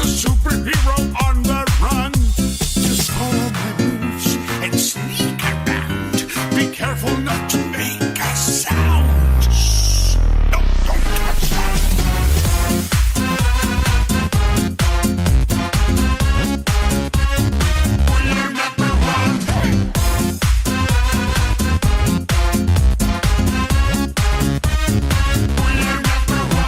a superhero on the run. Just follow my moves and sneak around. Be careful not to make a sound. Shh. No, don't touch that. We're number one. We're number one. We're number one.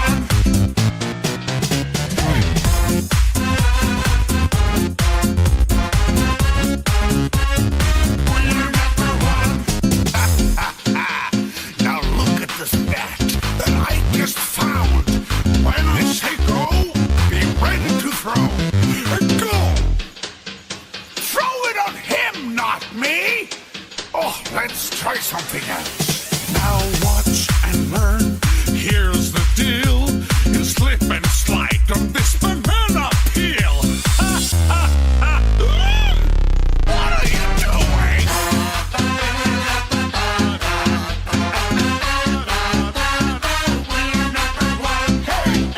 Now look at this bat that I just found. When I say go, be ready to throw. Go! Throw it on him, not me! Oh, let's try something else. Now watch and learn. Here's the deal. You slip and slide on this banana peel. Ha, ha, ha. What are you doing? We're number one. Hey! We're number one. Hey!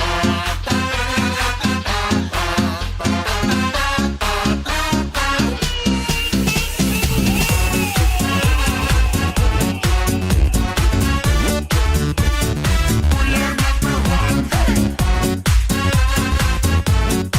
We're number one.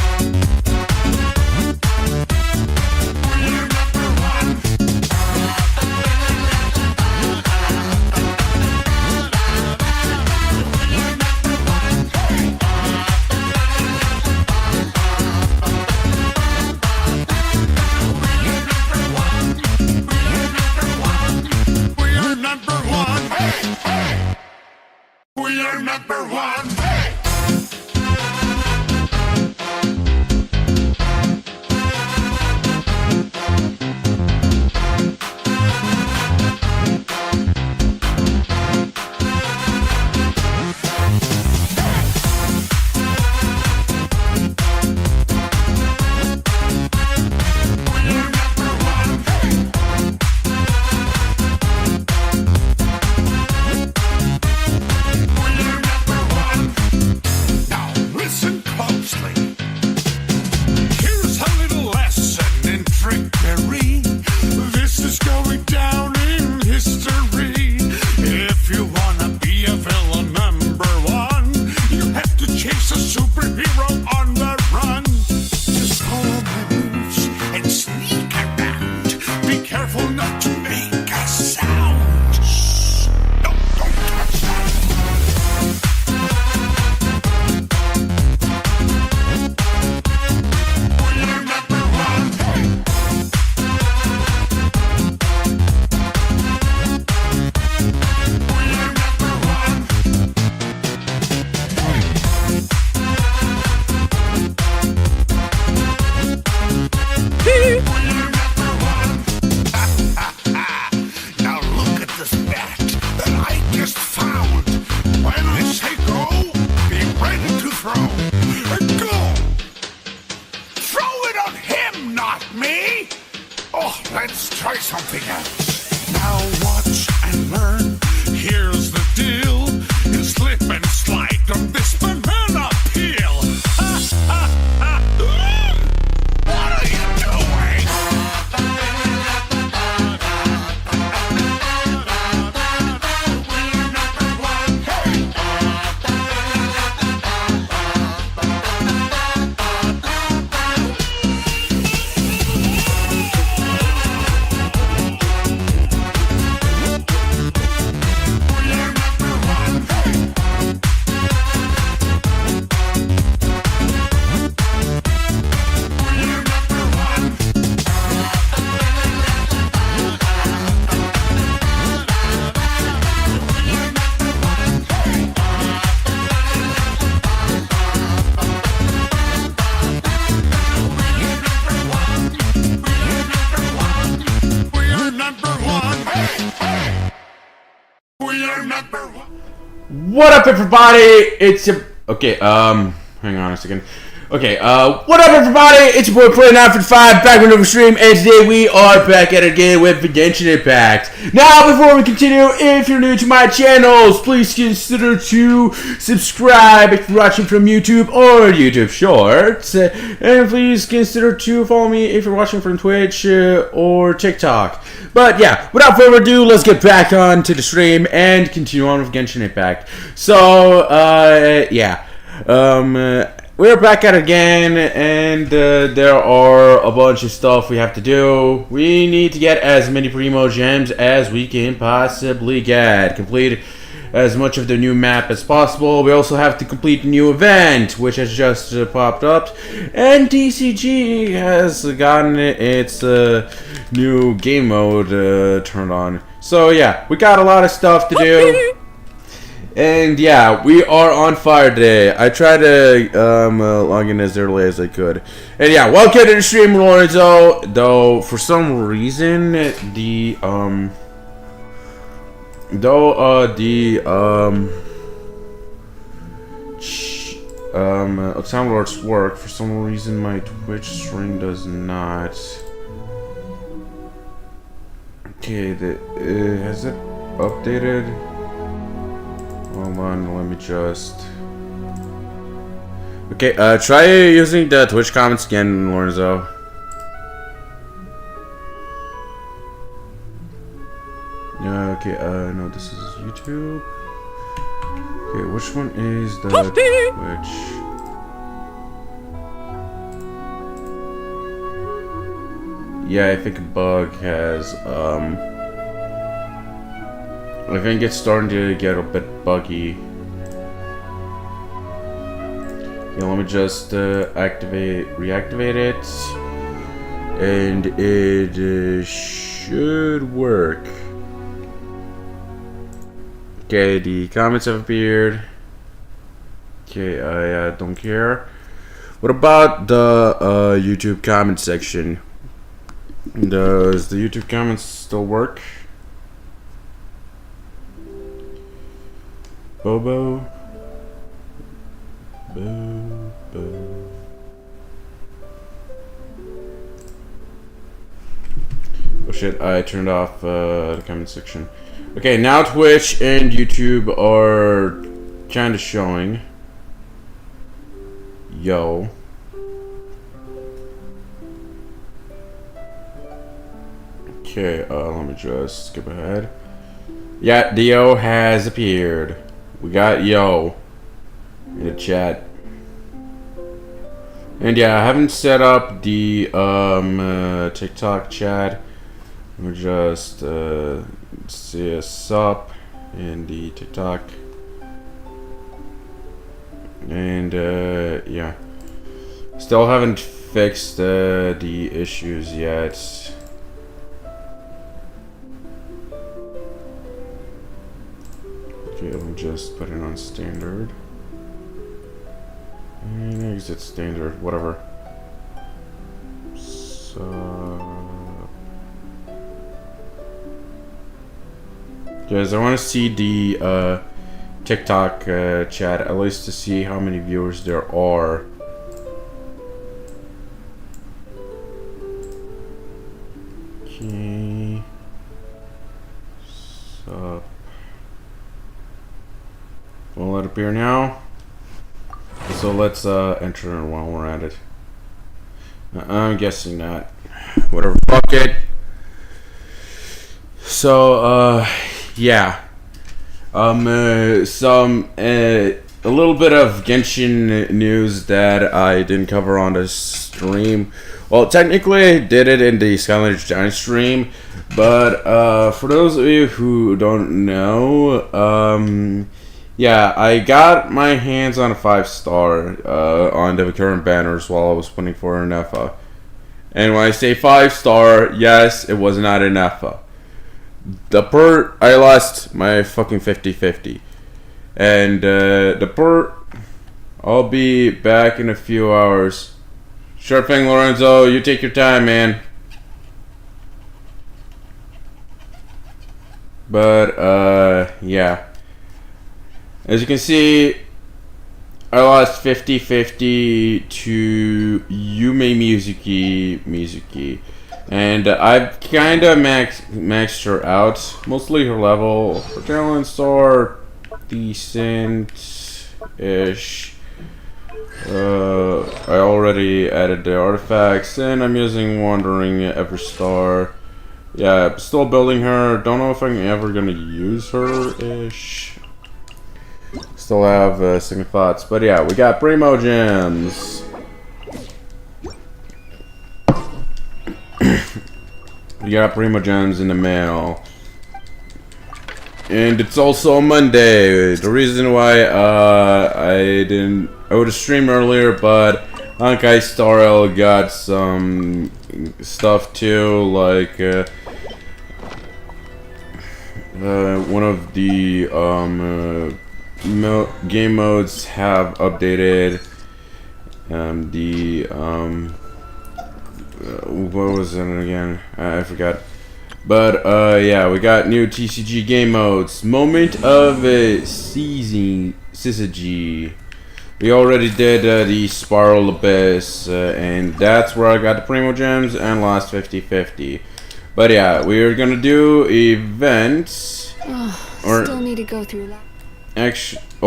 We're number one. Hey! We're number one. We're number one. Hey! Hey! We are number one. Hey! We're number one. Hey! We're number one. Now listen closely. Here's a little lesson in trickery. This is going down in history. If you wanna be a villain number one, you have to chase a superhero on the run. Just follow my moves and sneak around. Be careful not to make a sound. Shh. No, don't touch that. We're number one. Hey! We're number one. We're number one. Now look at this bat that I just found. When I say go, be ready to throw. Go! Throw it on him, not me! Oh, let's try something else. Now watch and learn. Here's the deal. You slip and slide on this banana peel. Ha, ha, ha. What are you doing? We're number one. Hey! We're number one. Hey! We're number one. We're number one. Hey! We're number one. We are number one. Hey! Hey! We are number one. What up, everybody? It's your... Okay, Hang on a second. Okay, what up everybody? It's your boy Play 955 back with another stream, and today we are back at it again with the Genshin Impact. Now, before we continue, if you're new to my channels, please consider to subscribe if you're watching from YouTube or YouTube Shorts. And please consider to follow me if you're watching from Twitch or TikTok. But yeah, without further ado, let's get back on to the stream and continue on with Genshin Impact. So, yeah. We're back at it again, and there are a bunch of stuff we have to do. We need to get as many Primo Gems as we can possibly get. Complete as much of the new map as possible. We also have to complete the new event, which has just popped up. And TCG has gotten its new game mode turned on. So yeah, we got a lot of stuff to do. And yeah, we are on fire today. I tried to log in as early as I could. And yeah, welcome to the stream, Lorenzo. Though for some reason the sound alerts work. For some reason my Twitch stream does not. Okay, has it updated? Hold on, let me just... Okay, try using the Twitch comments again, Lorenzo. Okay, no, this is YouTube. Okay, which one is the Twitch? Yeah, I think a bug has, I think it's starting to get a bit buggy. Yeah, let me just reactivate it, and it should work. Okay, the comments have appeared. Okay, I don't care. What about the YouTube comment section? Does the YouTube comments still work? Bobo. Bobo. Oh shit, I turned off the comment section. Okay, now Twitch and YouTube are kind of showing. Yo. Okay, let me just skip ahead. Yeah, Dio has appeared. We got Yo in the chat. And yeah, I haven't set up the TikTok chat. We'll just see a sup in the TikTok. And yeah. Still haven't fixed the issues yet. Okay, let me just put it on standard. And exit standard, whatever. So, guys, I want to see the TikTok chat, at least to see how many viewers there are. Okay. So. Will it appear now? So let's enter while we're at it. I'm guessing not. Whatever, fuck it. So yeah. A little bit of Genshin news that I didn't cover on the stream. Well, technically I did it in the Skylanders Giant stream, but for those of you who don't know, yeah, I got my hands on a 5-star on the current banners while I was putting for an EFA. And when I say 5-star, yes, it was not an EFA. I lost my fucking 50-50. And the port, I'll be back in a few hours. Sure thing, Lorenzo, you take your time, man. But, yeah. As you can see, I lost 50-50 to Yume Mizuki. And I've kind of maxed her out. Mostly her level. Her talents are decent-ish. I already added the artifacts, and I'm using Wandering Everstar. Yeah, still building her. Don't know if I'm ever gonna use her-ish. Still have second thoughts, but yeah, we got Primo Gems. We got Primo Gems in the mail. And it's also Monday. The reason why I would have streamed earlier, but Honkai Star Rail got some stuff too, like one of the game modes have updated. What was it again? I forgot. But yeah, we got new TCG game modes. Moment of Syzygy. We already did the Spiral Abyss, and that's where I got the Primo Gems and lost 50-50. But yeah, we're gonna do events. Still need to go through that. Actually, I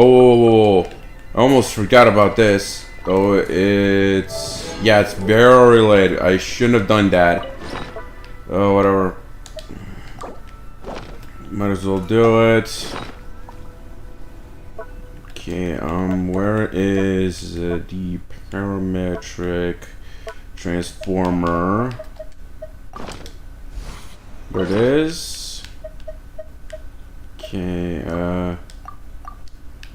almost forgot about this. Oh, it's very late. I shouldn't have done that. Oh, whatever. Might as well do it. Okay, where is the parametric transformer? There it is. Okay,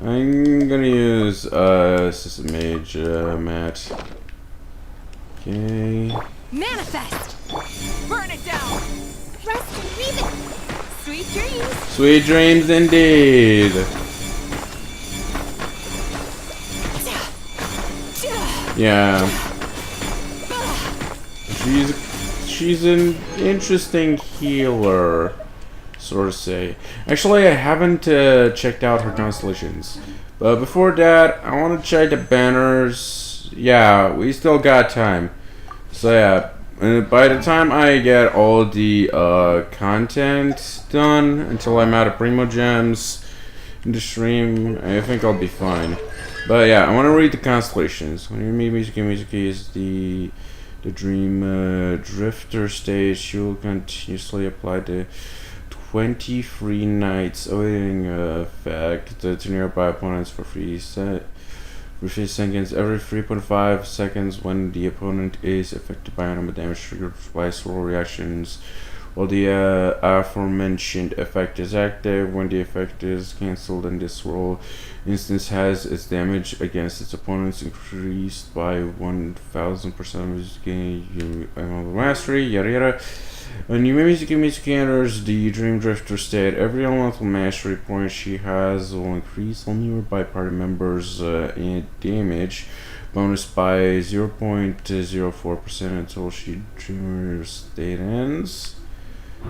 I'm gonna use System Mage Matt. Okay. Manifest! Burn it down! Rest and breathe it! Sweet dreams! Sweet dreams indeed! Yeah. She's an interesting healer, sort of say. Actually, I haven't checked out her constellations. But before that, I want to check the banners. Yeah, we still got time. So yeah, by the time I get all the content done, until I'm out of Primo Gems in the stream, I think I'll be fine. But yeah, I want to read the constellations. When you meet Mizuki is the Dream Drifter stage. You will continuously apply the 23 Nights awaiting effect to nearby opponents for 3 seconds. Every 3.5 seconds when the opponent is affected by animal damage triggered by swirl reactions. While the aforementioned effect is active, when the effect is cancelled and this swirl instance has its damage against its opponents increased by 1000%, gaining mastery, yada yada. When Mizuki enters the Dream Drifter state, every elemental mastery point she has will increase all nearby party members' damage bonus by 0.04% until she Dreamer state ends.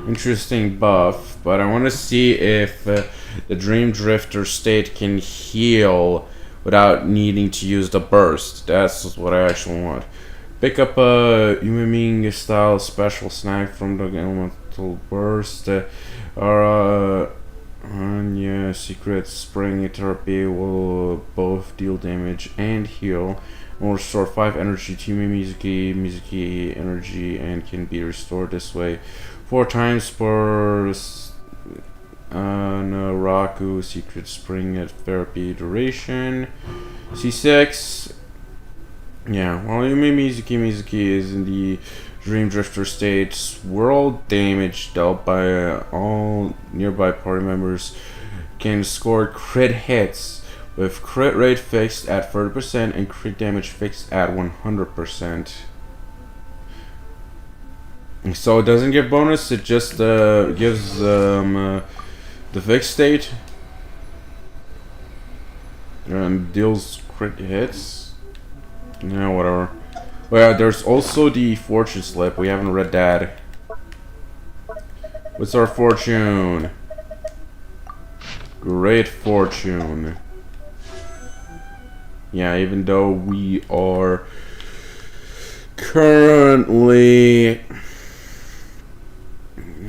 Interesting buff, but I want to see if the Dream Drifter state can heal without needing to use the burst. That's what I actually want. Pick up a Umiming style special snack from the elemental burst. Anya secret spring therapy will both deal damage and heal. Will restore 5 energy to Mizuki energy, and can be restored this way 4 times per Naraku secret spring therapy duration. C6. Yeah, while Mizuki is in the Dream Drifter state, world damage dealt by all nearby party members can score crit hits with crit rate fixed at 30% and crit damage fixed at 100%. So it doesn't give bonus, it just gives the fixed state and deals crit hits. Yeah, whatever. Well, there's also the fortune slip. We haven't read that. What's our fortune? Great fortune. Yeah, even though we are currently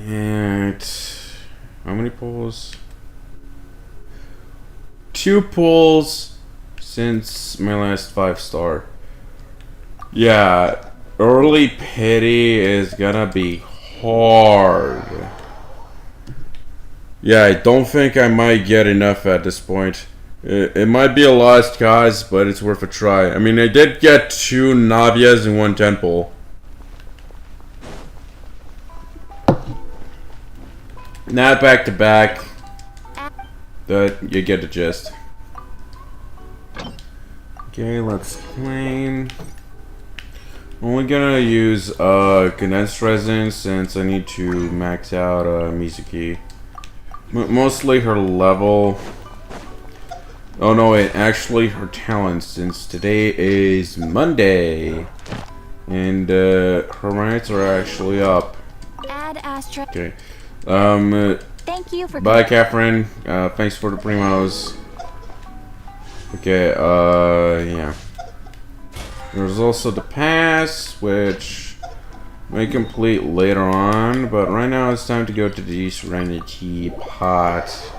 at how many pulls? 2 pulls since my last 5-star. Yeah, early pity is gonna be hard. Yeah, I don't think I might get enough at this point. It might be a lost cause, but it's worth a try. I mean, I did get 2 Navias and 1 Temple. Not back to back. But you get the gist. Okay, let's claim. Only gonna use condensed resin since I need to max out Mizuki. Mostly her level. Oh no, wait, actually her talent, since today is Monday. And her ranks are actually up. Add Astra. Okay. Thank you for. Bye, Catherine. Thanks for the primos. Okay, yeah. There's also the pass, which may complete later on, but right now it's time to go to the Serenity pot.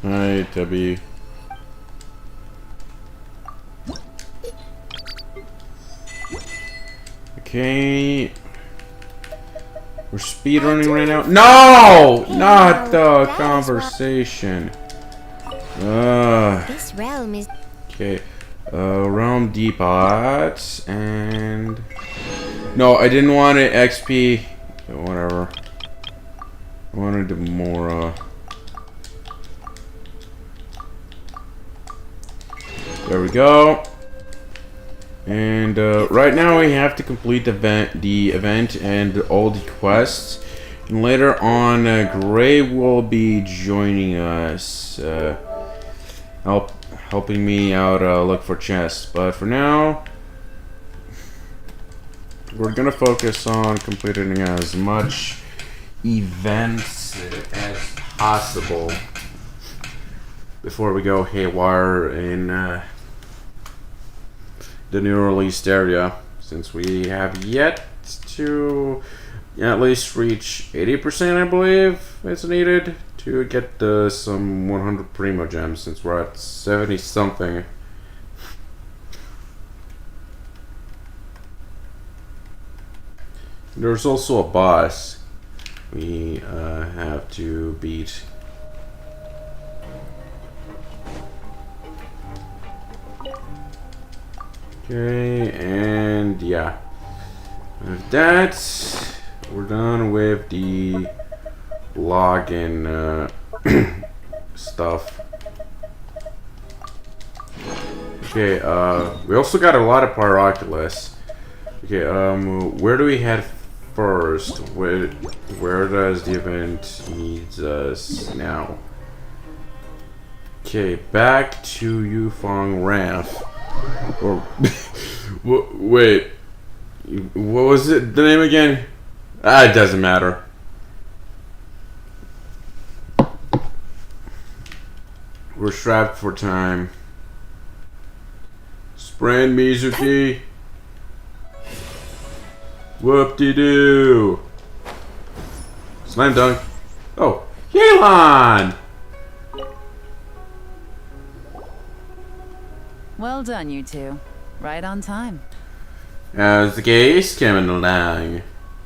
Hi, Debbie. Okay. We're speedrunning right now. No! Not the conversation. This realm is. Okay. Realm Depot. And. No, I didn't want it XP. Whatever. I wanted more, There we go. And right now we have to complete the event and all the quests. And later on, Gray will be joining us, helping me out look for chests. But for now, we're gonna focus on completing as much events as possible before we go haywire in the new released area, since we have yet to at least reach 80%, I believe it's needed to get some 100 primo gems, since we're at 70 something. There's also a boss we have to beat. Okay, and yeah, with that, we're done with the login stuff. Okay, we also got a lot of Pyroculus. Okay, where do we head first? Where does the event needs us now? Okay, back to Yufeng Ramp. Or wait, what was it? The name again? It doesn't matter. We're strapped for time. Sprain Mizuki. Whoop-de-doo. Slam dunk. Oh, Yelan! Well done, you two. Right on time. How's the case coming along?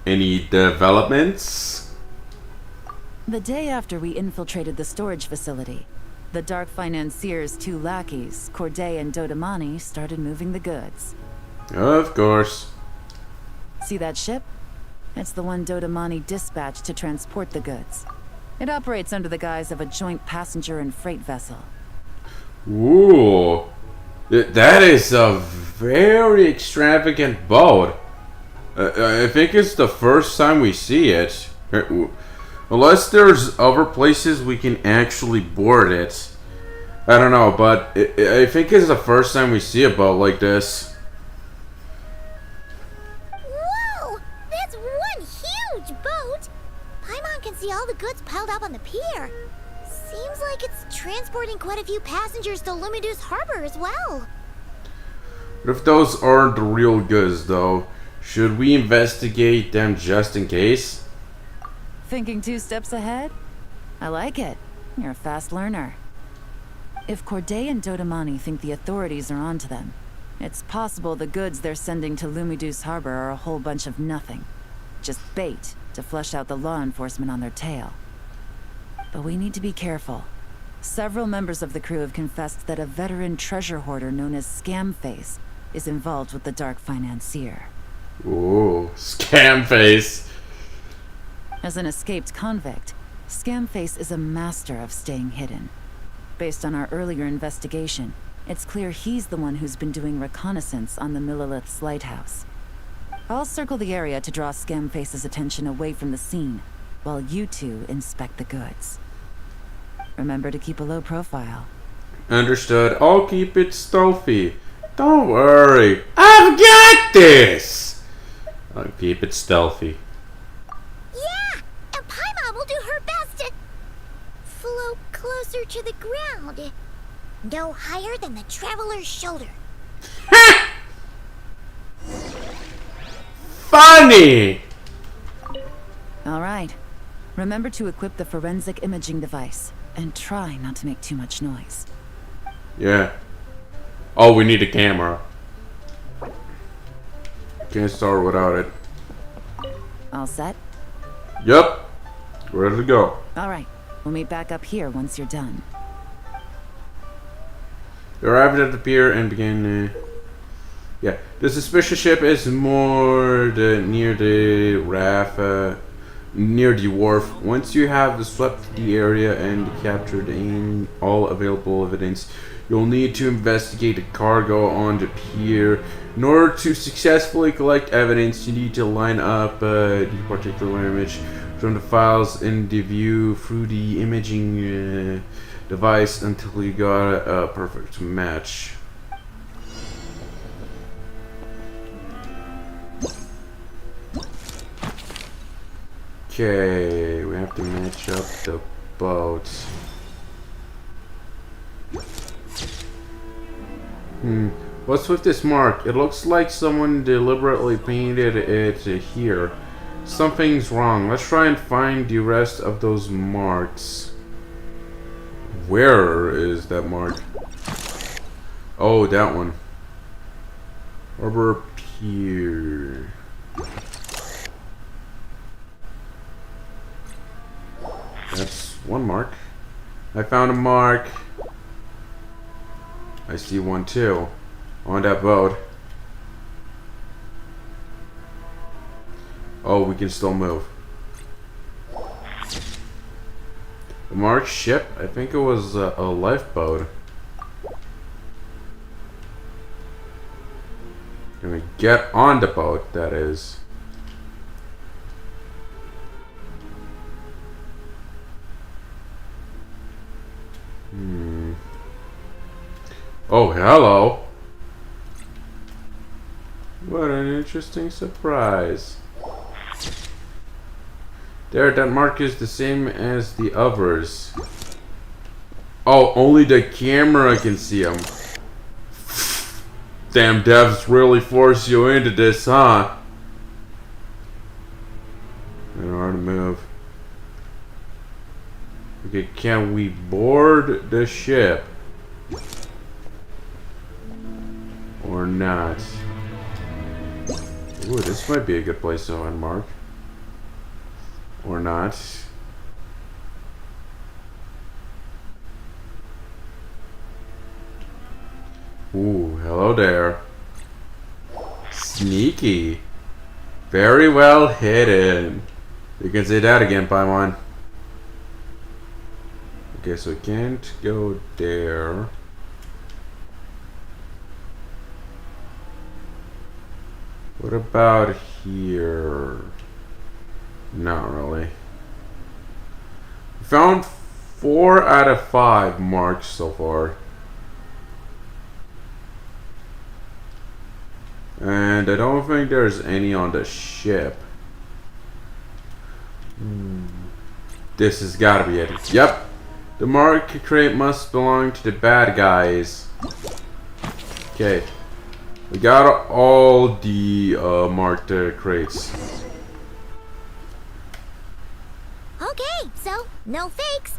Any developments? The day after we infiltrated the storage facility, the Dark Financier's 2 lackeys, Corday and Dodamani, started moving the goods. Of course. See that ship? It's the one Dodamani dispatched to transport the goods. It operates under the guise of a joint passenger and freight vessel. Ooh. That is a very extravagant boat. I think it's the first time we see it. Unless there's other places we can actually board it. I don't know, but I think it's the first time we see a boat like this. Whoa! That's one huge boat! Paimon can see all the goods piled up on the pier. Seems like it's transporting quite a few passengers to Lumidus Harbor as well. What if those aren't the real goods, though? Should we investigate them just in case? Thinking 2 steps ahead? I like it. You're a fast learner. If Corday and Dodamani think the authorities are onto them, it's possible the goods they're sending to Lumidus Harbor are a whole bunch of nothing. Just bait to flush out the law enforcement on their tail. But we need to be careful. Several members of the crew have confessed that a veteran treasure hoarder known as Scamface is involved with the Dark Financier. Ooh, scam face. As an escaped convict, Scamface is a master of staying hidden. Based on our earlier investigation, it's clear he's the one who's been doing reconnaissance on the Millilith's lighthouse. I'll circle the area to draw Scamface's attention away from the scene, while you two inspect the goods. Remember to keep a low profile. Understood. I'll keep it stealthy. Don't worry. I've got this! I'll keep it stealthy. Yeah! And Paimon will do her best to float closer to the ground. No higher than the traveler's shoulder. Funny! Alright. Remember to equip the forensic imaging device, and try not to make too much noise. Yeah. Oh, we need a camera. Can't start without it. All set? Yup. Ready to go. Alright. We'll meet back up here once you're done. They arrived at the pier and began. Yeah, the suspicious ship is moored near the raft, near the wharf. Once you have swept the area and captured all available evidence, you'll need to investigate the cargo on the pier. In order to successfully collect evidence, you need to line up the particular image from the files in the view through the imaging device until you got a perfect match. Okay, we have to match up the boats. What's with this mark? It looks like someone deliberately painted it here. Something's wrong. Let's try and find the rest of those marks. Where is that mark? Oh, that one. Harbor Pier. That's one mark. I found a mark. I see one too. On that boat. Oh, we can still move. The marked ship? I think it was a lifeboat. Gonna get on the boat, that is. Oh, hello. What an interesting surprise. There, that mark is the same as the others. Oh, only the camera can see them. Damn devs really force you into this, huh? I don't know how to move. Okay, can we board the ship? Or not? Ooh, this might be a good place to unmark. Or not. Ooh, hello there. Sneaky. Very well hidden. You can say that again, Paimon. Okay, so we can't go there. What about here? Not really. Found 4 out of 5 marks so far. And I don't think there's any on the ship. This has gotta be it. Yep. The mark crate must belong to the bad guys. Okay. We got all the marked crates. Okay, so no fakes.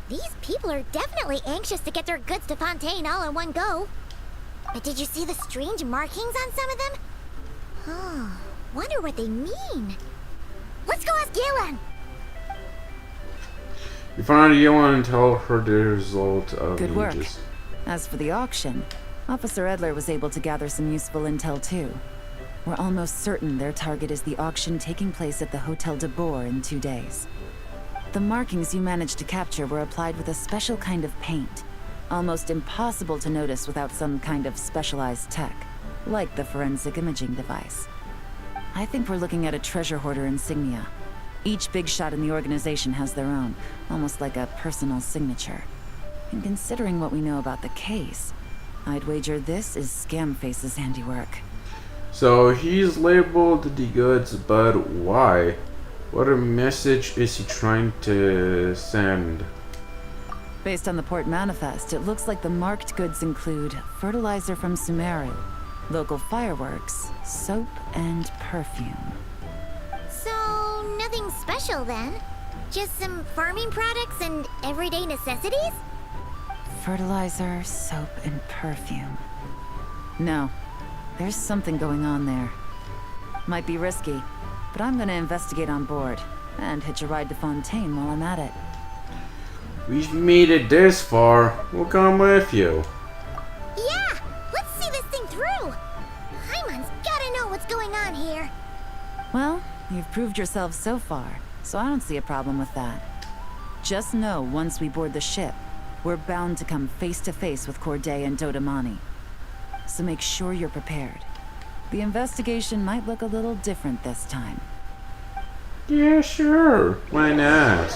These people are definitely anxious to get their goods to Fontaine all in one go. But did you see the strange markings on some of them? Oh, wonder what they mean. Let's go ask Yelan. You find Yelan and tell her the result of Good work. images. As for the auction, Officer Edler was able to gather some useful intel too. We're almost certain their target is the auction taking place at the Hotel de Boer in 2 days. The markings you managed to capture were applied with a special kind of paint. Almost impossible to notice without some kind of specialized tech, like the forensic imaging device. I think we're looking at a treasure hoarder insignia. Each big shot in the organization has their own, almost like a personal signature. And considering what we know about the case, I'd wager this is Scamface's handiwork. So he's labeled the goods, but why? What a message is he trying to send? Based on the port manifest, it looks like the marked goods include fertilizer from Sumeru, local fireworks, soap, and perfume. So, nothing special then? Just some farming products and everyday necessities? Fertilizer, soap, and perfume. No, there's something going on there. Might be risky, but I'm gonna investigate on board and hitch a ride to Fontaine while I'm at it. We've made it this far. We'll come with you. Yeah! Let's see this thing through! Paimon's gotta know what's going on here. Well, you've proved yourself so far, so I don't see a problem with that. Just know once we board the ship, we're bound to come face to face with Corday and Dodamani. So make sure you're prepared. The investigation might look a little different this time. Yeah, sure. Why not?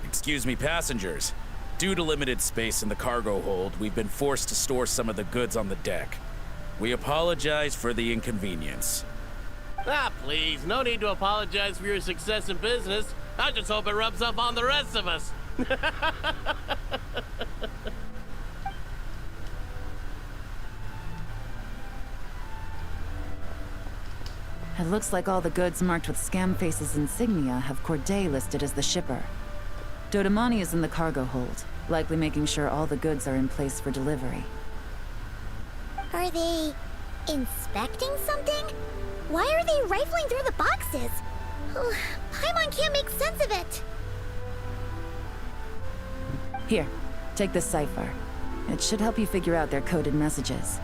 Excuse me, passengers. Due to limited space in the cargo hold, we've been forced to store some of the goods on the deck. We apologize for the inconvenience. Ah, please, no need to apologize for your success in business. I just hope it rubs off on the rest of us. It looks like all the goods marked with Scamface's insignia have Corday listed as the shipper. Dodamani is in the cargo hold, likely making sure all the goods are in place for delivery. Are they inspecting something? Why are they rifling through the boxes? Paimon can't make sense of it. Here, take this cipher. It should help you figure out their coded messages.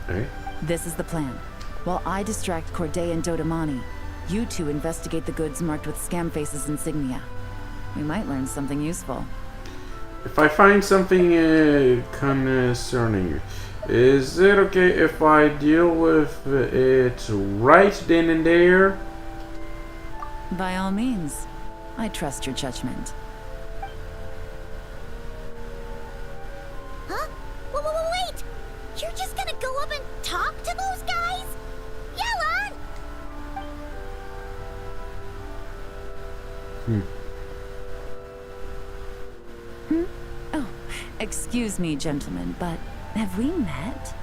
Hey? This is the plan. While I distract Corday and Dodamani, you two investigate the goods marked with Scamface's insignia. We might learn something useful. If I find something concerning, is it okay if I deal with it right then and there? By all means. I trust your judgment. Huh? Wait! You're just gonna go up and talk to those guys? Yelan! Oh, excuse me, gentlemen, but have we met?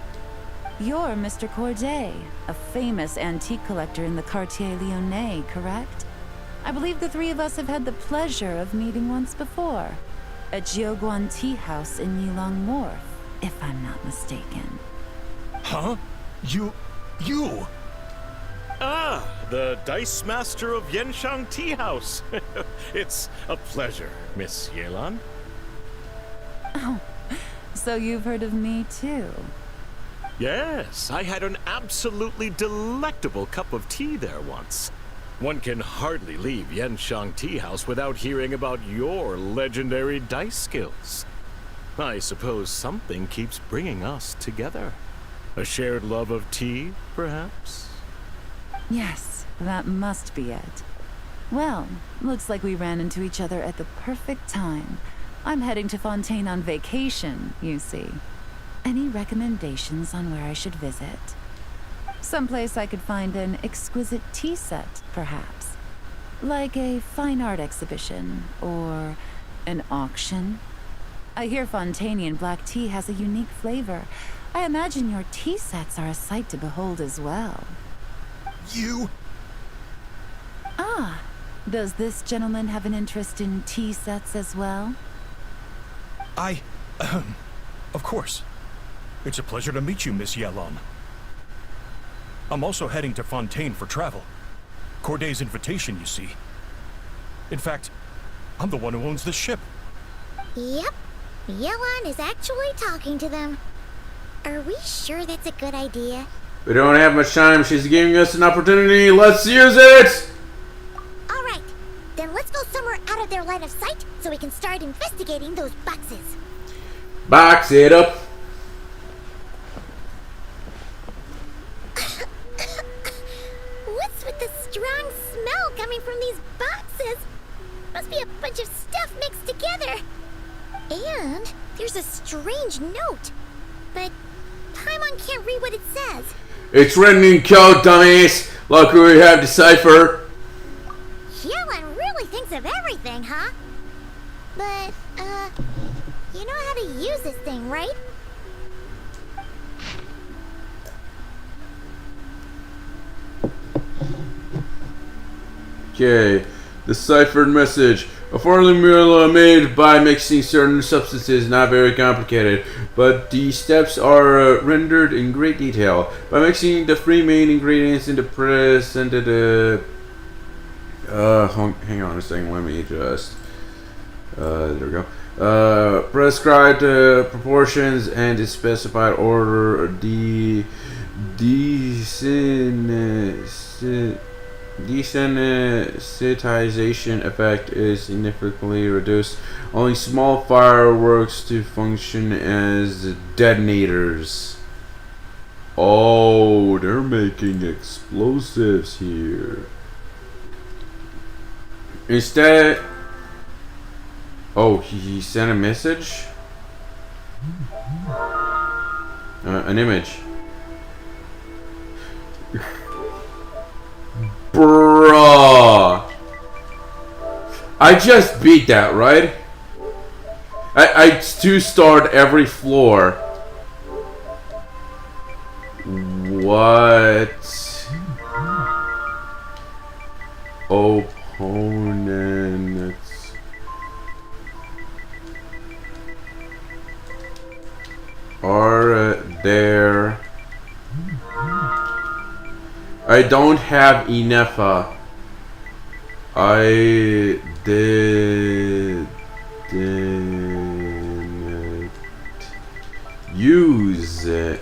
You're Mr. Corday, a famous antique collector in the Quartier Lyonnais, correct? I believe the three of us have had the pleasure of meeting once before. At Jiuguan Tea House in Yilong Wharf, if I'm not mistaken. Huh? You... Ah, the Dice Master of Yenshang Tea House. It's a pleasure, Miss Yelan. Oh, so you've heard of me too? Yes, I had an absolutely delectable cup of tea there once. One can hardly leave Yenshang Tea House without hearing about your legendary dice skills. I suppose something keeps bringing us together. A shared love of tea, perhaps? Yes, that must be it. Well, looks like we ran into each other at the perfect time. I'm heading to Fontaine on vacation, you see. Any recommendations on where I should visit? Someplace I could find an exquisite tea set, perhaps. Like a fine art exhibition, or an auction. I hear Fontainian black tea has a unique flavor. I imagine your tea sets are a sight to behold as well. You? Ah, does this gentleman have an interest in tea sets as well? Of course. It's a pleasure to meet you, Miss Yalon. I'm also heading to Fontaine for travel. Corday's invitation, you see. In fact, I'm the one who owns this ship. Yep. Yelon is actually talking to them. Are we sure that's a good idea? We don't have much time. She's giving us an opportunity. Let's use it! Alright, then let's go somewhere out of their line of sight so we can start investigating those boxes. Box it up. What's with the strong smell coming from these boxes? Must be a bunch of stuff mixed together. And there's a strange note. But Paimon can't read what it says. It's written in code, dummies. Look who we have decipher. Yelon really thinks of everything, huh? But, you know how to use this thing, right? Okay, deciphered message. A formula made by mixing certain substances, not very complicated, but the steps are rendered in great detail. By mixing the three main ingredients in the presented, hang on a second, let me just, there we go. Prescribed proportions and the specified order, the desensitization effect is significantly reduced. Only small fireworks to function as detonators. Oh, they're making explosives here. Instead, oh, he sent a message? An image. Bruh. I just beat that, right? I 2-starred every floor. What? Opponents are there. I don't have enough. I didn't use it.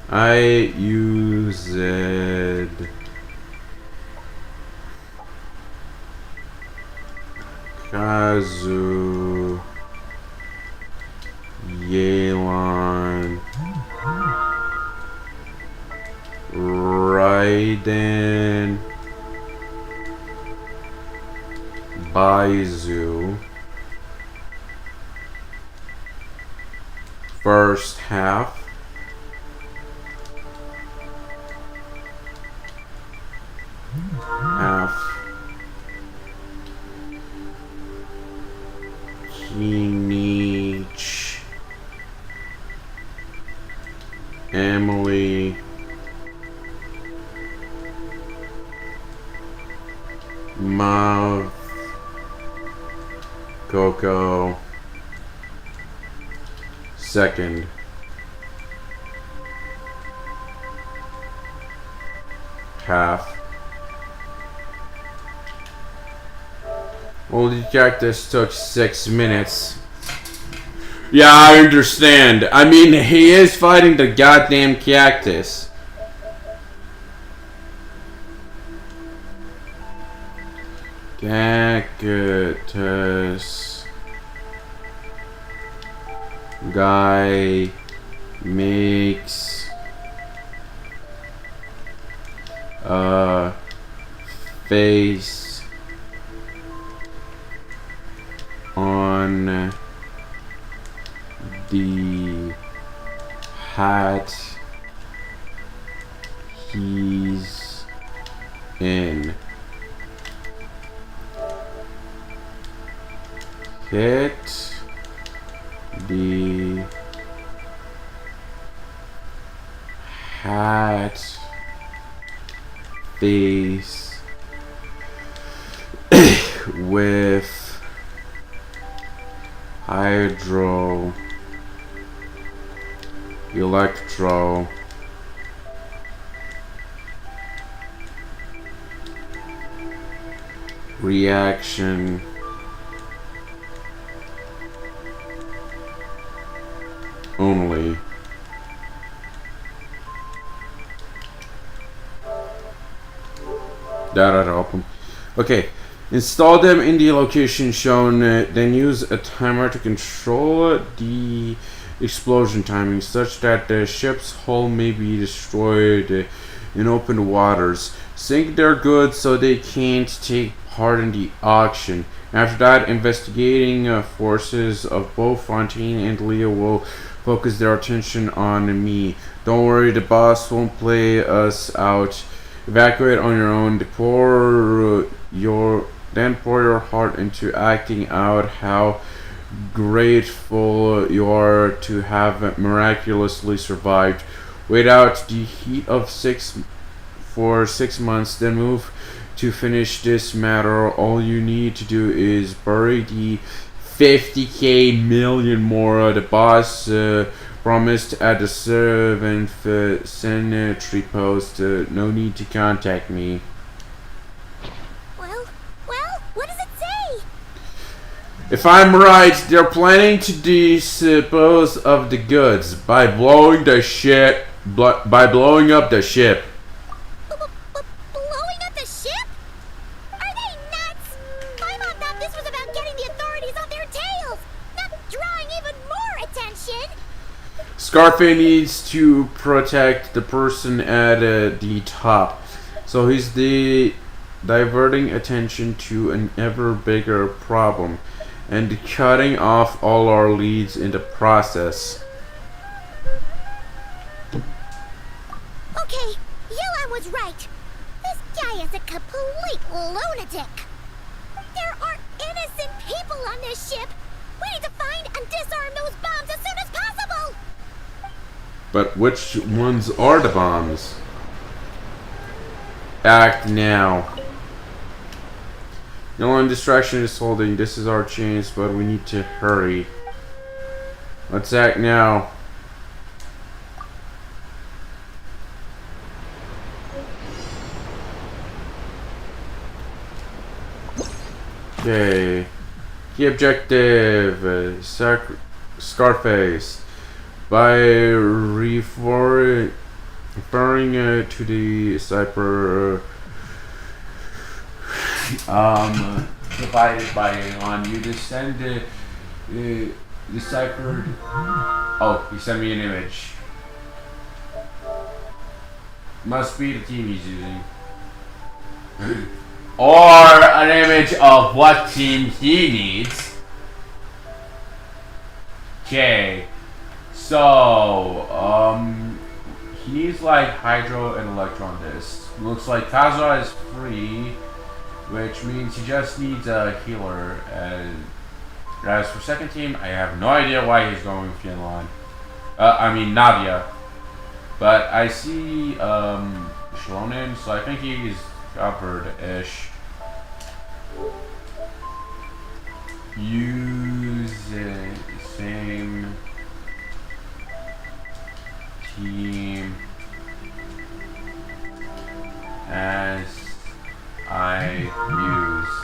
I use it. Kazu Yelan Raiden Baizu first half Kinich Emily Mav Coco second half. Well, the cactus took 6 minutes. Yeah, I understand. I mean, he is fighting the goddamn cactus. Cactus guy makes a face on the hat he's in. Hit the hat face with hydro electro reaction only. That'll help them. Okay, install them in the location shown, then use a timer to control the explosion timing such that the ship's hull may be destroyed in open waters. Sink their goods so they can't take part in the auction. After that, investigating forces of both Fontaine and Leo will focus their attention on me. Don't worry, the boss won't play us out. Evacuate on your own. Pour your heart into acting out how grateful you are to have miraculously survived. Wait out the heat of 6 months, then move to finish this matter. All you need to do is bury the 50k million more the boss promised at the 7th sentry post. No need to contact me. Well, what does it say? If I'm right, they're planning to dispose of the goods by blowing up the ship. Blowing up the ship? Are they nuts? Paimon thought this was about getting the authorities on their tails, not drawing even more attention. Scarface needs to protect the person at the top, so he's diverting attention to an ever bigger problem and cutting off all our leads in the process. Okay, Yelan was right. This guy is a complete lunatic. There are innocent people on this ship. We need to find and disarm those bombs as soon as possible. But which ones are the bombs? Act now. No one distraction is holding. This is our chance, but we need to hurry. Let's act now. Okay. Key objective. Scarface. By referring to the cyber provided by Elon, you just send the deciphered. Oh, he sent me an image. Must be the team he's using. Or an image of what team he needs. Okay. So, he needs like hydro and electron discs. Looks like Kazuha is free, which means he just needs a healer. As for second team, I have no idea why he's going with Yanlan. Nadia. But I see Shalonen, so I think he's covered-ish. Use same team as I use.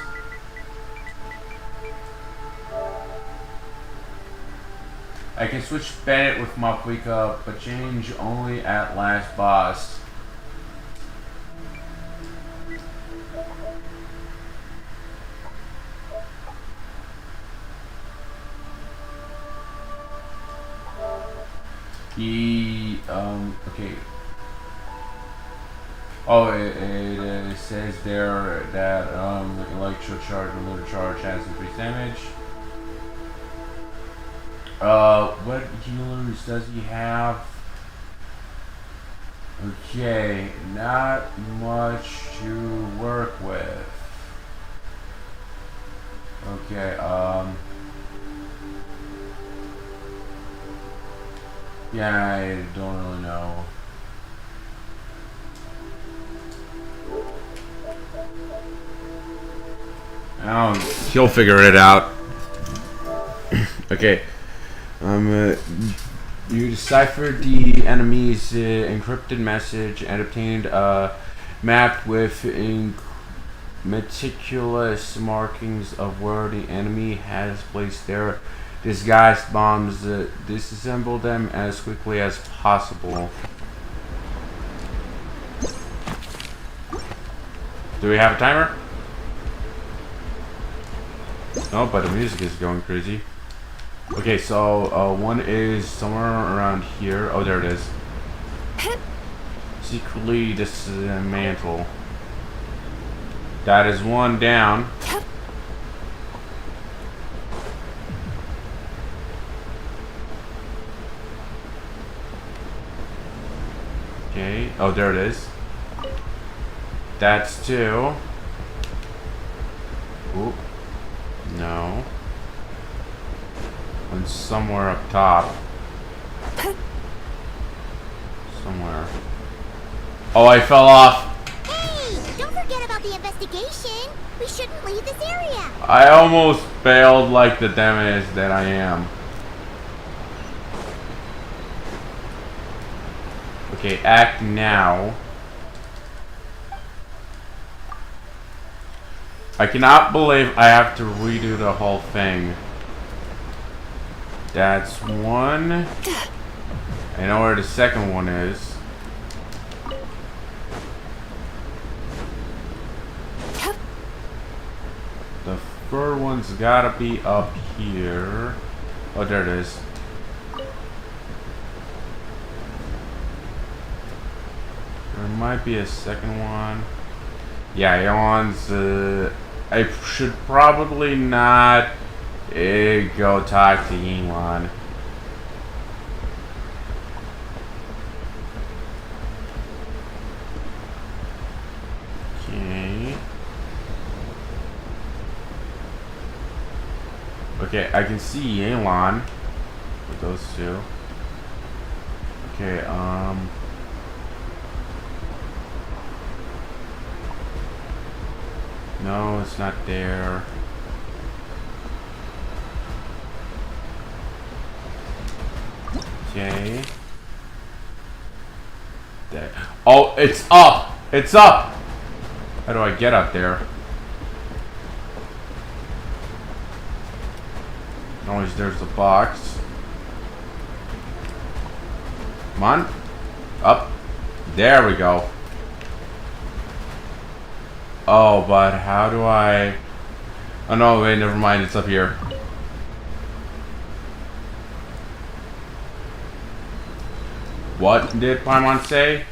I can switch Bennett with Mapuika, but change only at last boss. He, okay. Oh, it says there that, electro charge and motor charge has increased damage. What healers does he have? Okay, not much to work with. Okay, yeah, I don't really know. Oh, he'll figure it out. Okay. You deciphered the enemy's encrypted message and obtained a map with meticulous markings of where the enemy has placed their disguised bombs. Disassemble them as quickly as possible. Do we have a timer? No, but the music is going crazy. Okay, so one is somewhere around here. Oh, there it is. Secretly dismantle. That is one down. Okay. Oh, there it is. That's two. Oop. No. And somewhere up top. Somewhere. Oh, I fell off. Hey, don't forget about the investigation. We shouldn't leave this area. I almost failed like the dumbass that I am. Okay, act now. I cannot believe I have to redo the whole thing. That's one. I know where the second one is. The third one's gotta be up here. Oh, there it is. There might be a second one. Yeah, Elon's, I should probably not go talk to Elon. Okay. Okay, I can see Elon with those two. Okay, no, it's not there. Okay. There. Oh, it's up! It's up! How do I get up there? Always there's the box. Come on. Up. There we go. Oh, but how do I... Oh no, wait, never mind, it's up here. What did Paimon say?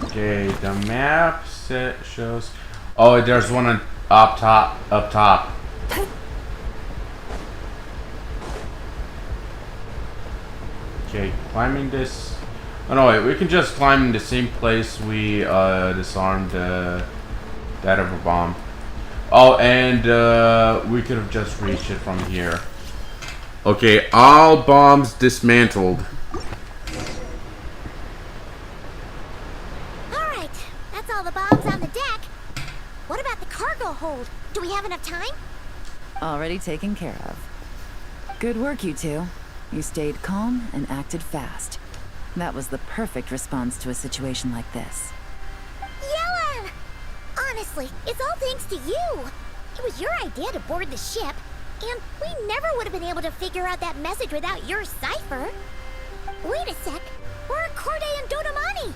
Okay, the map shows... Oh, there's one on up top. Okay, climbing this... Oh no, wait, we can just climb in the same place we disarmed that other bomb. Oh, and we could have just reached it from here. Okay, all bombs dismantled. Alright, that's all the bombs on the deck. What about the cargo hold? Do we have enough time? Already taken care of. Good work, you two. You stayed calm and acted fast. That was the perfect response to a situation like this. Yellen! Honestly, it's all thanks to you. It was your idea to board the ship, and we never would have been able to figure out that message without your cipher. Wait a sec, where are Corday and Dodamani?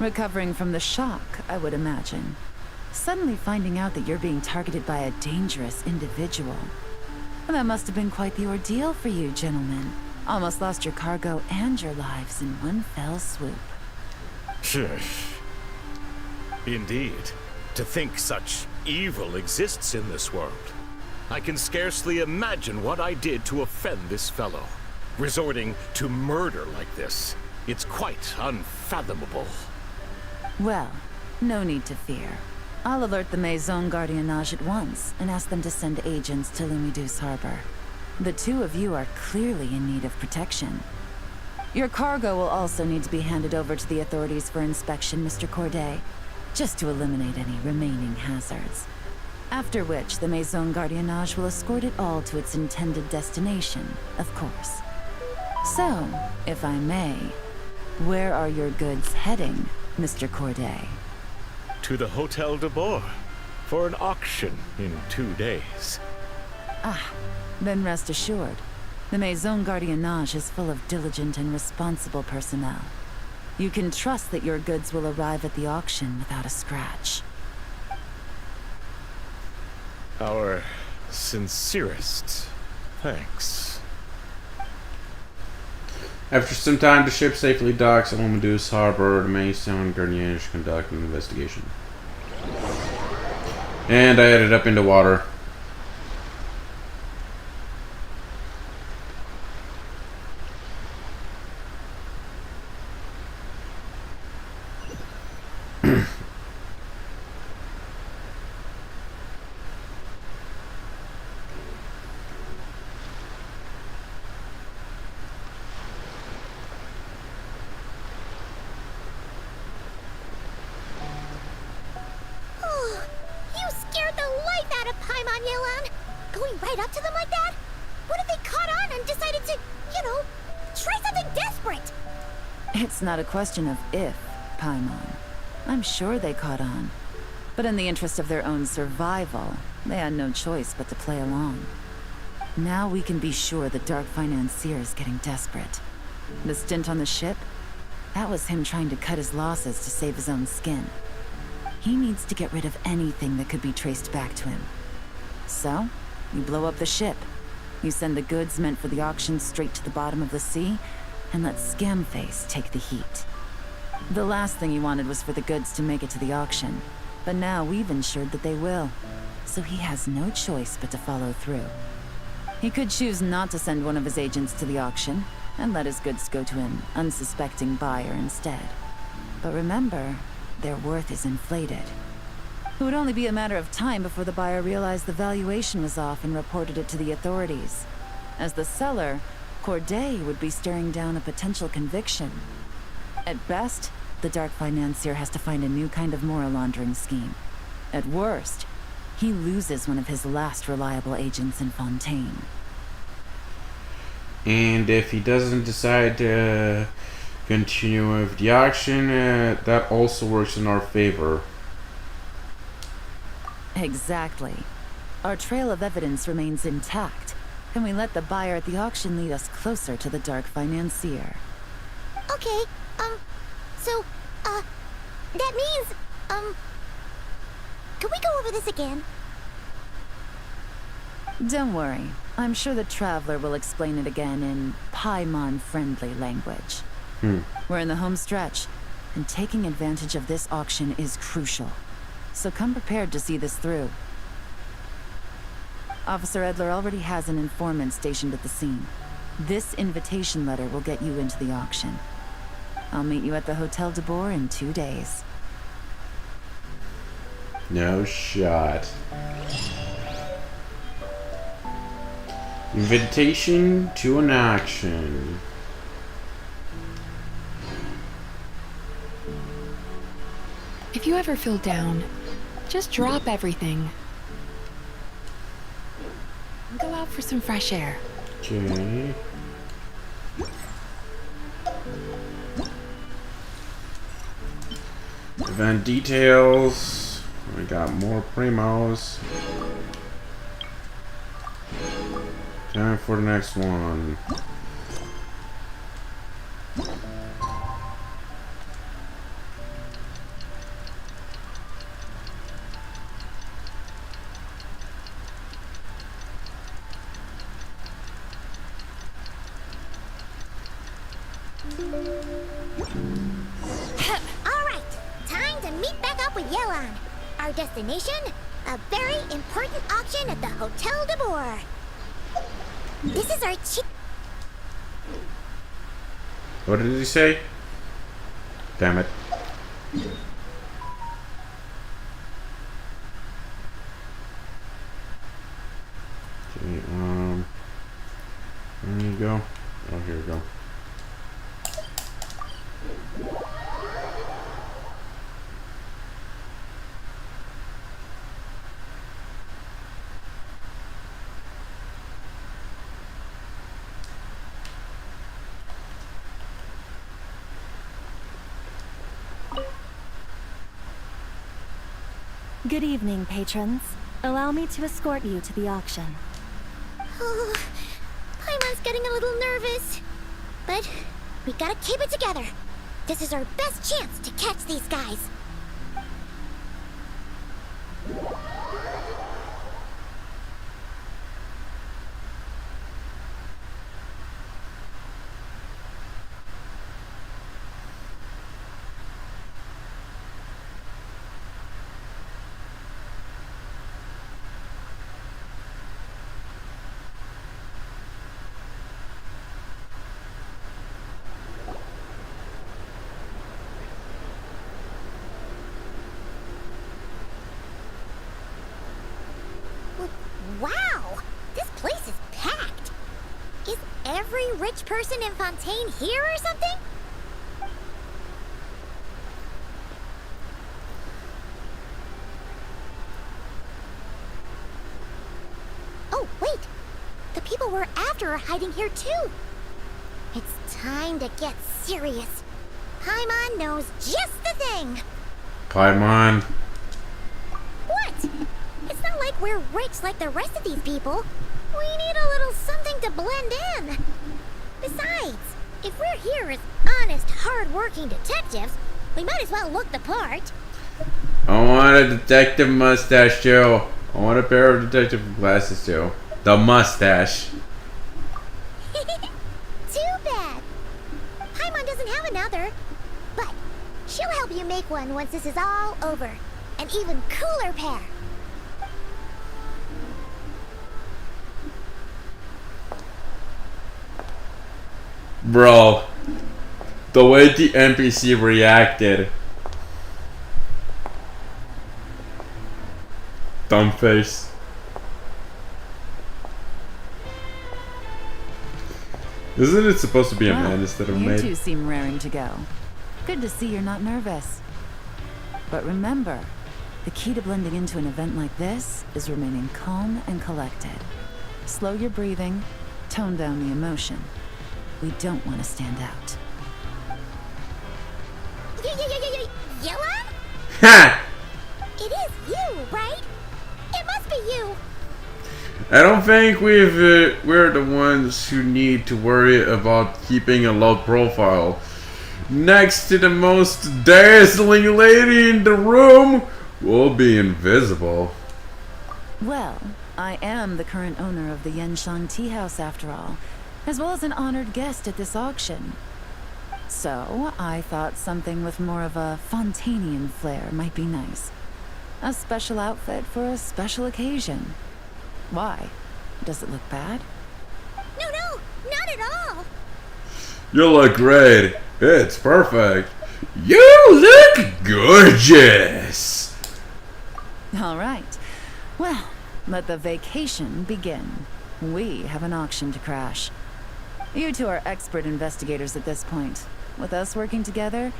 Recovering from the shock, I would imagine. Suddenly finding out that you're being targeted by a dangerous individual. Well, that must have been quite the ordeal for you, gentlemen. Almost lost your cargo and your lives in one fell swoop. Indeed. To think such evil exists in this world. I can scarcely imagine what I did to offend this fellow. Resorting to murder like this. It's quite unfathomable. Well, no need to fear. I'll alert the Maison Gardiennage at once and ask them to send agents to Lumiduce Harbor. The two of you are clearly in need of protection. Your cargo will also need to be handed over to the authorities for inspection, Mr. Corday, just to eliminate any remaining hazards. After which, the Maison Gardiennage will escort it all to its intended destination, of course. So, if I may, where are your goods heading, Mr. Corday? To the Hotel de Boer for an auction in 2 days. Ah, then rest assured. The Maison Gardiennage is full of diligent and responsible personnel. You can trust that your goods will arrive at the auction without a scratch. Our sincerest thanks. After some time, the ship safely docks at Lumiduce Harbor. The Maison Gardiennage conduct an investigation. And I headed up into water. You scared the life out of Paimon, Yelan! Going right up to them like that? What if they caught on and decided to, try something desperate? It's not a question of if, Paimon. I'm sure they caught on. But in the interest of their own survival, they had no choice but to play along. Now we can be sure the Dark Financier is getting desperate. The stint on the ship? That was him trying to cut his losses to save his own skin. He needs to get rid of anything that could be traced back to him. So, you blow up the ship. You send the goods meant for the auction straight to the bottom of the sea, and let Scamface take the heat. The last thing he wanted was for the goods to make it to the auction, but now we've ensured that they will, so he has no choice but to follow through. He could choose not to send one of his agents to the auction, and let his goods go to an unsuspecting buyer instead. But remember, their worth is inflated. It would only be a matter of time before the buyer realized the valuation was off and reported it to the authorities. As the seller, Corday would be staring down a potential conviction. At best, the Dark Financier has to find a new kind of moral laundering scheme. At worst, he loses one of his last reliable agents in Fontaine. And if he doesn't decide to continue with the auction, that also works in our favor. Exactly. Our trail of evidence remains intact, and we let the buyer at the auction lead us closer to the Dark Financier. Okay, that means, can we go over this again? Don't worry. I'm sure the Traveler will explain it again in Paimon-friendly language. We're in the home stretch, and taking advantage of this auction is crucial. So come prepared to see this through. Officer Edler already has an informant stationed at the scene. This invitation letter will get you into the auction. I'll meet you at the Hotel de Boer in 2 days. No shot. Invitation to an auction. If you ever feel down, just drop everything. Go out for some fresh air. Okay. Event details. We got more primos. Time for the next one. up with Yelan. Our destination? A very important auction at the Hotel de Boer. This is our What did he say? Damn it. Okay, there you go. Oh, here we go. Good evening, patrons. Allow me to escort you to the auction. Oh, Paimon's getting a little nervous. But we gotta keep it together. This is our best chance to catch these guys. Wow! This place is packed! Is every rich person in Fontaine here or something? Oh, wait! The people we're after are hiding here too! It's time to get serious. Paimon knows just the thing! Paimon. What? It's not like we're rich like the rest of these people. We need a little something to blend in. Besides, if we're here as honest, hard-working detectives, we might as well look the part. I want a detective mustache too. I want a pair of detective glasses too. The mustache. Too bad. Paimon doesn't have another. But she'll help you make one once this is all over. An even cooler pair. Bro, the way the NPC reacted. Dumb face. Isn't it supposed to be a man instead of a maid? You two seem raring to go. Good to see you're not nervous. But remember, the key to blending into an event like this is remaining calm and collected. Slow your breathing, tone down the emotion. We don't want to stand out. Yelan? Ha! It is you, right? It must be you. I don't think we're the ones who need to worry about keeping a low profile. Next to the most dazzling lady in the room, we'll be invisible. Well, I am the current owner of the Yenshang Tea House after all, as well as an honored guest at this auction. So, I thought something with more of a Fontainian flair might be nice. A special outfit for a special occasion. Why? Does it look bad? No, not at all. You look great. It's perfect. You look gorgeous. All right. Well, let the vacation begin. We have an auction to crash. You two are expert investigators at this point. With us working together,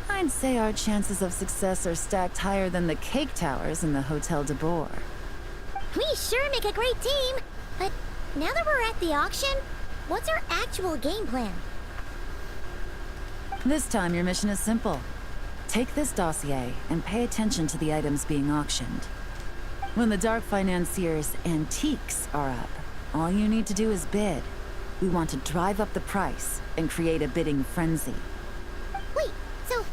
I'd say our chances of success are stacked higher than the cake towers in the Hotel de Boer. We sure make a great team. But now that we're at the auction, what's our actual game plan? This time your mission is simple. Take this dossier and pay attention to the items being auctioned. When the Dark Financier's antiques are up, all you need to do is bid. We want to drive up the price and create a bidding frenzy. Wait, so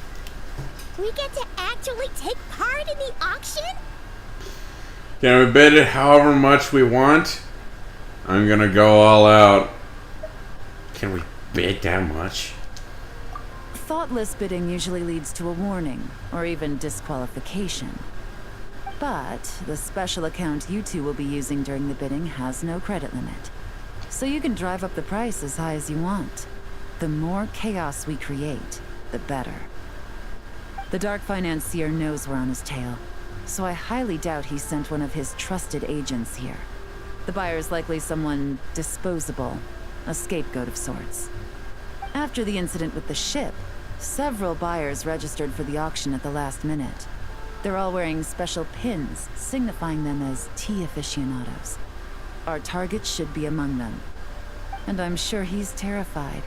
we get to actually take part in the auction? Can we bid it however much we want? I'm gonna go all out. Can we bid that much? Thoughtless bidding usually leads to a warning, or even disqualification. But the special account you two will be using during the bidding has no credit limit. So you can drive up the price as high as you want. The more chaos we create, the better. The Dark Financier knows we're on his tail, so I highly doubt he sent one of his trusted agents here. The buyer is likely someone disposable, a scapegoat of sorts. After the incident with the ship, several buyers registered for the auction at the last minute. They're all wearing special pins, signifying them as tea aficionados. Our target should be among them. And I'm sure he's terrified,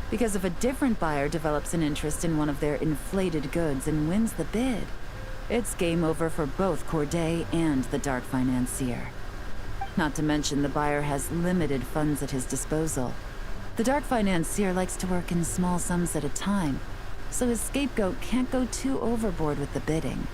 because if a different buyer develops an interest in one of their inflated goods and wins the bid, it's game over for both Corday and the Dark Financier. Not to mention the buyer has limited funds at his disposal. The Dark Financier likes to work in small sums at a time, so his scapegoat can't go too overboard with the bidding.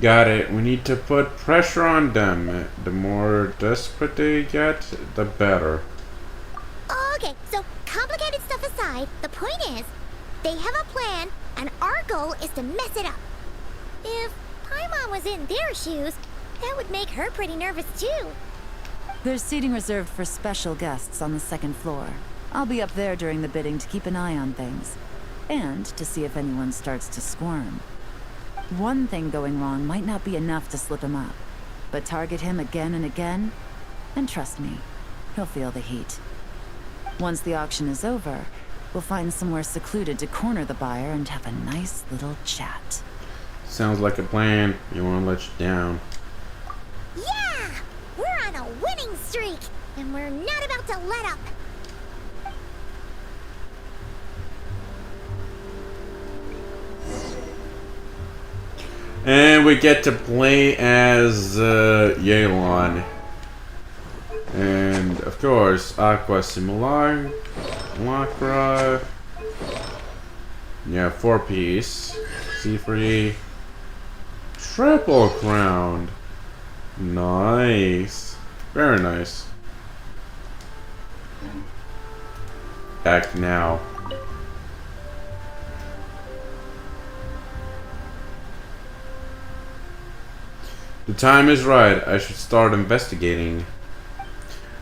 Got it. We need to put pressure on them. The more desperate they get, the better. Okay, so complicated stuff aside, the point is, they have a plan, and our goal is to mess it up. If Paimon was in their shoes, that would make her pretty nervous too. There's seating reserved for special guests on the second floor. I'll be up there during the bidding to keep an eye on things, and to see if anyone starts to squirm. One thing going wrong might not be enough to slip him up, but target him again and again, and trust me, he'll feel the heat. Once the auction is over, we'll find somewhere secluded to corner the buyer and have a nice little chat. Sounds like a plan. You won't let you down. Yeah! We're on a winning streak, and we're not about to let up. And we get to play as Yelan. And of course, Aqua Simulacra. Yeah, 4-piece. C3. Triple crowned. Nice. Very nice. Act now. The time is right. I should start investigating.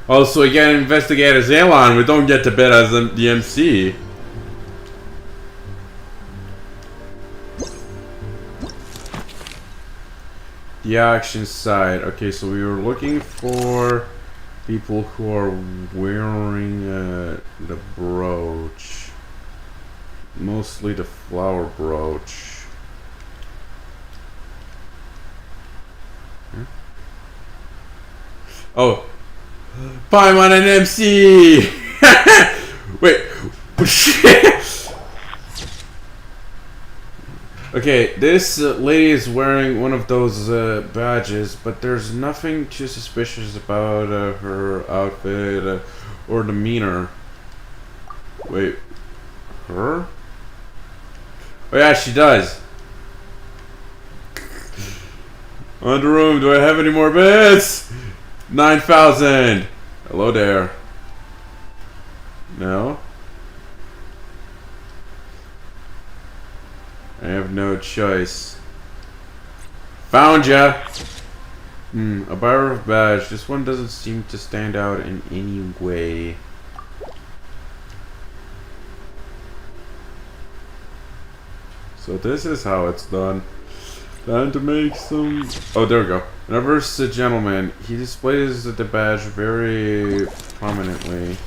Also, we can investigate as Elon. We don't get to bid as the MC. The action side. Okay, so we were looking for people who are wearing the brooch. Mostly the flower brooch. Oh, Paimon and MC. Wait. Okay, this lady is wearing one of those badges, but there's nothing too suspicious about her outfit or demeanor. Wait, her? Oh yeah, she does. On the room, do I have any more bids? 9,000. Hello there. No? I have no choice. Found ya! A buyer of badge. This one doesn't seem to stand out in any way. So this is how it's done. Time to make some... Oh, there we go. Whenever it's a gentleman, he displays the badge very prominently.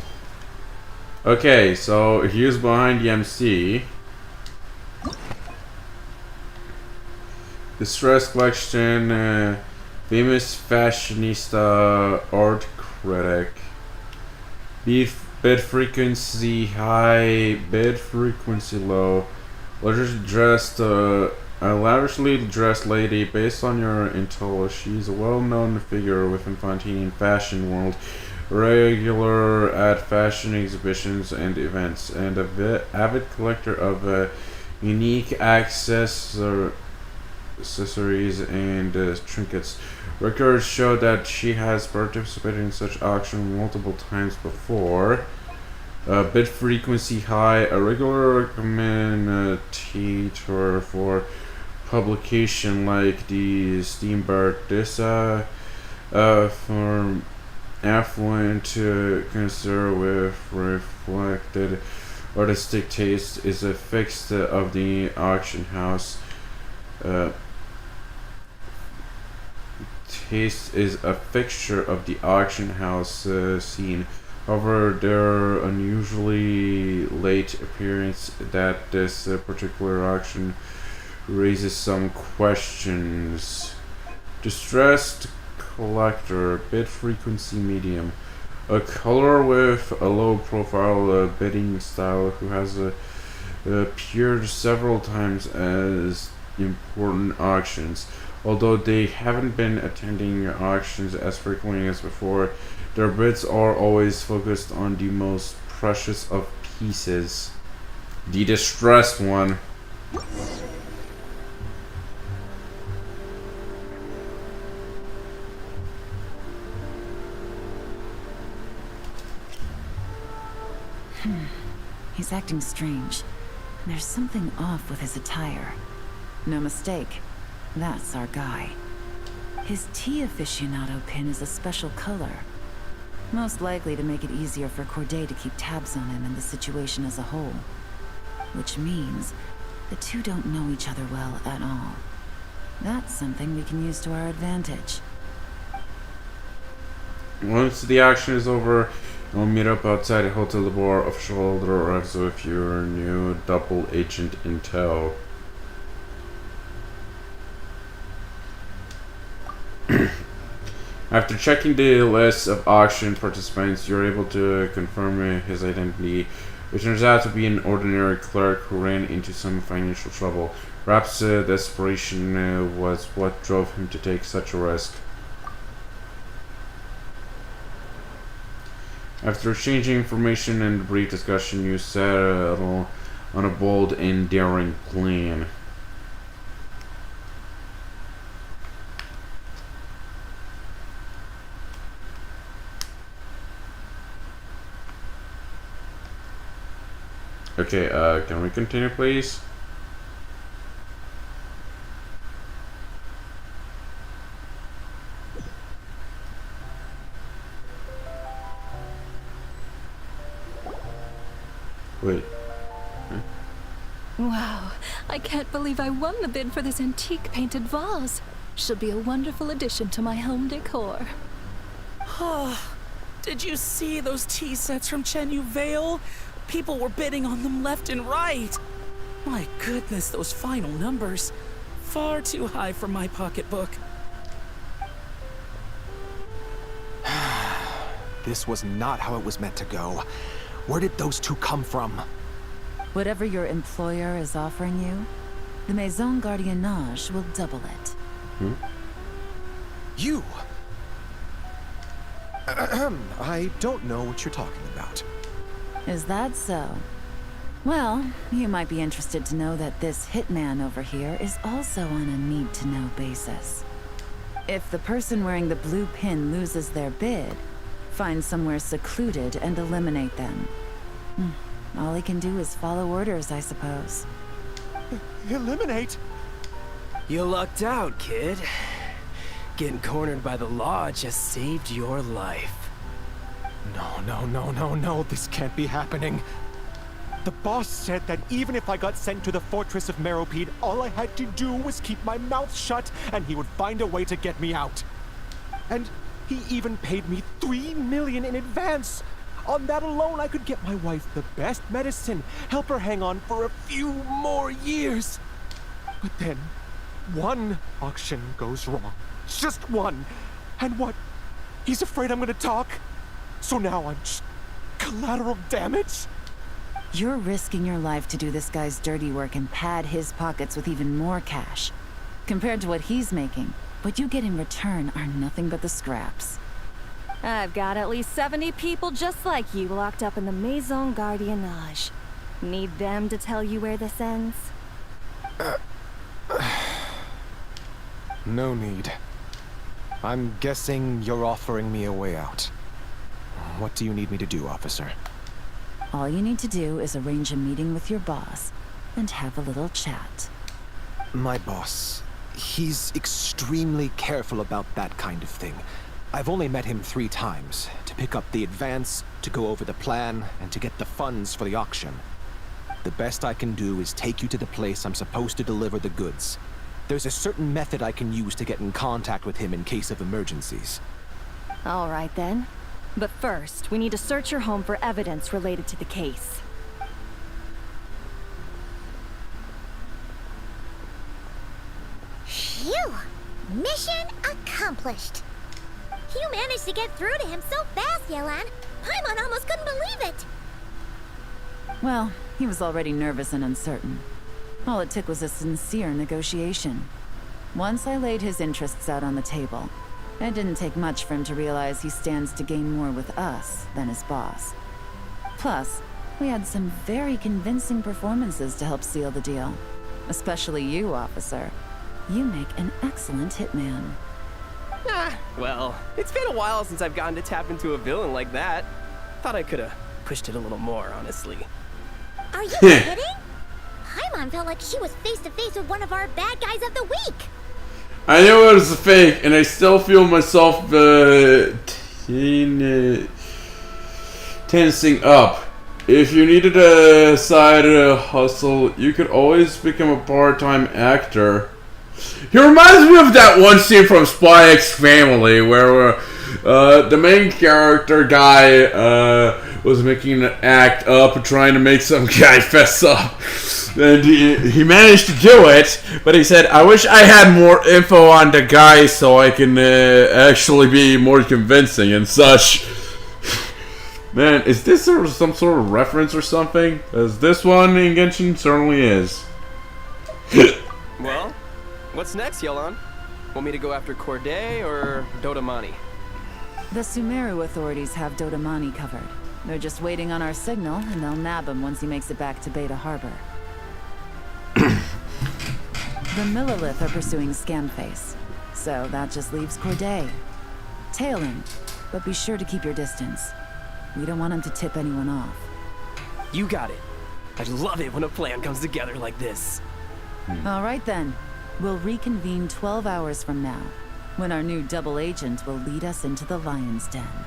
Okay, so he is behind the MC. Distress collection, famous fashionista, art critic. Bid frequency high, bid frequency low. A lavishly dressed lady. Based on your intel, she's a well-known figure within Fontine fashion world, regular at fashion exhibitions and events, and a avid collector of unique accessories and trinkets. Records show that she has participated in such auction multiple times before. Bid frequency high, a regular commentator for publication like the Steambird. This for affluent to consider with reflected artistic taste is a fixture of the auction house. Taste is a fixture of the auction house scene. However, their unusually late appearance at this particular auction raises some questions. Distressed collector, bid frequency medium, a color with a low profile bidding style who has appeared several times as important auctions. Although they haven't been attending auctions as frequently as before, their bids are always focused on the most precious of pieces. The distressed one. He's acting strange. There's something off with his attire. No mistake. That's our guy. His tea aficionado pin is a special color. Most likely to make it easier for Corday to keep tabs on him and the situation as a whole. Which means the two don't know each other well at all. That's something we can use to our advantage. Once the action is over, we'll meet up outside Hotel de Boer. Official order arrives with your new double agent intel. After checking the list of auction participants, you're able to confirm his identity. It turns out to be an ordinary clerk who ran into some financial trouble. Perhaps desperation was what drove him to take such a risk. After exchanging information and a brief discussion, you settle on a bold and daring plan. Okay, can we continue, please? Wait. Huh? Wow, I can't believe I won the bid for this antique painted vase. She'll be a wonderful addition to my home decor. Did you see those tea sets from Chenyu Vale? People were bidding on them left and right. My goodness, those final numbers. Far too high for my pocketbook. This was not how it was meant to go. Where did those two come from? Whatever your employer is offering you, the Maison Gardiennage will double it. You? I don't know what you're talking about. Is that so? Well, you might be interested to know that this hitman over here is also on a need-to-know basis. If the person wearing the blue pin loses their bid, find somewhere secluded and eliminate them. All he can do is follow orders, I suppose. Eliminate? You lucked out, kid. Getting cornered by the law just saved your life. No, this can't be happening. The boss said that even if I got sent to the fortress of Meropide, all I had to do was keep my mouth shut and he would find a way to get me out. And he even paid me $3 million in advance. On that alone, I could get my wife the best medicine, help her hang on for a few more years. But then, one auction goes wrong. Just one. And what? He's afraid I'm gonna talk? So now I'm just collateral damage? You're risking your life to do this guy's dirty work and pad his pockets with even more cash. Compared to what he's making, what you get in return are nothing but the scraps. I've got at least 70 people just like you locked up in the Maison Gardiennage. Need them to tell you where this ends? No need. I'm guessing you're offering me a way out. What do you need me to do, officer? All you need to do is arrange a meeting with your boss and have a little chat. My boss, he's extremely careful about that kind of thing. I've only met him 3 times, to pick up the advance, to go over the plan, and to get the funds for the auction. The best I can do is take you to the place I'm supposed to deliver the goods. There's a certain method I can use to get in contact with him in case of emergencies. All right then. But first, we need to search your home for evidence related to the case. Phew! Mission accomplished. You managed to get through to him so fast, Yelan. Paimon almost couldn't believe it. Well, he was already nervous and uncertain. All it took was a sincere negotiation. Once I laid his interests out on the table, it didn't take much for him to realize he stands to gain more with us than his boss. Plus, we had some very convincing performances to help seal the deal. Especially you, officer. You make an excellent hitman. Ah, well, it's been a while since I've gotten to tap into a villain like that. Thought I could have pushed it a little more, honestly. Are you kidding? Paimon felt like she was face to face with one of our bad guys of the week. I knew it was a fake, and I still feel myself tensing up. If you needed a side hustle, you could always become a part-time actor. He reminds me of that one scene from Spy X Family where the main character guy was making an act up and trying to make some guy fess up. And he managed to do it, but he said, I wish I had more info on the guy so I can actually be more convincing and such. Man, is this some sort of reference or something? As this one in Genshin certainly is. Well, what's next, Yelan? Want me to go after Corday or Dodamani? The Sumeru authorities have Dodamani covered. They're just waiting on our signal, and they'll nab him once he makes it back to Beta Harbor. The Millilith are pursuing Scamface, so that just leaves Corday. Tail him, but be sure to keep your distance. We don't want him to tip anyone off. You got it. I love it when a plan comes together like this. All right then. We'll reconvene 12 hours from now, when our new double agent will lead us into the Lion's Den.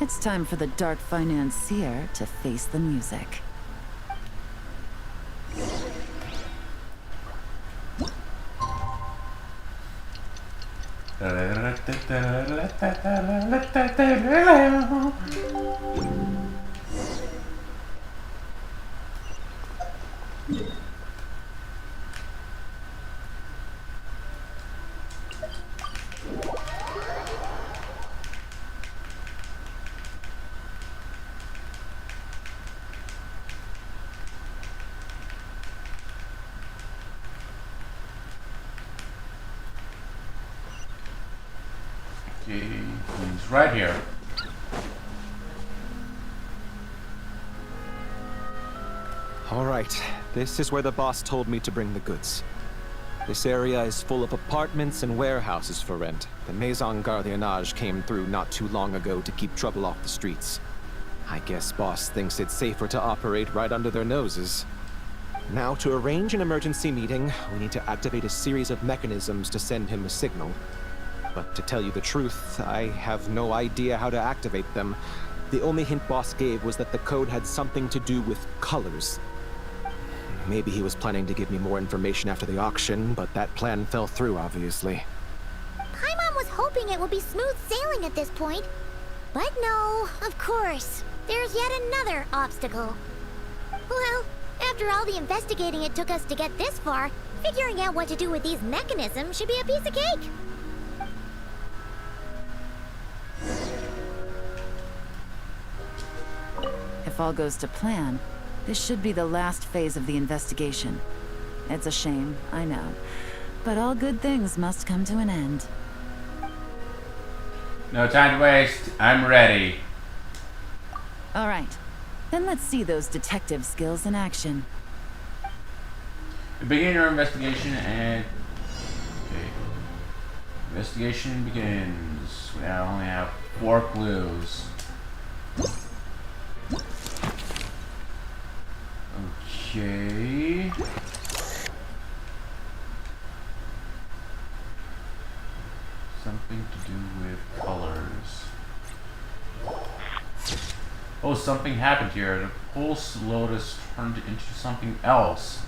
It's time for the dark financier to face the music. He's right here. All right, this is where the boss told me to bring the goods. This area is full of apartments and warehouses for rent. The Maison Gardiennage came through not too long ago to keep trouble off the streets. I guess boss thinks it's safer to operate right under their noses. Now, to arrange an emergency meeting, we need to activate a series of mechanisms to send him a signal. But to tell you the truth, I have no idea how to activate them. The only hint boss gave was that the code had something to do with colors. Maybe he was planning to give me more information after the auction, but that plan fell through, obviously. Paimon was hoping it would be smooth sailing at this point. But no, of course. There's yet another obstacle. Well, after all the investigating it took us to get this far, figuring out what to do with these mechanisms should be a piece of cake. If all goes to plan, this should be the last phase of the investigation. It's a shame, I know. But all good things must come to an end. No time to waste. I'm ready. All right. Then let's see those detective skills in action. Begin your investigation and... Okay. Investigation begins. We now only have 4 clues. Okay. Something to do with colors. Oh, something happened here. The pulse lotus turned into something else.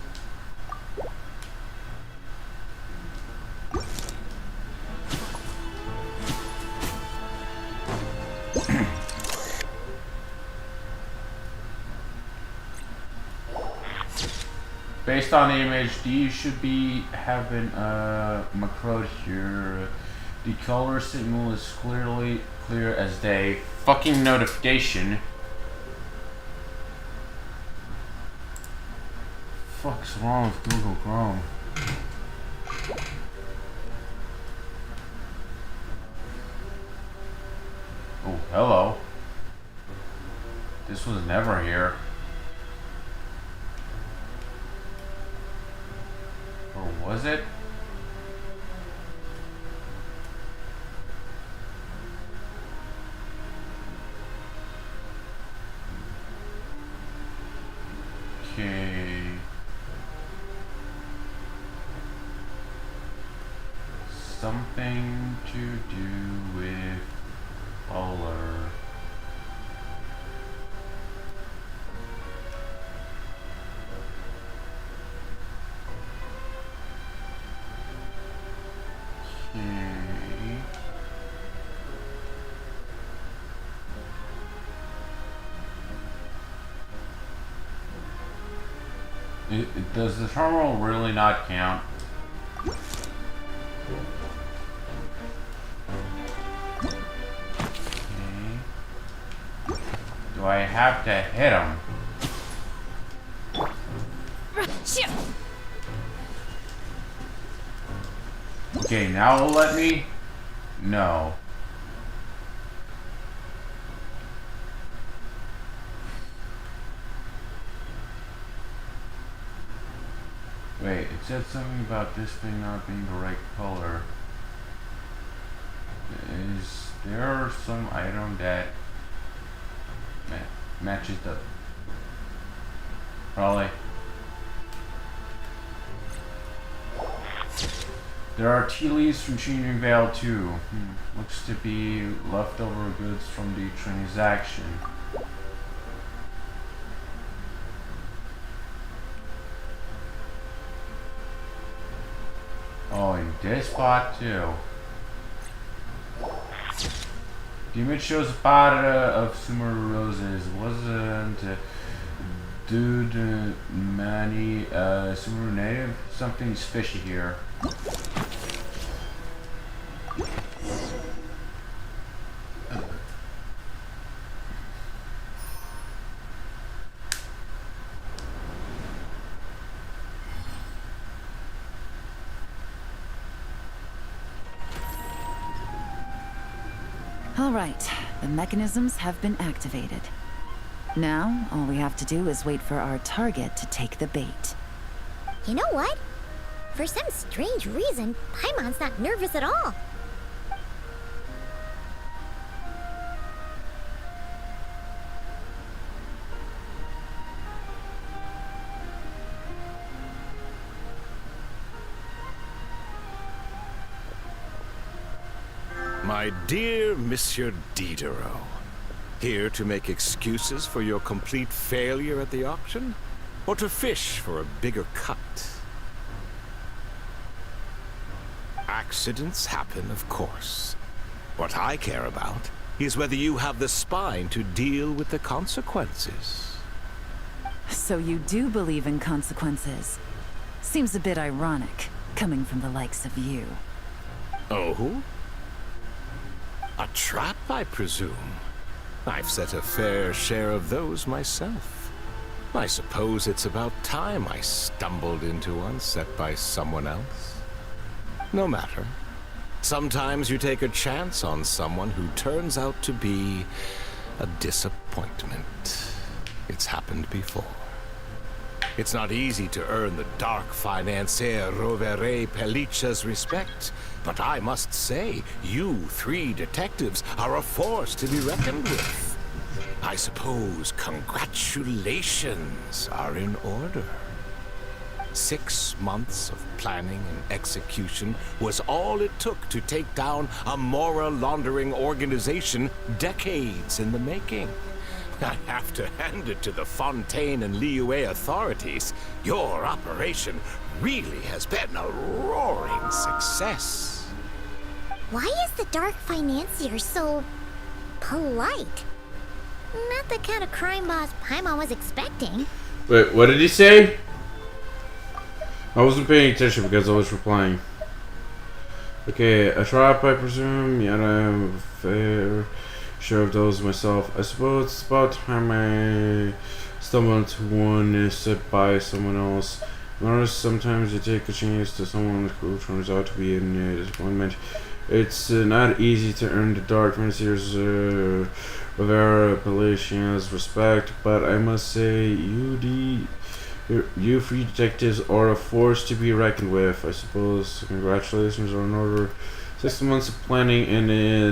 Based on the image, these should be having a macro here. The color signal is clearly clear as day. Fucking notification. Fuck's wrong with Google Chrome? Oh, hello. This was never here. Or was it? Okay. Something to do with color. Okay. Does the terminal really not count? Do I have to hit him? Okay, now it'll let me? No. Wait, it said something about this thing not being the right color. Is there some item that matches the... Probably. There are tea leaves from Changing Vale too. Looks to be leftover goods from the transaction. Oh, and this spot too. The image shows a pot of Sumeru roses. Wasn't dude Mani Sumeru native? Something's fishy here. All right, the mechanisms have been activated. Now, all we have to do is wait for our target to take the bait. You know what? For some strange reason, Paimon's not nervous at all. My dear Monsieur Diderot, here to make excuses for your complete failure at the auction? Or to fish for a bigger cut? Accidents happen, of course. What I care about is whether you have the spine to deal with the consequences. So you do believe in consequences? Seems a bit ironic, coming from the likes of you. Oh? A trap, I presume. I've set a fair share of those myself. I suppose it's about time I stumbled into one set by someone else. No matter. Sometimes you take a chance on someone who turns out to be a disappointment. It's happened before. It's not easy to earn the dark financier Rovere Pelliccia's respect, but I must say, you 3 detectives are a force to be reckoned with. I suppose congratulations are in order. 6 months of planning and execution was all it took to take down a moral laundering organization decades in the making. I have to hand it to the Fontaine and Liyue authorities. Your operation really has been a roaring success. Why is the Dark Financier so polite? Not the kind of crime boss Paimon was expecting. Wait, what did he say? I wasn't paying attention because I was replying. Okay, a trap, I presume. Yeah, I'm fair share of those myself. I suppose it's about time I stumble into one set by someone else. Notice sometimes you take a chance to someone who turns out to be a disappointment. It's not easy to earn the Dark Financier's Rivera Pelliccia's respect, but I must say you 3 detectives are a force to be reckoned with. I suppose congratulations are in order. 6 months of planning and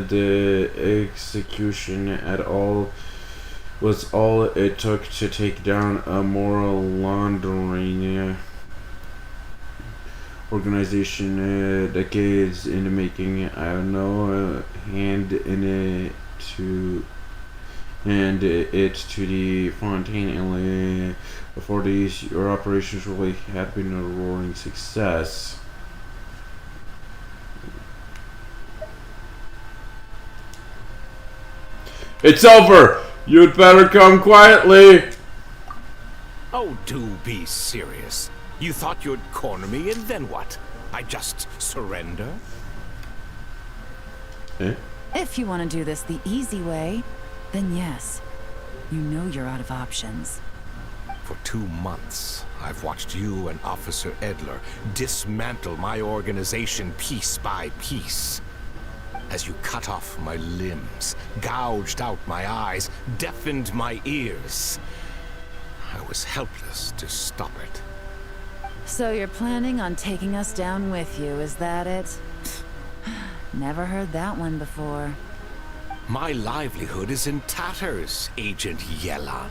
the execution at all was all it took to take down a moral laundering organization decades in the making. I have no hand in it to the Fontaine and authorities. Your operations really have been a roaring success. It's over! You'd better come quietly! Oh, do be serious. You thought you'd corner me, and then what? I just surrender? Eh? If you want to do this the easy way, then yes. You know you're out of options. For 2 months, I've watched you and Officer Edler dismantle my organization piece by piece. As you cut off my limbs, gouged out my eyes, deafened my ears. I was helpless to stop it. So you're planning on taking us down with you, is that it? Never heard that one before. My livelihood is in tatters, Agent Yelan.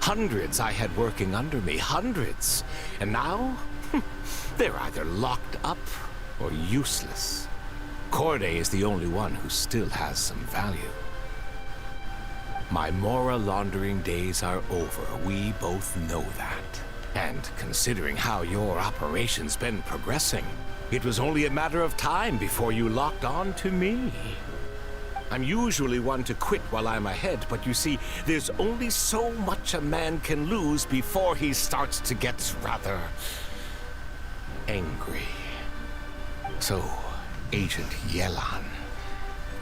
Hundreds I had working under me, hundreds. And now, they're either locked up or useless. Corday is the only one who still has some value. My moral laundering days are over. We both know that. And considering how your operation's been progressing, it was only a matter of time before you locked on to me. I'm usually one to quit while I'm ahead, but you see, there's only so much a man can lose before he starts to get rather angry. So, Agent Yelan,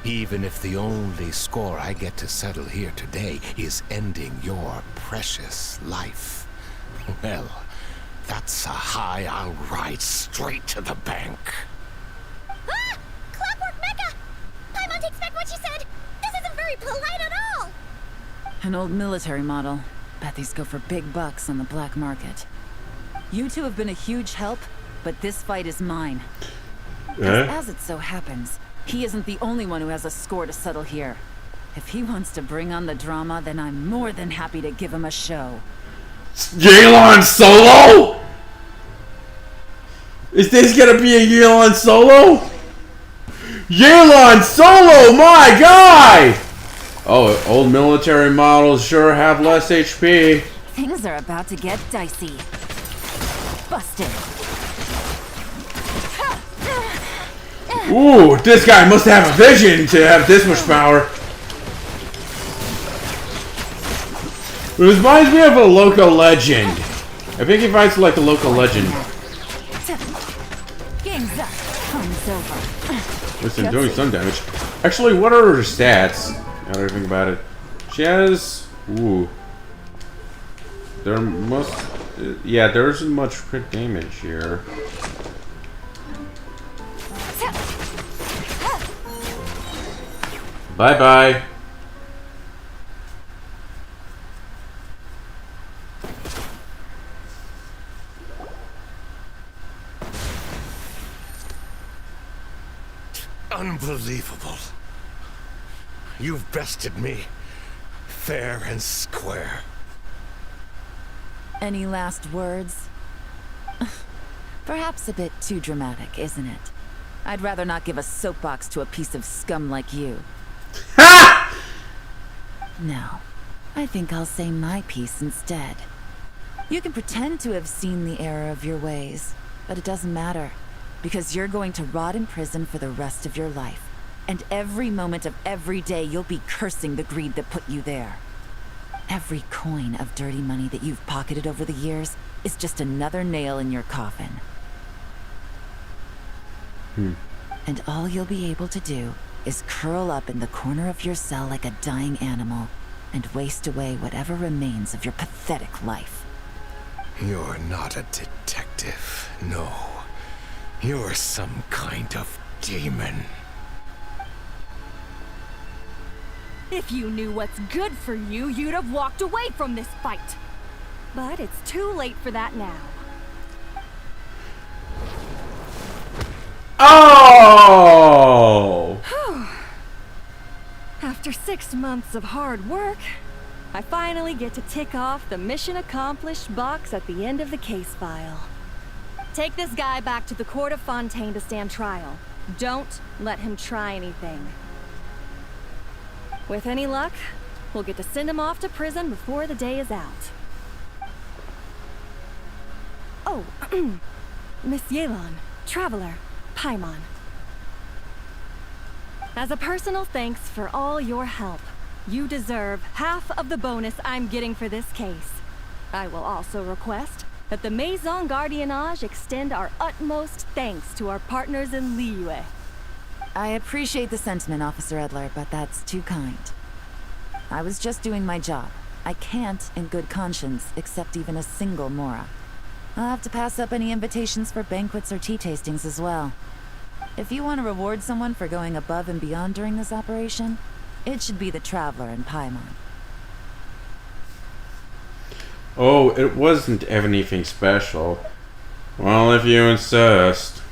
even if the only score I get to settle here today is ending your precious life, well, that's a high I'll ride straight to the bank. Ah! Clockwork Mecha! Paimon takes back what she said! This isn't very polite at all! An old military model. Bet these go for big bucks on the black market. You two have been a huge help, but this fight is mine. As it so happens, he isn't the only one who has a score to settle here. If he wants to bring on the drama, then I'm more than happy to give him a show. Yelan solo? Is this gonna be a Yelan solo? Yelan solo, my guy! Oh, old military models sure have less HP. Things are about to get dicey. Busted. Ooh, this guy must have a vision to have this much power. It reminds me of a local legend. I think he fights like a local legend. Game's up. Fun's over. Listen, doing some damage. Actually, what are her stats? Now that I think about it. She has... Ooh. There must... Yeah, there isn't much crit damage here. Bye-bye. Unbelievable. You've bested me, fair and square. Any last words? Perhaps a bit too dramatic, isn't it? I'd rather not give a soapbox to a piece of scum like you. Ha! No, I think I'll say my piece instead. You can pretend to have seen the error of your ways, but it doesn't matter, because you're going to rot in prison for the rest of your life. And every moment of every day you'll be cursing the greed that put you there. Every coin of dirty money that you've pocketed over the years is just another nail in your coffin. And all you'll be able to do is curl up in the corner of your cell like a dying animal and waste away whatever remains of your pathetic life. You're not a detective, no. You're some kind of demon. If you knew what's good for you, you'd have walked away from this fight. But it's too late for that now. Oh! After 6 months of hard work, I finally get to tick off the mission accomplished box at the end of the case file. Take this guy back to the court of Fontaine to stand trial. Don't let him try anything. With any luck, we'll get to send him off to prison before the day is out. Oh, Miss Yelon, Traveler, Paimon. As a personal thanks for all your help, you deserve half of the bonus I'm getting for this case. I will also request that the Maison Gardiennage extend our utmost thanks to our partners in Liyue. I appreciate the sentiment, Officer Edler, but that's too kind. I was just doing my job. I can't, in good conscience, accept even a single Mora. I'll have to pass up any invitations for banquets or tea tastings as well. If you want to reward someone for going above and beyond during this operation, it should be the Traveler and Paimon. Oh, it wasn't anything special. Well, if you insist.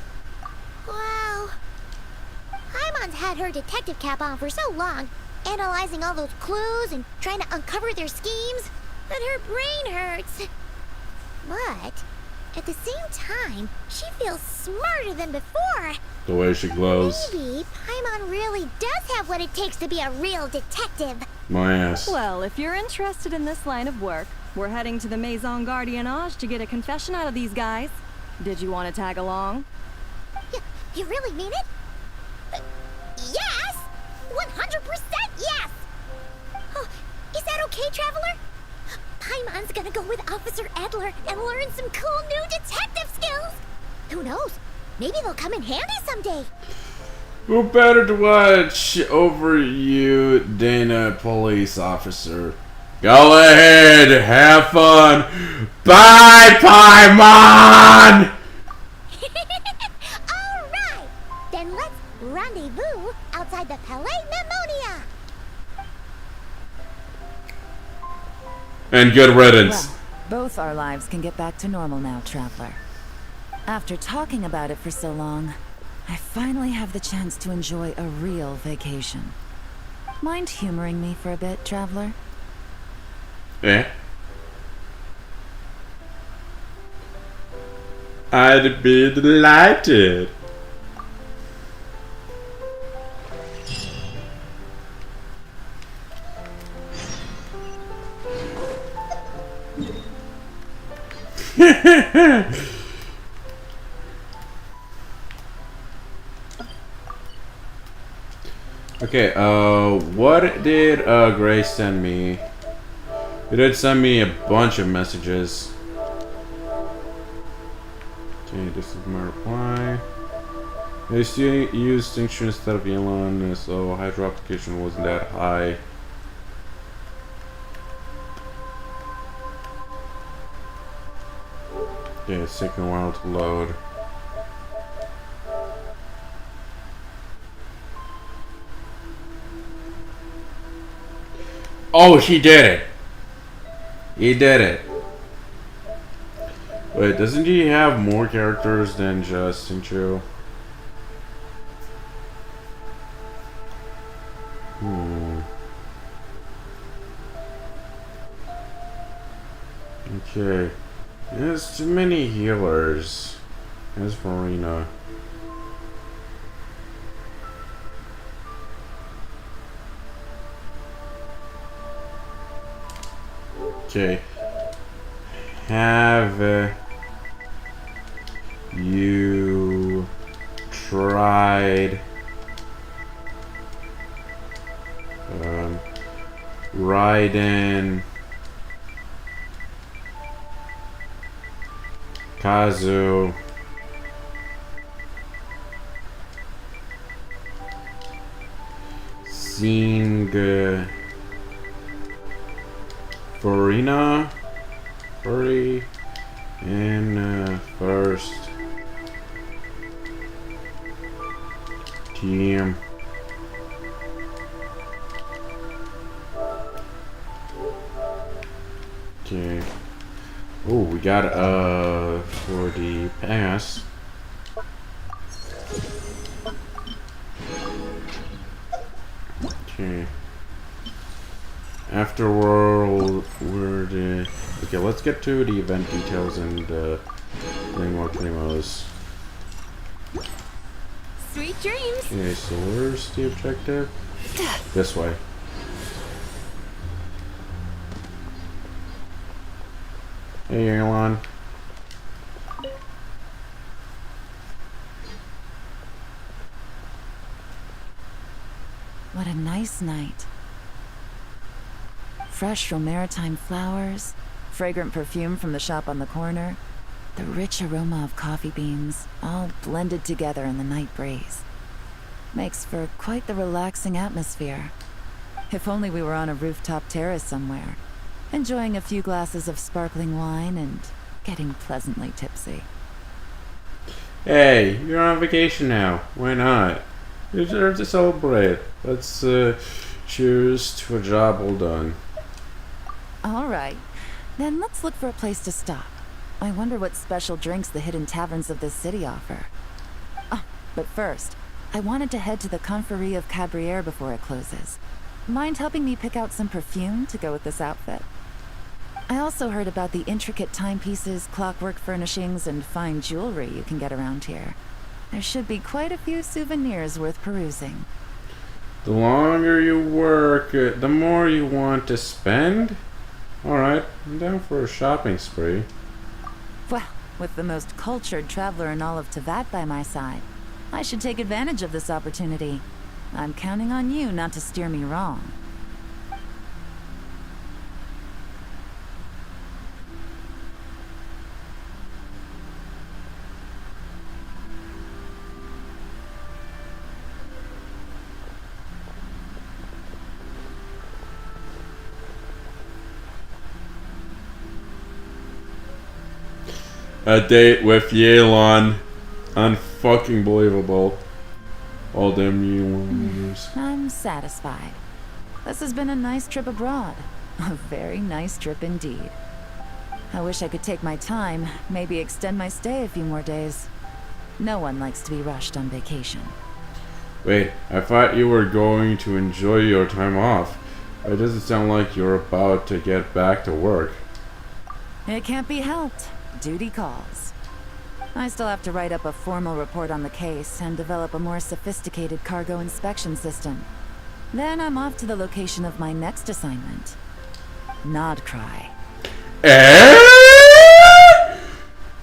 Wow. Paimon's had her detective cap on for so long, analyzing all those clues and trying to uncover their schemes, that her brain hurts. But at the same time, she feels smarter than before. The way she glows. Maybe Paimon really does have what it takes to be a real detective. My ass. Well, if you're interested in this line of work, we're heading to the Maison Gardiennage to get a confession out of these guys. Did you want to tag along? You really mean it? Yes! 100% yes! Oh, is that okay, Traveler? Paimon's gonna go with Officer Edler and learn some cool new detective skills. Who knows? Maybe they'll come in handy someday. Who better to watch over you than a police officer? Go ahead, have fun. Bye, Paimon! Alright! Then let's rendezvous outside the Palais Memonia. And good riddance. Well, both our lives can get back to normal now, Traveler. After talking about it for so long, I finally have the chance to enjoy a real vacation. Mind humoring me for a bit, Traveler? Eh? I'd be delighted. Okay, what did Grace send me? He did send me a bunch of messages. Okay, this is my reply. They still use Distinction instead of Yelon, so Hydro application wasn't that high. Okay, it's taking a while to load. Oh, he did it! He did it. Wait, doesn't he have more characters than just Sincho? Okay. There's too many healers. There's Marina. Okay. Have you tried Raiden Kazu Sing Farina Furry in first team. Okay. Oh, we got for the pass. Okay. Afterworld, okay, let's get to the event details and bring more primos. Sweet dreams. Okay, so where's the objective? This way. Hey, Elon. What a nice night. Fresh from maritime flowers, fragrant perfume from the shop on the corner, the rich aroma of coffee beans, all blended together in the night breeze. Makes for quite the relaxing atmosphere. If only we were on a rooftop terrace somewhere, enjoying a few glasses of sparkling wine and getting pleasantly tipsy. Hey, you're on vacation now. Why not? You deserve to celebrate. Let's cheers to a job well done. All right, then let's look for a place to stop. I wonder what special drinks the hidden taverns of this city offer. Oh, but first, I wanted to head to the Confrérie of Cabriere before it closes. Mind helping me pick out some perfume to go with this outfit? I also heard about the intricate timepieces, clockwork furnishings, and fine jewelry you can get around here. There should be quite a few souvenirs worth perusing. The longer you work, the more you want to spend? Alright, I'm down for a shopping spree. Well, with the most cultured traveler in all of Teyvat by my side, I should take advantage of this opportunity. I'm counting on you not to steer me wrong. A date with Yelan. Unfucking believable. All them years. I'm satisfied. This has been a nice trip abroad. A very nice trip indeed. I wish I could take my time, maybe extend my stay a few more days. No one likes to be rushed on vacation. Wait, I thought you were going to enjoy your time off. It doesn't sound like you're about to get back to work. It can't be helped. Duty calls. I still have to write up a formal report on the case and develop a more sophisticated cargo inspection system. Then I'm off to the location of my next assignment. Nodcry.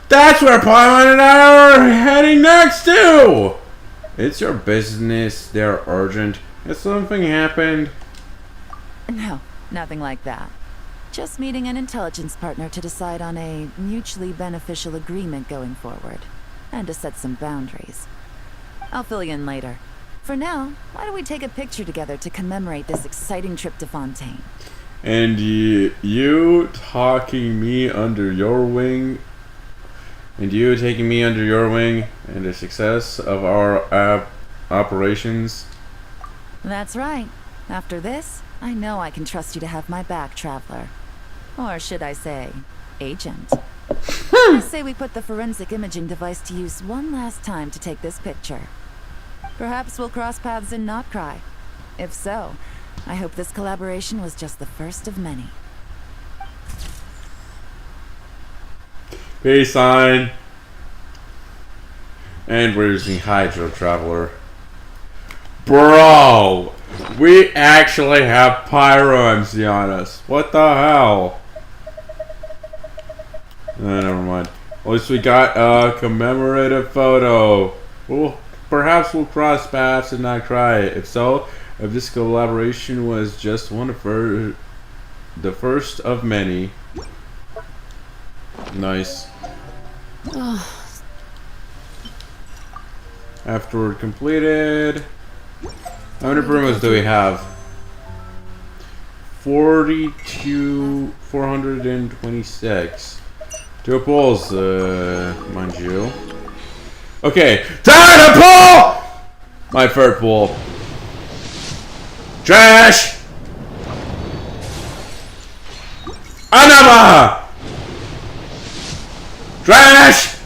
That's where Paimon and I are heading next to! It's your business. They're urgent. Has something happened? No, nothing like that. Just meeting an intelligence partner to decide on a mutually beneficial agreement going forward, and to set some boundaries. I'll fill you in later. For now, why don't we take a picture together to commemorate this exciting trip to Fontaine? And you talking me under your wing, and you taking me under your wing, and the success of our operations? That's right. After this, I know I can trust you to have my back, Traveler. Or should I say, agent. I say we put the forensic imaging device to use one last time to take this picture. Perhaps we'll cross paths in Notcry. If so, I hope this collaboration was just the first of many. Peace sign. And we're using Hydro Traveler. Bro! We actually have Pyro MC on us. What the hell? Never mind. At least we got a commemorative photo. Well, perhaps we'll cross paths and not cry. If so, if this collaboration was just one of the first of many. Nice. Afterward completed. How many primos do we have? 426. Two pulls, mind you. Okay, time to pull! My third pull. Trash! Another! Trash!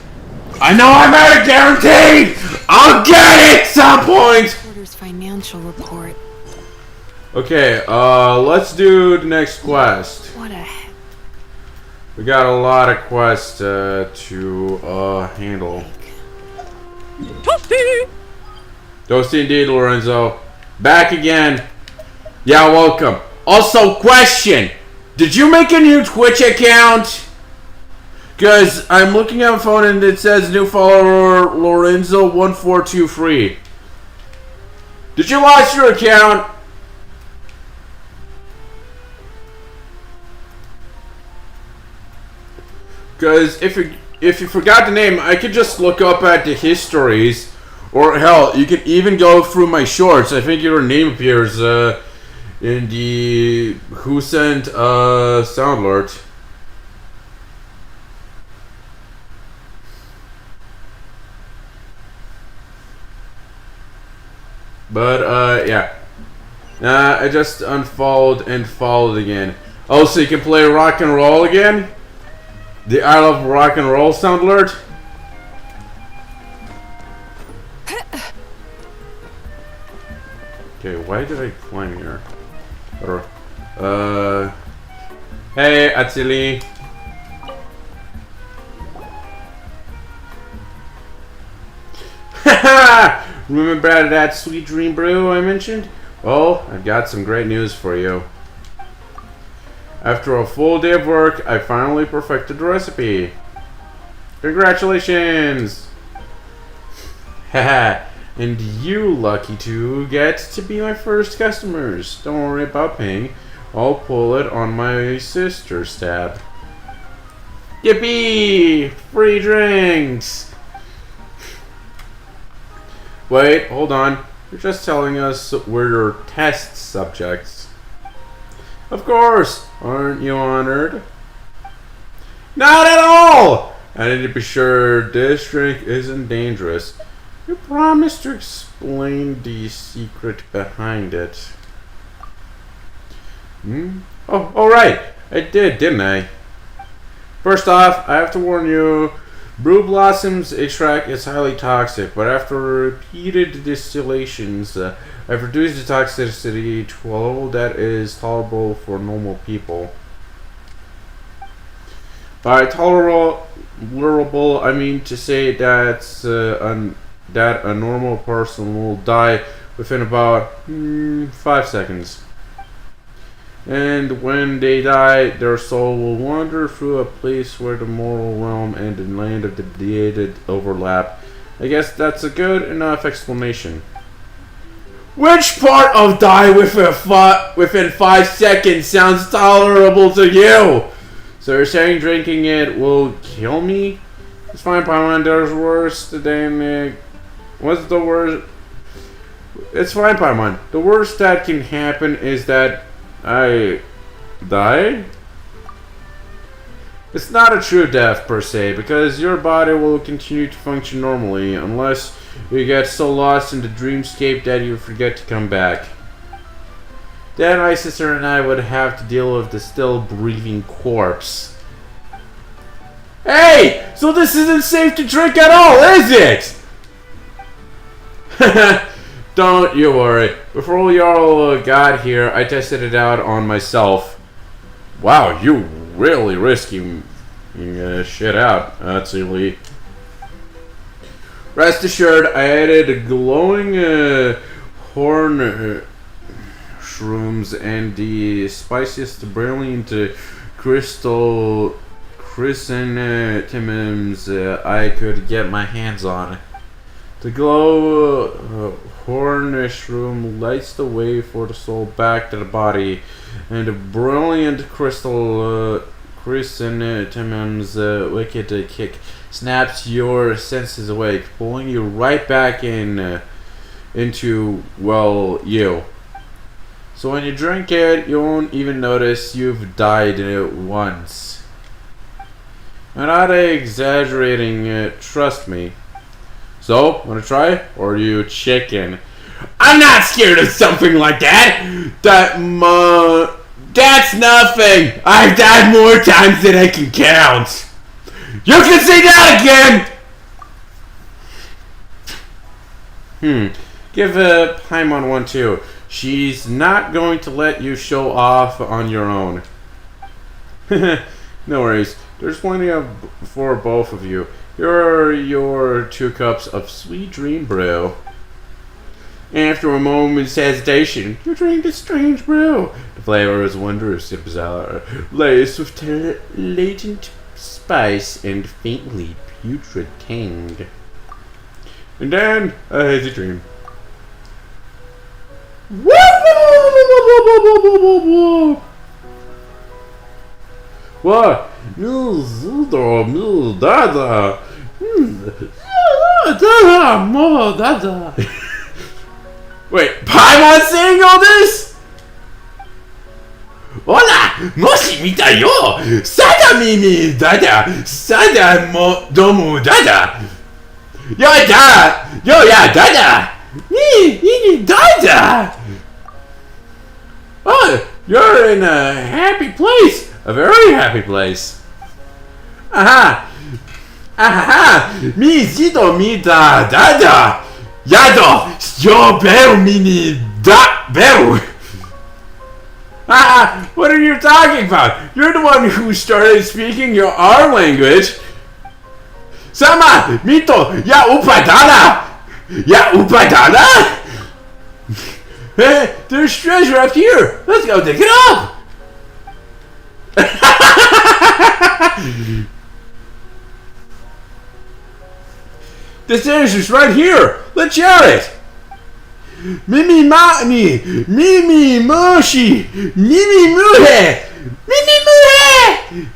I know I'm at it guaranteed! I'll get it at some point! Quarter's financial report. Okay, let's do the next quest. What a heck. We got a lot of quests to handle. Toasty indeed, Lorenzo. Back again. Yeah, welcome. Also, question. Did you make a new Twitch account? Because I'm looking at my phone and it says new follower Lorenzo1423. Did you lost your account? Because if you forgot the name, I could just look up at the histories. Or hell, you could even go through my shorts. I think your name appears in the Who Sent sound alert. But yeah. I just unfollowed and followed again. Oh, so you can play rock and roll again? The I Love Rock and Roll sound alert? Okay, why did I climb here? Or, hey, Atsili. Haha! Remember that sweet dream brew I mentioned? Well, I've got some great news for you. After a full day of work, I finally perfected the recipe. Congratulations! Haha, and you lucky two get to be my first customers. Don't worry about paying. I'll pull it on my sister's tab. Yippee! Free drinks! Wait, hold on. You're just telling us we're your test subjects. Of course! Aren't you honored? Not at all! I need to be sure this drink isn't dangerous. You promised to explain the secret behind it. Oh, alright. I did, didn't I? First off, I have to warn you, Brew Blossom's extract is highly toxic, but after repeated distillations, I've reduced the toxicity to a level that is tolerable for normal people. By tolerable, I mean to say that that a normal person will die within about 5 seconds. And when they die, their soul will wander through a place where the moral realm and the land of the dead overlap. I guess that's a good enough explanation. Which part of die within 5 seconds sounds tolerable to you? So you're saying drinking it will kill me? It's fine, Paimon. There's worse than what's the worst? It's fine, Paimon. The worst that can happen is that I die? It's not a true death per se, because your body will continue to function normally unless you get so lost in the dreamscape that you forget to come back. Then my sister and I would have to deal with the still breathing corpse. Hey! So this isn't safe to drink at all, is it? Don't you worry. Before y'all got here, I tested it out on myself. Wow, you really risking shit out, Atsuli. Rest assured, I added glowing horn shrooms and the spiciest brilliant crystal chrysanthemums I could get my hands on. The glow horn shroom lights the way for the soul back to the body, and the brilliant crystal chrysanthemums wicked kick snaps your senses awake, pulling you right back into, well, you. So when you drink it, you won't even notice you've died in it once. I'm not exaggerating, trust me. So, wanna try? Or are you chicken? I'm not scared of something like that! That's nothing! I've died more times than I can count! You can say that again! Give Paimon one too. She's not going to let you show off on your own. No worries. There's plenty for both of you. Here are your 2 cups of sweet dream brew. After a moment's hesitation, you drink the strange brew. The flavor is wondrous and bizarre, laced with latent spice and faintly putrid tang. And then a hazy dream. What? Wait, Paimon saying all this? Hola, moshi mita yo, sada mimi dada, sada mo domu dada. Yo da, yo ya dada, ni dada. Oh, you're in a happy place, a very happy place. Aha, mi zido mi da dada. Yado, yo beru mini da beru. What are you talking about? You're the one who started speaking our language. Sama, mito, ya upadana. Ya upadana? Hey, there's treasure up here. Let's go dig it up. The treasure's right here. Let's shout it. Mimi Mani, Mimi Moshi, Mimi Muhe, Mimi Muhe.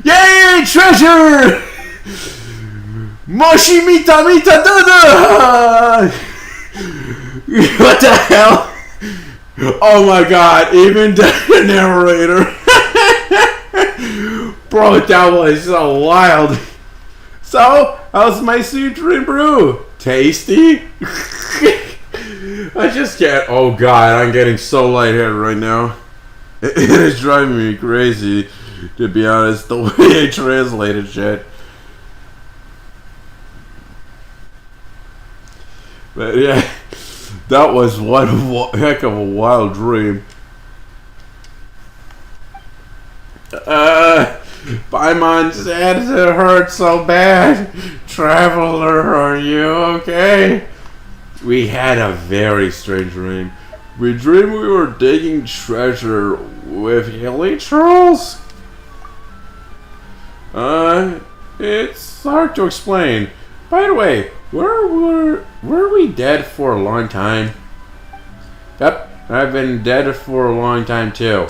Yay, treasure! Moshi Mita Mita Dada. What the hell? Oh my god, even the narrator. Bro, that was so wild. So, how's my sweet dream brew? Tasty? I just can't. Oh god, I'm getting so lightheaded right now. It is driving me crazy, to be honest, the way I translated shit. But yeah, that was one heck of a wild dream. Paimon's head hurts so bad. Traveler, are you okay? We had a very strange dream. We dreamed we were digging treasure with hilly trolls. It's hard to explain. By the way, were we dead for a long time? Yep, I've been dead for a long time too.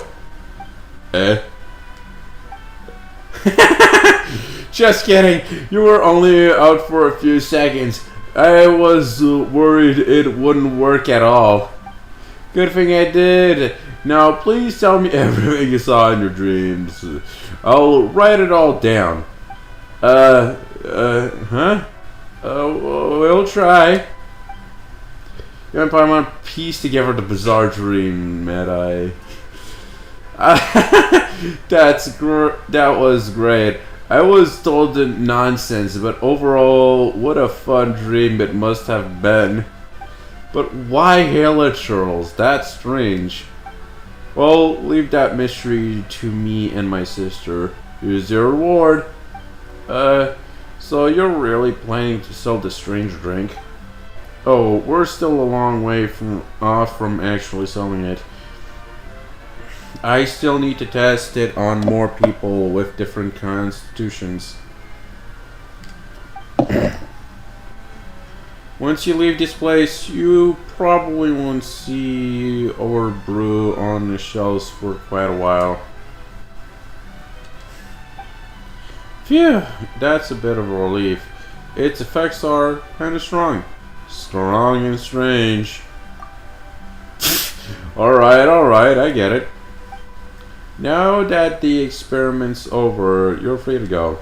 Just kidding. You were only out for a few seconds. I was worried it wouldn't work at all. Good thing I did. Now please tell me everything you saw in your dreams. I'll write it all down. We'll try. You and Paimon pieced together the bizarre dream, Mad-Eye. That was great. I was told nonsense, but overall, what a fun dream it must have been. But why hilichurls? That's strange. Well, leave that mystery to me and my sister. Here's your reward. So you're really planning to sell this strange drink? Oh, we're still a long way off from actually selling it. I still need to test it on more people with different constitutions. Once you leave this place, you probably won't see our brew on the shelves for quite a while. Phew, that's a bit of a relief. Its effects are kind of strong. Strong and strange. Alright, I get it. Now that the experiment's over, you're free to go.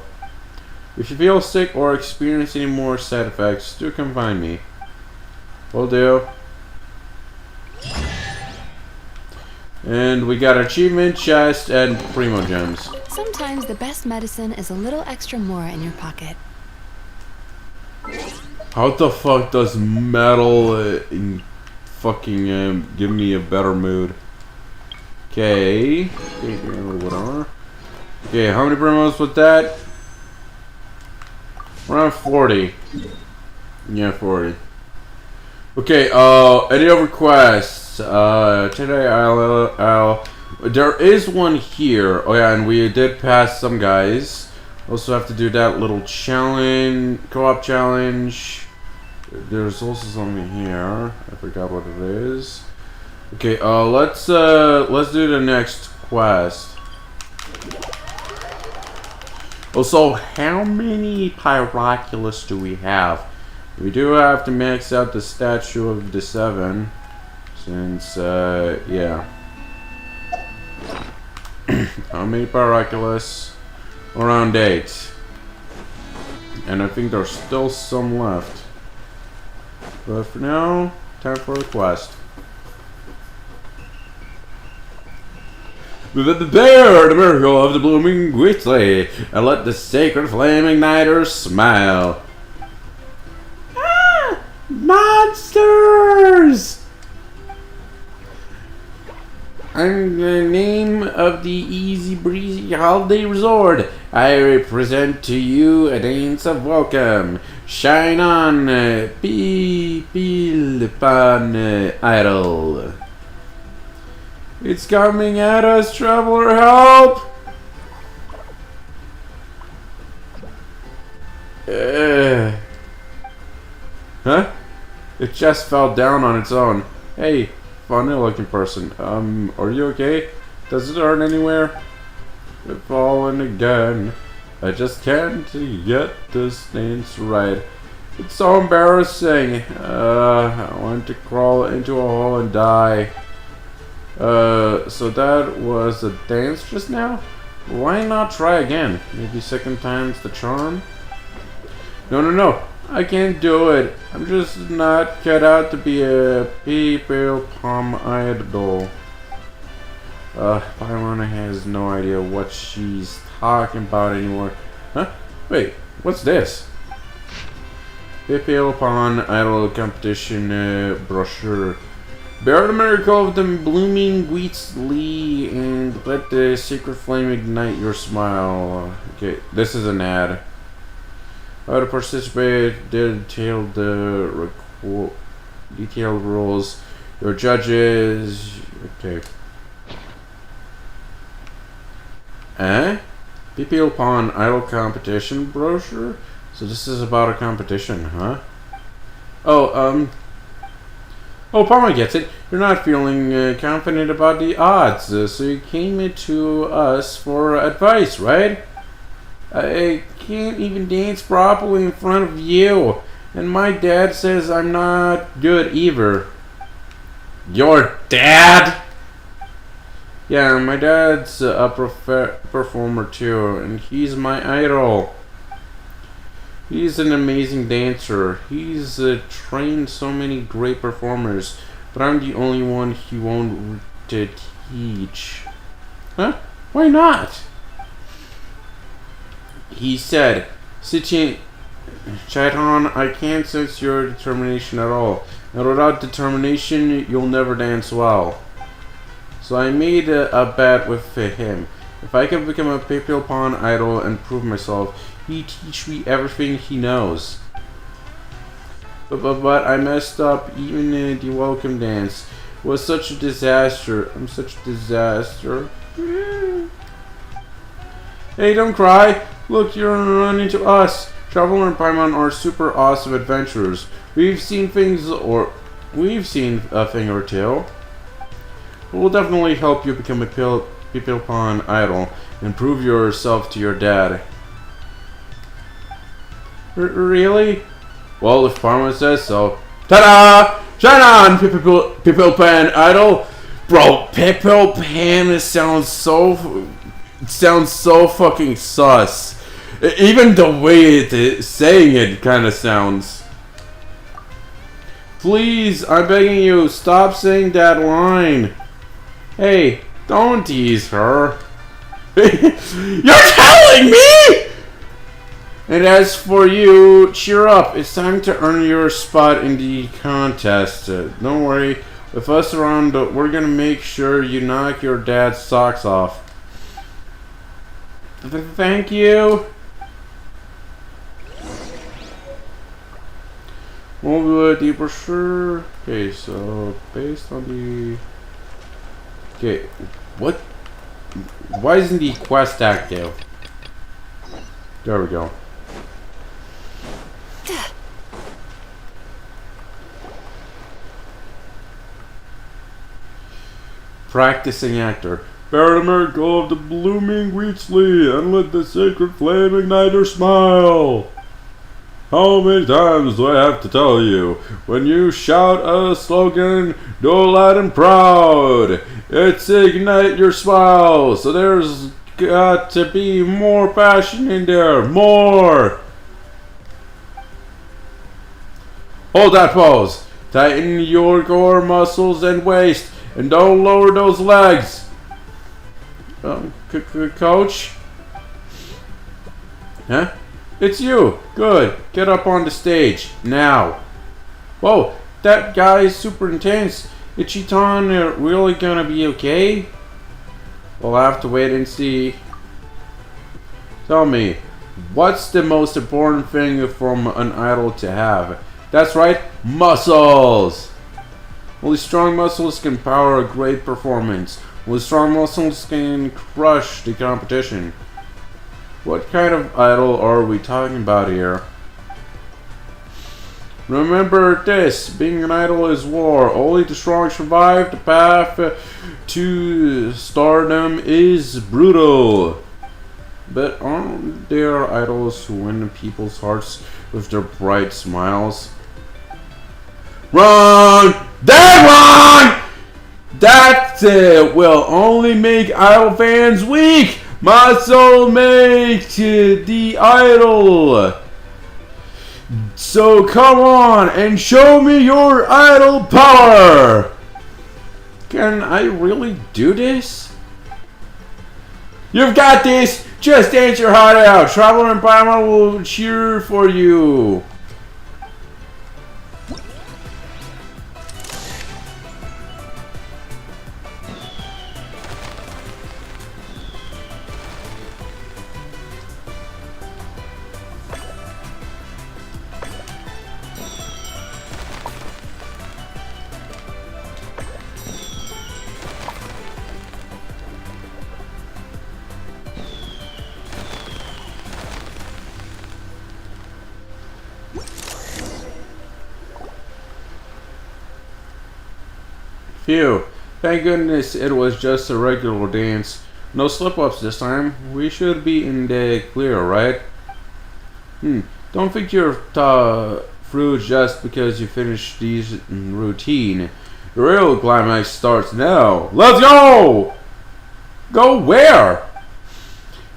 If you feel sick or experience any more side effects, do come find me. Will do. And we got achievement, chest, and primo gems. Sometimes the best medicine is a little extra more in your pocket. How the fuck does metal fucking give me a better mood? Okay. Okay, how many primos was that? Around 40. Yeah, 40. Okay, any other quests? Today there is one here. Oh yeah, and we did pass some guys. Also have to do that little challenge, co-op challenge. There's also something here. I forgot what it is. Okay, let's do the next quest. Also, how many Pyroculus do we have? We do have to max out the statue of the 7. Since, yeah. How many Pyroculus? Around 8. And I think there's still some left. But for now, time for a quest. Bear the miracle of the blooming Whitley, and let the sacred flame igniter smile. Ah! Monsters! In the name of the easy breezy holiday resort, I represent to you a dance of welcome. Shine on, Pan Idol. It's coming at us, traveler, help! Huh? It just fell down on its own. Hey, funny looking person. Are you okay? Does it hurt anywhere? I've fallen again. I just can't get this dance right. It's so embarrassing. I want to crawl into a hole and die. So that was a dance just now? Why not try again? Maybe second time's the charm? No. I can't do it. I'm just not cut out to be a people palm idol. Paimon has no idea what she's talking about anymore. Huh? Wait, what's this? People palm idol competition brochure. Bear the miracle of the blooming Wheatley and let the secret flame ignite your smile. Okay, this is an ad. How to participate, detailed rules, your judges. Okay. PPL Pawn Idol competition brochure? So this is about a competition, huh? Oh, Palma gets it. You're not feeling confident about the odds, so you came to us for advice, right? I can't even dance properly in front of you, and my dad says I'm not good either. Your dad? Yeah, my dad's a performer too, and he's my idol. He's an amazing dancer. He's trained so many great performers, but I'm the only one he won't teach. Huh? Why not? He said, Chaitan, I can't sense your determination at all. and without determination, you'll never dance well. So I made a bet with him. If I could become a papal pawn idol and prove myself, he'd teach me everything he knows. But I messed up. Even the welcome dance was such a disaster. I'm such a disaster. Hey, don't cry. Look, you're running into us. Traveler and Paimon are super awesome adventurers. We've seen a thing or two. We'll definitely help you become a papal pawn idol and prove yourself to your dad. Really? Well, if Paimon says so. Ta-da! Shine on, papal pawn idol. Bro, papal pan sounds so fucking sus. Even the way it's saying it kind of sounds. Please, I'm begging you, stop saying that line. Hey, don't tease her. You're telling me? And as for you, cheer up. It's time to earn your spot in the contest. Don't worry. With us around, we're gonna make sure you knock your dad's socks off. Thank you. We'll do a deeper sure. Okay, so based on the. Okay, what? Why isn't the quest active? There we go. Practicing actor. Bear the miracle of the blooming Weetsley and let the sacred flame ignite her smile. How many times do I have to tell you? When you shout a slogan, do it loud and proud. It's ignite your smile. So there's got to be more passion in there. More. Hold that pose. Tighten your core muscles and waist. And don't lower those legs. Coach? Huh? It's you. Good. Get up on the stage. Now. Whoa, that guy is super intense. Is Chiton really gonna be okay? We'll have to wait and see. Tell me, what's the most important thing from an idol to have? That's right, muscles! Only strong muscles can power a great performance. Only strong muscles can crush the competition. What kind of idol are we talking about here? Remember this, being an idol is war. Only the strong survive. The path to stardom is brutal. But aren't there idols who win people's hearts with their bright smiles? Wrong! Dead wrong! That will only make idol fans weak! Muscle make the idol! So come on and show me your idol power! Can I really do this? You've got this! Just dance your heart out! Traveler and Paimon will cheer for you! Phew. Thank goodness it was just a regular dance. No slip-ups this time. We should be in the clear, right? Don't think you're through just because you finished these routine. The real climax starts now. Let's go! Go where?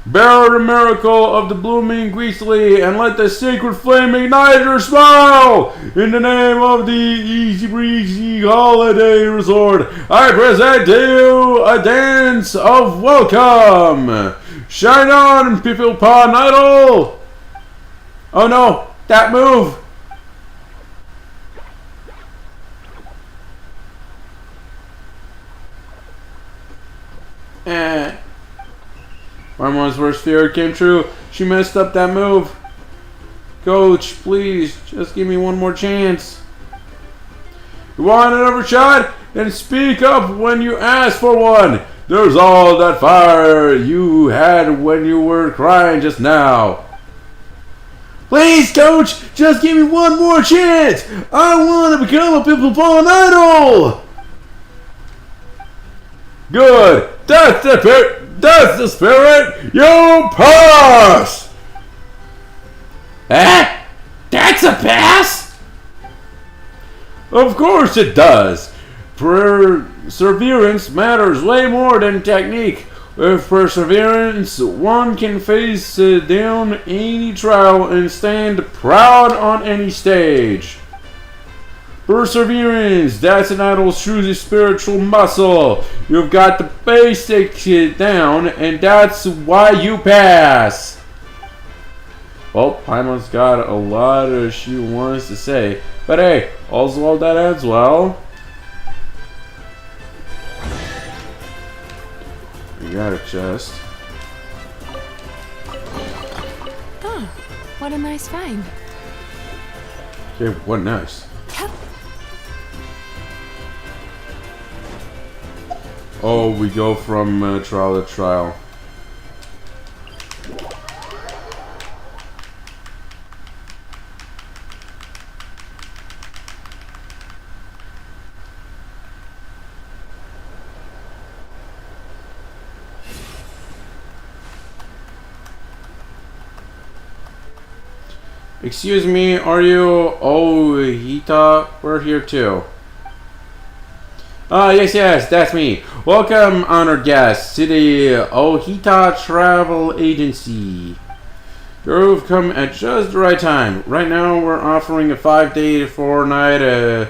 Bear the miracle of the blooming Weasley and let the sacred flame ignite your smile! In the name of the Easy Breezy Holiday Resort, I present to you a dance of welcome! Shine on, people pawn idol! Oh no, that move! My mom's worst fear came true. She messed up that move. Coach, please, just give me one more chance. You want another shot? Then speak up when you ask for one. There's all that fire you had when you were crying just now. Please, Coach, just give me one more chance. I want to become a Pimple Pond idol. Good. That's the spirit. You pass. Eh? That's a pass? Of course it does. Perseverance matters way more than technique. With perseverance, one can face down any trial and stand proud on any stage. Perseverance, that's an idol's truly spiritual muscle. You've got the basics down, and that's why you pass. Well, Paimon's got a lot she wants to say, but hey, all's well that ends well. We got a chest. Oh, what a nice find. Okay, what nice. Oh, we go from trial to trial. Excuse me, are you Ohita? We're here too. Yes, that's me. Welcome, honored guests, to the Ohita Travel Agency. You've come at just the right time. Right now, we're offering a 5-day, 4-night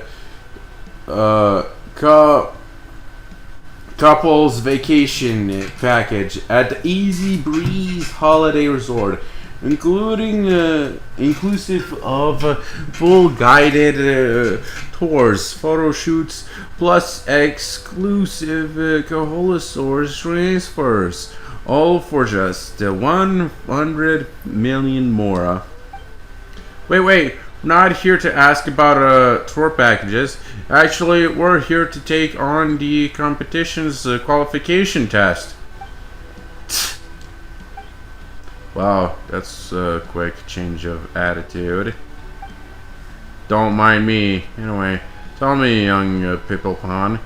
couples vacation package at the Easy Breeze Holiday Resort, inclusive of full guided tours, photo shoots, plus exclusive Koholosaurus transfers, all for just 100 million mora. Wait, we're not here to ask about tour packages. Actually, we're here to take on the competition's qualification test. Wow, that's a quick change of attitude. Don't mind me. Anyway, tell me, young Pipplepon,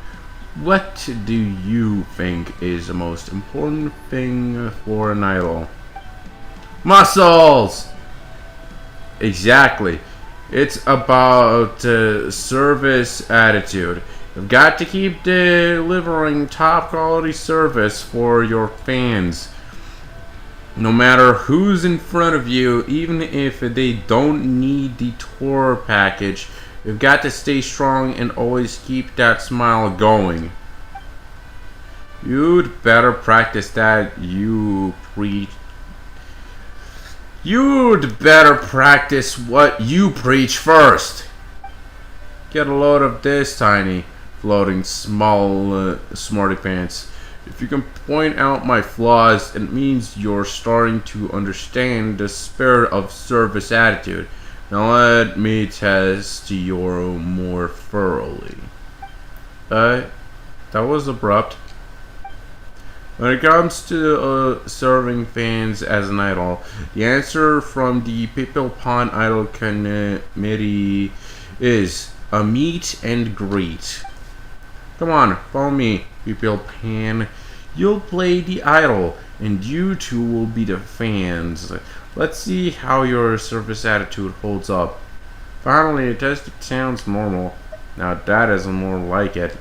what do you think is the most important thing for an idol? Muscles! Exactly. It's about service attitude. You've got to keep delivering top quality service for your fans. No matter who's in front of you, even if they don't need the tour package, you've got to stay strong and always keep that smile going. You'd better practice that you preach. You'd better practice what you preach first. Get a load of this, tiny, floating small smarty pants. If you can point out my flaws, it means you're starting to understand the spirit of service attitude. Now let me test your more thoroughly. That was abrupt. When it comes to serving fans as an idol, the answer from the Pipplepon Idol Committee is a meet and greet. Come on, follow me, Pipplepon. You'll play the idol, and you two will be the fans. Let's see how your service attitude holds up. Finally, a test that sounds normal. Now that is more like it.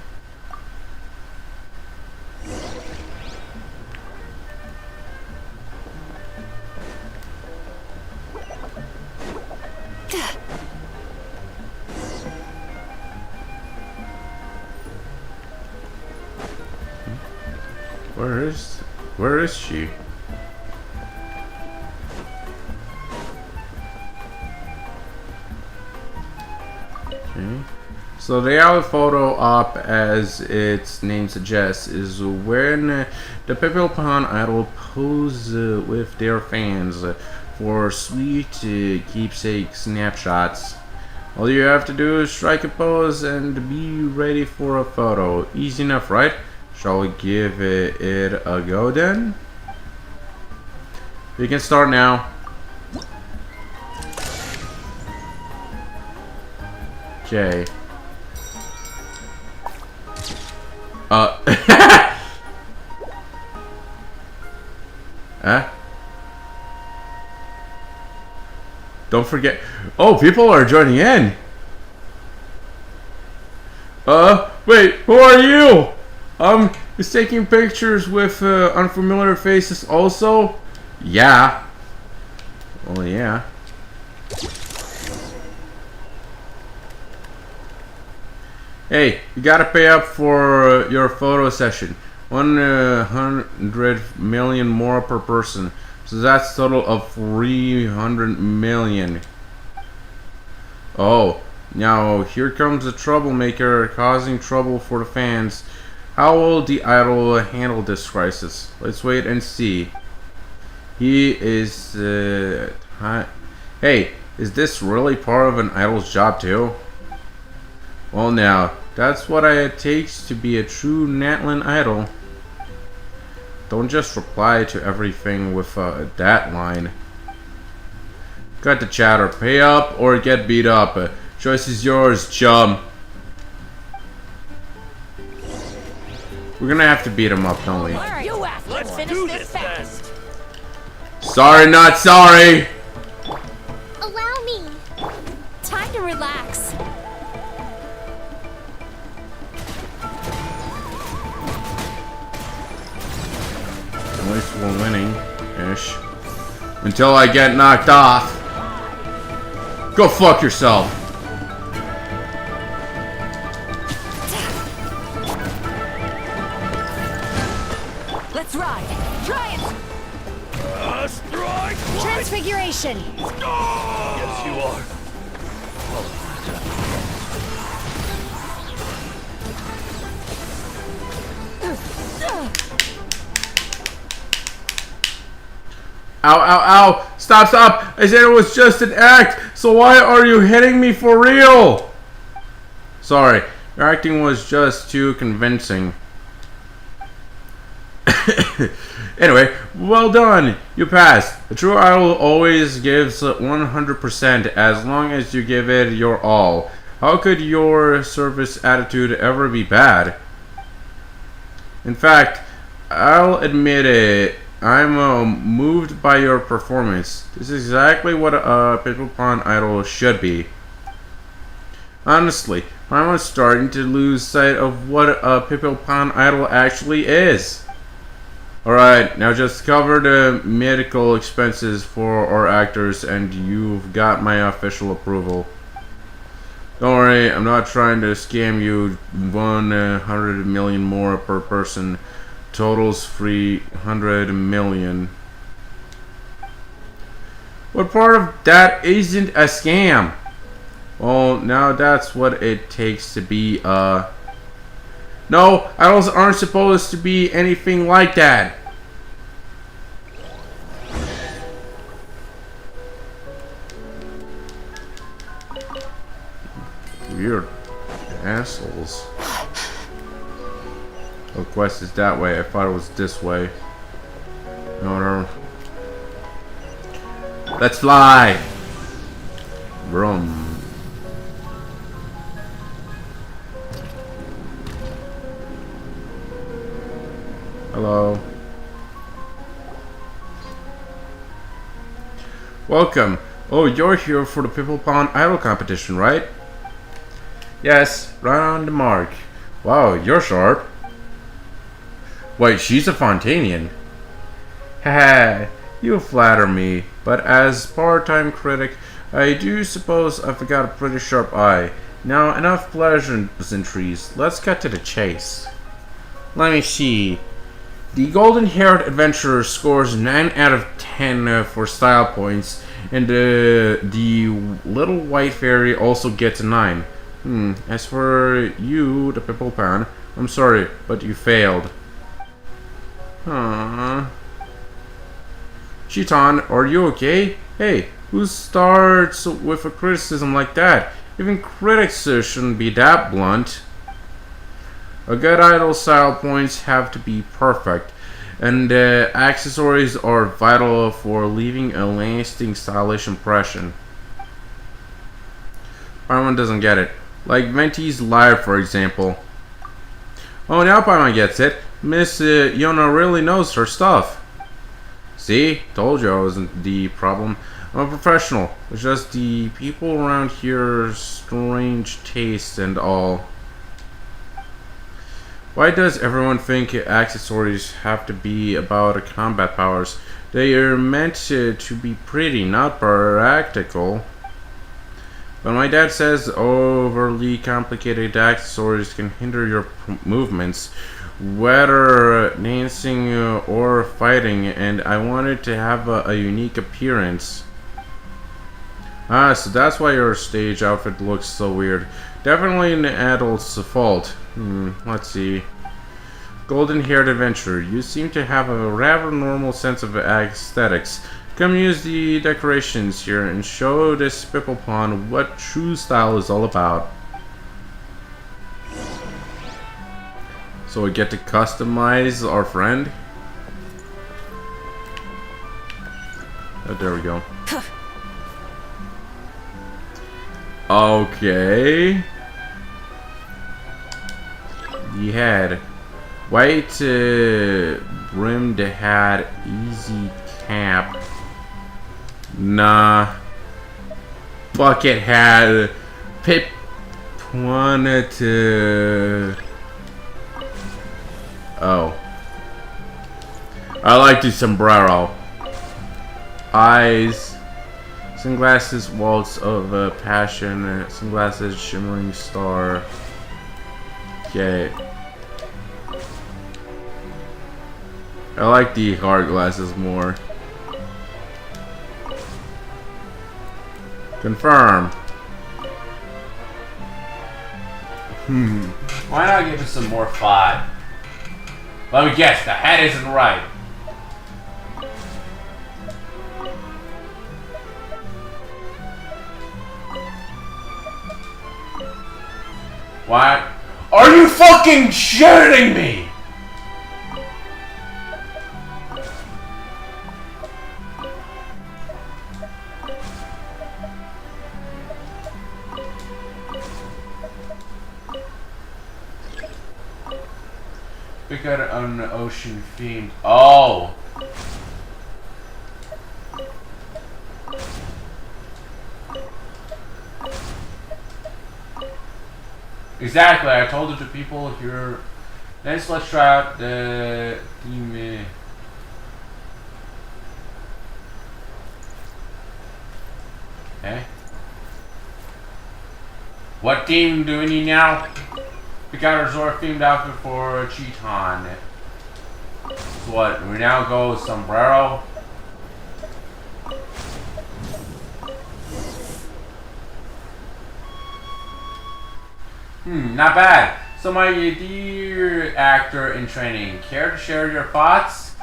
Where is she? Okay. So the idol photo op, as its name suggests, is when the people upon idol pose with their fans for sweet keepsake snapshots. All you have to do is strike a pose and be ready for a photo. Easy enough, right? Shall we give it a go then? We can start now. Okay. Huh? Don't forget. Oh, people are joining in. Wait, who are you? Is taking pictures with unfamiliar faces also? Yeah. Oh, yeah. Hey, you gotta pay up for your photo session. 100 million more per person. So that's a total of 300 million. Oh, now here comes a troublemaker causing trouble for the fans. How will the idol handle this crisis? Let's wait and see. He is... Hey, is this really part of an idol's job too? Well now, that's what it takes to be a true Natlan idol. Don't just reply to everything with that line. Cut the chatter. Pay up or get beat up. Choice is yours, chum. We're gonna have to beat him up, don't we? Let's finish this fast. Sorry, not sorry. Allow me. Time to relax. At least we're winning-ish. Until I get knocked off. Go fuck yourself. Let's ride. Try it. Strike! Transfiguration. Yes, you are. Ow, ow, ow. Stop, stop. I said it was just an act. So why are you hitting me for real? Sorry. Your acting was just too convincing. Anyway, well done. You passed. A true idol always gives 100% as long as you give it your all. How could your service attitude ever be bad? In fact, I'll admit it. I'm moved by your performance. This is exactly what a People Pond idol should be. Honestly, I'm starting to lose sight of what a People Pond idol actually is. Alright, now just cover the medical expenses for our actors and you've got my official approval. Don't worry, I'm not trying to scam you. 100 million more per person. Totals 300 million. What part of that isn't a scam? Well, now that's what it takes to be No, idols aren't supposed to be anything like that. Weird assholes. Oh, quest is that way. I thought it was this way. No. Let's fly! Vroom. Hello. Welcome. Oh, you're here for the People Pond Idol competition, right? Yes, right on the mark. Wow, you're sharp. Wait, she's a Fontanian. Haha, you flatter me, but as part-time critic, I do suppose I've got a pretty sharp eye. Now, enough pleasantries. Let's get to the chase. Let me see. The golden-haired adventurer scores 9 out of 10 for style points, and the little white fairy also gets a 9. As for you, the pimple pan, I'm sorry, but you failed. Chiton, are you okay? Hey, who starts with a criticism like that? Even critics shouldn't be that blunt. A good idol style points have to be perfect, and accessories are vital for leaving a lasting stylish impression. Paimon doesn't get it. Like Venti's live, for example. Oh, now Paimon gets it. Miss Yona really knows her stuff. See? Told you I wasn't the problem. I'm a professional. It's just the people around here strange taste and all. Why does everyone think accessories have to be about combat powers? They are meant to be pretty, not practical. But my dad says overly complicated accessories can hinder your movements, whether dancing or fighting, and I wanted to have a unique appearance. So that's why your stage outfit looks so weird. Definitely an adult's fault. Let's see. Golden-haired adventurer, you seem to have a rather normal sense of aesthetics. Come use the decorations here and show this pimple pawn what true style is all about. So we get to customize our friend. Oh, there we go. Okay. The head. White brimmed hat, easy cap. Nah. Bucket hat. Pip wanted to. Oh. I like the sombrero. Eyes. Sunglasses, waltz of passion. Sunglasses, shimmering star. Okay. I like the hard glasses more. Confirm. Why not give it some more thought? Let me guess, the head isn't right. What? Are you fucking shitting me? We got an ocean themed. Oh! Exactly, I told it to people here. Let's try out the theme. Okay. What theme do we need now? We got a resort themed outfit for Chiton. So what? We now go sombrero. Not bad. So my dear actor in training, care to share your thoughts?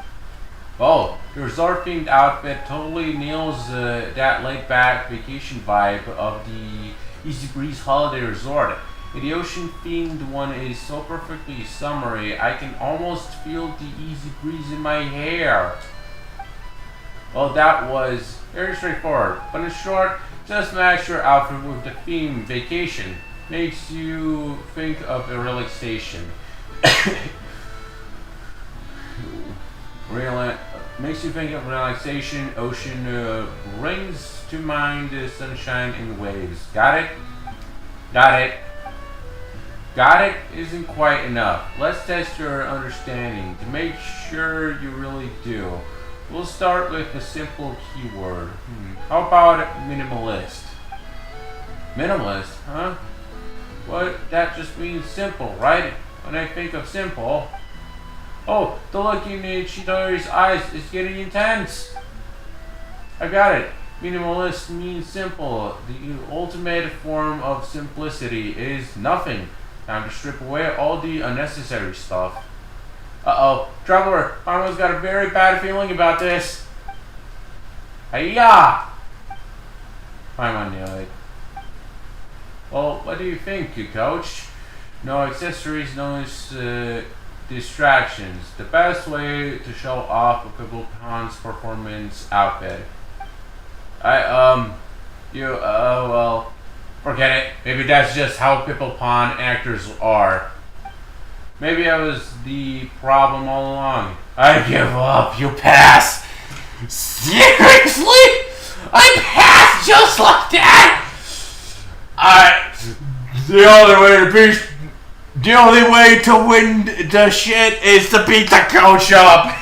Oh, the resort themed outfit totally nails that laid back vacation vibe of the Easy Breeze Holiday Resort. The ocean themed one is so perfectly summery, I can almost feel the easy breeze in my hair. Well, that was very straightforward, but in short, just match your outfit with the theme vacation. Makes you think of a relaxation. Makes you think of relaxation. Ocean brings to mind the sunshine and waves. Got it? Got it. Got it isn't quite enough. Let's test your understanding to make sure you really do. We'll start with a simple keyword. How about minimalist? Minimalist, huh? What? That just means simple, right? When I think of simple... Oh, the look in Chidori's eyes is getting intense. I got it. Minimalist means simple. The ultimate form of simplicity is nothing. Time to strip away all the unnecessary stuff. Uh-oh, Traveler, Paimo's got a very bad feeling about this. Hiya! Paimo knew it. Well, what do you think, Coach? No accessories, no distractions. The best way to show off a Pibble Pond's performance outfit. Well, forget it. Maybe that's just how Pibble Pond actors are. Maybe I was the problem all along. I give up. You pass. Seriously? I pass just like that? The only way to win the shit is to beat the coach up.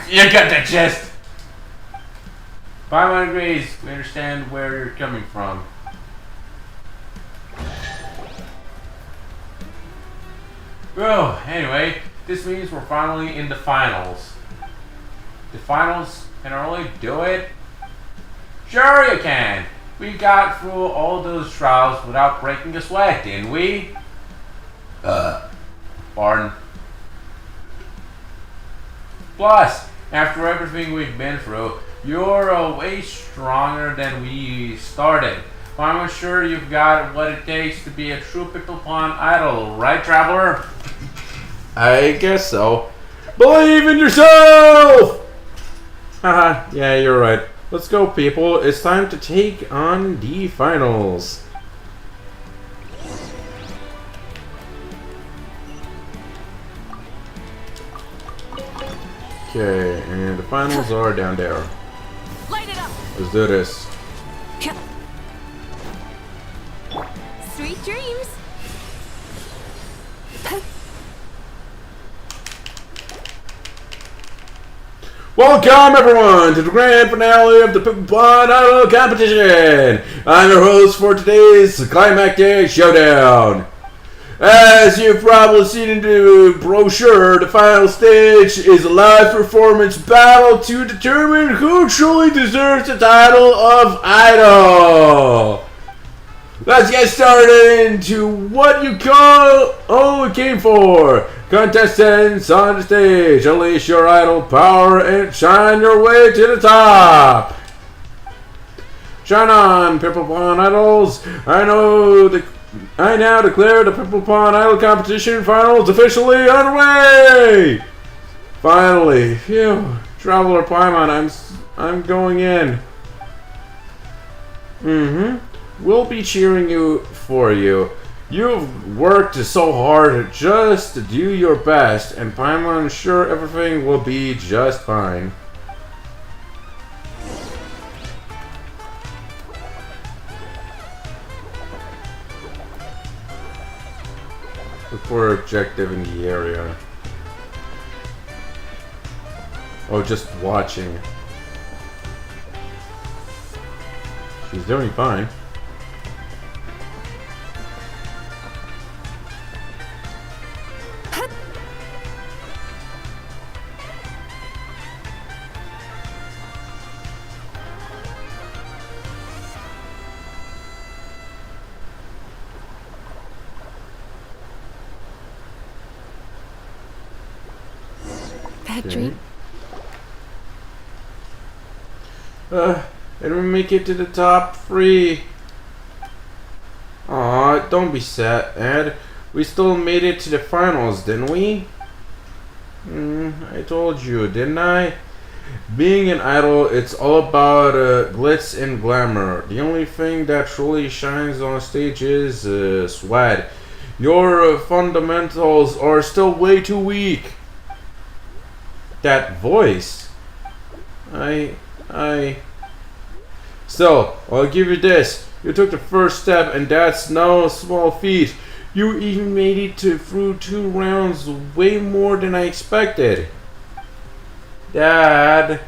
You got the gist. Paimon agrees. We understand where you're coming from. Well, anyway, this means we're finally in the finals. The finals can only do it? Sure you can. We got through all those trials without breaking a sweat, didn't we? Pardon. Plus, after everything we've been through, you're way stronger than we started. I'm sure you've got what it takes to be a true Pibble Pond idol, right, Traveler? I guess so. Believe in yourself! Haha, yeah, you're right. Let's go, people. It's time to take on the finals. Okay, and the finals are down there. Light it up. Let's do this. Sweet dreams. Welcome everyone to the grand finale of the Pibble Pond Idol competition. I'm your host for today's climactic showdown. As you've probably seen in the brochure, the final stage is a live performance battle to determine who truly deserves the title of Idol. Let's get started into what you all came for. Contestants on the stage, unleash your idol power and shine your way to the top. Shine on, Pibble Pond Idols. I now declare the Pibble Pond Idol competition finals officially underway. Finally, phew. Traveler Paimon, I'm going in. We'll be cheering for you. You've worked so hard just to do your best, and Paimon sure everything will be just fine. Look for an objective in the area. Oh, just watching. She's doing fine. Bad dream. And we make it to the top 3. Aw, don't be sad, Ed. We still made it to the finals, didn't we? I told you, didn't I? Being an idol, it's all about glitz and glamour. The only thing that truly shines on stage is sweat. Your fundamentals are still way too weak. That voice. Still, I'll give you this. You took the first step, and that's no small feat. You even made it through 2 rounds way more than I expected. Dad.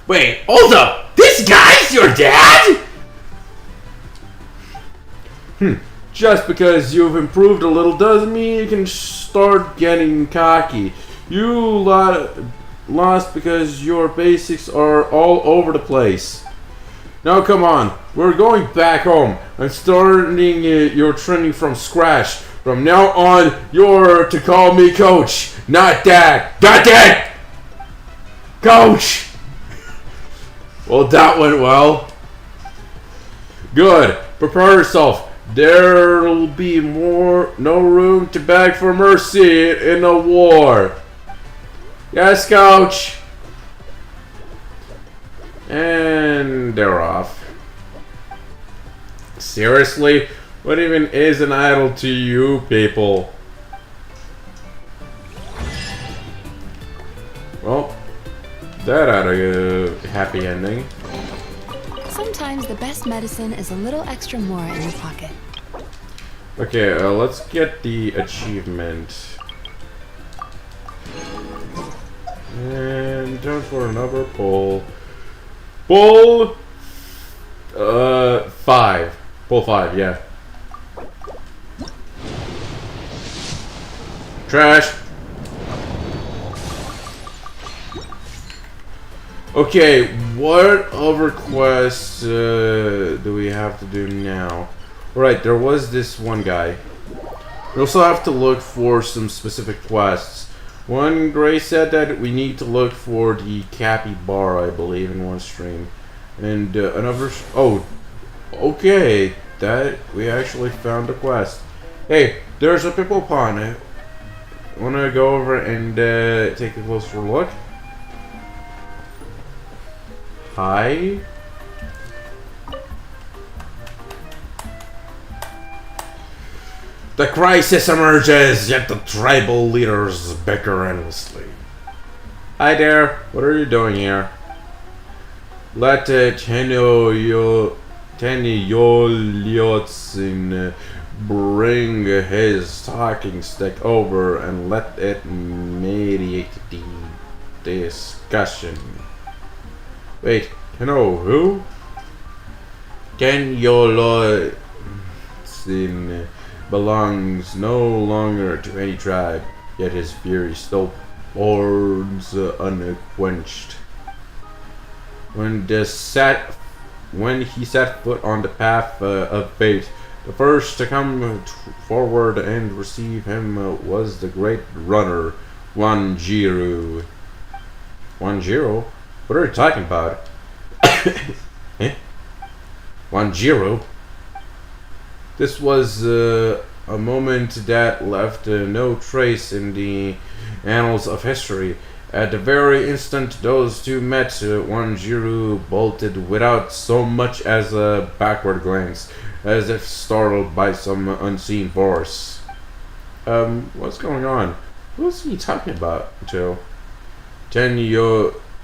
Wait, hold up! This guy's your dad?! Just because you've improved a little doesn't mean you can start getting cocky. You lost because your basics are all over the place. Now come on, we're going back home. I'm starting your training from scratch. From now on, you're to call me Coach, not Dad. Not Dad! Coach! Well, that went well. Good. Prepare yourself. There'll be no room to beg for mercy in a war. Yes, Coach. And they're off. Seriously? What even is an idol to you people? Well, that had a happy ending. Sometimes the best medicine is a little extra more in your pocket. Okay, let's get the achievement. And time for another poll. Poll 5. Poll 5, yeah. Trash. Okay, what other quests do we have to do now? Right, there was this one guy. We also have to look for some specific quests. One Gray said that we need to look for the capybara, I believe, in one stream. And another... Oh, okay. That we actually found a quest. Hey, there's a pimple pond. I want to go over and take a closer look. Hi. The crisis emerges, yet the tribal leaders bicker endlessly. Hi there, what are you doing here? Let Tenyolyotsin bring his talking stick over and let it mediate the discussion. Wait, Tenno who? Tenyolyotsin belongs no longer to any tribe, yet his fury still burns unquenched. When he set foot on the path of fate, the first to come forward and receive him was the great runner, Wanjiru. Wanjiru? What are you talking about? Eh? Wanjiru? This was a moment that left no trace in the annals of history. At the very instant those two met, Wanjiru bolted without so much as a backward glance, as if startled by some unseen force. What's going on? What's he talking about, Joe?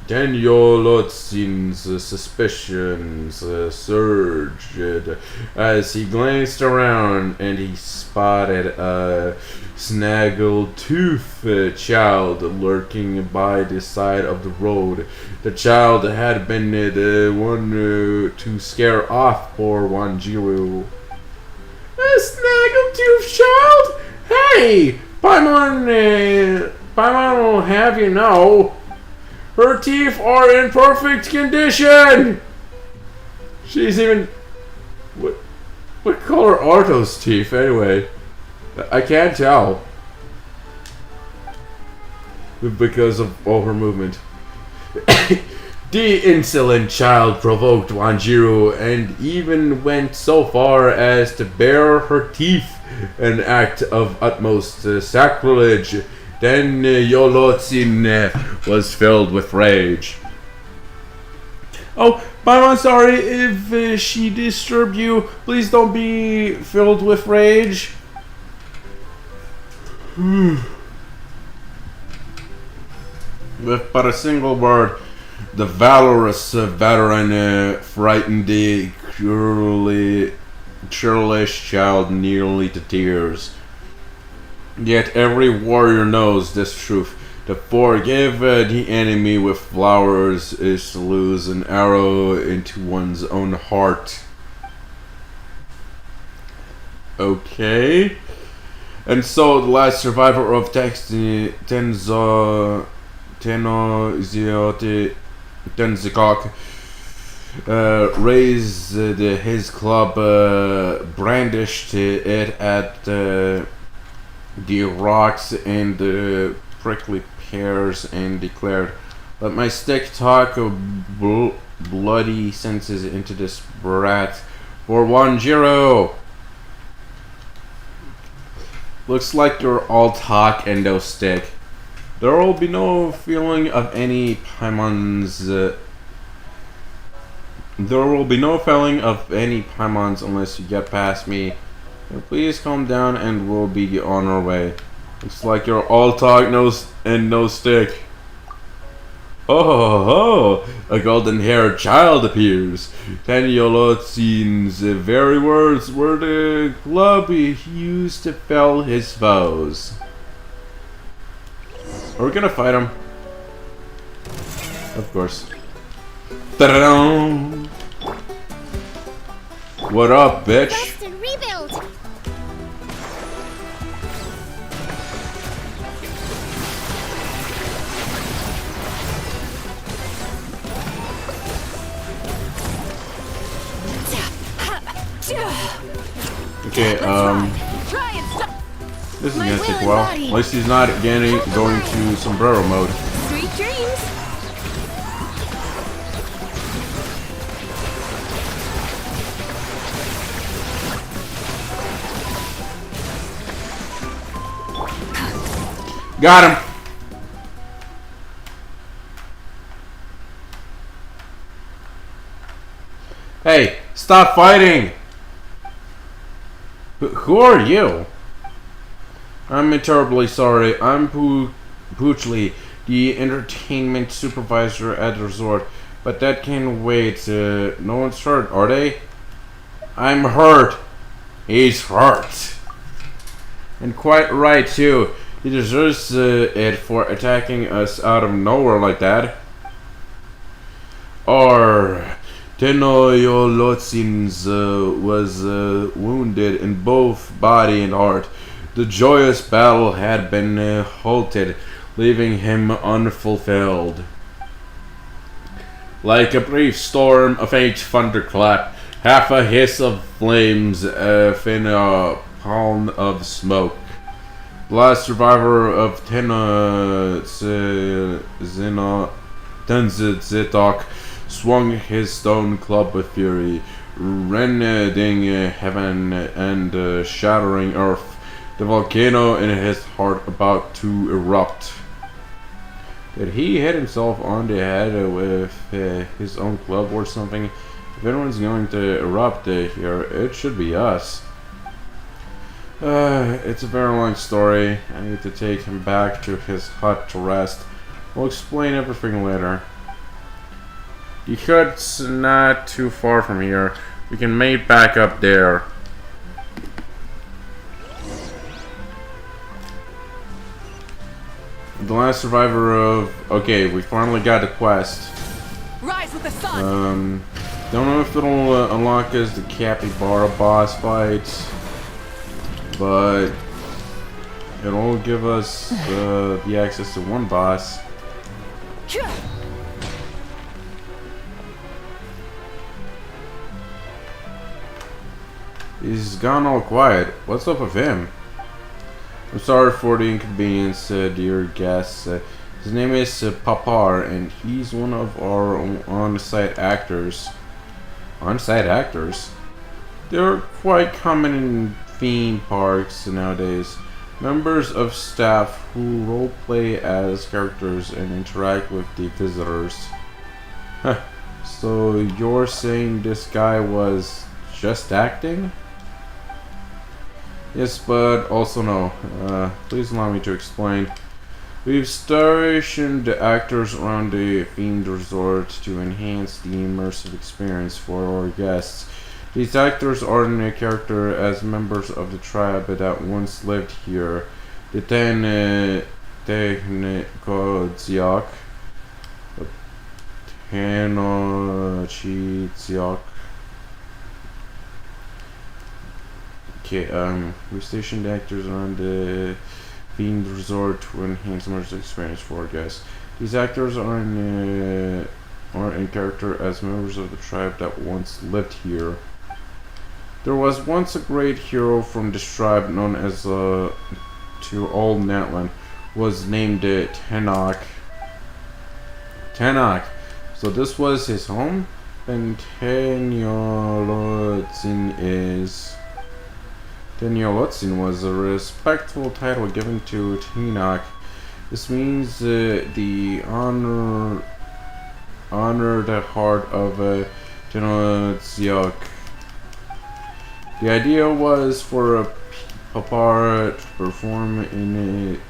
Tenyolyotsin's suspicions surged as he glanced around and he spotted a snaggletooth child lurking by the side of the road. The child had been the one to scare off poor Wanjiru. A snaggletooth child? Hey! Paimon will have you know. Her teeth are in perfect condition! She's even... What color are those teeth, anyway? I can't tell. Because of all her movement. The insolent child provoked Wanjiru and even went so far as to bare her teeth, an act of utmost sacrilege. Then Yolotsin was filled with rage. Oh, I'm sorry if she disturbed you. Please don't be filled with rage. With but a single word, the valorous veteran frightened the churlish child nearly to tears. Yet every warrior knows this truth. To forgive the enemy with flowers is to lose an arrow into one's own heart. Okay. And so the last survivor of Tenzo Tenno Ziote Denzikok raised his club, brandished it at the rocks and the prickly pears, and declared, "Let my stick talk of bloody senses into this brat for 1-0. Looks like you're all talk and no stick. There will be no feeling of any paimons. There will be no felling of any paimons unless you get past me. So please calm down and we'll be on our way. Looks like you're all talk and no stick." Oh, a golden-haired child appears. Tanyolotzin's very words were the club he used to fell his foes. Are we gonna fight him? Of course. Ta-da-dum! What up, bitch? Rest and rebuild. Okay, this is gonna take a while. At least he's not going to sombrero mode. Sweet dreams. Got him. Hey, stop fighting. Who are you? I'm terribly sorry. I'm Poochly, the entertainment supervisor at the resort. But that can wait. No one's hurt, are they? I'm hurt. He's hurt. And quite right, too. He deserves it for attacking us out of nowhere like that. Or Tenoyolotzins was wounded in both body and heart. The joyous battle had been halted, leaving him unfulfilled. Like a brief storm, a faint thunderclap, half a hiss of flames, a thin palm of smoke. The last survivor of Tenzitok swung his stone club with fury, rending heaven and shattering earth, the volcano in his heart about to erupt. Did he hit himself on the head with his own club or something? If anyone's going to erupt here, it should be us. It's a very long story. I need to take him back to his hut to rest. We'll explain everything later. The hut's not too far from here. We can meet back up there. The last survivor of... Okay, we finally got the quest. Rise with the sun. Don't know if it'll unlock us the Capybara boss fight, but it'll give us the access to one boss. He's gone all quiet. What's up with him? I'm sorry for the inconvenience, dear guests. His name is Papar, and he's one of our on-site actors. On-site actors? They're quite common in theme parks nowadays. Members of staff who roleplay as characters and interact with the visitors. So you're saying this guy was just acting? Yes, but also no. Please allow me to explain. We've stationed the actors around the themed resort to enhance the immersive experience for our guests. These actors are in a character as members of the tribe that once lived here. The Technicodziok. Tenochidziok. Okay, we stationed actors on the themed resort to enhance immersive experience for our guests. These actors are in character as members of the tribe that once lived here. There was once a great hero from this tribe known as to Old Natlan, was named Tanakh. So this was his home, and Tenyolotzin was a respectful title given to Tanakh. This means the honored heart of Tenotziok. The idea was for a Papar to perform in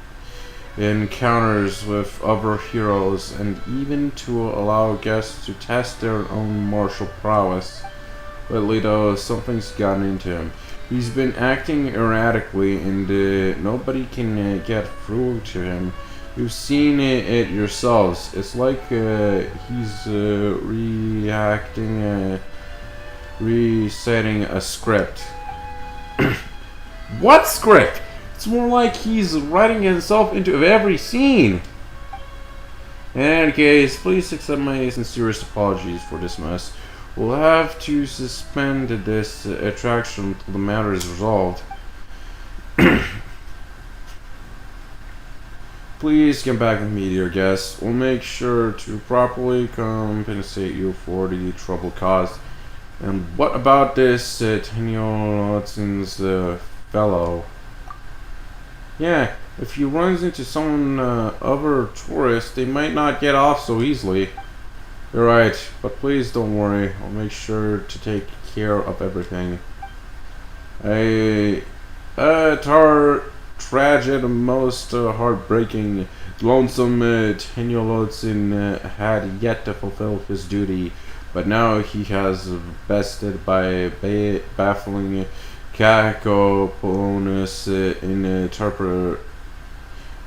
encounters with other heroes, and even to allow guests to test their own martial prowess. Lately though, something's gotten into him. He's been acting erratically, and nobody can get through to him. You've seen it yourselves. It's like he's resetting a script. What script? It's more like he's writing himself into every scene. In any case, please accept my sincerest apologies for this mess. We'll have to suspend this attraction until the matter is resolved. Please come back with me, dear guests. We'll make sure to properly compensate you for the trouble caused. And what about this Tenyolotzin's fellow? Yeah, if he runs into some other tourists, they might not get off so easily. You're right, but please don't worry. I'll make sure to take care of everything. Tragic and most heartbreaking, lonesome Tenyolotzin had yet to fulfill his duty, but now he has bested by baffling cacophonous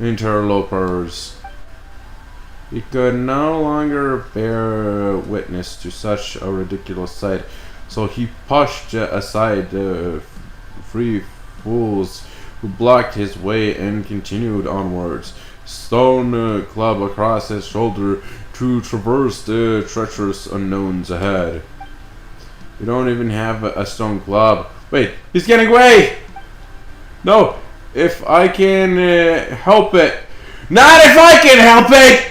interlopers. He could no longer bear witness to such a ridiculous sight, so he pushed aside the free fools who blocked his way and continued onwards, stone club across his shoulder to traverse the treacherous unknowns ahead. We don't even have a stone club. Wait, he's getting away! No, if I can help it. Not if I can help it!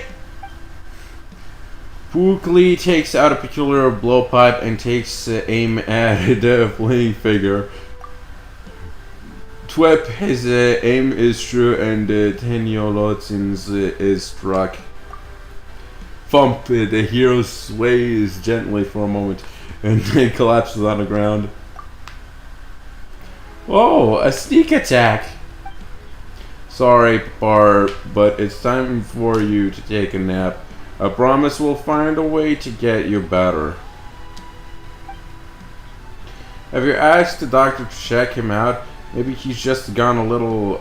Pukli takes out a peculiar blowpipe and takes aim at the fleeing figure. Twip, his aim is true, and Tenyolotzin's is struck. Thump, the hero sways gently for a moment and then collapses on the ground. Oh, a sneak attack! Sorry, Papar, but it's time for you to take a nap. I promise we'll find a way to get you better. Have you asked the doctor to check him out? Maybe he's just gone a little,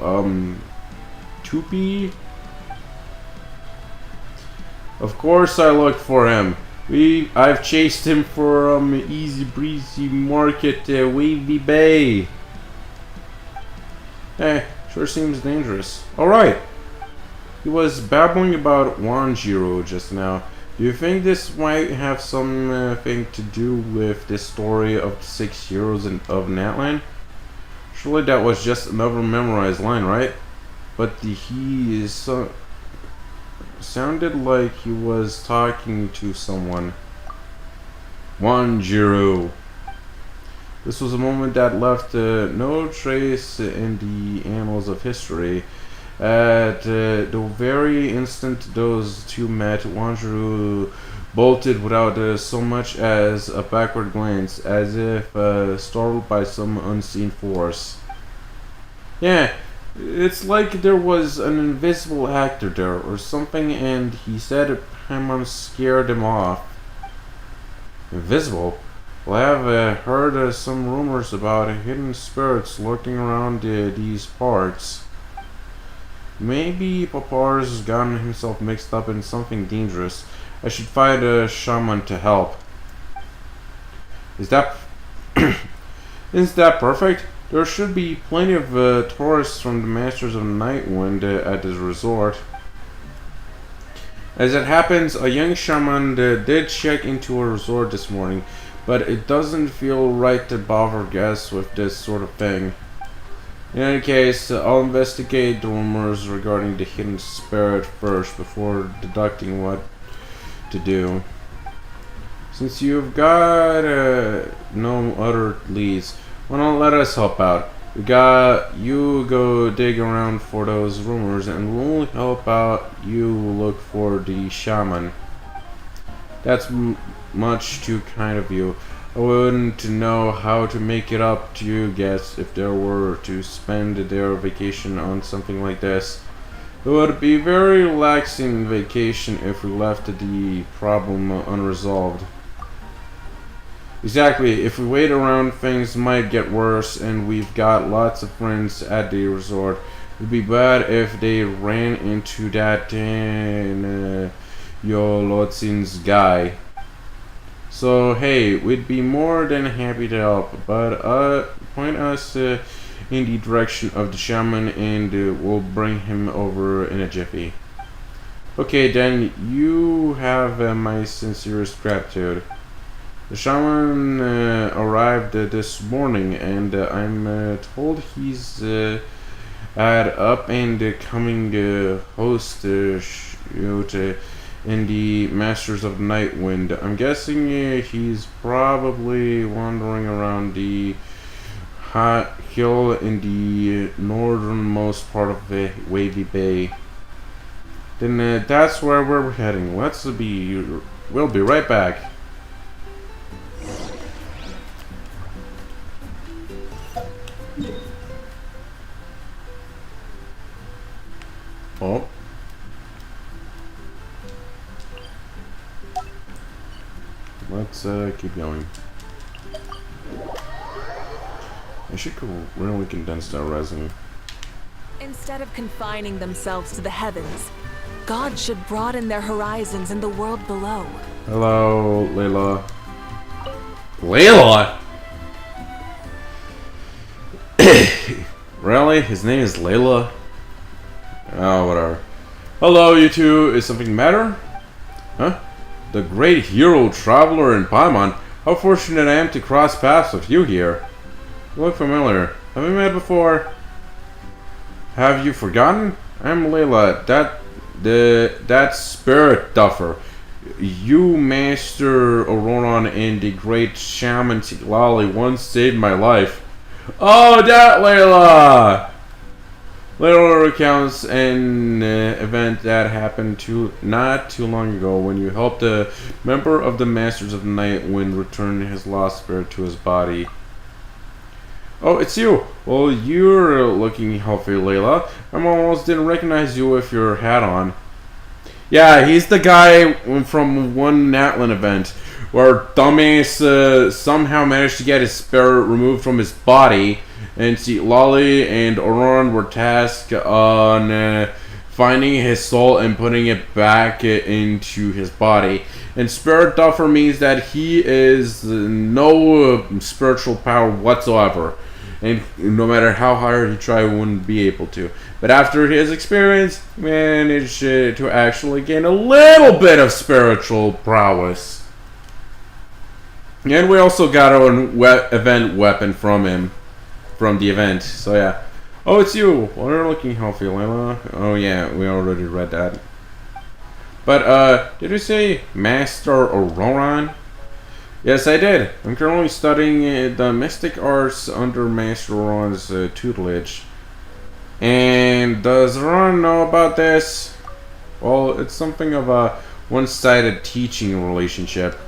toopy? Of course I looked for him. I've chased him from Easy Breezy Market to Wavy Bay. Sure seems dangerous. Alright. He was babbling about Wanjiro just now. Do you think this might have something to do with this story of the 6 heroes of Natlan? Surely that was just another memorized line, right? But he sounded like he was talking to someone. Wanjiro. This was a moment that left no trace in the annals of history. At the very instant those two met, Wanjiro bolted without so much as a backward glance, as if startled by some unseen force. Yeah, it's like there was an invisible actor there or something, and he said Paimon scared him off. Invisible? Well, I have heard some rumors about hidden spirits lurking around these parts. Maybe Papar's gotten himself mixed up in something dangerous. I should find a shaman to help. Is that perfect? There should be plenty of tourists from the Masters of Nightwind at this resort. As it happens, a young shaman did check into a resort this morning, but it doesn't feel right to bother guests with this sort of thing. In any case, I'll investigate the rumors regarding the hidden spirit first before deducting what to do. Since you've got no other leads, why don't let us help out? We got you go dig around for those rumors, and we'll help out you look for the shaman. That's much too kind of you. I wouldn't know how to make it up to you guests if they were to spend their vacation on something like this. It would be very relaxing vacation if we left the problem unresolved. Exactly, if we wait around things might get worse, and we've got lots of friends at the resort. It'd be bad if they ran into that Yolotzin's guy. So hey, we'd be more than happy to help, but point us in the direction of the shaman and we'll bring him over in a jiffy. Okay then, you have my sincerest gratitude. The shaman arrived this morning, and I'm told he's up and coming host in the Masters of Nightwind. I'm guessing he's probably wandering around the hot hill in the northernmost part of the Wavy Bay. Then that's where we're heading. We'll be right back. Oh. Let's keep going. I should really condense that resin. Instead of confining themselves to the heavens, God should broaden their horizons in the world below. Hello, Layla. Layla? Really? His name is Layla? Oh, whatever. Hello, you two. Is something the matter? Huh? The great hero, traveler, and Paimon. How fortunate I am to cross paths with you here. You look familiar. Have we met before? Have you forgotten? I'm Layla. That spirit duffer. You, Master Auroran, and the great shaman Lali once saved my life. Oh, that Layla! Layla recounts an event that happened not too long ago when you helped a member of the Masters of Nightwind return his lost spirit to his body. Oh, it's you. Well, you're looking healthy, Layla. I almost didn't recognize you with your hat on. Yeah, he's the guy from one Natlan event where dumbass somehow managed to get his spirit removed from his body, and see, Lolly and Auroran were tasked on finding his soul and putting it back into his body. And spirit duffer means that he is no spiritual power whatsoever, and no matter how hard he tried, wouldn't be able to. But after his experience, he managed to actually gain a little bit of spiritual prowess. And we also got an event weapon from him, from the event. So yeah. Oh, it's you. Well, you're looking healthy, Layla. Oh yeah, we already read that. But did you say Master Auroran? Yes, I did. I'm currently studying the mystic arts under Master Auroran's tutelage. And does Auroran know about this? Well, it's something of a one-sided teaching relationship.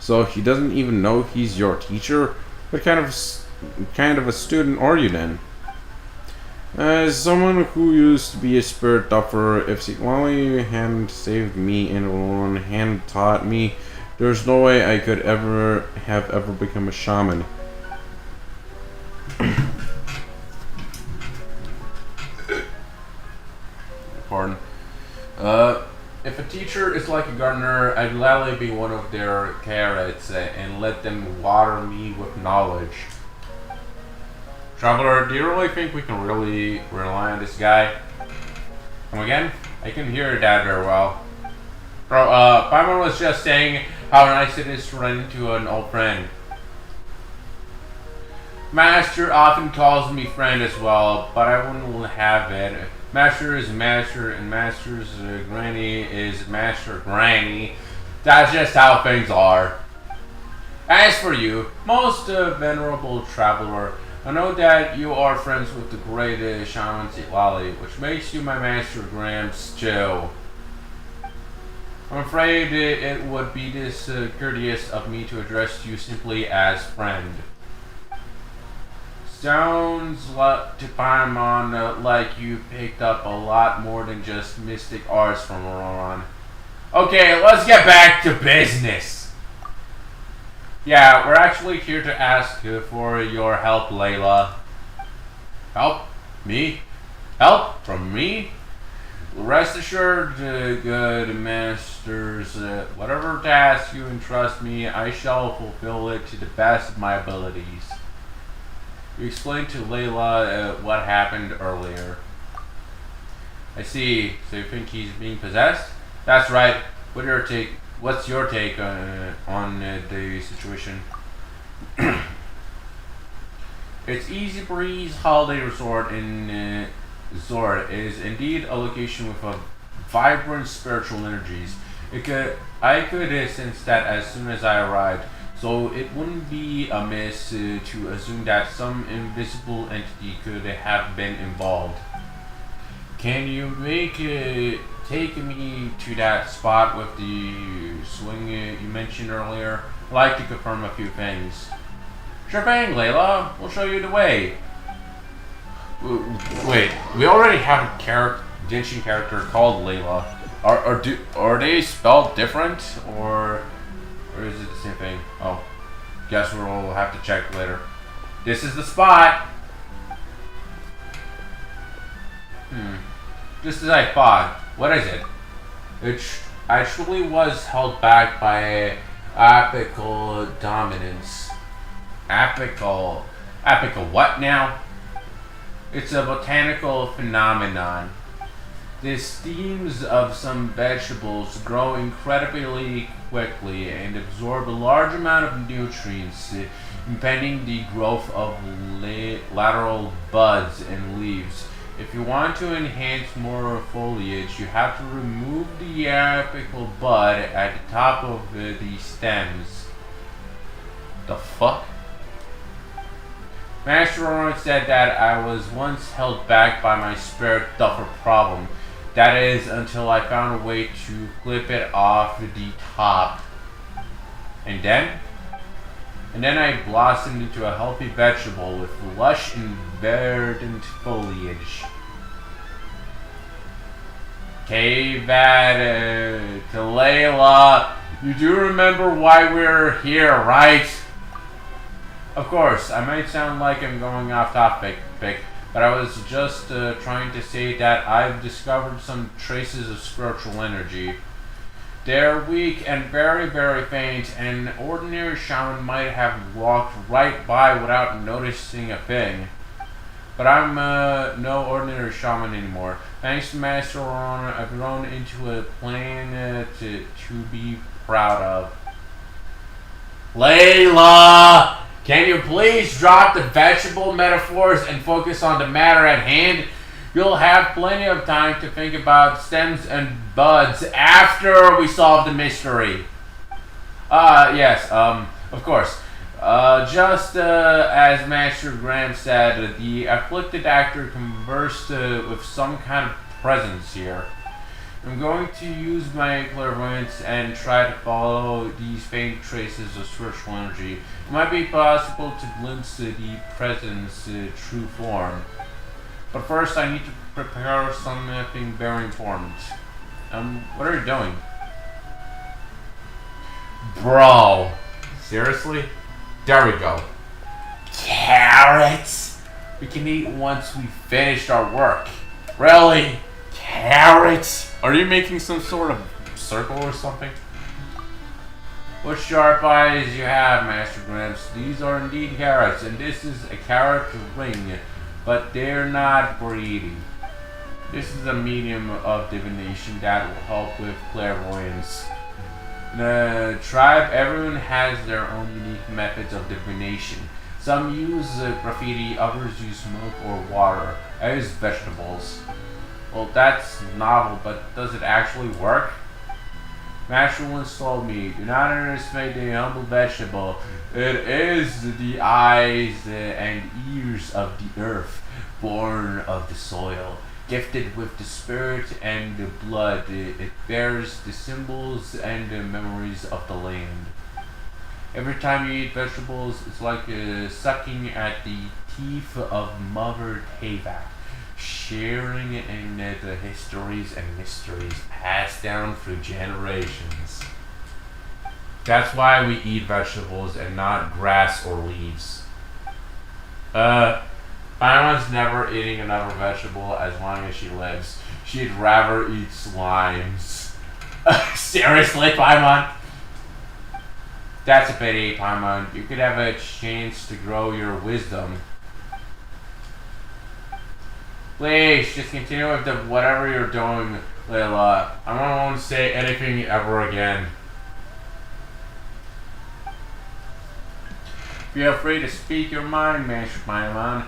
So he doesn't even know he's your teacher? What kind of a student are you then? As someone who used to be a spirit duffer, if Lolly hadn't saved me and Auroran hadn't taught me, there's no way I could ever become a shaman. Pardon. If a teacher is like a gardener, I'd gladly be one of their carrots and let them water me with knowledge. Traveler, do you really think we can really rely on this guy? Come again? I can hear that very well. Bro, Paimon was just saying how nice it is to run into an old friend. Master often calls me friend as well, but I wouldn't have it. Master is master, and Master's granny is Master Granny. That's just how things are. As for you, most venerable traveler, I know that you are friends with the great Shaman Lali, which makes you my Master Gramps too. I'm afraid it would be discourteous of me to address you simply as friend. Sounds to Paimon like you picked up a lot more than just mystic arts from Auron. Okay, let's get back to business. Yeah, we're actually here to ask for your help, Layla. Help? Me? Help? From me? Rest assured, good masters, whatever task you entrust me, I shall fulfill it to the best of my abilities. You explained to Layla what happened earlier. I see. So you think he's being possessed? That's right. What's your take on the situation? Its Easy Breeze Holiday Resort in Zord is indeed a location with a vibrant spiritual energies. I could sense that as soon as I arrived. So it wouldn't be amiss to assume that some invisible entity could have been involved. Can you take me to that spot with the swing you mentioned earlier? I'd like to confirm a few things. Sure thing, Layla. We'll show you the way. Wait, we already have a genshin character called Layla. Are they spelled different, or is it the same thing? Oh, guess we'll have to check later. This is the spot! Just as I thought. What is it? It actually was held back by apical dominance. Apical what now? It's a botanical phenomenon. The stems of some vegetables grow incredibly quickly and absorb a large amount of nutrients, impeding the growth of lateral buds and leaves. If you want to enhance more foliage, you have to remove the apical bud at the top of the stems. The fuck? Master Auron said that I was once held back by my spirit duffer problem. That is, until I found a way to clip it off the top. And then I blossomed into a healthy vegetable with lush and verdant foliage. Okay, to Layla, you do remember why we're here, right? Of course, I might sound like I'm going off topic, but I was just trying to say that I've discovered some traces of spiritual energy. They're weak and very, very faint, and an ordinary shaman might have walked right by without noticing a thing. But I'm no ordinary shaman anymore. Thanks to Master Auron, I've grown into a plan to be proud of. Layla! Can you please drop the vegetable metaphors and focus on the matter at hand? You'll have plenty of time to think about stems and buds after we solve the mystery. Yes, of course. Just as Master Graham said, the afflicted actor conversed with some kind of presence here. I'm going to use my clairvoyance and try to follow these faint traces of spiritual energy. It might be possible to glimpse the presence true form. But first I need to prepare something very important. What are you doing? Bro. Seriously? There we go. Carrots! We can eat once we finished our work. Really? Carrots? Are you making some sort of circle or something? What sharp eyes you have, Master Gramps. These are indeed carrots, and this is a carrot ring, but they're not greedy. This is a medium of divination that will help with clairvoyance. In the tribe, everyone has their own unique methods of divination. Some use graffiti, others use milk or water. I use vegetables. Well, that's novel, but does it actually work? Master once told me, do not underestimate the humble vegetable. It is the eyes and ears of the earth, born of the soil, gifted with the spirit and the blood. It bears the symbols and the memories of the land. Every time you eat vegetables, it's like sucking at the teeth of Mother Teva, sharing in the histories and mysteries passed down through generations. That's why we eat vegetables and not grass or leaves. Paimon's never eating another vegetable as long as she lives. She'd rather eat slimes. Seriously, Paimon? That's a pity, Paimon. You could have a chance to grow your wisdom. Please, just continue with whatever you're doing, Layla. I won't say anything ever again. Feel free to speak your mind, Master Paimon.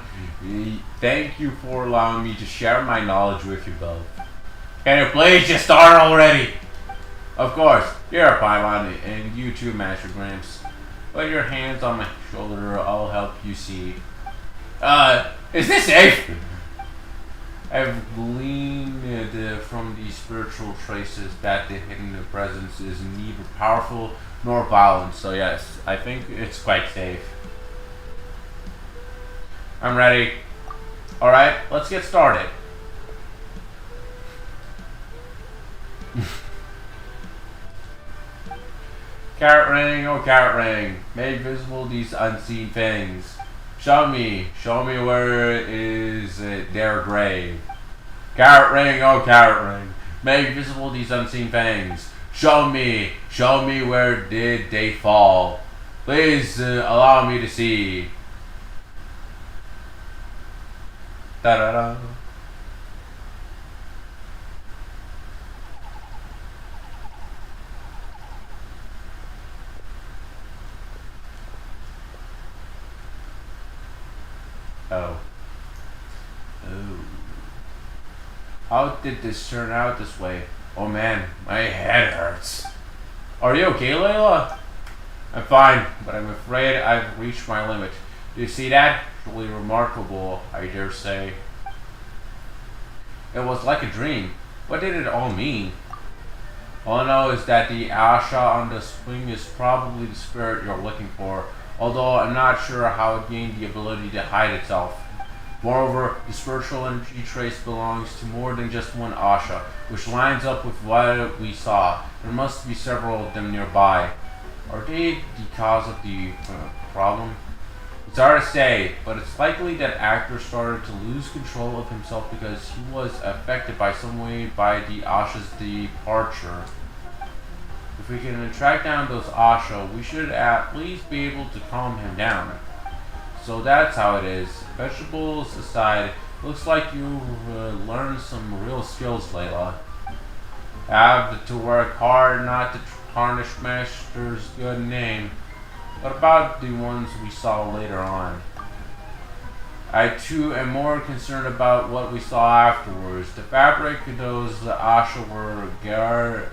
Thank you for allowing me to share my knowledge with you both. Can you please just start already? Of course. Here, Paimon, and you too, Master Gramps. Put your hands on my shoulder, I'll help you see. Is this safe? I've gleaned from the spiritual traces that the hidden presence is neither powerful nor violent, so yes, I think it's quite safe. I'm ready. Alright, let's get started. Carrot ring, oh carrot ring, make visible these unseen things. Show me where is their grave. Carrot ring, oh carrot ring, make visible these unseen things. Show me where did they fall. Please allow me to see. Da da da. Oh. How did this turn out this way? Oh man, my head hurts. Are you okay, Layla? I'm fine, but I'm afraid I've reached my limit. Do you see that? Truly remarkable, I dare say. It was like a dream. What did it all mean? All I know is that the Asha on the swing is probably the spirit you're looking for, although I'm not sure how it gained the ability to hide itself. Moreover, the spiritual energy trace belongs to more than just one Asha, which lines up with what we saw. There must be several of them nearby. Are they the cause of the problem? It's hard to say, but it's likely that actor started to lose control of himself because he was affected by some way by the Asha's departure. If we can track down those Asha, we should at least be able to calm him down. So that's how it is. Vegetables aside, looks like you've learned some real skills, Layla. Have to work hard not to tarnish Master's good name. What about the ones we saw later on? I too am more concerned about what we saw afterwards. The fabric those Asha were gathered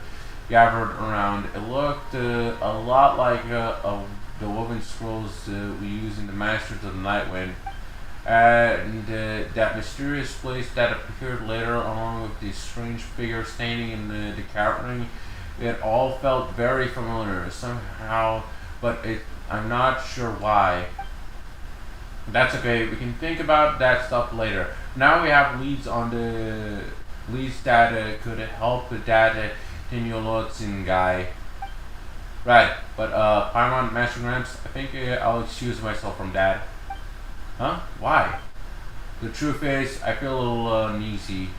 around, it looked a lot like the woven scrolls we use in the Masters of the Nightwind. And that mysterious place that appeared later along with the strange figure standing in the carrot ring, it all felt very familiar somehow, but I'm not sure why. That's okay, we can think about that stuff later. Now we have leads that could help that Tinyolotsin guy. Right, but Paimon, Master Gramps, I think I'll excuse myself from that. Huh? Why? The truth is, I feel a little uneasy.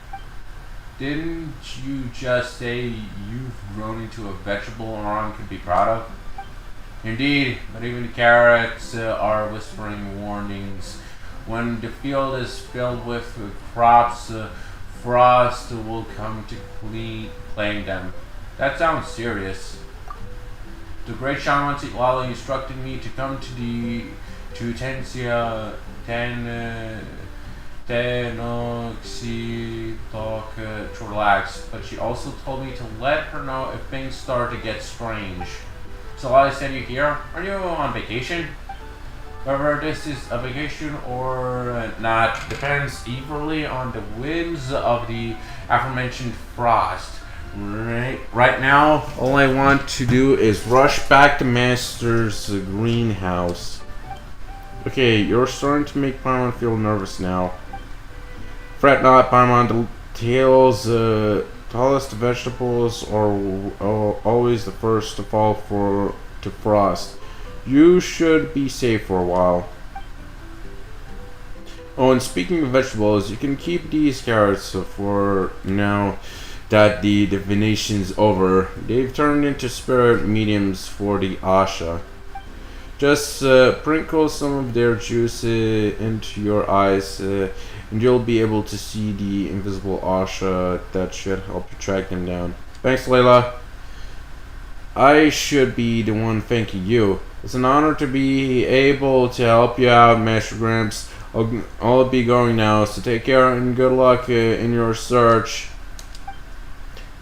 Didn't you just say you've grown into a vegetable Oran could be proud of? Indeed, but even the carrots are whispering warnings. When the field is filled with crops Frost will come to claim them. That sounds serious. The great shaman Lala instructed me to come to Tensia Tenoxetalk to relax, but she also told me to let her know if things start to get strange. So I send you here. Are you on vacation? Whether this is a vacation or not depends evenly on the whims of the aforementioned Frost. Right now, all I want to do is rush back to Master's greenhouse. Okay, you're starting to make Paimon feel nervous now. Fret not, Paimon. The tallest vegetables are always the first to fall to frost. You should be safe for a while. Oh, and speaking of vegetables, you can keep these carrots for now that the divination's over. They've turned into spirit mediums for the Asha. Just sprinkle some of their juice into your eyes, and you'll be able to see the invisible Asha. That should help you track them down. Thanks, Layla. I should be the one thanking you. It's an honor to be able to help you out, Master Gramps. I'll be going now, so take care and good luck in your search.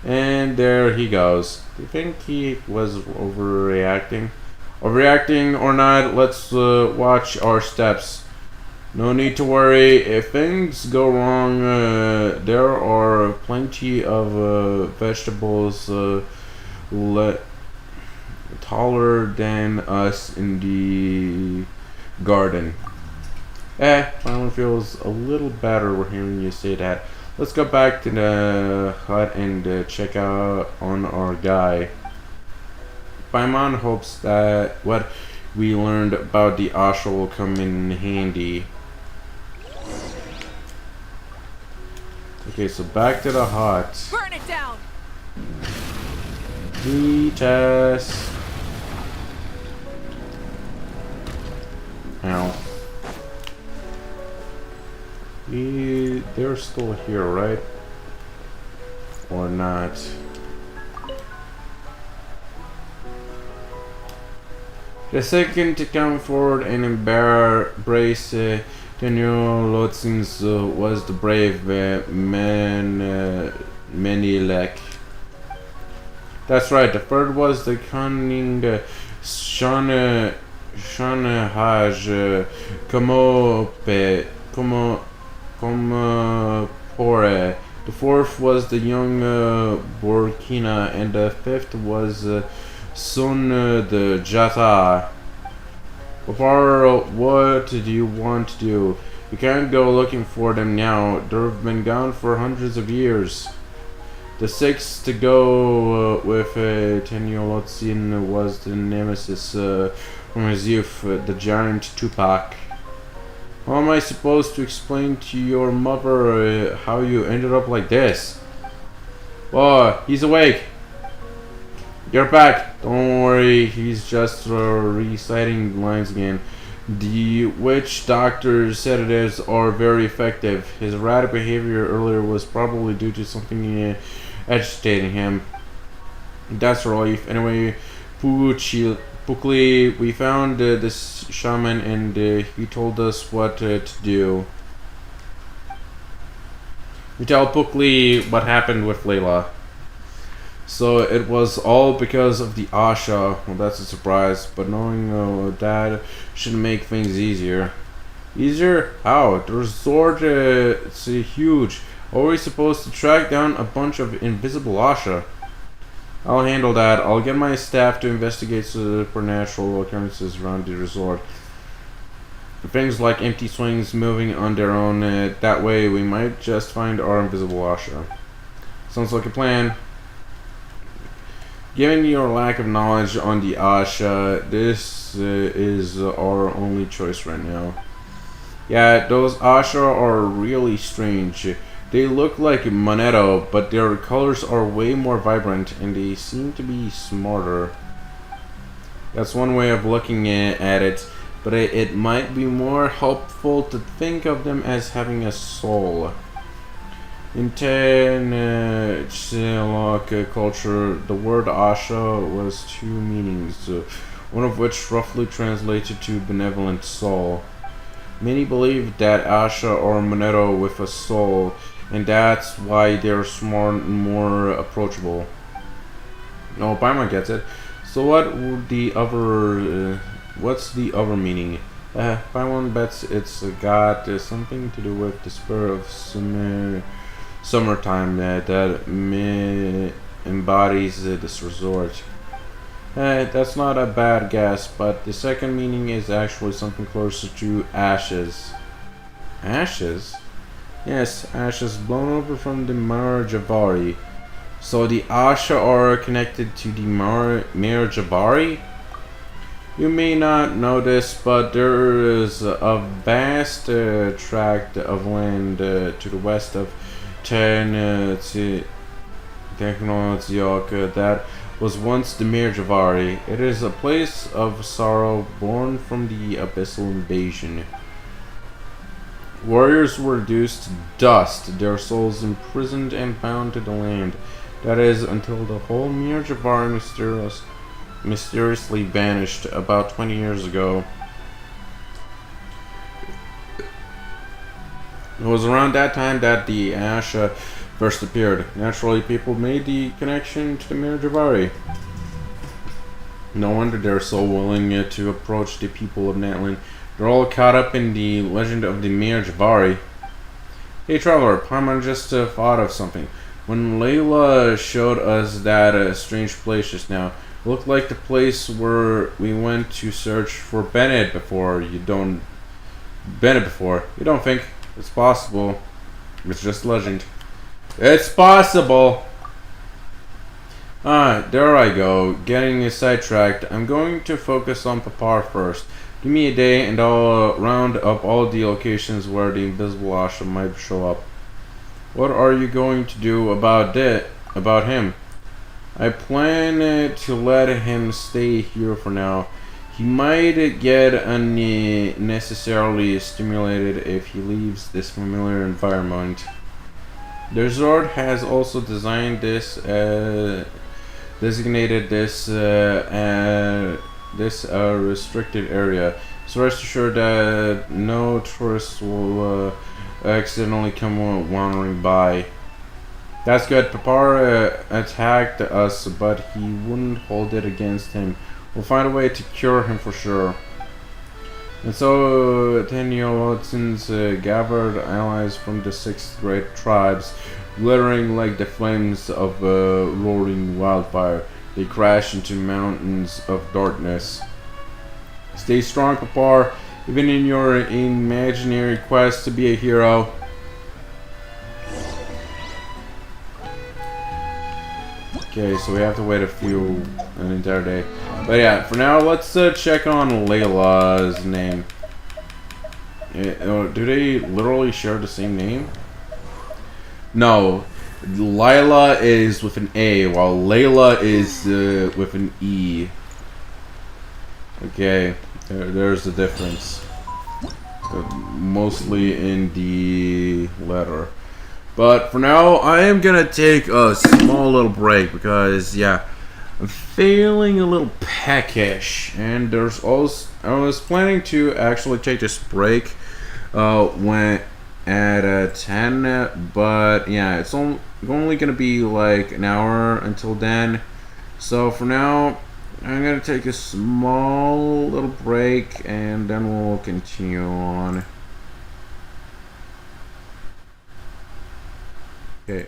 And there he goes. Do you think he was overreacting? Overreacting or not, let's watch our steps. No need to worry. If things go wrong, there are plenty of vegetables taller than us in the garden. Finally feels a little better hearing you say that. Let's go back to the hut and check out on our guy. Paimon hopes that what we learned about the Asha will come in handy. Okay, so back to the hut. Burn it down. Test. Ow. They're still here, right? Or not? The second to come forward and embrace the new Lotsins was the brave Menelek. That's right, the third was the cunning Shanahaj Komopore. The fourth was the young Burkina, and the fifth was Sun the Jata. Before, what do you want to do? You can't go looking for them now. They've been gone for hundreds of years. The sixth to go with Tenyolotzin was the nemesis from his youth, the giant Tupac. How am I supposed to explain to your mother how you ended up like this? Oh, he's awake. You're back. Don't worry, he's just reciting lines again. The witch doctor's sedatives are very effective. His erratic behavior earlier was probably due to something agitating him. That's a relief. Anyway, Pukli, we found this shaman and he told us what to do. We tell Pukli what happened with Layla. So it was all because of the Asha. Well, that's a surprise, but knowing that should make things easier. Easier? How? The resort is huge. Are we supposed to track down a bunch of invisible Asha? I'll handle that. I'll get my staff to investigate supernatural occurrences around the resort. Things like empty swings moving on their own. That way we might just find our invisible Asha. Sounds like a plan. Given your lack of knowledge on the Asha, this is our only choice right now. Yeah, those Asha are really strange. They look like Moneto, but their colors are way more vibrant and they seem to be smarter. That's one way of looking at it, but it might be more helpful to think of them as having a soul. In Tenchilok culture, the word Asha was two meanings, one of which roughly translated to benevolent soul. Many believe that Asha are Monero with a soul, and that's why they're smart and more approachable. No, Paimon gets it. So what would the other, what's the other meaning? Paimon bets it's got something to do with the spirit of summertime that embodies this resort. That's not a bad guess, but the second meaning is actually something closer to ashes. Ashes? Yes, ashes blown over from the Mar Javari. So the Asha are connected to the Mar Javari? You may not know this, but there is a vast tract of land to the west of Tenchilok that was once the Mir Javari. It is a place of sorrow born from the abyssal invasion. Warriors were reduced to dust, their souls imprisoned and bound to the land. That is, until the whole Mir Javari mysteriously vanished about 20 years ago. It was around that time that the Asha first appeared. Naturally, people made the connection to the Mir Javari. No wonder they're so willing to approach the people of Natlan. They're all caught up in the legend of the Mir Javari. Hey traveler, Paimon just thought of something. When Layla showed us that strange place just now, it looked like the place where we went to search for Bennett before. You don't think it's possible? It's just legend. It's possible. There I go, getting sidetracked. I'm going to focus on Papar first. Give me a day and I'll round up all the locations where the invisible Asha might show up. What are you going to do about him? I plan to let him stay here for now. He might get unnecessarily stimulated if he leaves this familiar environment. The resort has also designated this a restricted area, so rest assured that no tourists will accidentally come wandering by. That's good. Papar attacked us, but he wouldn't hold it against him. We'll find a way to cure him for sure. And so Tenyotsins gathered allies from the 6th great tribes, glittering like the flames of a roaring wildfire. They crash into mountains of darkness. Stay strong, Papar, even in your imaginary quest to be a hero. Okay, so we have to wait an entire day. But yeah, for now, let's check on Layla's name. Do they literally share the same name? No. Lila is with an A, while Layla is with an E. Okay, there's the difference. Mostly in the letter. But for now, I am gonna take a small little break because, yeah, I'm feeling a little peckish. And there's also, I was planning to actually take this break when at 10, but yeah, it's only gonna be like an hour until then. So for now, I'm gonna take a small little break and then we'll continue on. Okay.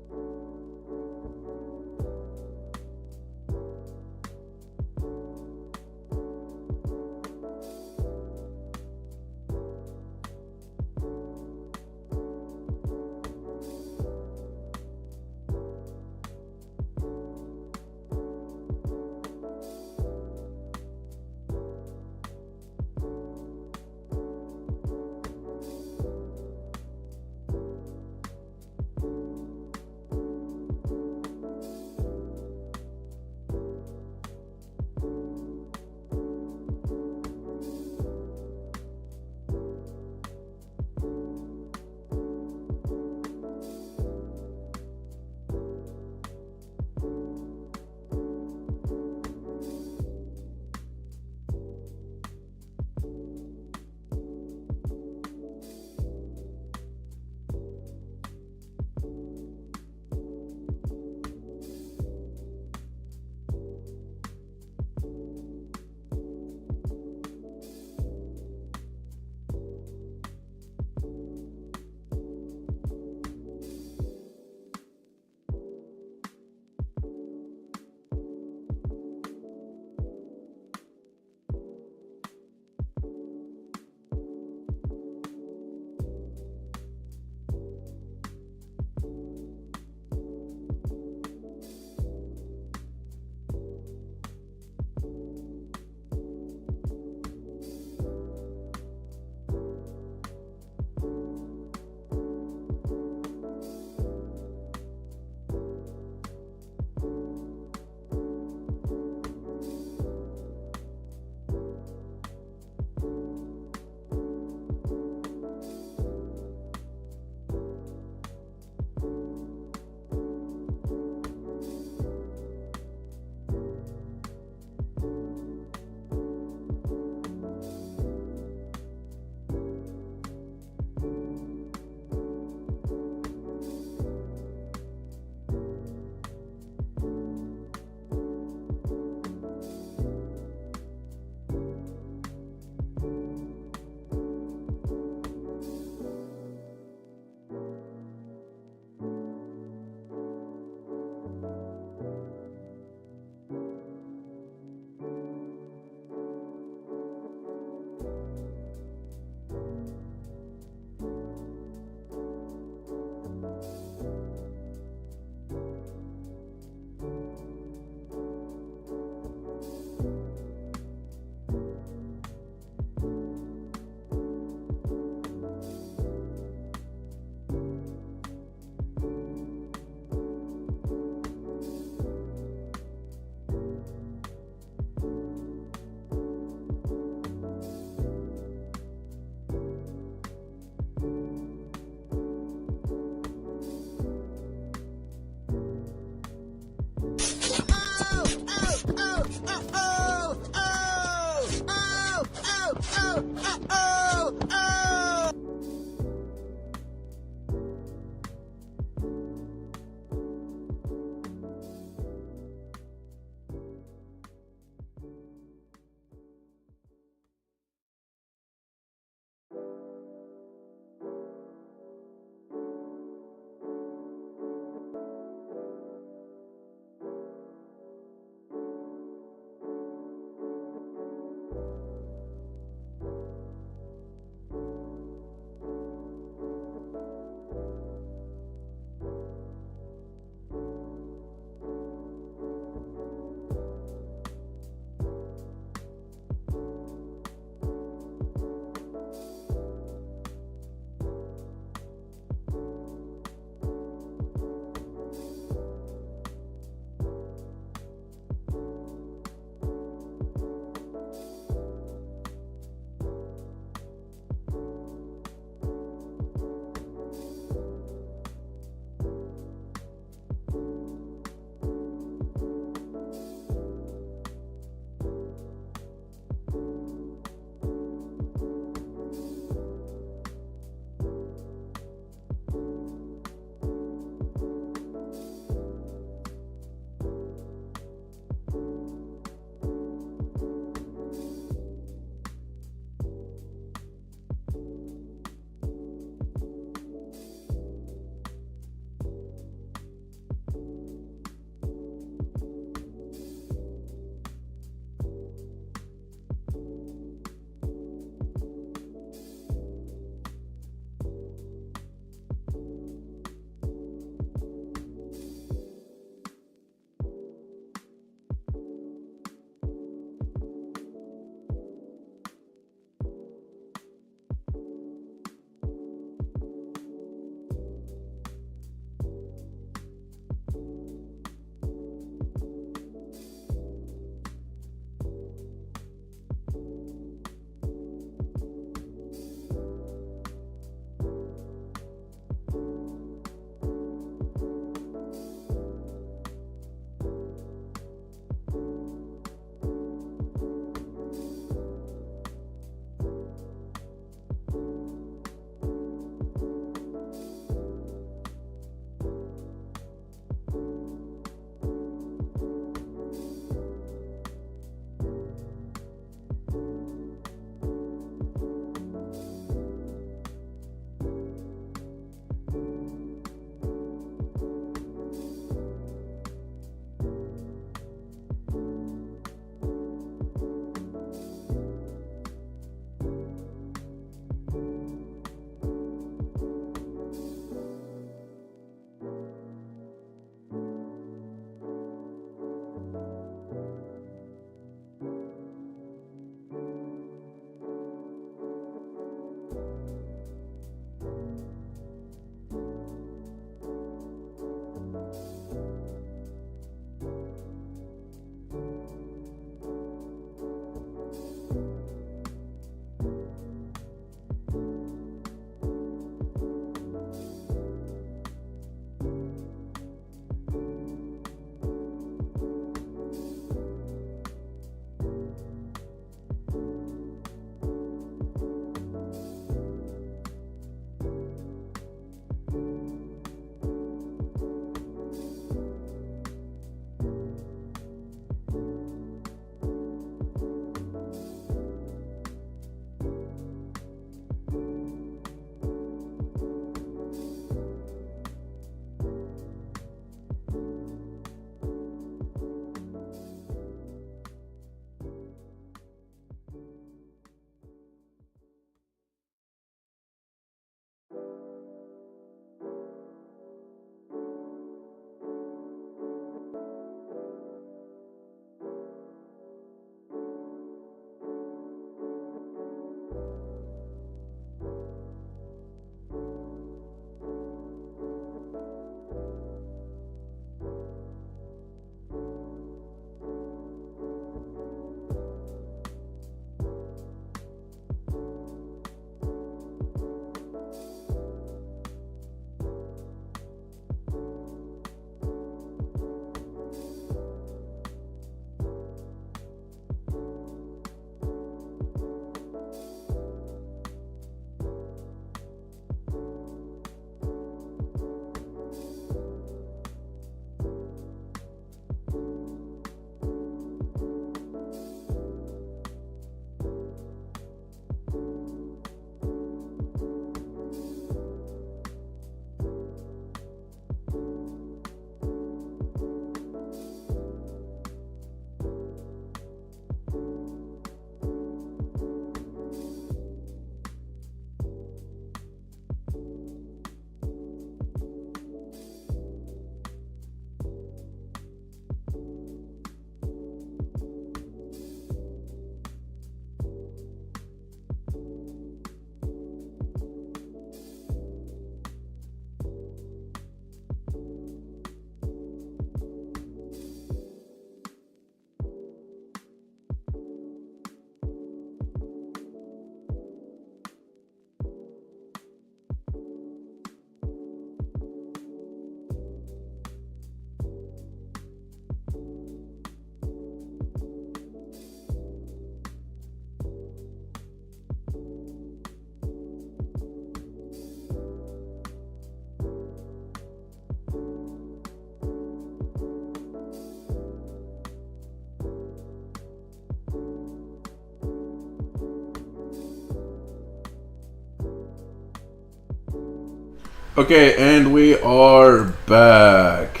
Okay, and we are back.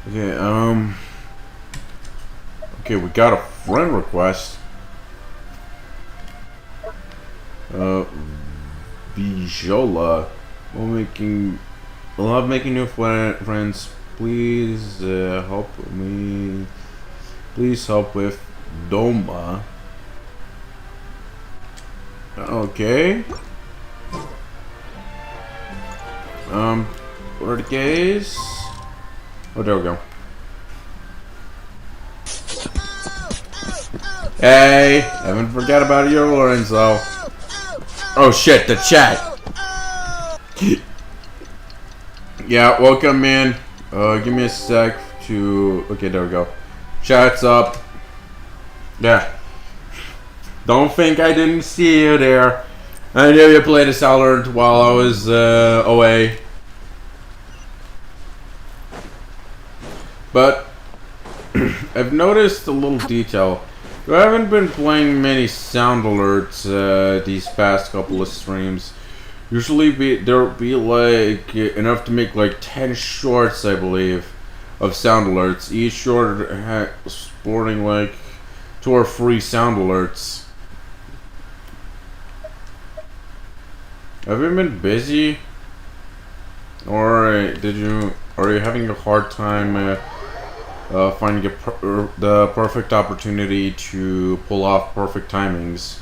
Okay, okay, we got a friend request. Bijola. Love making new friends. Please help me. Please help with Doma. Okay. Ortiz. Oh, there we go. Hey, haven't forgot about your Lorenzo. Oh shit, the chat. Yeah, welcome in. Give me a sec to. Okay, there we go. Chat's up. Yeah. Don't think I didn't see you there. I knew you played a Salad while I was away. But I've noticed a little detail. I haven't been playing many sound alerts these past couple of streams. Usually there'll be like enough to make like 10 shorts, I believe, of sound alerts. Each short sporting like 2 or 3 sound alerts. Have you been busy? Or are you having a hard time finding the perfect opportunity to pull off perfect timings?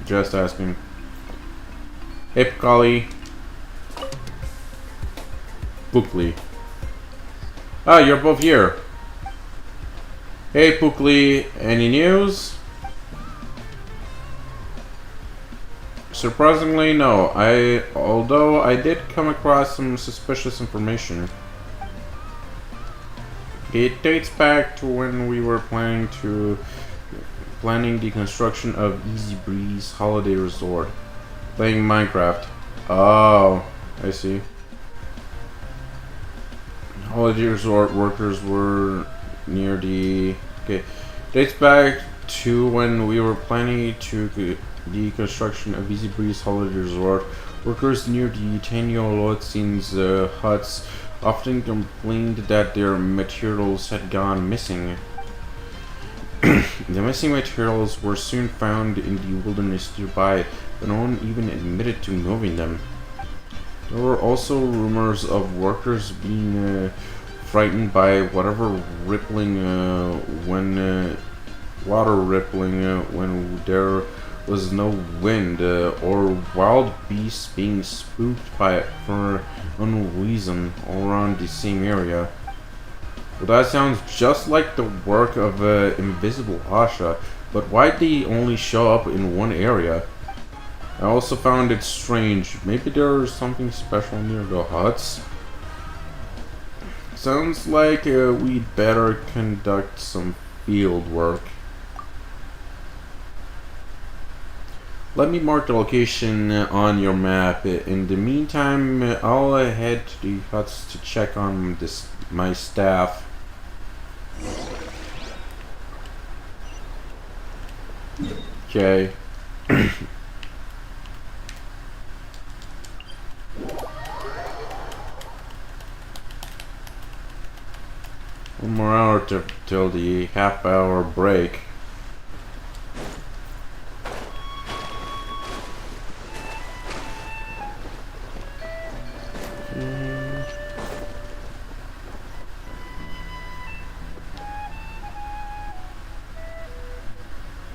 Just asking. Hey, Kali. Pukli. Ah, you're both here. Hey, Pukli. Any news? Surprisingly, no. Although I did come across some suspicious information. It dates back to when we were planning the construction of Easy Breeze Holiday Resort, playing Minecraft. Oh, I see. Holiday Resort workers were near the. Okay, dates back to when we were planning the construction of Easy Breeze Holiday Resort. Workers near the Tenyo-Lotzin's huts often complained that their materials had gone missing. The missing materials were soon found in the wilderness nearby, but no one even admitted to moving them. There were also rumors of workers being frightened by whatever rippling water rippling when there was no wind, or wild beasts being spooked by it for no reason all around the same area. Well, that sounds just like the work of Invisible Asha, but why'd they only show up in one area? I also found it strange. Maybe there's something special near the huts? Sounds like we'd better conduct some field work. Let me mark the location on your map. In the meantime, I'll head to the huts to check on my staff. Okay. One more hour till the half-hour break.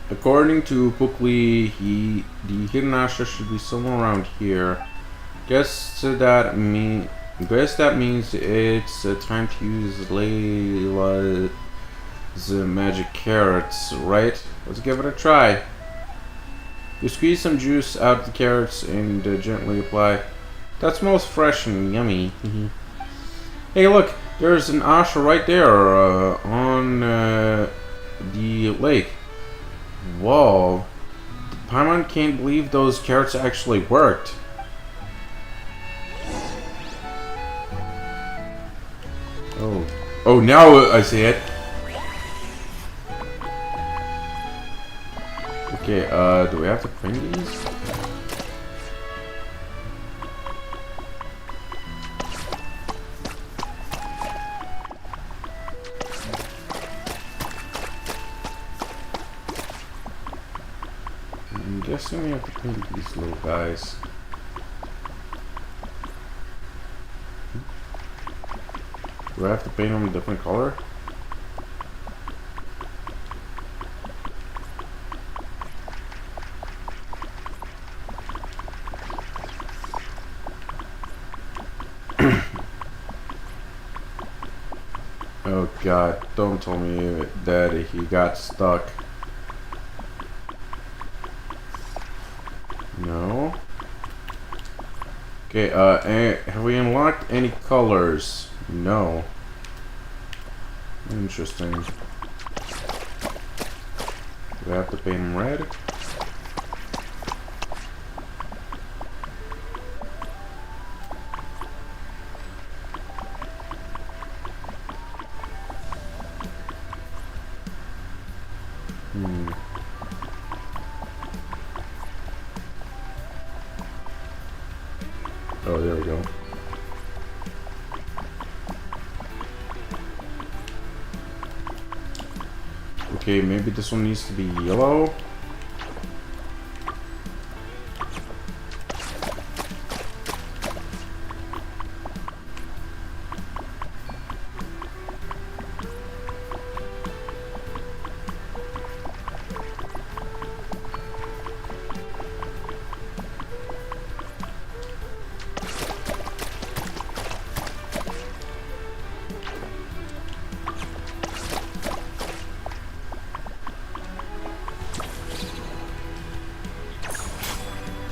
According to Pukli, the hidden Asha should be somewhere around here. Guess that means it's time to use Layla's magic carrots, right? Let's give it a try. You squeeze some juice out of the carrots and gently apply. That smells fresh and yummy. Hey, look, there's an Asha right there on the lake. Whoa, Paimon can't believe those carrots actually worked. Oh, now I see it. Okay, do we have to paint these? I'm guessing we have to paint these little guys. Do I have to paint them a different color? Oh god, don't tell me that he got stuck. No. Okay, have we unlocked any colors? No. Interesting. Do we have to paint them red? Oh, there we go. Okay, maybe this one needs to be yellow.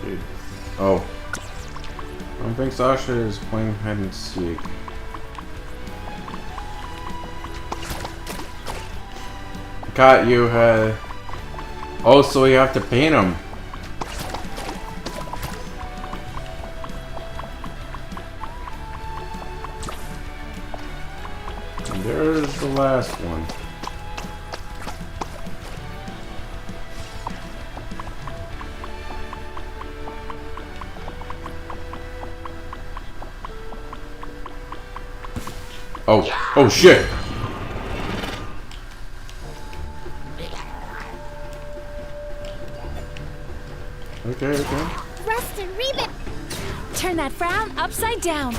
Dude. Oh. I don't think Sasha is playing hide and seek. Got you, oh, so you have to paint them. And there's the last one. Oh shit! Okay. Rest and Reba! Turn that frown upside down.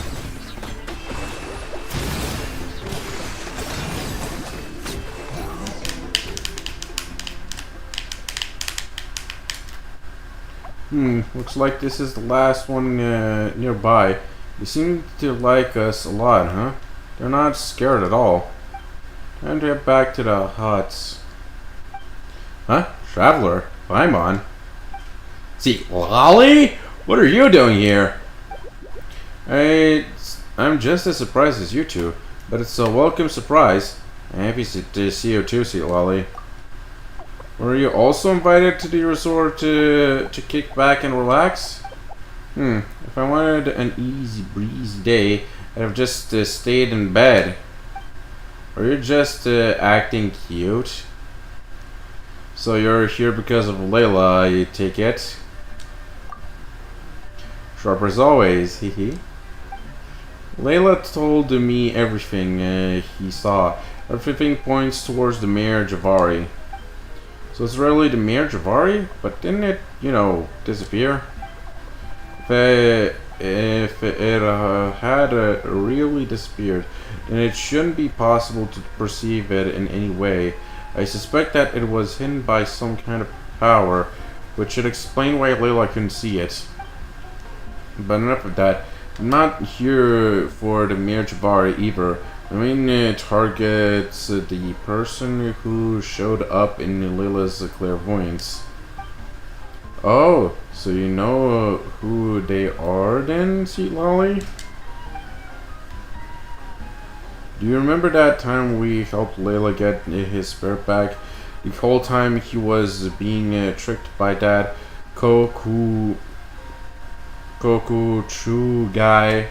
Looks like this is the last one nearby. They seem to like us a lot, huh? They're not scared at all. Time to get back to the huts. Huh? Traveler? Paimon? See, Lolly? What are you doing here? I'm just as surprised as you two, but it's a welcome surprise. I'm happy to see you too, Sweet Lolly. Were you also invited to the resort to kick back and relax? If I wanted an easy breezy day, I'd have just stayed in bed. Or you're just acting cute? So you're here because of Layla, I take it? Sharp as always, hehe. Layla told me everything he saw. Everything points towards the Mayor Javari. So it's really the Mayor Javari? But didn't it, disappear? If it had really disappeared, then it shouldn't be possible to perceive it in any way. I suspect that it was hidden by some kind of power, which should explain why Layla couldn't see it. But enough of that. I'm not here for the Mayor Javari either. The main target's the person who showed up in Layla's clairvoyance. Oh, so you know who they are then, Sweet Lolly? Do you remember that time we helped Layla get his spirit back? The whole time he was being tricked by that Koku Chu guy.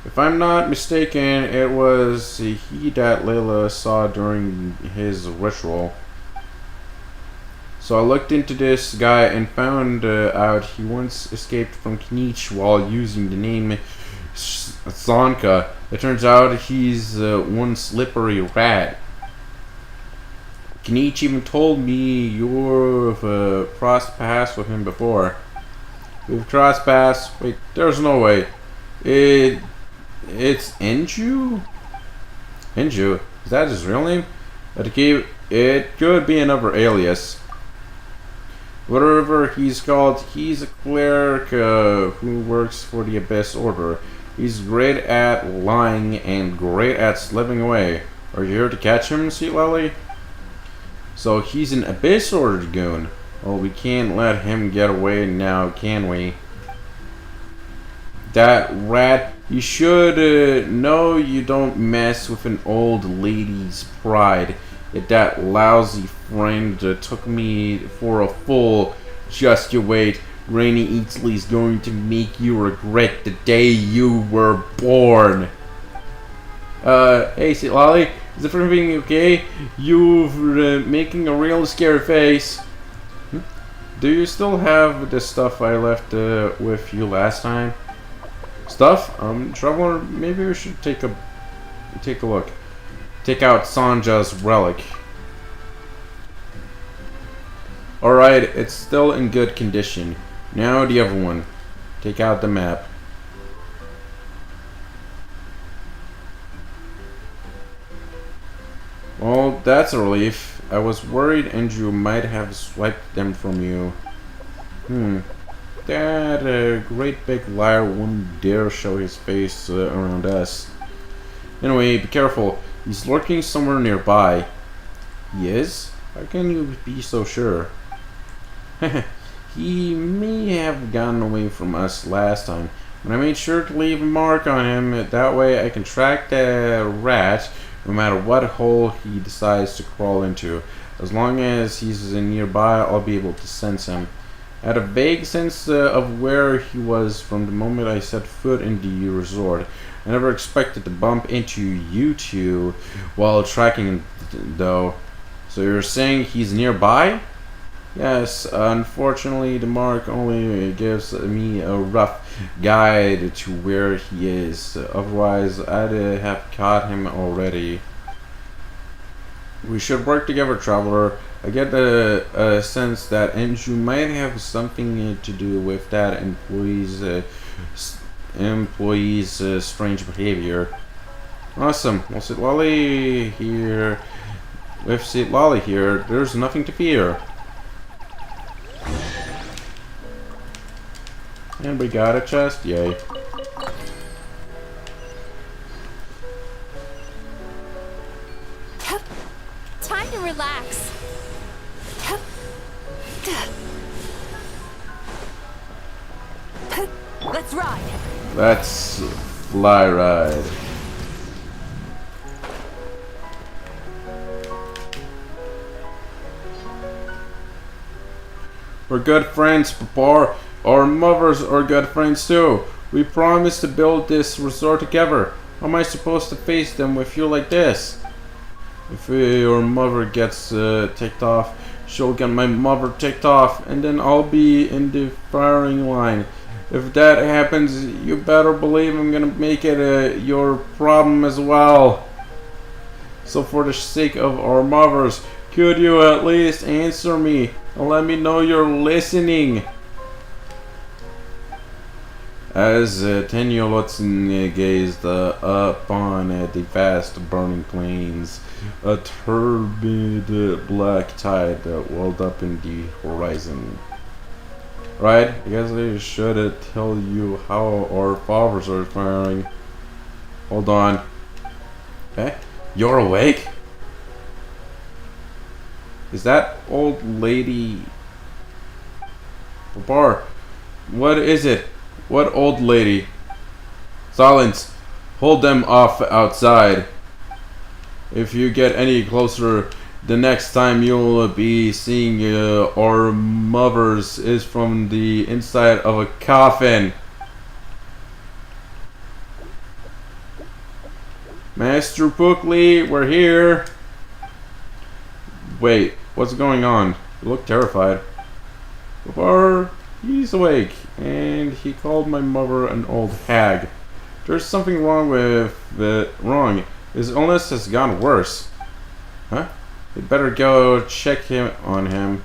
If I'm not mistaken, it was he that Layla saw during his ritual. So I looked into this guy and found out he once escaped from Knich while using the name Zonka. It turns out he's one slippery rat. Knich even told me you've crossed paths with him before. We've crossed paths. Wait, there's no way. It's Enju? Enju? Is that his real name? It could be another alias. Whatever he's called, he's a cleric who works for the Abyss Order. He's great at lying and great at slipping away. Are you here to catch him, Sweet Lolly? So he's an Abyss Order goon. Well, we can't let him get away now, can we? That rat, you should know you don't mess with an old lady's pride. That lousy friend took me for a fool. Just you wait. Rainy Eatsley's going to make you regret the day you were born. Hey, Sweet Lolly, is everything okay? You're making a real scary face. Do you still have the stuff I left with you last time? Stuff? Traveler, maybe we should take a look. Take out Sanja's relic. Alright, it's still in good condition. Now the other one. Take out the map. Well, that's a relief. I was worried Andrew might have swiped them from you. That great big liar wouldn't dare show his face around us. Anyway, be careful. He's lurking somewhere nearby. He is? How can you be so sure? He may have gotten away from us last time, but I made sure to leave a mark on him. That way I can track the rat no matter what hole he decides to crawl into. As long as he's nearby, I'll be able to sense him. I had a vague sense of where he was from the moment I set foot in the resort. I never expected to bump into you two while tracking him, though. So you're saying he's nearby? Yes, unfortunately the mark only gives me a rough guide to where he is. Otherwise, I'd have caught him already. We should work together, Traveler. I get a sense that Enju might have something to do with that employee's strange behavior. Awesome. Well, Sweet Lolly here. With Sweet Lolly here, there's nothing to fear. And we got a chest, yay. Time to relax. Let's ride. Let's fly ride. We're good friends, Papa. Our mothers are good friends too. We promised to build this resort together. How am I supposed to face them with you like this? If your mother gets ticked off, she'll get my mother ticked off, and then I'll be in the firing line. If that happens, you better believe I'm gonna make it your problem as well. So for the sake of our mothers, could you at least answer me and let me know you're listening? As Tenyolotson gazed upon the vast burning plains, a turbid black tide welled up in the horizon. Right, I guess I should tell you how our fathers are faring. Hold on. Eh? You're awake? Is that old lady... Papa, what is it? What old lady? Silence! Hold them off outside. If you get any closer, the next time you'll be seeing our mothers is from the inside of a coffin. Master Pookley, we're here. Wait, what's going on? You look terrified. Papa, he's awake, and he called my mother an old hag. There's something wrong with wrong. His illness has gotten worse. Huh? We better go check him on him.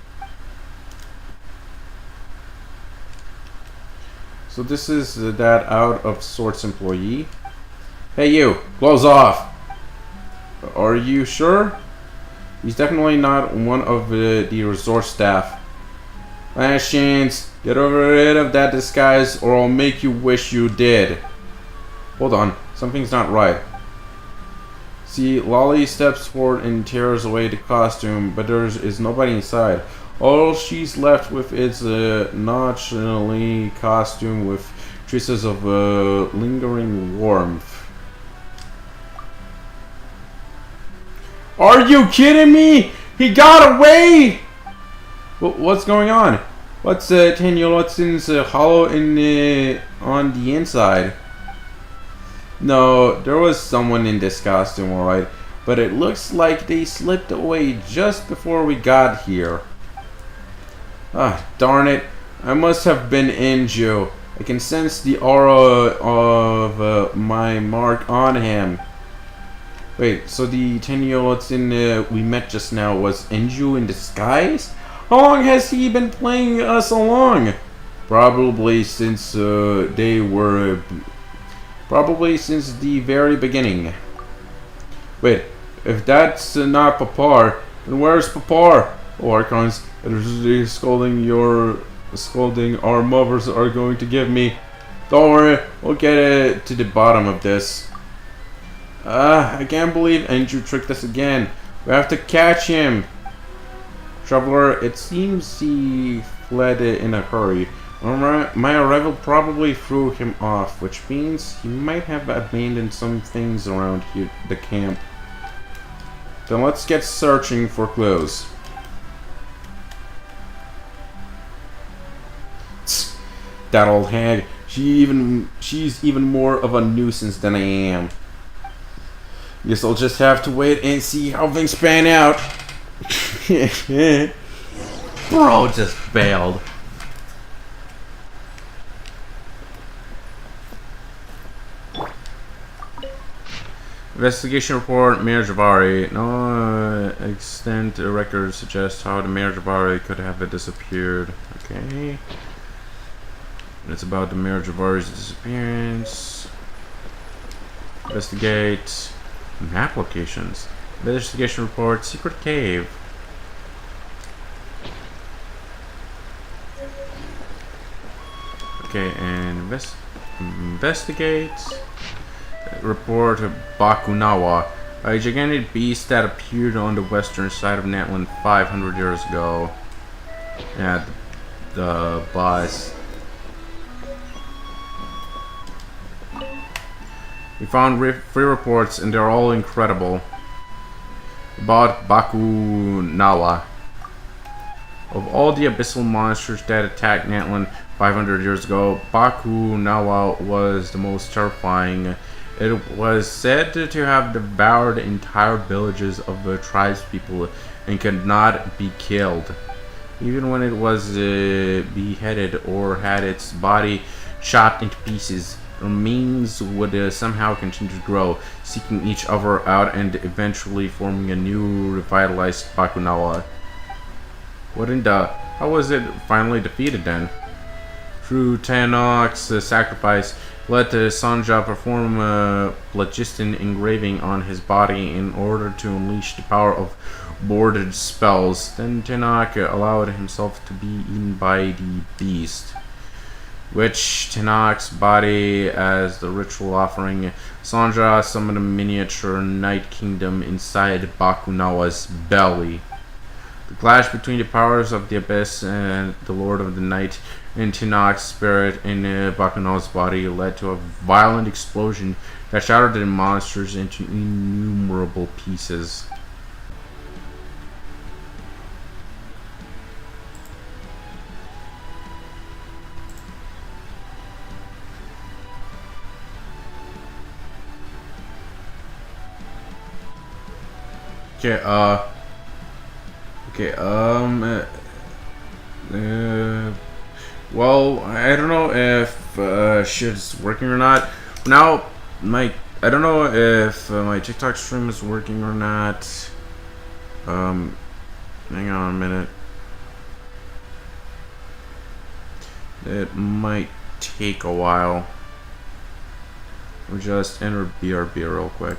So this is that out of sorts employee. Hey you, clothes off. Are you sure? He's definitely not one of the resort staff. Last chance, get rid of that disguise or I'll make you wish you did. Hold on, something's not right. See, Lolly steps forward and tears away the costume, but there is nobody inside. All she's left with is a nonchalantly costume with traces of lingering warmth. Are you kidding me? He got away! What's going on? What's Tenyolotzin's hollow in on the inside? No, there was someone in this costume, alright, but it looks like they slipped away just before we got here. Ah, darn it. I must have been Inju. I can sense the aura of my mark on him. Wait, so the Tenyolotzin we met just now was Inju in disguise? How long has he been playing us along? Probably since Probably since the very beginning. Wait, if that's not Papar, then where's Papar? Oh, Archons, scolding our mothers are going to give me. Don't worry, we'll get to the bottom of this. I can't believe Andrew tricked us again. We have to catch him. Traveler, it seems he fled in a hurry. My arrival probably threw him off, which means he might have abandoned some things around here, the camp. Then let's get searching for clues. Tsk, that old hag. She's even more of a nuisance than I am. Guess I'll just have to wait and see how things pan out. Bro just failed. Investigation report, Mayor Jabari. No extent record suggests how the Mayor Jabari could have disappeared. Okay. It's about the Mayor Jabari's disappearance. Investigate. Map locations. Investigation report, secret cave. Okay, and investigate. Report of Bakunawa, a gigantic beast that appeared on the western side of Natlan 500 years ago. Yeah, the boss. We found 3 reports and they're all incredible. About Bakunawa. Of all the abyssal monsters that attacked Natlan 500 years ago, Bakunawa was the most terrifying. It was said to have devoured entire villages of the tribespeople and could not be killed. Even when it was beheaded or had its body chopped into pieces, remains would somehow continue to grow, seeking each other out and eventually forming a new revitalized Bakunawa. What in the... How was it finally defeated then? Through Tanok's sacrifice, let Sanja perform a phlogiston engraving on his body in order to unleash the power of boarded spells. Then Tanok allowed himself to be eaten by the beast, which Tanok's body as the ritual offering. Sanja summoned a miniature night kingdom inside Bakunawa's belly. The clash between the powers of the Abyss and the Lord of the Night and Tanok's spirit in Bakunawa's body led to a violent explosion that shattered the monsters into innumerable pieces. Okay, well, I don't know if shit's working or not. Now, I don't know if my TikTok stream is working or not. Hang on a minute. It might take a while. We'll just enter BRB real quick.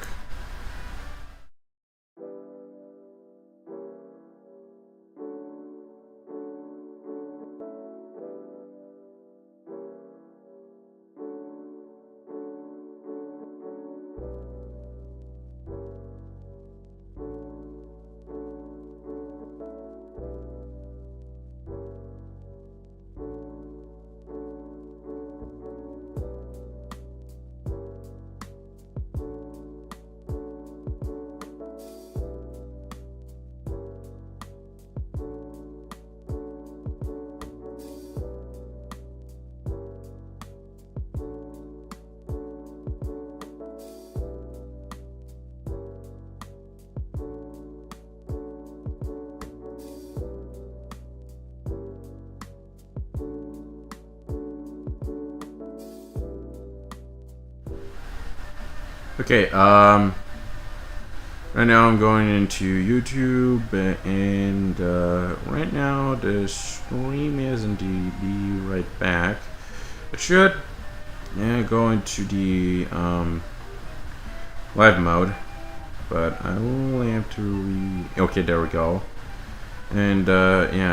Okay, right now I'm going into YouTube, and right now the stream is indeed be right back. It should go into the live mode, but I will have to okay, there we go. And yeah,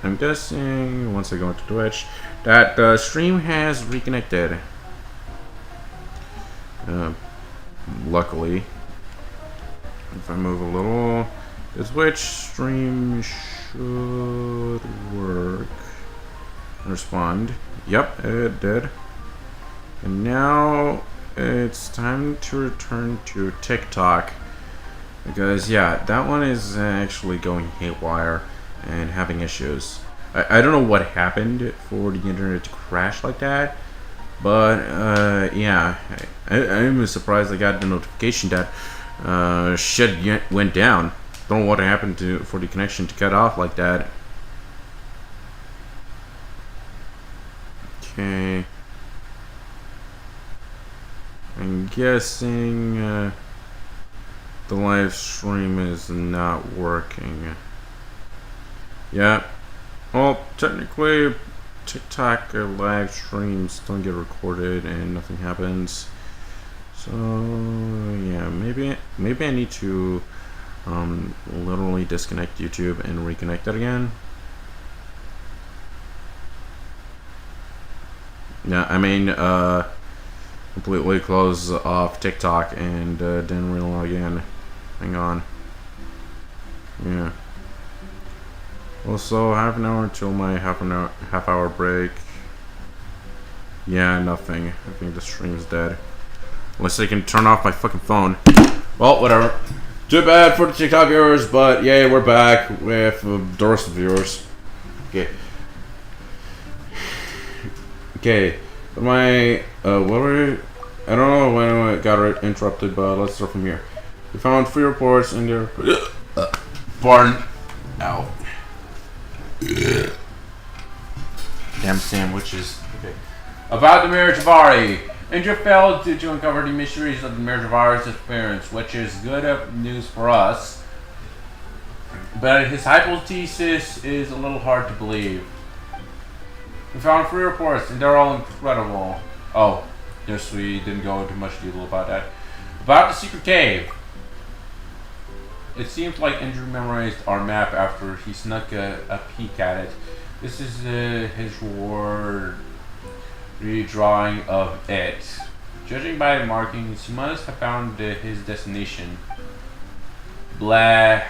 I'm guessing once I go into Twitch that the stream has reconnected. Luckily, if I move a little, the Twitch stream should work. Respond. Yep, it did. And now it's time to return to TikTok, because yeah, that one is actually going haywire and having issues. I don't know what happened for the internet to crash like that. But yeah, I'm surprised I got the notification that shit went down. Don't know what happened for the connection to cut off like that. Okay, I'm guessing the live stream is not working. Yeah, well, technically TikTok live streams don't get recorded and nothing happens. So yeah, maybe I need to literally disconnect YouTube and reconnect it again. Yeah, I mean completely close off TikTok and then relog in. Hang on. Yeah. Also, half an hour until my half hour break. Yeah, nothing. I think the stream's dead. Unless I can turn off my fucking phone. Well, whatever. Too bad for the TikTok viewers, but yeah, we're back with the rest of the viewers. Okay. Okay. My what were I don't know when I got interrupted, but let's start from here. We found 3 reports in their barn. Ow. Damn sandwiches. Okay. About the marriage of Ari. Indra failed to uncover the mysteries of the marriage of Ari's disappearance, which is good news for us. But his hypothesis is a little hard to believe. We found 3 reports, and they're all incredible. Oh, yes, we didn't go into much detail about that. About the secret cave. It seems like Andrew memorized our map after he snuck a peek at it. This is his redrawing of it. Judging by the markings, he must have found his destination. Blah.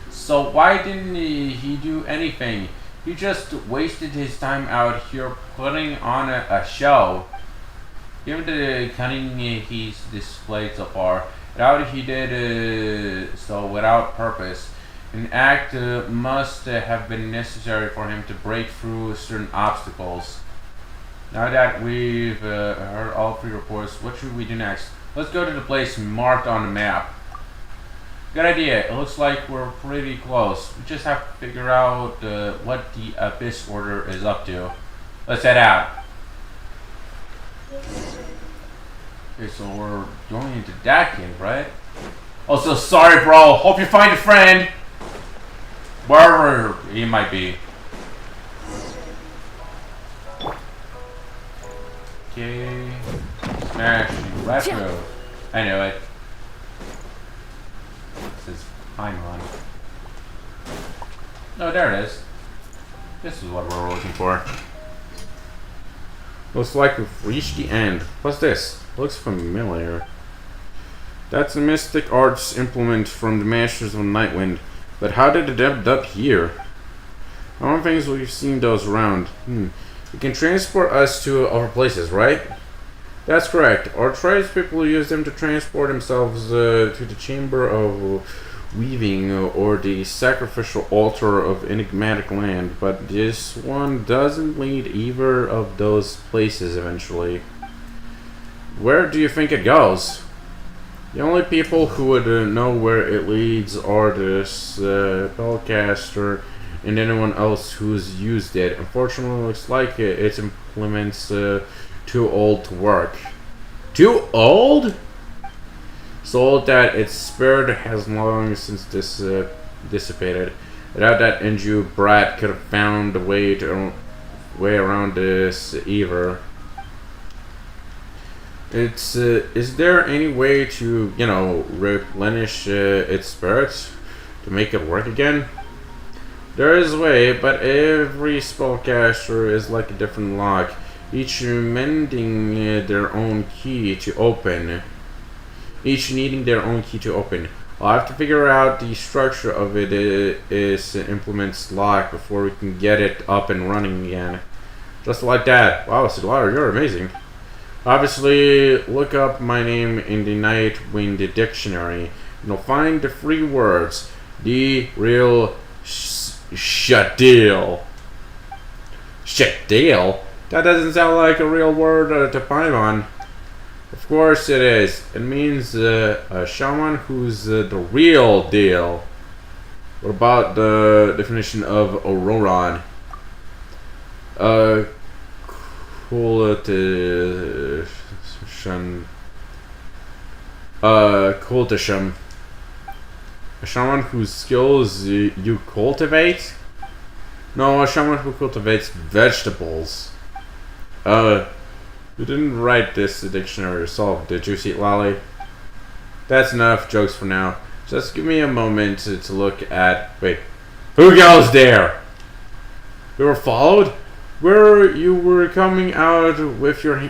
So why didn't he do anything? He just wasted his time out here putting on a show. Given the cunning he's displayed so far, doubt he did so without purpose. An act must have been necessary for him to break through certain obstacles. Now that we've heard all 3 reports, what should we do next? Let's go to the place marked on the map. Good idea. It looks like we're pretty close. We just have to figure out what the Abyss Order is up to. Let's head out. Okay, so we're going into that cave, right? Also, sorry, bro. Hope you find a friend. Wherever he might be. Okay. Smash. Retro. I knew it. This is Paimon. Oh, there it is. This is what we're looking for. Looks like we've reached the end. What's this? Looks familiar. That's a mystic arts implement from the Masters of Nightwind. But how did it end up here? I don't think we've seen those around. It can transport us to other places, right? That's correct. Our tradespeople use them to transport themselves to the Chamber of Weaving or the sacrificial altar of enigmatic land, but this one doesn't lead either of those places eventually. Where do you think it goes? The only people who would know where it leads are this spellcaster and anyone else who's used it. Unfortunately, it looks like its implements too old to work. Too old? So old that its spirit has long since dissipated. Without that Inju brat could have found a way around this either. Is there any way to, you know, replenish its spirits to make it work again? There is a way, but every spellcaster is like a different lock, each mending their own key to open. Each needing their own key to open. I'll have to figure out the structure of it is implement's lock before we can get it up and running again. Just like that. Wow, Sidlar, you're amazing. Obviously, look up my name in the Nightwind dictionary, and you'll find the 3 words. The real Shadil. Shadil? That doesn't sound like a real word to Paimon. Of course it is. It means a shaman who's the real deal. What about the definition of Auroron? Cultisham. A shaman whose skills you cultivate? No, a shaman who cultivates vegetables. You didn't write this dictionary yourself, did you, Seat Lolly? That's enough jokes for now. Just give me a moment to look at... Wait. Who goes there? You were followed? Where you were coming out with your...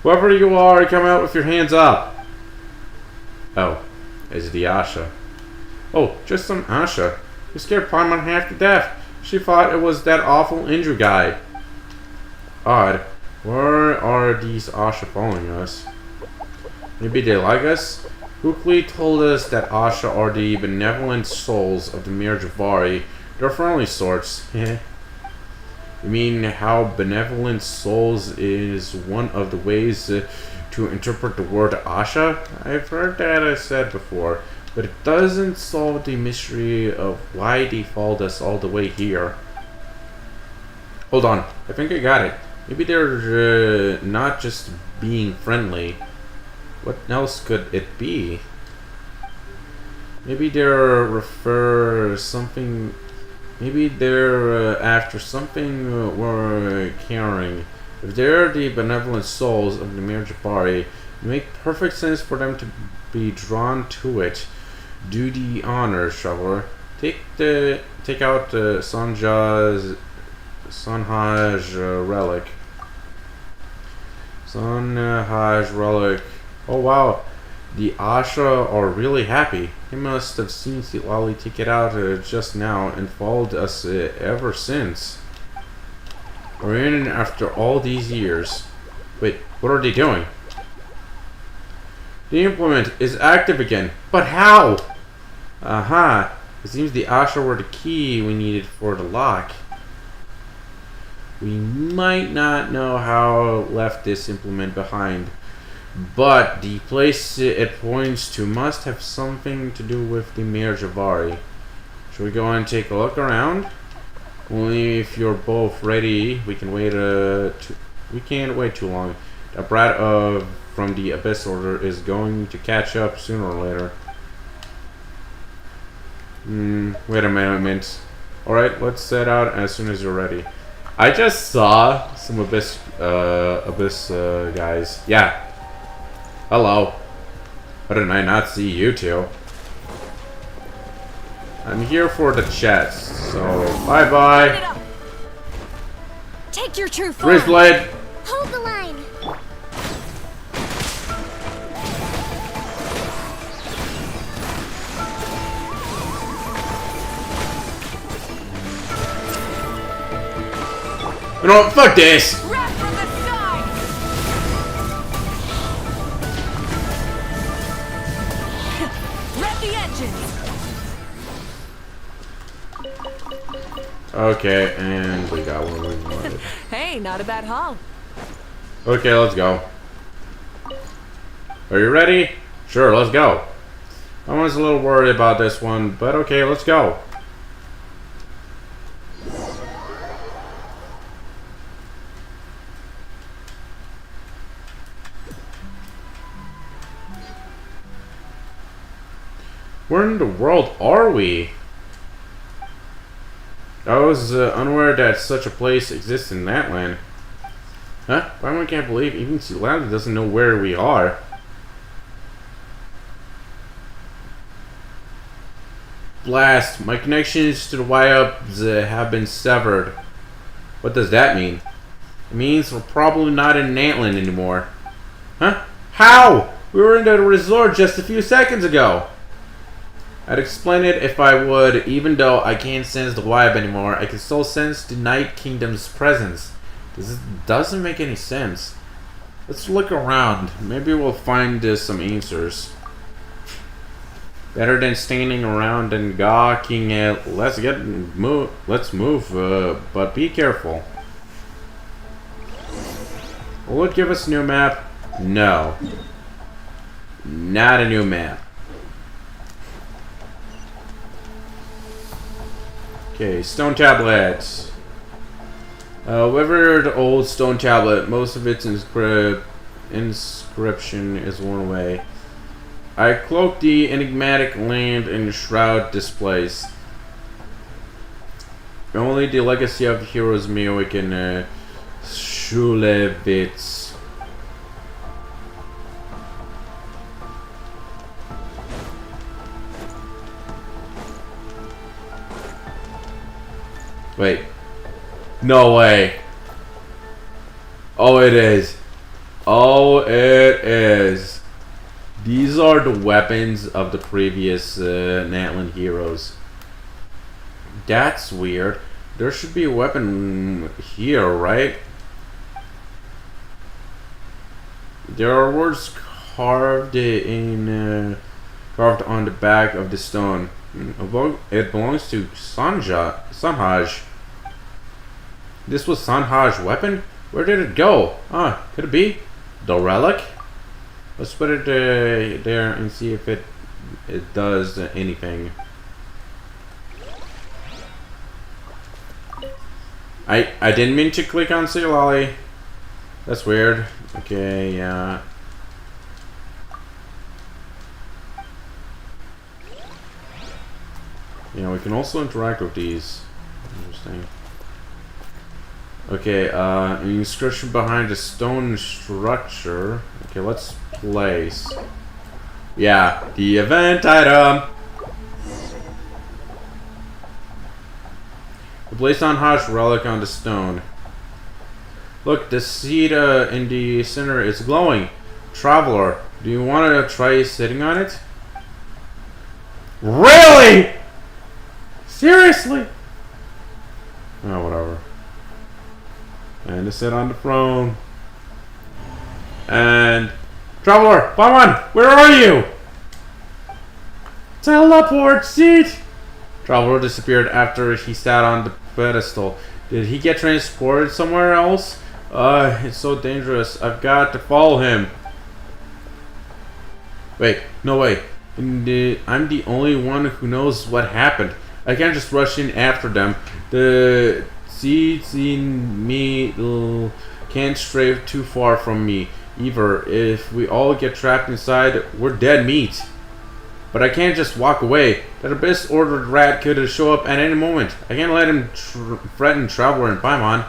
Whoever you are, come out with your hands up. Oh. It's the Asha. Oh, just some Asha. You scared Paimon half to death. She thought it was that awful Inju guy. Odd. Where are these Asha following us? Maybe they like us? Hookly told us that Asha are the benevolent souls of the Mir Javari. They're friendly sorts. You mean how benevolent souls is one of the ways to interpret the word Asha? I've heard that said before, but it doesn't solve the mystery of why they followed us all the way here. Hold on, I think I got it. Maybe they're not just being friendly. What else could it be? Maybe they're Maybe they're after something we're caring. If they're the benevolent souls of the Mir Jabari, it makes perfect sense for them to be drawn to it. Do the honor, Shoveler. Take out the Sanhaj relic. Sanhaj relic. Oh wow, the Asha are really happy. He must have seen Lolly take it out just now and followed us ever since. We're in after all these years. Wait, what are they doing? The implement is active again, but how? Aha, it seems the Asha were the key we needed for the lock. We might not know how left this implement behind. but the place it points to must have something to do with the Mayor Javari. Should we go and take a look around? Only if you're both ready. We can wait. We can't wait too long. The brat from the Abyss Order is going to catch up sooner or later. Wait a minute. Alright, let's set out as soon as you're ready. I just saw some Abyss guys. Yeah. Hello. How did I not see you two? I'm here for the chest, so bye-bye. Take your true form. Bridgeblade. Hold the line. You know what? Fuck this. Wrap from the side! Rev the engines! Okay, and we got what we wanted. Hey, not a bad haul. Okay, let's go. Are you ready? Sure, let's go. I was a little worried about this one, but okay, let's go. Where in the world are we? I was unaware that such a place exists in that land. Huh? I can't believe even Silanda doesn't know where we are. Blast! My connections to the Y-Ups have been severed. What does that mean? It means we're probably not in Natland anymore. Huh? How? We were in the resort just a few seconds ago. I'd explain it if I would, even though I can't sense the vibe anymore. I can still sense the Night Kingdom's presence. This doesn't make any sense. Let's look around. Maybe we'll find some answers. Better than standing around and gawking at. Let's move, but be careful. Will it give us a new map? No. Not a new map. Okay, stone tablets. Whoever the old stone tablet, most of its inscription is worn away. I cloak the enigmatic land and shroud displays. Only the legacy of heroes may awaken Shulevitz. Wait. No way. Oh, it is. Oh, it is. These are the weapons of the previous Natland heroes. That's weird. There should be a weapon here, right? There are words carved on the back of the stone. It belongs to Sanhaj. This was Sanhaj's weapon? Where did it go? Could it be the relic? Let's put it there and see if it does anything. I didn't mean to click on Silali. That's weird. Okay, yeah. Yeah, we can also interact with these. Interesting. Okay, an inscription behind a stone structure. Okay, let's place. Yeah, the event item. Place Sanhaj's relic on the stone. Look, the seed in the center is glowing. Traveler, do you want to try sitting on it? Really? Seriously? Oh, whatever. And to sit on the throne. And Traveler, Paman, where are you? Teleport seat. Traveler disappeared after he sat on the pedestal. Did he get transported somewhere else? It's so dangerous. I've got to follow him. Wait, no way. I'm the only one who knows what happened. I can't just rush in after them. The seeds in me can't stray too far from me either. If we all get trapped inside, we're dead meat. But I can't just walk away. That abyss ordered rat could show up at any moment. I can't let him threaten Traveler and Paimon.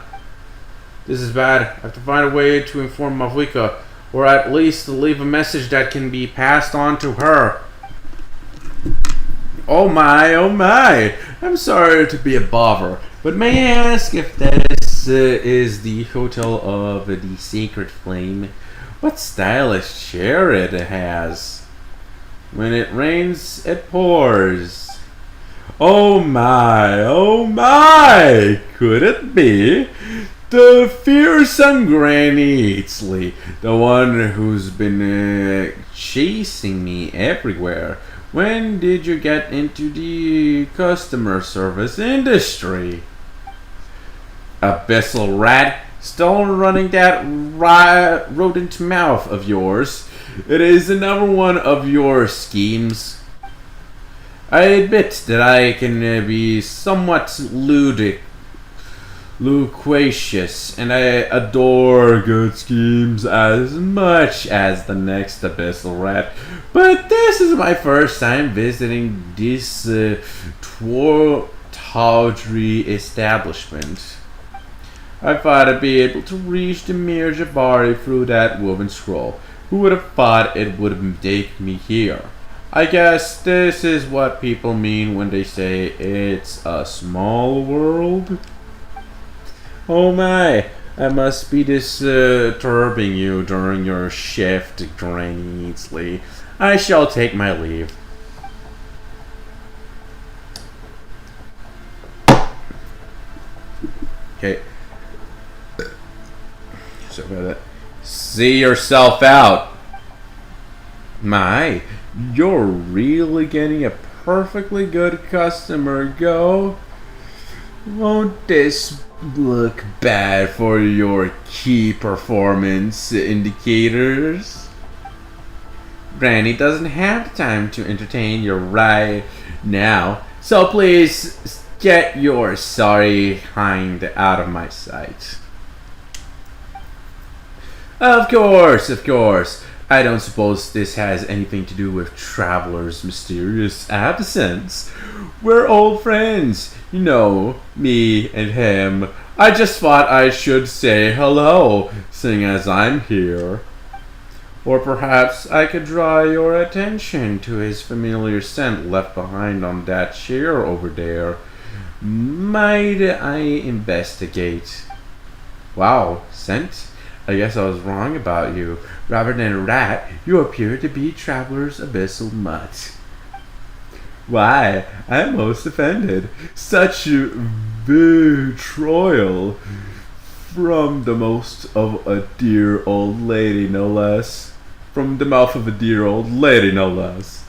This is bad. I have to find a way to inform Mavuika, or at least leave a message that can be passed on to her. Oh my, oh my. I'm sorry to be a bother, but may I ask if this is the Hotel of the Sacred Flame? What stylish chair it has. When it rains, it pours. Oh my, could it be the fearsome Granny Eatsley, the one who's been chasing me everywhere? When did you get into the customer service industry? Abyssal rat, still running that rodent mouth of yours. It is another one of your schemes. I admit that I can be somewhat loquacious, and I adore good schemes as much as the next abyssal rat. But this is my first time visiting this tawdry establishment. I thought I'd be able to reach the Mir Jabari through that woven scroll. Who would have thought it would take me here? I guess this is what people mean when they say it's a small world. Oh my, I must be disturbing you during your shift, Granny Eatsley. I shall take my leave. Okay. So about that. See yourself out. My, you're really getting a perfectly good customer go. Won't this look bad for your key performance indicators? Granny doesn't have time to entertain you right now, so please get your sorry hind out of my sight. Of course. I don't suppose this has anything to do with Traveler's mysterious absence. We're old friends, you know, me and him. I just thought I should say hello, seeing as I'm here. Or perhaps I could draw your attention to his familiar scent left behind on that chair over there. Might I investigate? Wow, scent? I guess I was wrong about you. Rather than a rat, you appear to be Traveler's abyssal mutt. Why, I'm most offended. Such betrayal from the most of a dear old lady, no less. From the mouth of a dear old lady, no less.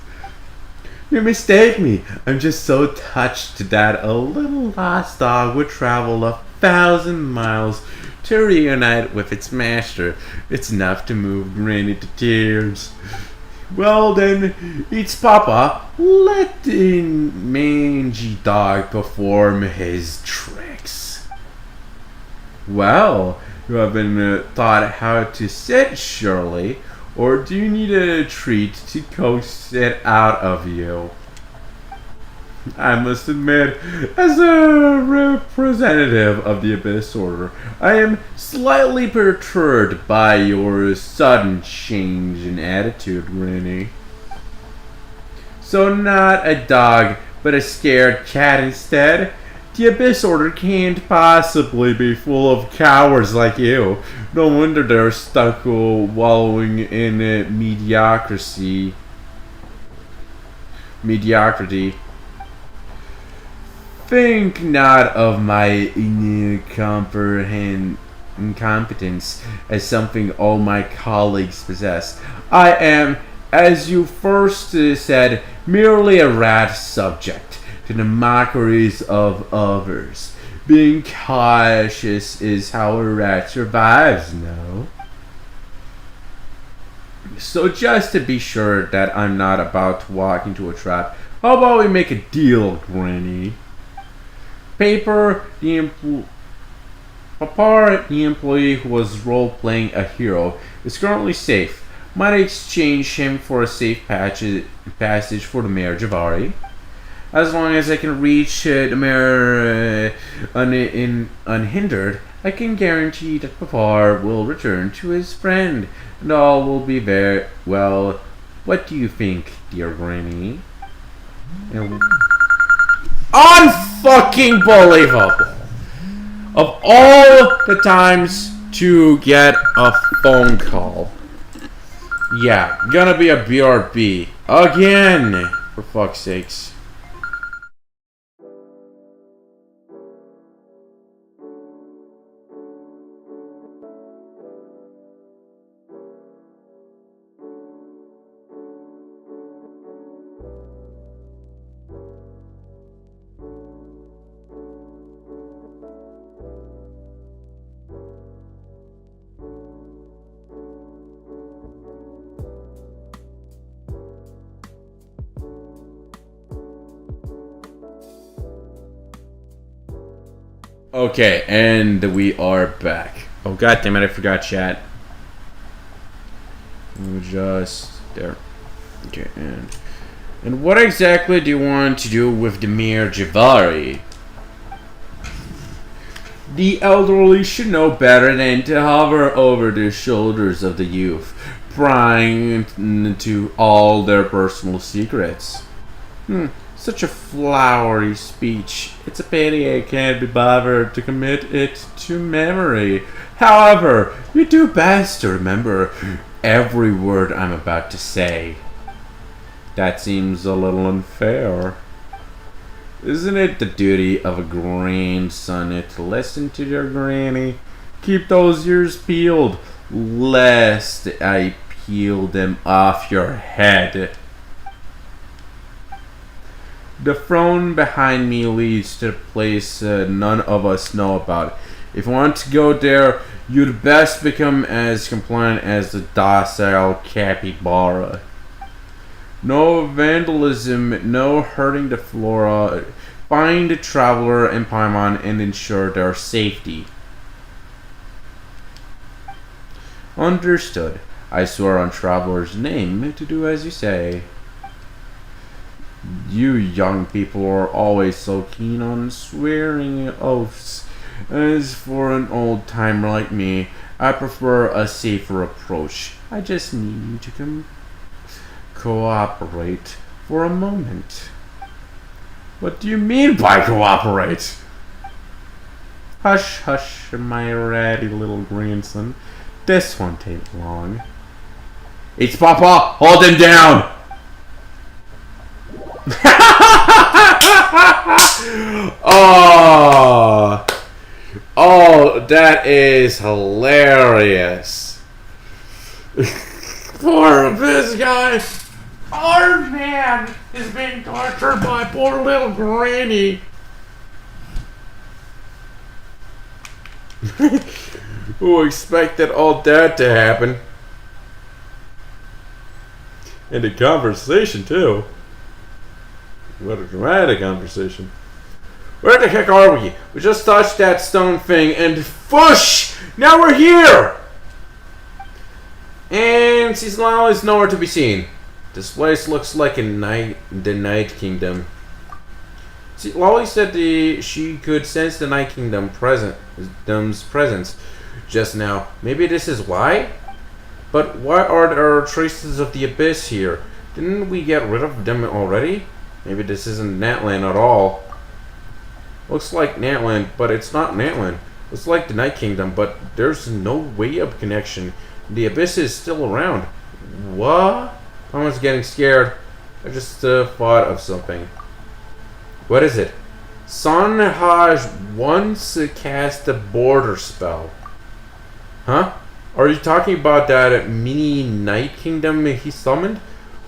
You mistake me. I'm just so touched that a little lost dog would travel 1,000 miles to reunite with its master. It's enough to move Granny to tears. Well then, it's Papa. Let the mangy dog perform his tricks. Well, you have been taught how to sit, surely. Or do you need a treat to coax it out of you? I must admit, as a representative of the Abyss Order, I am slightly perturbed by your sudden change in attitude, Granny. So not a dog, but a scared cat instead? The Abyss Order can't possibly be full of cowards like you. No wonder they're stuck wallowing in mediocrity. Think not of my incompetence as something all my colleagues possess. I am, as you first said, merely a rat subject to the mockeries of others. Being cautious is how a rat survives, no? So just to be sure that I'm not about to walk into a trap, how about we make a deal, Granny? Papa, the employee who was role-playing a hero, is currently safe. Might I exchange him for a safe passage for the Mayor Javari? As long as I can reach the Mayor unhindered, I can guarantee that Papa will return to his friend, and all will be very well. What do you think, dear Granny? Unfucking believable! Of all the times to get a phone call. Yeah, gonna be a BRB. Again! For fuck's sakes. Okay, and we are back. Oh god damn it, I forgot chat. Just there. Okay, and what exactly do you want to do with the Mayor Javari? The elderly should know better than to hover over the shoulders of the youth, prying into all their personal secrets. Such a flowery speech. It's a pity I can't be bothered to commit it to memory. However, you do best to remember every word I'm about to say. That seems a little unfair. Isn't it the duty of a grandson to listen to their granny? Keep those ears peeled, lest I peel them off your head. The throne behind me leads to a place none of us know about. If you want to go there, you'd best become as compliant as the docile capybara. No vandalism, no hurting the flora. Find the traveler and Paimon and ensure their safety. Understood. I swear on traveler's name to do as you say. You young people are always so keen on swearing oaths. As for an old timer like me, I prefer a safer approach. I just need you to cooperate for a moment. What do you mean by cooperate? Hush, hush, my ratty little grandson. This won't take long. It's Papa! Hold him down! Oh, that is hilarious. Poor this guy. Our man is being tortured by poor little granny. Who expected all that to happen? And a conversation too. What a dramatic conversation. Where the heck are we? We just touched that stone thing and whoosh! Now we're here! And Seasonal is nowhere to be seen. This place looks like the Night Kingdom. See, Lolly said she could sense the Night Kingdom's presence just now. Maybe this is why? But why are there traces of the Abyss here? Didn't we get rid of them already? Maybe this isn't Natland at all. Looks like Natland, but it's not Natland. Looks like the Night Kingdom, but there's no way of connection. The Abyss is still around. What? I was getting scared. I just thought of something. What is it? Sanhaj once cast a border spell. Huh? Are you talking about that mini Night Kingdom he summoned?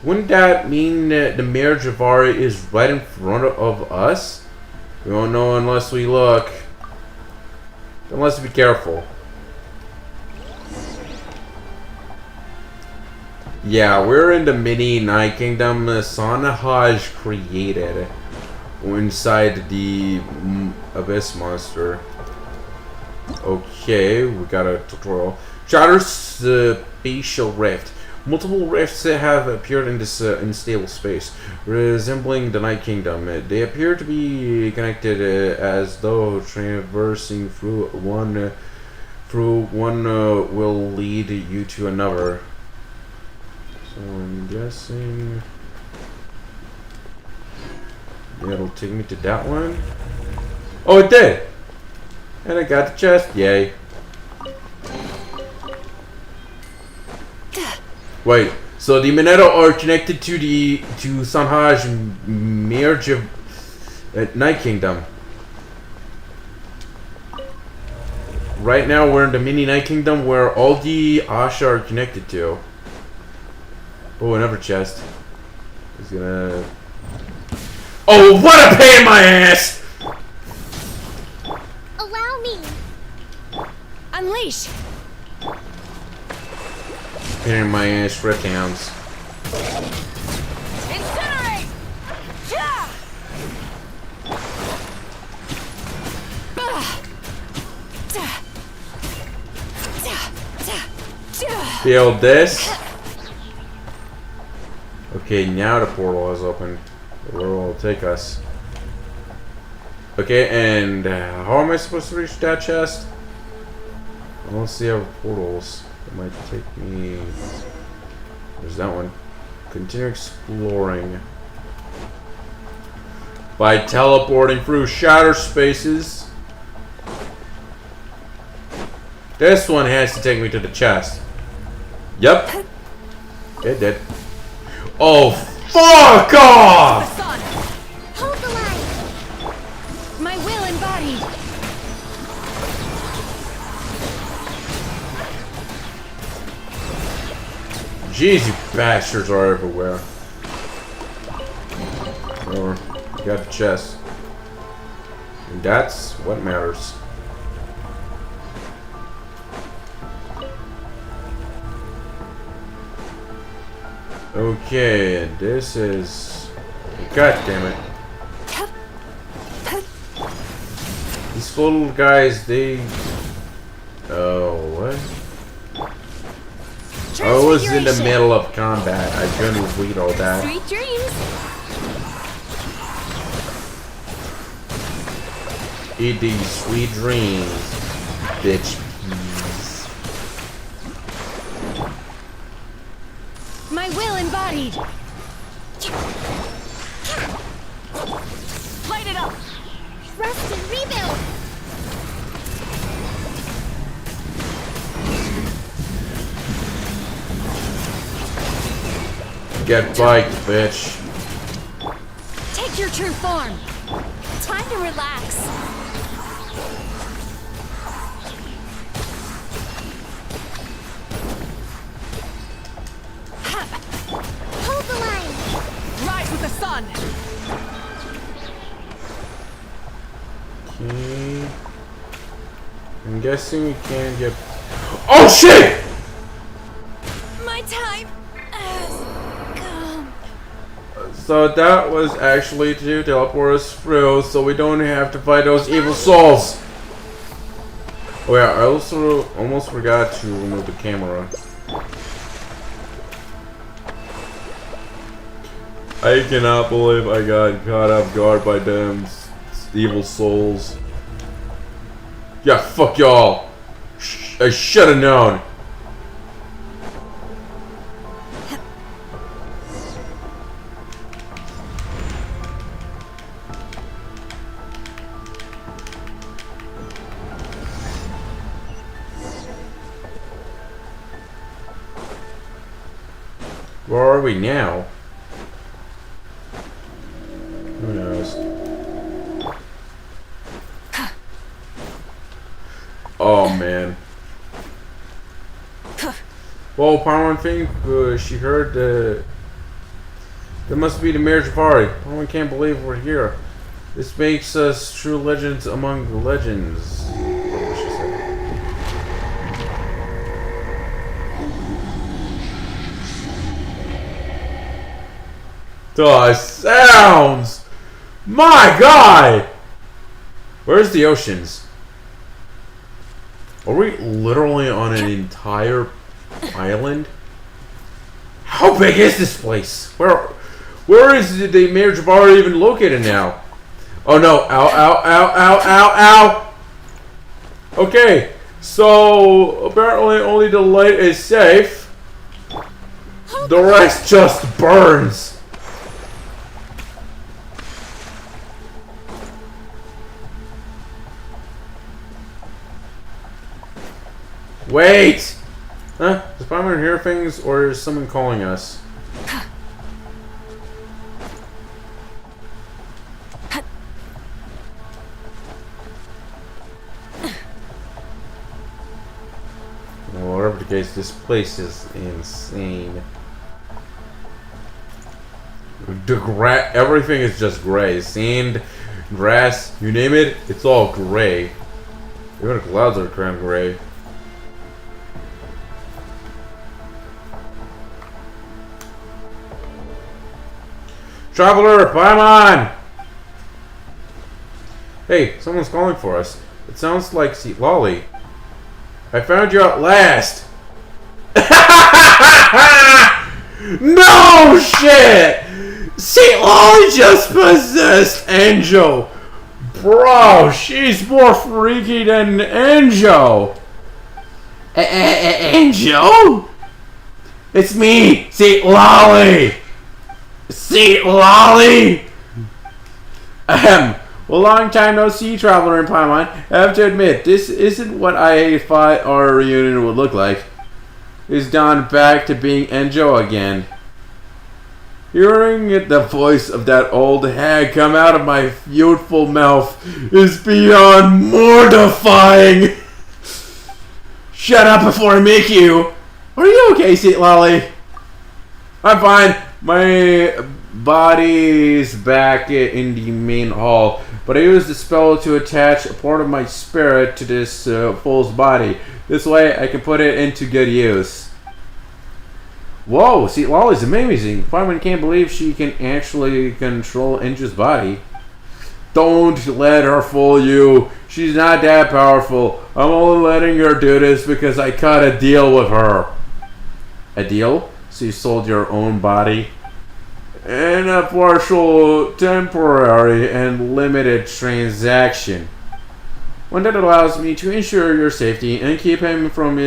Wouldn't that mean that the Mayor Javari is right in front of us? We won't know unless we look. Then let's be careful. Yeah, we're in the mini Night Kingdom Sanhaj created inside the Abyss Monster. Okay, we got a tutorial. Shattered Spatial Rift. Multiple rifts have appeared in this unstable space, resembling the Night Kingdom. They appear to be connected as though traversing through one will lead you to another. So I'm guessing it'll take me to that one. Oh, it did! And I got the chest. Yay. Wait, so the Minetto are connected to Sanhaj merge of Night Kingdom. Right now we're in the mini Night Kingdom where all the Asha are connected to. Oh, another chest. It's gonna... Oh, what a pain in my ass! Allow me. Unleash. Pain in my ass, Rift Hounds. Incinerate. Yeah. Feel this? Okay, now the portal is open. Where will it take us? Okay, and how am I supposed to reach that chest? I don't see other portals. It might take me... There's that one. Continue exploring. By teleporting through shatter spaces. This one has to take me to the chest. Yep. It did. Oh, fuck off! Hold the line. My will embodied. Jeez, you bastards are everywhere. Or, you got the chest. And that's what matters. Okay, this is... God damn it. These little guys, they... Oh, what? I was in the middle of combat. I couldn't read all that. Sweet dreams. Eat these sweet dreams, bitch. My will embodied. Light it up. Rest and rebuild. Get biked, bitch. Take your true form. Time to relax. Hold the line. Rise with the sun. Okay. I'm guessing we can't get... Oh shit! My time has come. So that was actually to teleport us through, so we don't have to fight those evil souls. Oh yeah, I also almost forgot to remove the camera. I cannot believe I got caught off guard by them evil souls. Yeah, fuck y'all. I should have known. Where are we now? Who knows? Oh man. Well, upon one thing, she heard that must be the Mayor Jafari. One can't believe we're here. This makes us true legends among the legends. What did she say? The sounds! My God! Where's the oceans? Are we literally on an entire island? How big is this place? Where is the Mayor Bar even located now? Oh no! Ow! Ow! Ow! Ow! Ow! Ow! Okay, so apparently only the light is safe. The rest just burns. Wait! Huh? Does Spider-Man hear things, or is someone calling us? Well, whatever the case, this place is insane. Everything is just gray. Sand, grass, you name it, it's all gray. Even the clouds are kind of gray. Traveler, Paimon! Hey, someone's calling for us. It sounds like Seat Lolly. I found you at last! No shit! Seat Lolly just possessed Enjo! Bro, she's more freaky than Enjo! Enjo? It's me, Seat Lolly! Seat Lolly! Well, long time no see, Traveler and Paimon. I have to admit, this isn't what I thought our reunion would look like. It's gone back to being Enjo again. Hearing the voice of that old hag come out of my youthful mouth is beyond mortifying. Shut up before I make you. Are you okay, Seat Lolly? I'm fine. My body's back in the main hall, but I used the spell to attach a part of my spirit to this fool's body. This way I can put it into good use. Whoa, see, Lolly's amazing. Paimon can't believe she can actually control Enjo's body. Don't let her fool you. She's not that powerful. I'm only letting her do this because I cut a deal with her. A deal? So you sold your own body? In a partial, temporary, and limited transaction. One that allows me to ensure your safety and keep him from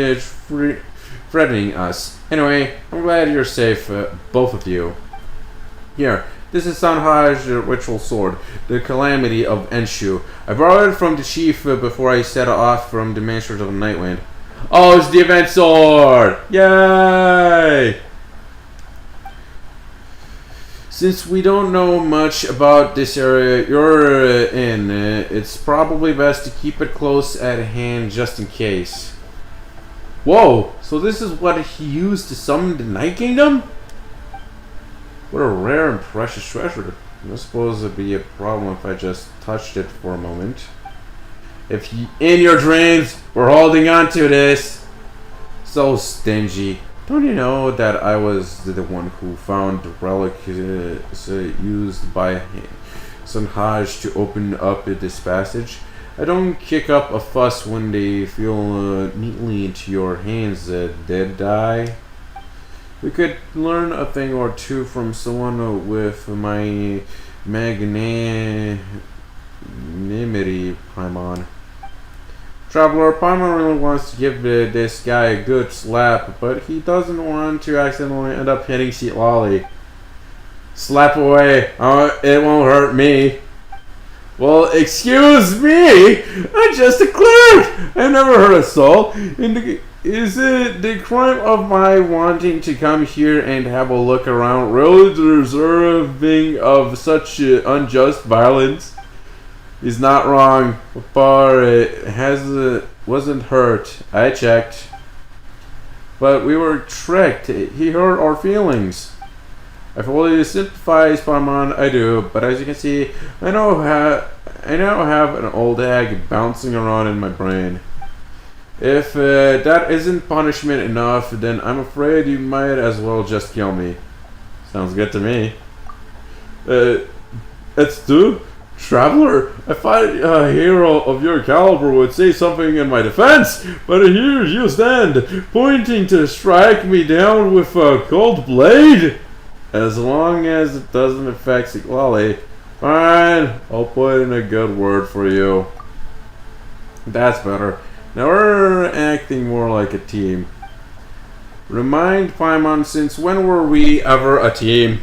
threatening us. Anyway, I'm glad you're safe, both of you. Here, this is Sanhai's ritual sword, the Calamity of Enshu. I borrowed it from the chief before I set off from the Masters of the Nightwind. Oh, it's the event sword! Yay! Since we don't know much about this area you're in, it's probably best to keep it close at hand just in case. Whoa! So this is what he used to summon the Night Kingdom? What a rare and precious treasure. I don't suppose it'd be a problem if I just touched it for a moment. If you, in your dreams, we're holding on to this. So stingy. Don't you know that I was the one who found the relic used by Sanhaj to open up this passage? I don't kick up a fuss when they feel neatly into your hands, did I? We could learn a thing or two from someone with my magnanimity, Paimon. Traveler, Paimon really wants to give this guy a good slap, but he doesn't want to accidentally end up hitting Seat Lolly. Slap away. It won't hurt me. Well, excuse me. I'm just a cleric. I've never hurt a soul. Is it the crime of my wanting to come here and have a look around really deserving of such unjust violence? He's not wrong, but it wasn't hurt. I checked. But we were tricked. He hurt our feelings. I fully sympathize, Paimon, I do, but as you can see, I now have an old hag bouncing around in my brain. If that isn't punishment enough, then I'm afraid you might as well just kill me. Sounds good to me. It's true. Traveler, I thought a hero of your caliber would say something in my defense, but here you stand, pointing to strike me down with a cold blade. As long as it doesn't affect Siglali, fine, I'll put in a good word for you. That's better. Now we're acting more like a team. Remind Paimon, since when were we ever a team?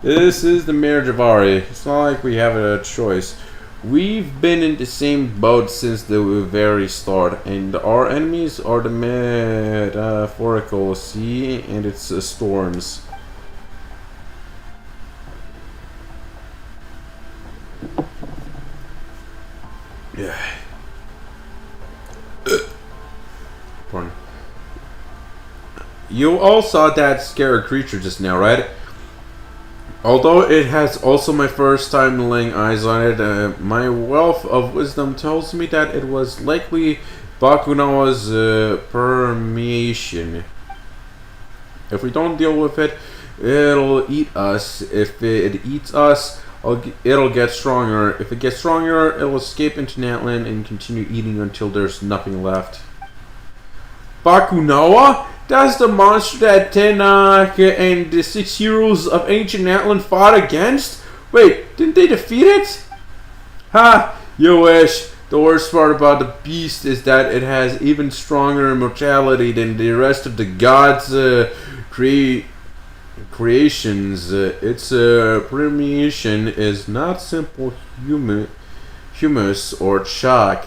This is the Mayor Javari. It's not like we have a choice. We've been in the same boat since the very start, and our enemies are the metaphorical sea and its storms. Yeah. Pardon. You all saw that scary creature just now, right? Although it has also my first time laying eyes on it, my wealth of wisdom tells me that it was likely Bakunawa's permeation. If we don't deal with it, it'll eat us. If it eats us, it'll get stronger. If it gets stronger, it'll escape into Natlan and continue eating until there's nothing left. Bakunawa? That's the monster that Tenak and the 6 heroes of ancient Natlan fought against? Wait, didn't they defeat it? Ha! You wish. The worst part about the beast is that it has even stronger immortality than the rest of the gods' creations. Its permeation is not simple humus or chalk.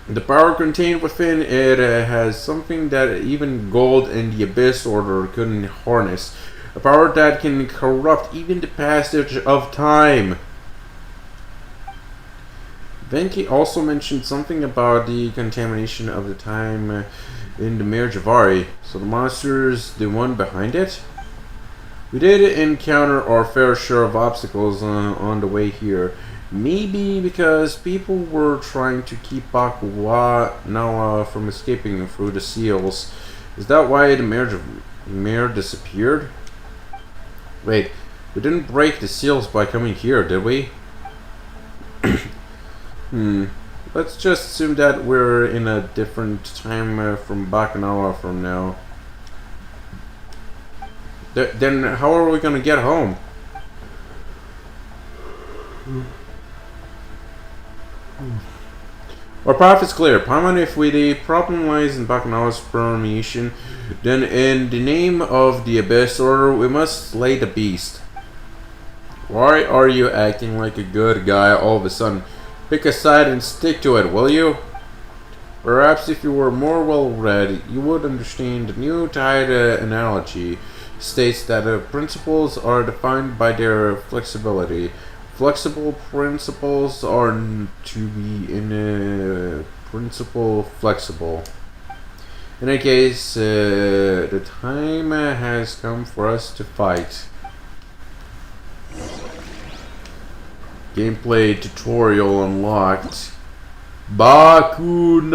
The power contained within it has something that even gold and the Abyss Order couldn't harness. A power that can corrupt even the passage of time. Venki also mentioned something about the contamination of the time in the Mayor Javari. So the monster's the one behind it? We did encounter our fair share of obstacles on the way here. Maybe because people were trying to keep Bakunawa from escaping through the seals. Is that why the mayor disappeared? Wait, we didn't break the seals by coming here, did we? Let's just assume that we're in a different time from Bakunawa from now. Then how are we gonna get home? Our path is clear. Paimon, if the problem lies in Bakunawa's permeation, then in the name of the Abyss Order, we must slay the beast. Why are you acting like a good guy all of a sudden? Pick a side and stick to it, will you? Perhaps if you were more well-read, you would understand the new tide analogy states that principles are defined by their flexibility. Flexible principles are to be in principle flexible. In any case, the time has come for us to fight. Gameplay tutorial unlocked. Bakunawa.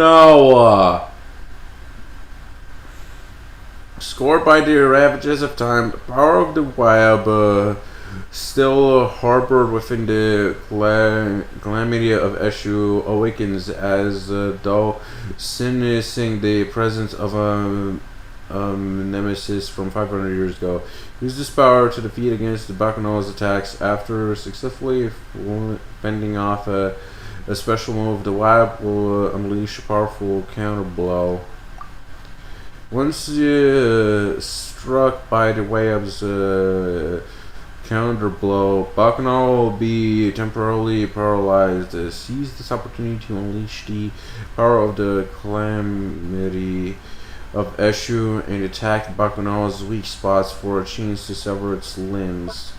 Scored by the ravages of time, the power of the web still harbored within the calamity of Eshu awakens as though sensing the presence of a nemesis from 500 years ago. Use this power to defeat against the Bakunawa's attacks. After successfully fending off a special move, the web will unleash a powerful counter blow. Once struck by the wave's counter blow, Bakunawa will be temporarily paralyzed. Seize this opportunity to unleash the power of the calamity of Eshu and attack Bakunawa's weak spots for a chance to sever its limbs.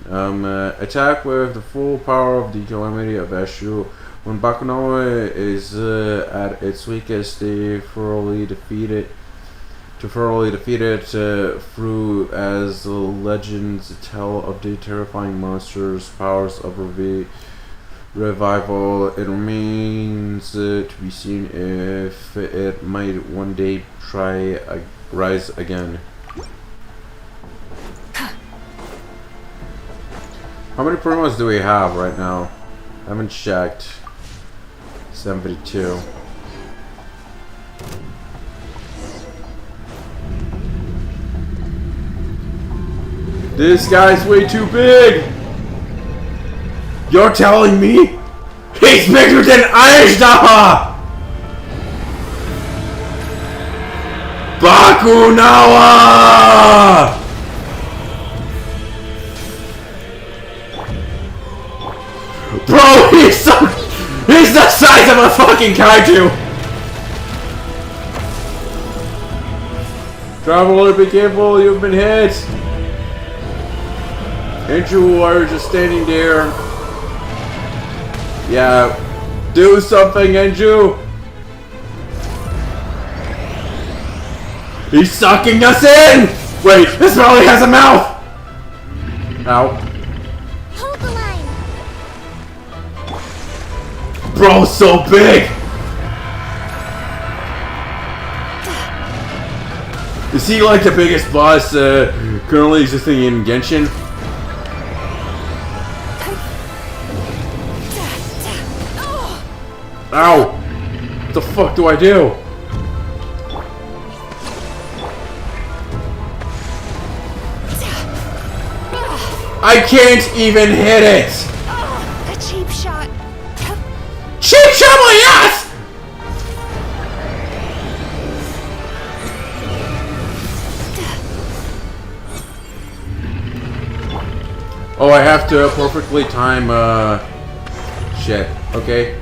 Attack with the full power of the calamity of Eshu. When Bakunawa is at its weakest, they thoroughly defeat it. Through as the legends tell of the terrifying monster's powers of revival. It remains to be seen if it might one day rise again. How many promos do we have right now? I haven't checked. 72. This guy's way too big! You're telling me? He's bigger than Aishda! Bakunawa! Bro, he's the size of a fucking kaiju! Traveler, be careful, you've been hit! Ain't you are just standing there? Yeah, do something, Enju! He's sucking us in! Wait, this probably has a mouth! Ow. Hold the line. Bro's so big! Is he like the biggest boss currently existing in Genshin? Ow! What the fuck do I do? I can't even hit it! A cheap shot. Cheap shot my ass! Oh, I have to perfectly time, shit. Okay.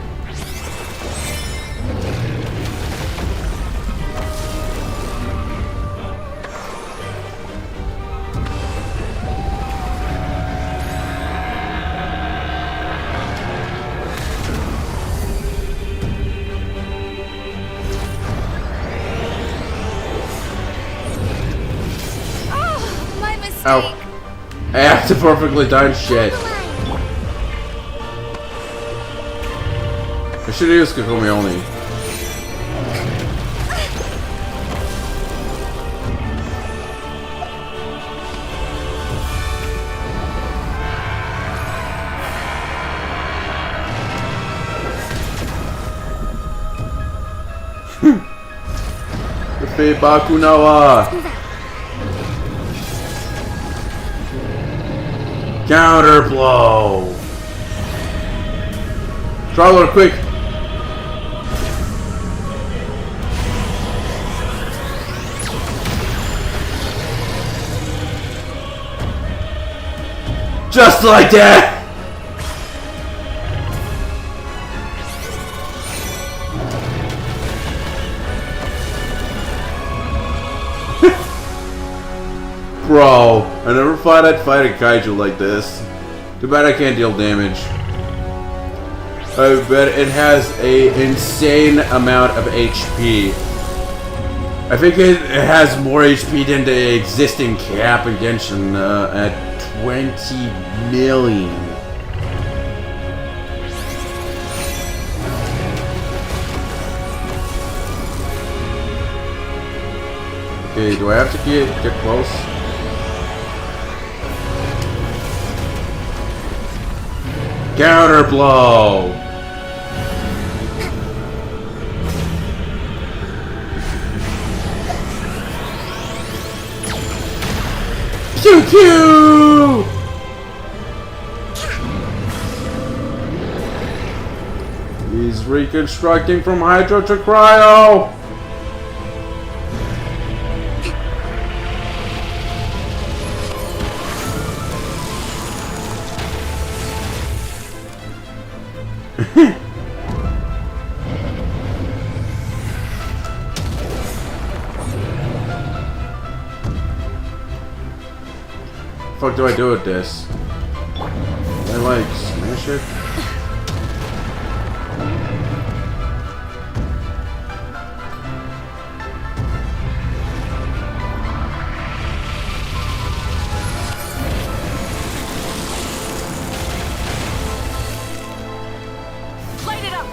Ow. I have to perfectly time shit. I should have used Kakumi only. Defeat Bakunawa! Counter blow! Traveler, quick! Just like that! Bro, I never thought I'd fight a kaiju like this. Too bad I can't deal damage. I bet it has an insane amount of HP. I think it has more HP than the existing cap in Genshin at 20 million. Okay, do I have to get close? Counter blow! Pew pew! He's reconstructing from Hydro to Cryo! What the fuck do I do with this? I like smash it? Light it up.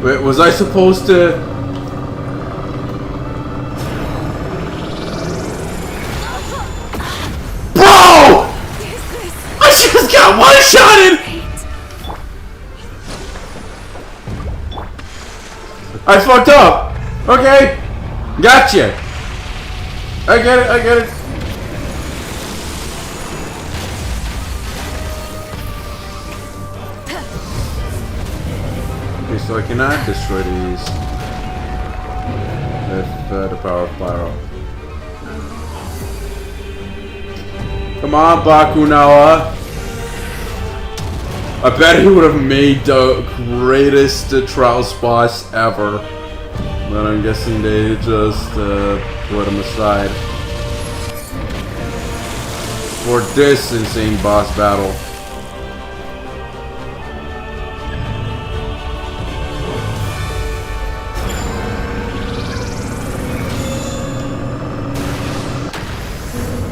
Wait, was I supposed to? Bro! I just got one-shotted! I fucked up! Okay! Gotcha! I get it, I get it. Okay, so I cannot destroy these with the power of Pyro. Come on, Bakunawa. I bet he would have made the greatest Trials boss ever. But I'm guessing they just put him aside for this insane boss battle.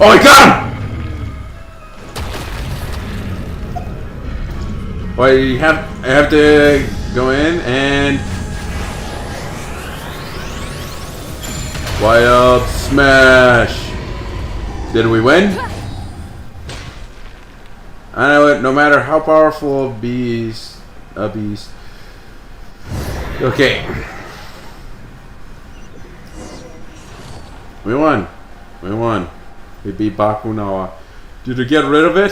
Oh, I got him! Well, I have to go in and wild smash. Did we win? I know it. No matter how powerful a beast. Okay. We won. We won. We beat Bakunawa. Did we get rid of it?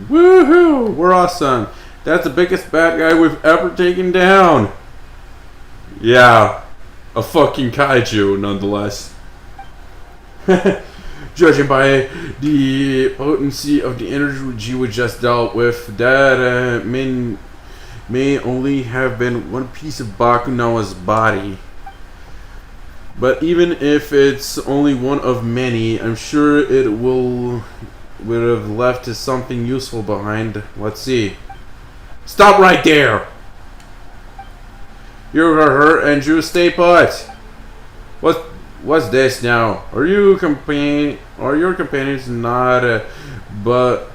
Woohoo! We're awesome. That's the biggest bad guy we've ever taken down. Yeah. A fucking kaiju, nonetheless. Judging by the potency of the energy we just dealt with, that may only have been one piece of Bakunawa's body. But even if it's only one of many, I'm sure it would have left something useful behind. Let's see. Stop right there! You're hurt and you stay put. What's this now? Are your companions not but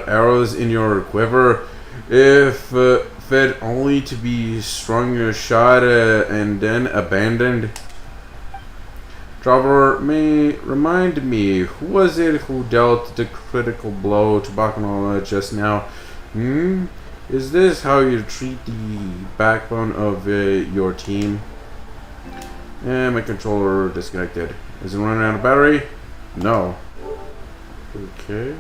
arrows in your quiver? If fed only to be strung shot and then abandoned. Traveler, may remind me, who was it who dealt the critical blow to Bakunawa just now? Is this how you treat the backbone of your team? And my controller disconnected. Is it running out of battery? No. Okay.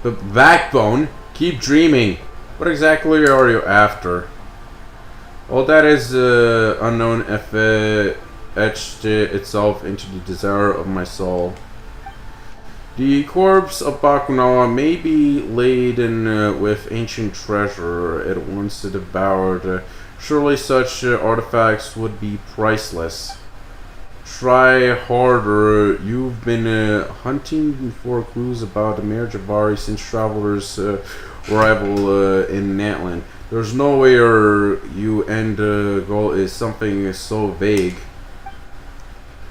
The backbone? Keep dreaming. What exactly are you after? All that is unknown if it etched itself into the desire of my soul. The corpse of Bakunawa may be laden with ancient treasure it once devoured. Surely such artifacts would be priceless. Try harder. You've been hunting for clues about the Mayor Jabari since Traveler's arrival in Natlan. There's no way you end goal is something so vague.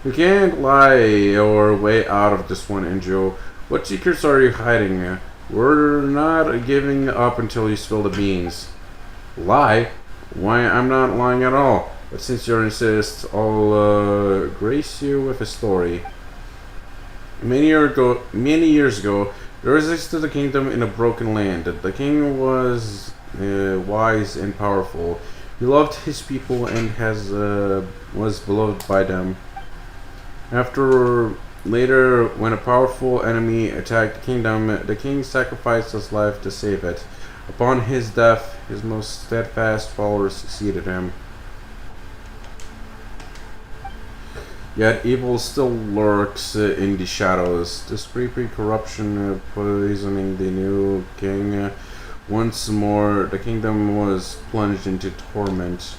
You can't lie your way out of this one, Enjo. What secrets are you hiding? We're not giving up until you spill the beans. Lie? Why, I'm not lying at all. But since you insist, I'll grace you with a story. Many years ago, there existed a kingdom in a broken land. The king was wise and powerful. He loved his people and was beloved by them. Later, when a powerful enemy attacked the kingdom, the king sacrificed his life to save it. Upon his death, his most steadfast followers succeeded him. Yet evil still lurks in the shadows. This creepy corruption poisoning the new king. Once more, the kingdom was plunged into torment.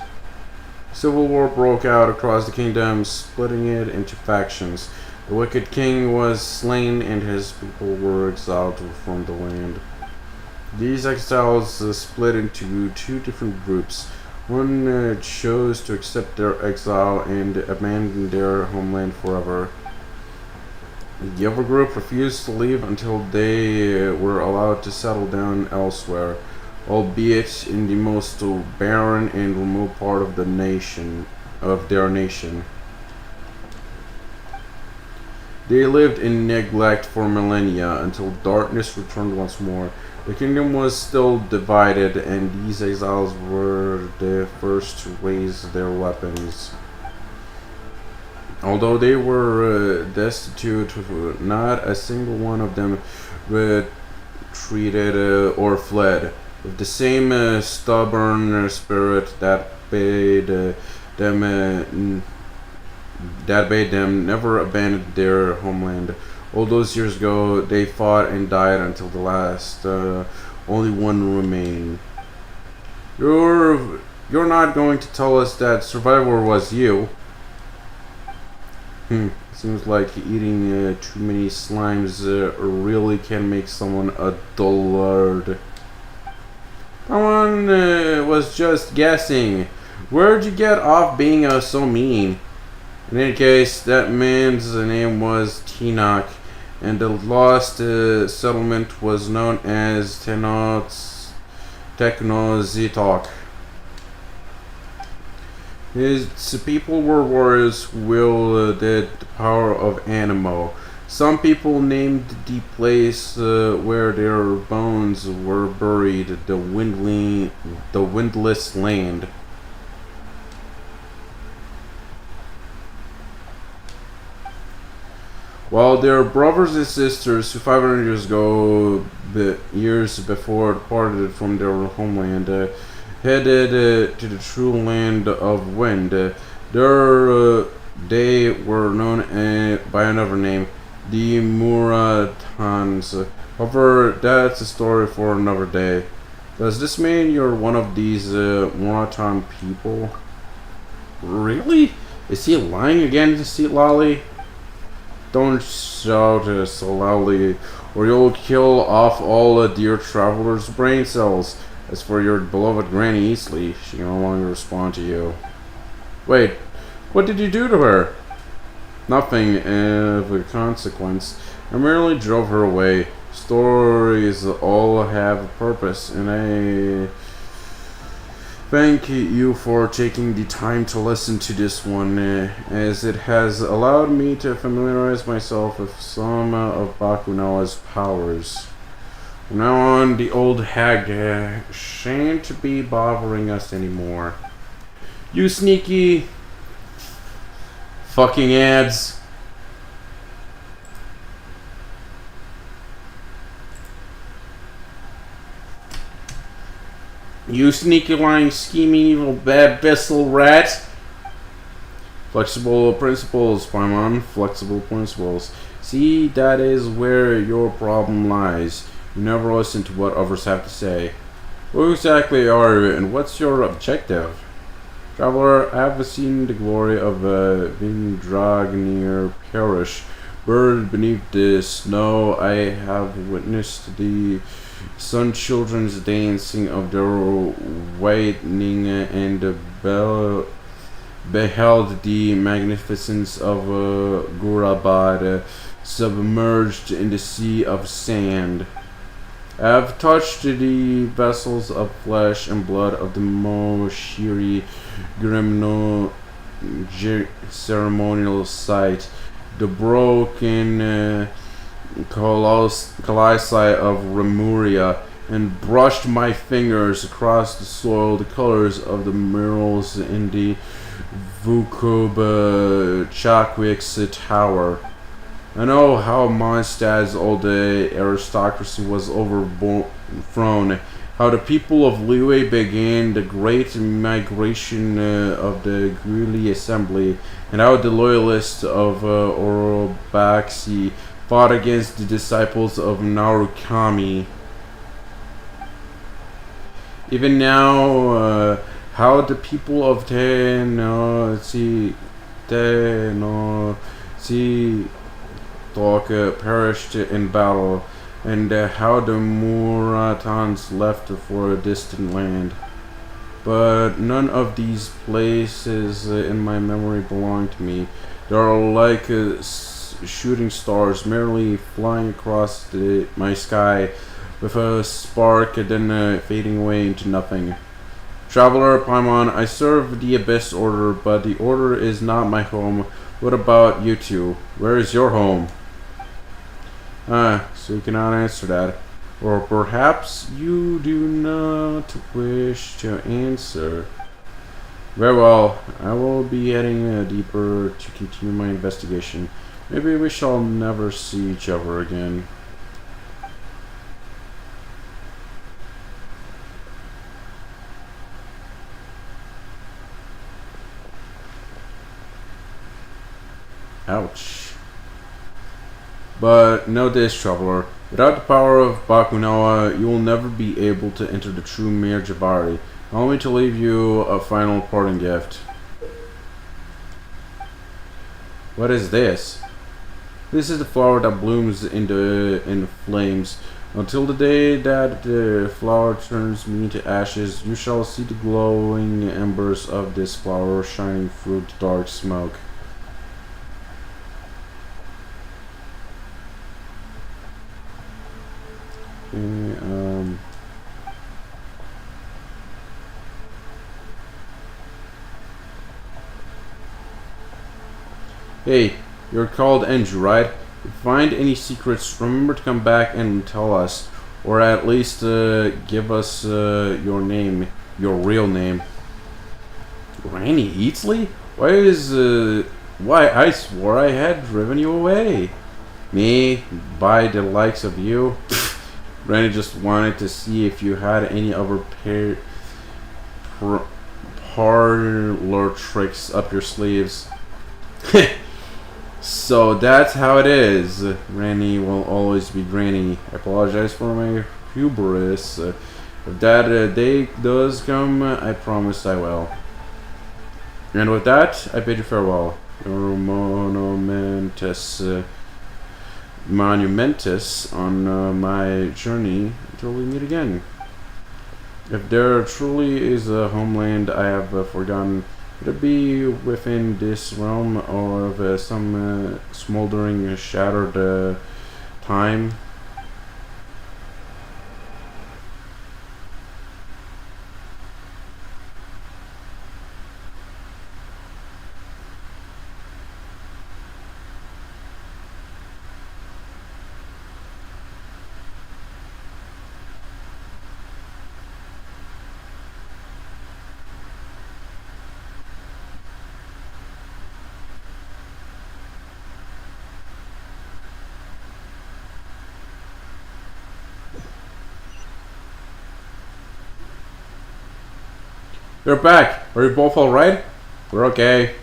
Civil war broke out across the kingdom, splitting it into factions. The wicked king was slain and his people were exiled from the land. These exiles split into two different groups. One chose to accept their exile and abandon their homeland forever. The other group refused to leave until they were allowed to settle down elsewhere, albeit in the most barren and remote part of their nation. They lived in neglect for millennia until darkness returned once more. The kingdom was still divided, and these exiles were the first to raise their weapons. Although they were destitute, not a single one of them retreated or fled. With the same stubborn spirit that bade them never abandon their homeland. All those years ago, they fought and died until the last. Only one remained. You're not going to tell us that survivor was you. Seems like eating too many slimes really can make someone a dullard. Someone was just guessing. Where'd you get off being so mean? In any case, that man's name was Tinoch, and the lost settlement was known as Technozitok. His people were warriors who wielded the power of Animo. Some people named the place where their bones were buried the Windless Land. While their brothers and sisters, who 500 years ago, years before, departed from their homeland, headed to the true land of wind, they were known by another name, the Muratans. However, that's a story for another day. Does this mean you're one of these Muratan people? Really? Is he lying again, Lolly? Don't shout so loudly, or you'll kill off all dear traveler's brain cells. As for your beloved Granny Eastley, she can no longer respond to you. Wait, what did you do to her? Nothing of consequence. I merely drove her away. Stories all have a purpose, and I thank you for taking the time to listen to this one, as it has allowed me to familiarize myself with some of Bakunawa's powers. From now on, the old hag shan't be bothering us anymore. You sneaky fucking ads. You sneaky, lying, scheming, evil, bad vessel rat. Flexible principles, Paimon. Flexible principles. See, that is where your problem lies. You never listen to what others have to say. Who exactly are you, and what's your objective? Traveler, I have seen the glory of Vindragnir perish. Buried beneath the snow, I have witnessed the Sun Children's dancing of their whitening and beheld the magnificence of Gurabad submerged in the sea of sand. I have touched the vessels of flesh and blood of the Moshiri Grimno ceremonial site, the broken colossi of Remuria, and brushed my fingers across the soiled colors of the murals in the Vukub Chakwix Tower. I know how Mondstadt's old aristocracy was overthrown, how the people of Liyue began the great migration of the Guili Assembly, and how the loyalists of Orobaxi fought against the disciples of Narukami. Even now, how the people of Tenochtitlan perished in battle, and how the Muratans left for a distant land. But none of these places in my memory belong to me. They are like shooting stars, merely flying across my sky with a spark and then fading away into nothing. Traveler, Paimon, I serve the Abyss Order, but the Order is not my home. What about you two? Where is your home? So you cannot answer that. Or perhaps you do not wish to answer. Very well, I will be heading deeper to continue my investigation. Maybe we shall never see each other again. Ouch. But know this, traveler. Without the power of Bakunawa, you will never be able to enter the true Mir Jabari. Allow me to leave you a final parting gift. What is this? This is the flower that blooms in the flames. Until the day that the flower turns me to ashes, you shall see the glowing embers of this flower shining through the dark smoke. Hey, you're called Andrew, right? If you find any secrets, remember to come back and tell us. Or at least give us your name, your real name. Granny Eatsley? Why I swore I had driven you away. Me? By the likes of you? Granny just wanted to see if you had any other parlor tricks up your sleeves. So that's how it is. Granny will always be Granny. I apologize for my hubris. If that day does come, I promise I will. And with that, I bid you farewell. Your monumentus on my journey until we meet again. If there truly is a homeland I have forgotten, would it be within this realm or of some smoldering, shattered time? You're back. Are you both alright? We're okay.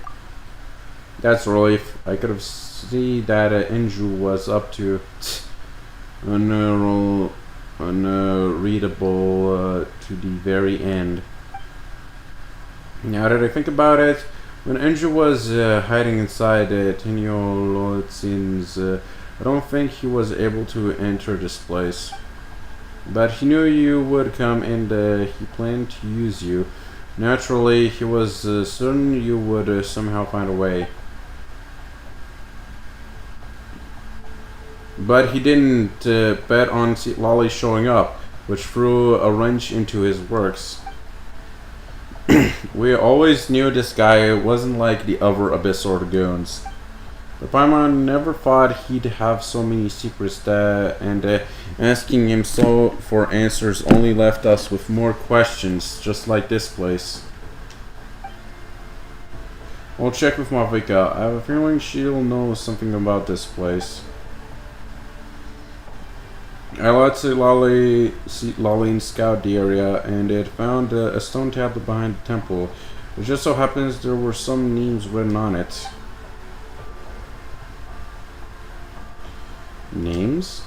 That's a relief. I could have seen that Inju was up to unreadable to the very end. Now that I think about it, when Inju was hiding inside Tenyo Lotzin's, I don't think he was able to enter this place. But he knew you would come and he planned to use you. Naturally, he was certain you would somehow find a way. But he didn't bet on Lolly showing up, which threw a wrench into his works. We always knew this guy wasn't like the other Abyssal goons. But Paimon never thought he'd have so many secrets and asking him so for answers only left us with more questions, just like this place. I'll check with Mavika. I have a feeling she'll know something about this place. I let Lolly scout the area, and it found a stone tablet behind the temple. It just so happens there were some names written on it. Names?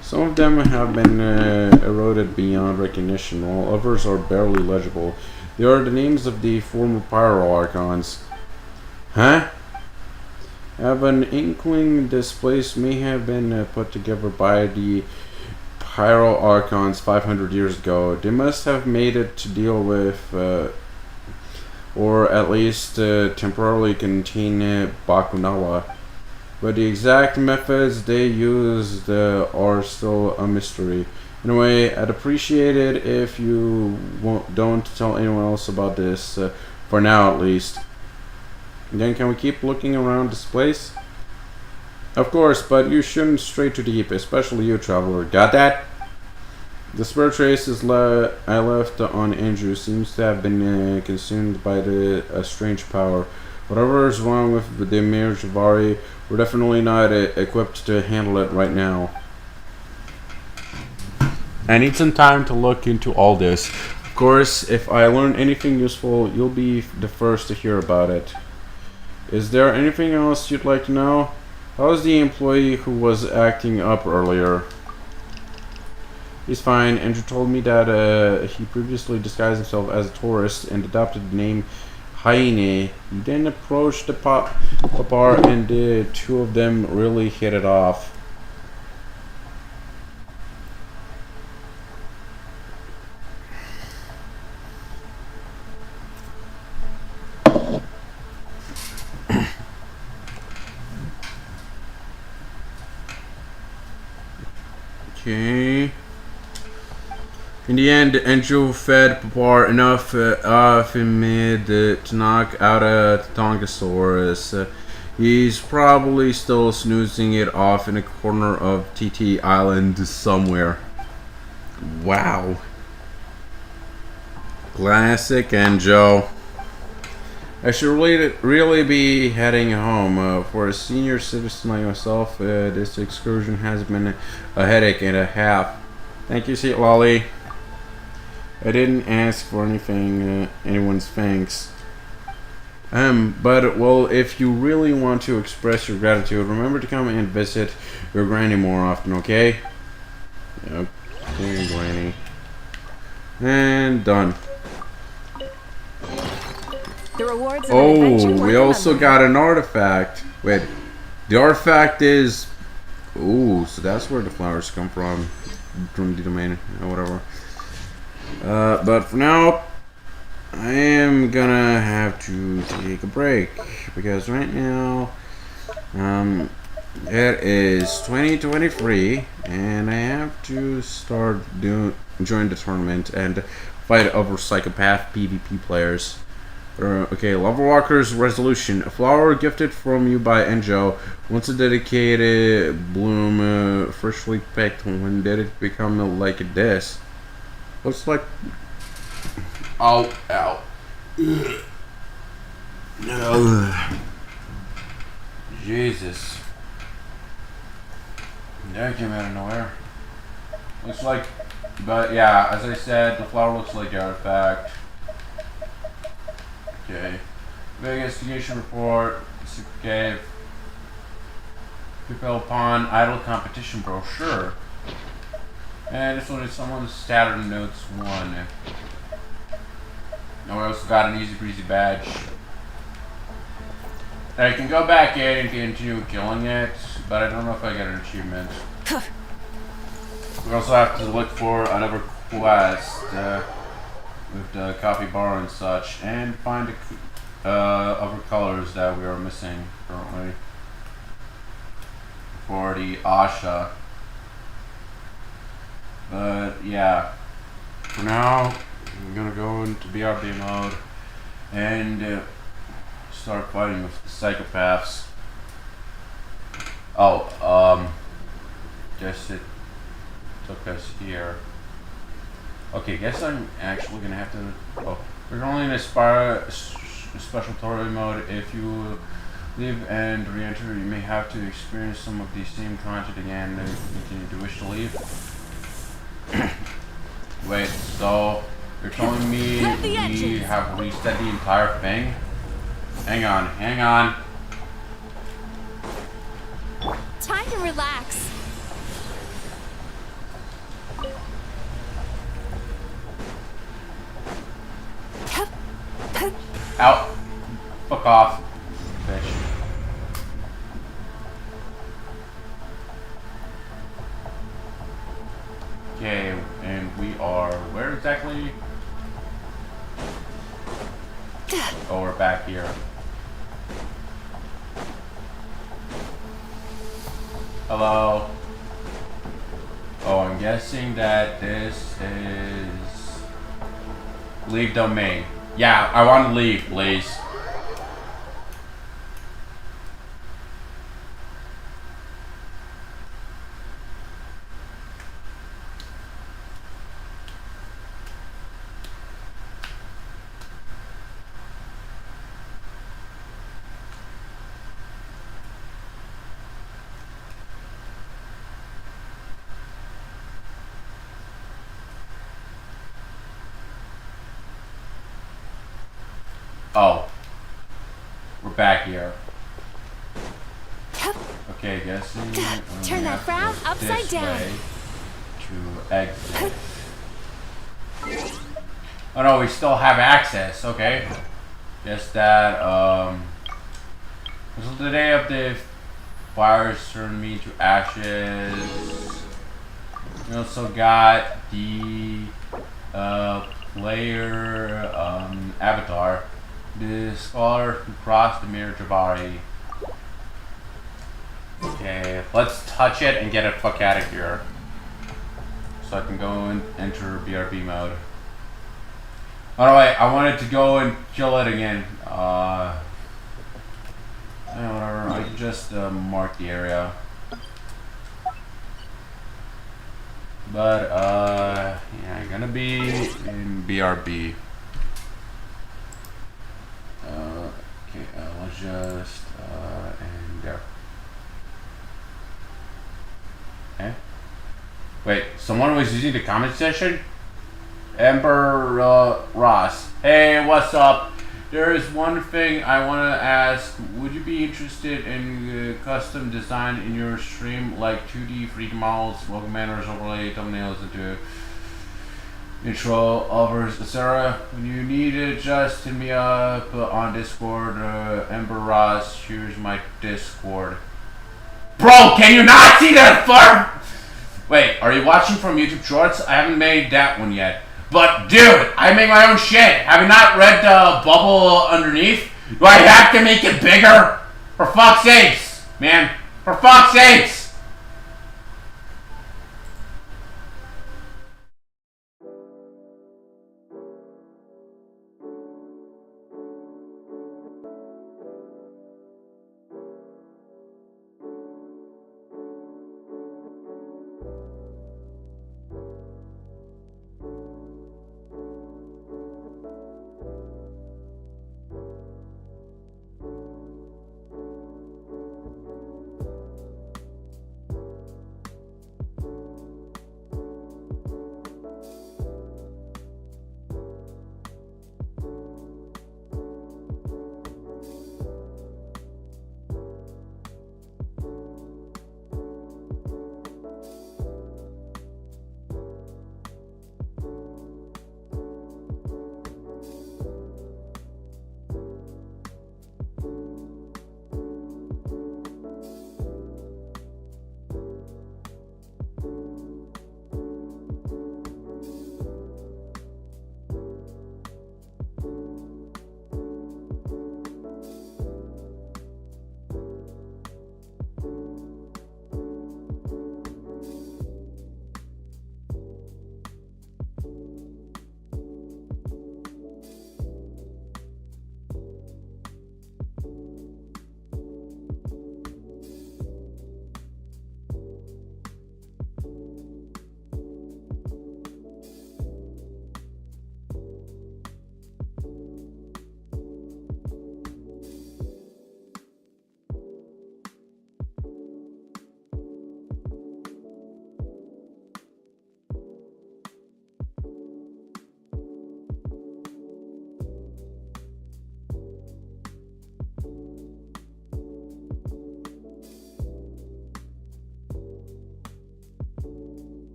Some of them have been eroded beyond recognition, while others are barely legible. They are the names of the former Pyro Archons. Huh? I have an inkling this place may have been put together by the Pyro Archons 500 years ago. They must have made it to deal with, or at least temporarily contain Bakunawa. But the exact methods they used are still a mystery. Anyway, I'd appreciate it if you don't tell anyone else about this, for now at least. And then can we keep looking around this place? Of course, but you shouldn't stray too deep, especially you, traveler. Got that? The spur traces I left on Andrew seems to have been consumed by a strange power. Whatever is wrong with the Mir Javari, we're definitely not equipped to handle it right now. I need some time to look into all this. Of course, if I learn anything useful, you'll be the first to hear about it. Is there anything else you'd like to know? How's the employee who was acting up earlier? He's fine. Andrew told me that he previously disguised himself as a tourist and adopted the name Haine. He then approached the bar and the two of them really hit it off. Okay. In the end, Andrew fed Papar enough of him to knock out a Tongasaurus. He's probably still snoozing it off in a corner of TT Island somewhere. Wow. Classic Enjo. I should really be heading home. For a senior citizen like myself, this excursion has been a headache and a half. Thank you, Sweet Lolly. I didn't ask for anything, anyone's thanks. But, well, if you really want to express your gratitude, remember to come and visit your granny more often, okay? Yep, okay, granny. And done. The rewards of an adventure Oh, we also got an artifact. Wait, the artifact is... Ooh, so that's where the flowers come from the domain, or whatever. But for now, I am gonna have to take a break, because right now, it is 2023, and I have to start join the tournament and fight other psychopath PvP players. Okay, Lava Walker's resolution. A flower gifted from you by Enjo. Once a dedicated bloom, freshly picked. When did it become like this? Looks like... Ow, ow. Ugh. Jesus. That came out of nowhere. Looks like... But yeah, as I said, the flower looks like the artifact. Okay. Big investigation report. Secret cave. Propel upon idle competition brochure. And this one is someone's Saturn Notes 1. And we also got an easy breezy badge. I can go back in and continue killing it, but I don't know if I get an achievement. We also have to look for another quest with the coffee bar and such, and find the other colors that we are missing currently for the Asha. But yeah, for now, I'm gonna go into BRB mode and start fighting with the psychopaths. Oh, guess it took us here. Okay, guess I'm actually gonna have to. Oh, we're only in a special story mode. If you leave and re-enter, you may have to experience some of the same content again. Continue to wish to leave. Wait, so you're telling me we have reset the entire thing? Hang on, hang on. Time to relax. Out. Fuck off, bitch. Okay, and we are where exactly? Oh, we're back here. Hello. Oh, I'm guessing that this is leave domain. Yeah, I want to leave, please. Oh. We're back here. Okay, guessing. Turn that frown upside down. To exit. Oh no, we still have access. Okay. Guess that, this is the day of the fires turned me to ashes. We also got the, player, avatar. The scholar who crossed the mirror Jabari. Okay, let's touch it and get it fuck out of here. So I can go and enter BRB mode. Oh no, wait, I wanted to go and kill it again. Whatever, I can just mark the area. But, yeah, I'm gonna be in BRB. Okay, let's just, and there. Okay. Wait, someone was using the comment section? Ember, Ross. Hey, what's up? There is one thing I want to ask. Would you be interested in custom design in your stream, like 2D 3D models, welcome banners, overlay, thumbnails, into intro, offers, etc.? When you need it, just hit me up on Discord. Ember Ross, here's my Discord. Bro, can you not see that far? Wait, are you watching from YouTube Shorts? I haven't made that one yet. But dude, I make my own shit. Have you not read the bubble underneath? Do I have to make it bigger? For fuck's sakes, man. For fuck's sakes.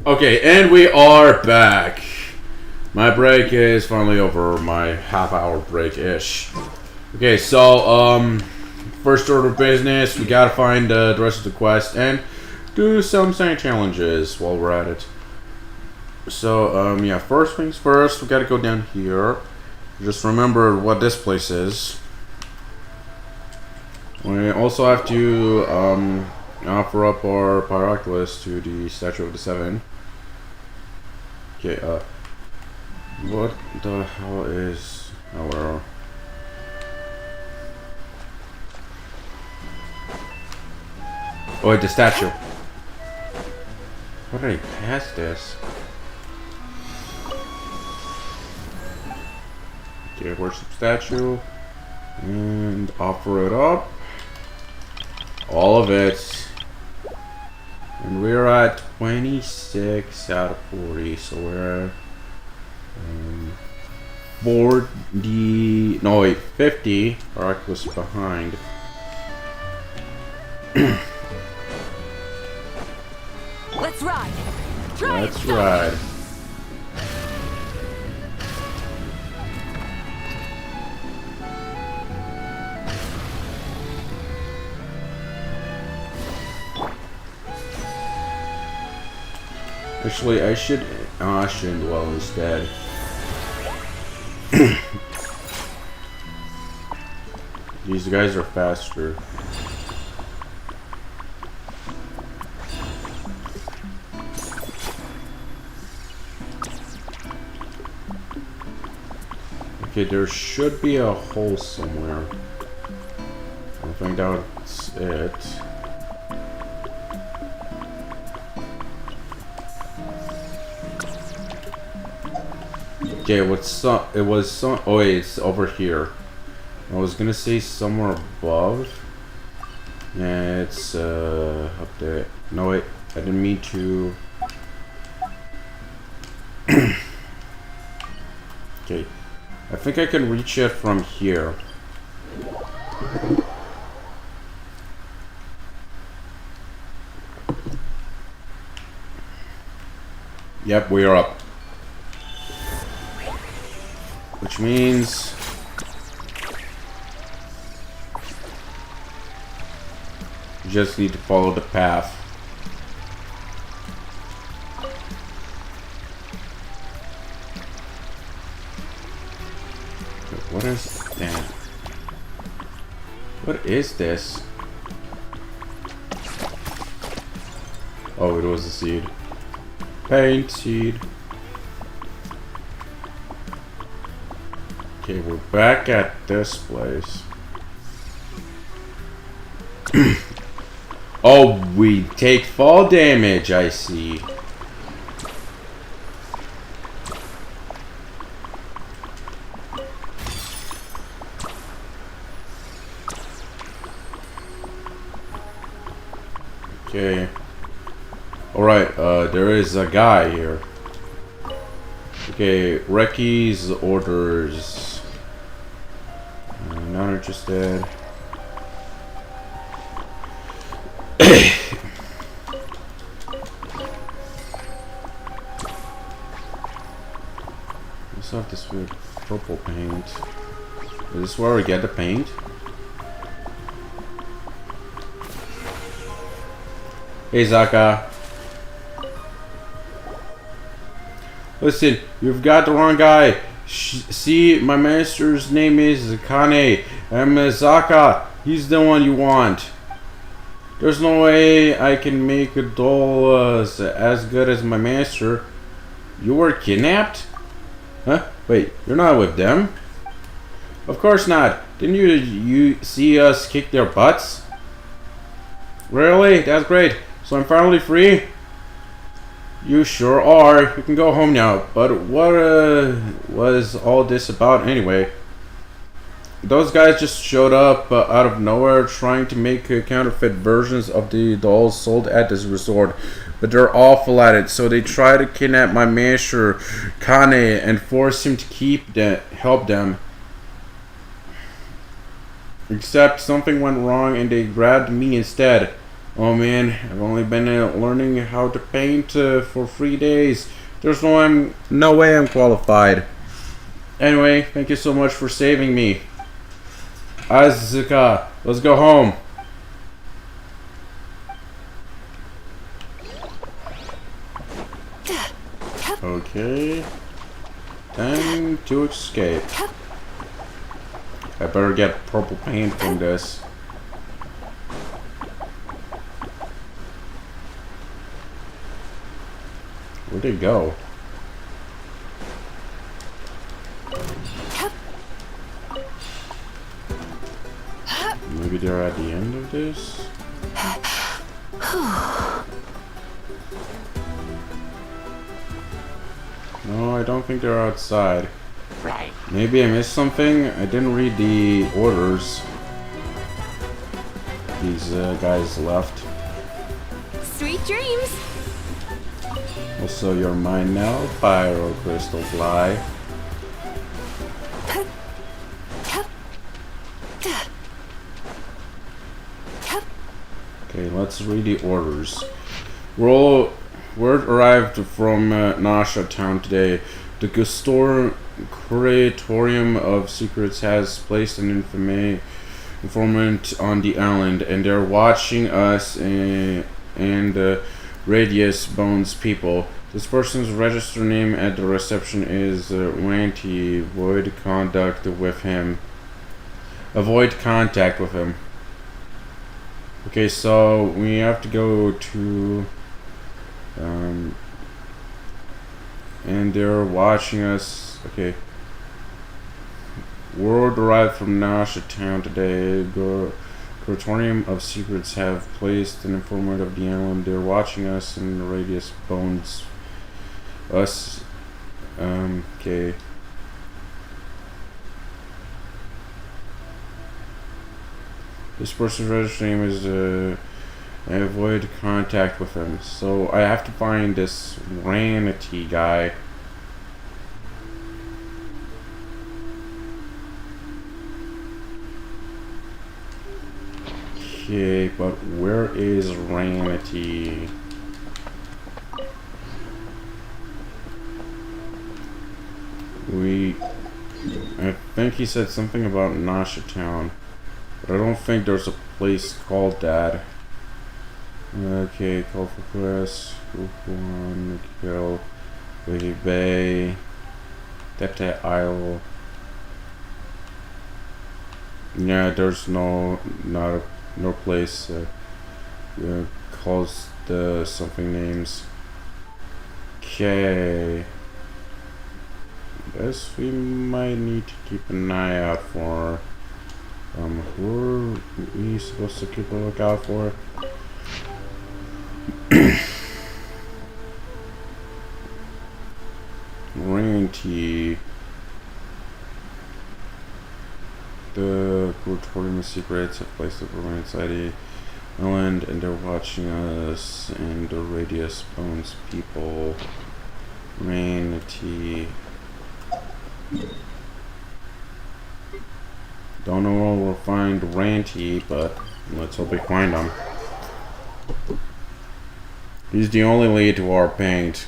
Okay, and we are back. My break is finally over, my half-hour break-ish. Okay, so, first order of business, we gotta find the rest of the quest and do some side challenges while we're at it. So, yeah, first things first, we gotta go down here. Just remember what this place is. We also have to, offer up our Pyroclus to the Statue of the Seven. Okay, what the hell is... Oh, where? Oh, wait, the statue. How did I pass this? Okay, worship statue. And offer it up. All of it. And we're at 26 out of 40, so we're 40, no wait, 50 Arcus behind. Let's ride. Let's ride. Actually, I should. Oh, I shouldn't dwell instead. These guys are faster. Okay, there should be a hole somewhere. I think that's it. Okay, it was some. Oh wait, it's over here. I was gonna say somewhere above. Yeah, it's up there. No wait, I didn't mean to. Okay, I think I can reach it from here. Yep, we are up. Which means you just need to follow the path. What is that? What is this? Oh, it was a seed. Paint seed. Okay, we're back at this place. Oh, we take fall damage, I see. Okay. Alright, there is a guy here. Okay, Reki's orders. Not interested. Let's have this weird purple paint. Is this where we get the paint? Hey Zaka. Listen, you've got the wrong guy. See, my master's name is Kane. I'm Zaka. He's the one you want. There's no way I can make a doll as good as my master. You were kidnapped? Huh? Wait, you're not with them? Of course not. Didn't you see us kick their butts? Really? That's great. So I'm finally free? You sure are. You can go home now. But what was all this about anyway? Those guys just showed up out of nowhere trying to make counterfeit versions of the dolls sold at this resort. But they're awful at it, so they try to kidnap my master, Kane, and force him to help them. Except something went wrong and they grabbed me instead. Oh man, I've only been learning how to paint for 3 days. There's no way I'm qualified. Anyway, thank you so much for saving me. Asuka, let's go home. Okay. Time to escape. I better get purple paint from this. Where'd they go? Maybe they're at the end of this? No, I don't think they're outside. Right. Maybe I missed something. I didn't read the orders. These guys left. Sweet dreams. Also, you're mine now, Pyro Crystal Fly. Okay, let's read the orders. Word arrived from Nasha Town today. The Curatorium of Secrets has placed an informant on the island, and they're watching us and Radius Bones people. This person's registered name at the reception is Ranty. Avoid contact with him. Okay, so we have to go to and they're watching us. Okay. Word arrived from Nasha Town today. Curatorium of Secrets have placed an informant of the island. They're watching us and Radius Bones us. Okay. This person's registered name is avoid contact with him. So I have to find this Ranity guy. Okay, but where is Ranity? I think he said something about Nasha Town, but I don't think there's a place called that. Okay, call for quest, group 1, kill, Wavy Bay, Tete Isle. Yeah, there's no place calls the something names. Okay. Guess we might need to keep an eye out for who are we supposed to keep a lookout for? Ranty. The Curatorium of Secrets have placed the room inside the island, and they're watching us and the Radius Bones people. Ranty. Don't know where we'll find Ranty, but let's hope we find him. He's the only lead to our paint.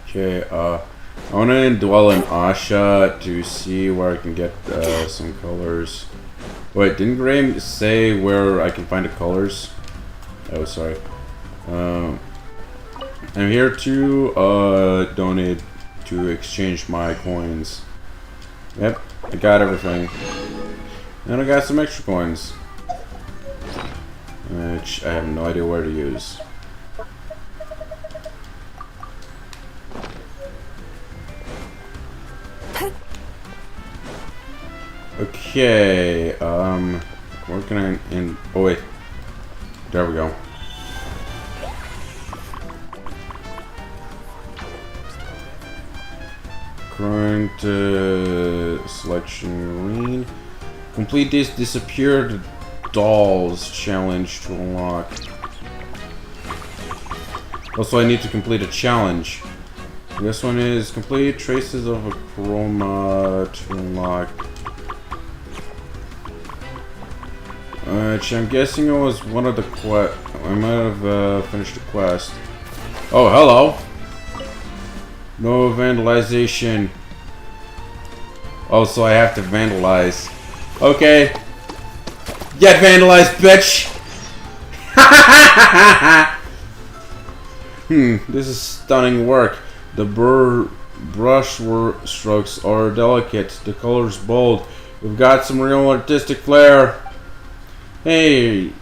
Okay, I wanna dwell in Asha to see where I can get some colors. Wait, didn't Graham say where I can find the colors? Oh, sorry. I'm here to donate to exchange my coins. Yep, I got everything. And I got some extra coins, which I have no idea where to use. Okay, where can I oh wait, there we go. Current selection green. Complete this disappeared dolls challenge to unlock. Also, I need to complete a challenge. This one is complete traces of a chroma to unlock. Which I'm guessing it was one of the quest. I might have finished the quest. Oh, hello. No vandalization. Oh, so I have to vandalize. Okay. Get vandalized, bitch! This is stunning work. The brush strokes are delicate. The color's bold. We've got some real artistic flair. Hey,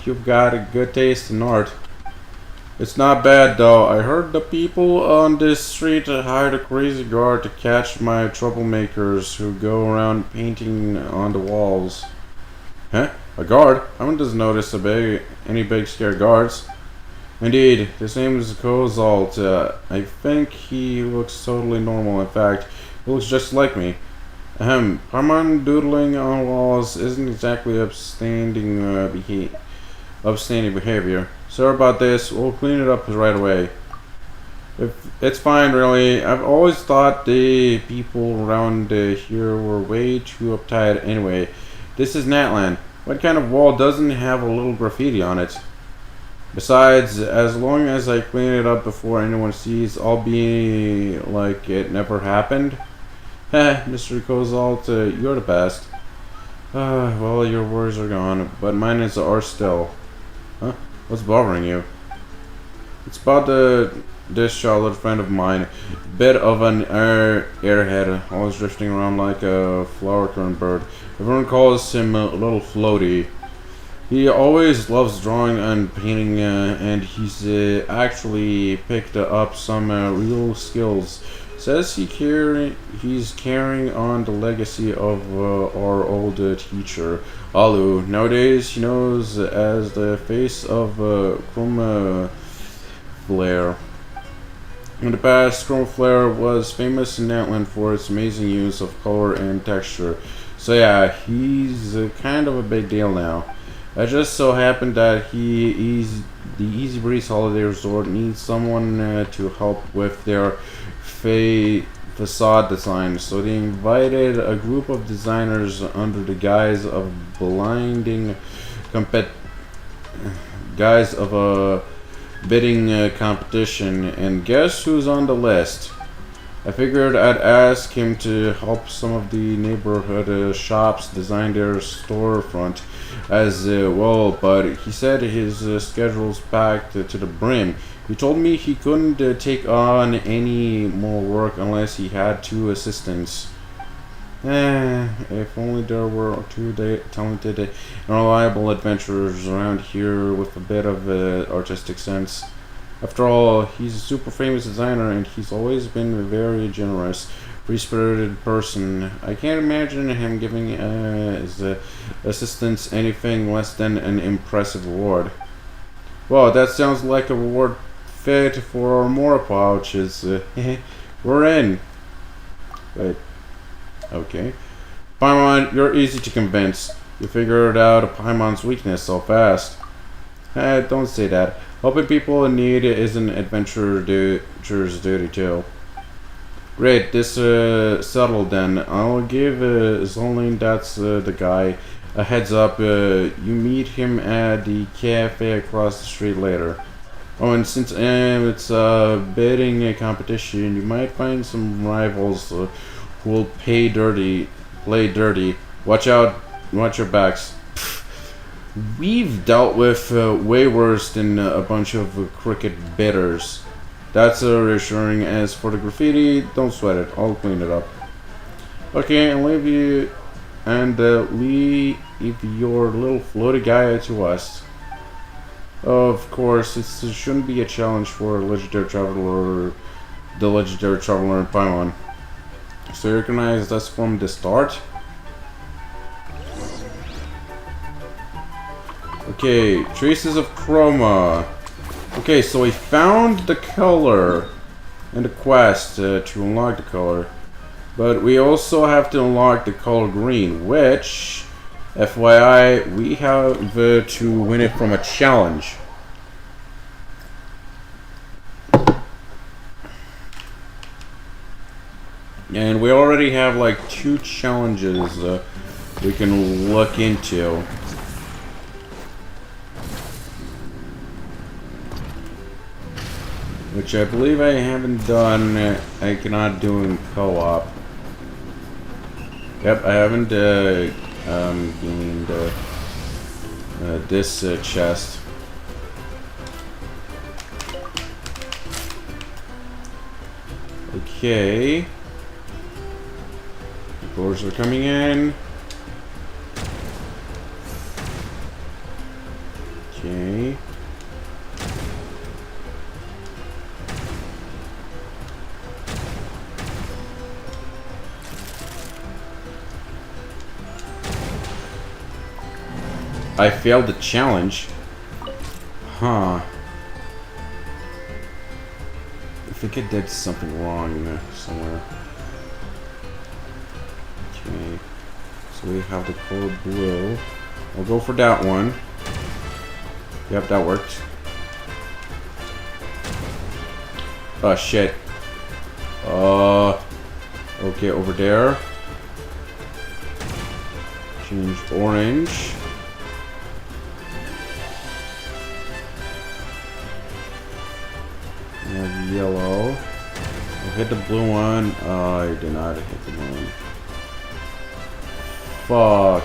you've got a good taste in art. It's not bad though. I heard the people on this street hired a crazy guard to catch my troublemakers who go around painting on the walls. Huh? A guard? I haven't noticed any big scared guards. Indeed, his name is Kozalt. I think he looks totally normal. In fact, he looks just like me. Paimon doodling on walls isn't exactly upstanding behavior. Sorry about this. We'll clean it up right away. It's fine, really. I've always thought the people around here were way too uptight anyway. This is Natlan. What kind of wall doesn't have a little graffiti on it? Besides, as long as I clean it up before anyone sees, I'll be like it never happened. Mr. Kozalt, you're the best. Well, your words are gone, but mine are still. Huh? What's bothering you? It's about this Charlotte friend of mine. Bit of an airhead, always drifting around like a flower-crowned bird. Everyone calls him Little Floaty. He always loves drawing and painting, and he's actually picked up some real skills. Says he's carrying on the legacy of our old teacher, Alu. Nowadays, he knows as the face of Chroma Flare. In the past, Chroma Flare was famous in Natlan for its amazing use of color and texture. So yeah, he's kind of a big deal now. It just so happened that the Easy Breeze Holiday Resort needs someone to help with their facade design, so they invited a group of designers under the guise of a bidding competition, and guess who's on the list? I figured I'd ask him to help some of the neighborhood shops design their storefront as well, but he said his schedule's packed to the brim. He told me he couldn't take on any more work unless he had 2 assistants. If only there were 2 talented and reliable adventurers around here with a bit of artistic sense. After all, he's a super famous designer and he's always been a very generous, free-spirited person. I can't imagine him giving his assistants anything less than an impressive reward. Well, that sounds like a reward fit for our more pouches. We're in. Wait. Okay. Paimon, you're easy to convince. You figured out Paimon's weakness so fast. Don't say that. Helping people in need is an adventurer's duty too. Great, this settled then. I'll give Zolin, that's the guy, a heads up. You meet him at the cafe across the street later. Oh, and since it's a bidding competition, you might find some rivals who will play dirty. Watch out, watch your backs. We've dealt with way worse than a bunch of crooked bidders. That's reassuring. As for the graffiti, don't sweat it. I'll clean it up. Okay, and leave your little floaty guy to us. Of course, it shouldn't be a challenge for a legendary traveler, the legendary traveler in Paimon. So you recognize us from the start? Okay, traces of chroma. Okay, so we found the color in the quest to unlock the color. But we also have to unlock the color green, which, FYI, we have to win it from a challenge. And we already have like 2 challenges we can look into. which I believe I haven't done. I cannot do in co-op. Yep, I haven't gained this chest. Okay. The doors are coming in. Okay. I failed the challenge. Huh. I think I did something wrong somewhere. Okay. So we have the color blue. I'll go for that one. Yep, that worked. Oh shit. Okay, over there. Change orange. And yellow. I'll hit the blue one. Oh, I did not hit the blue one. Fuck.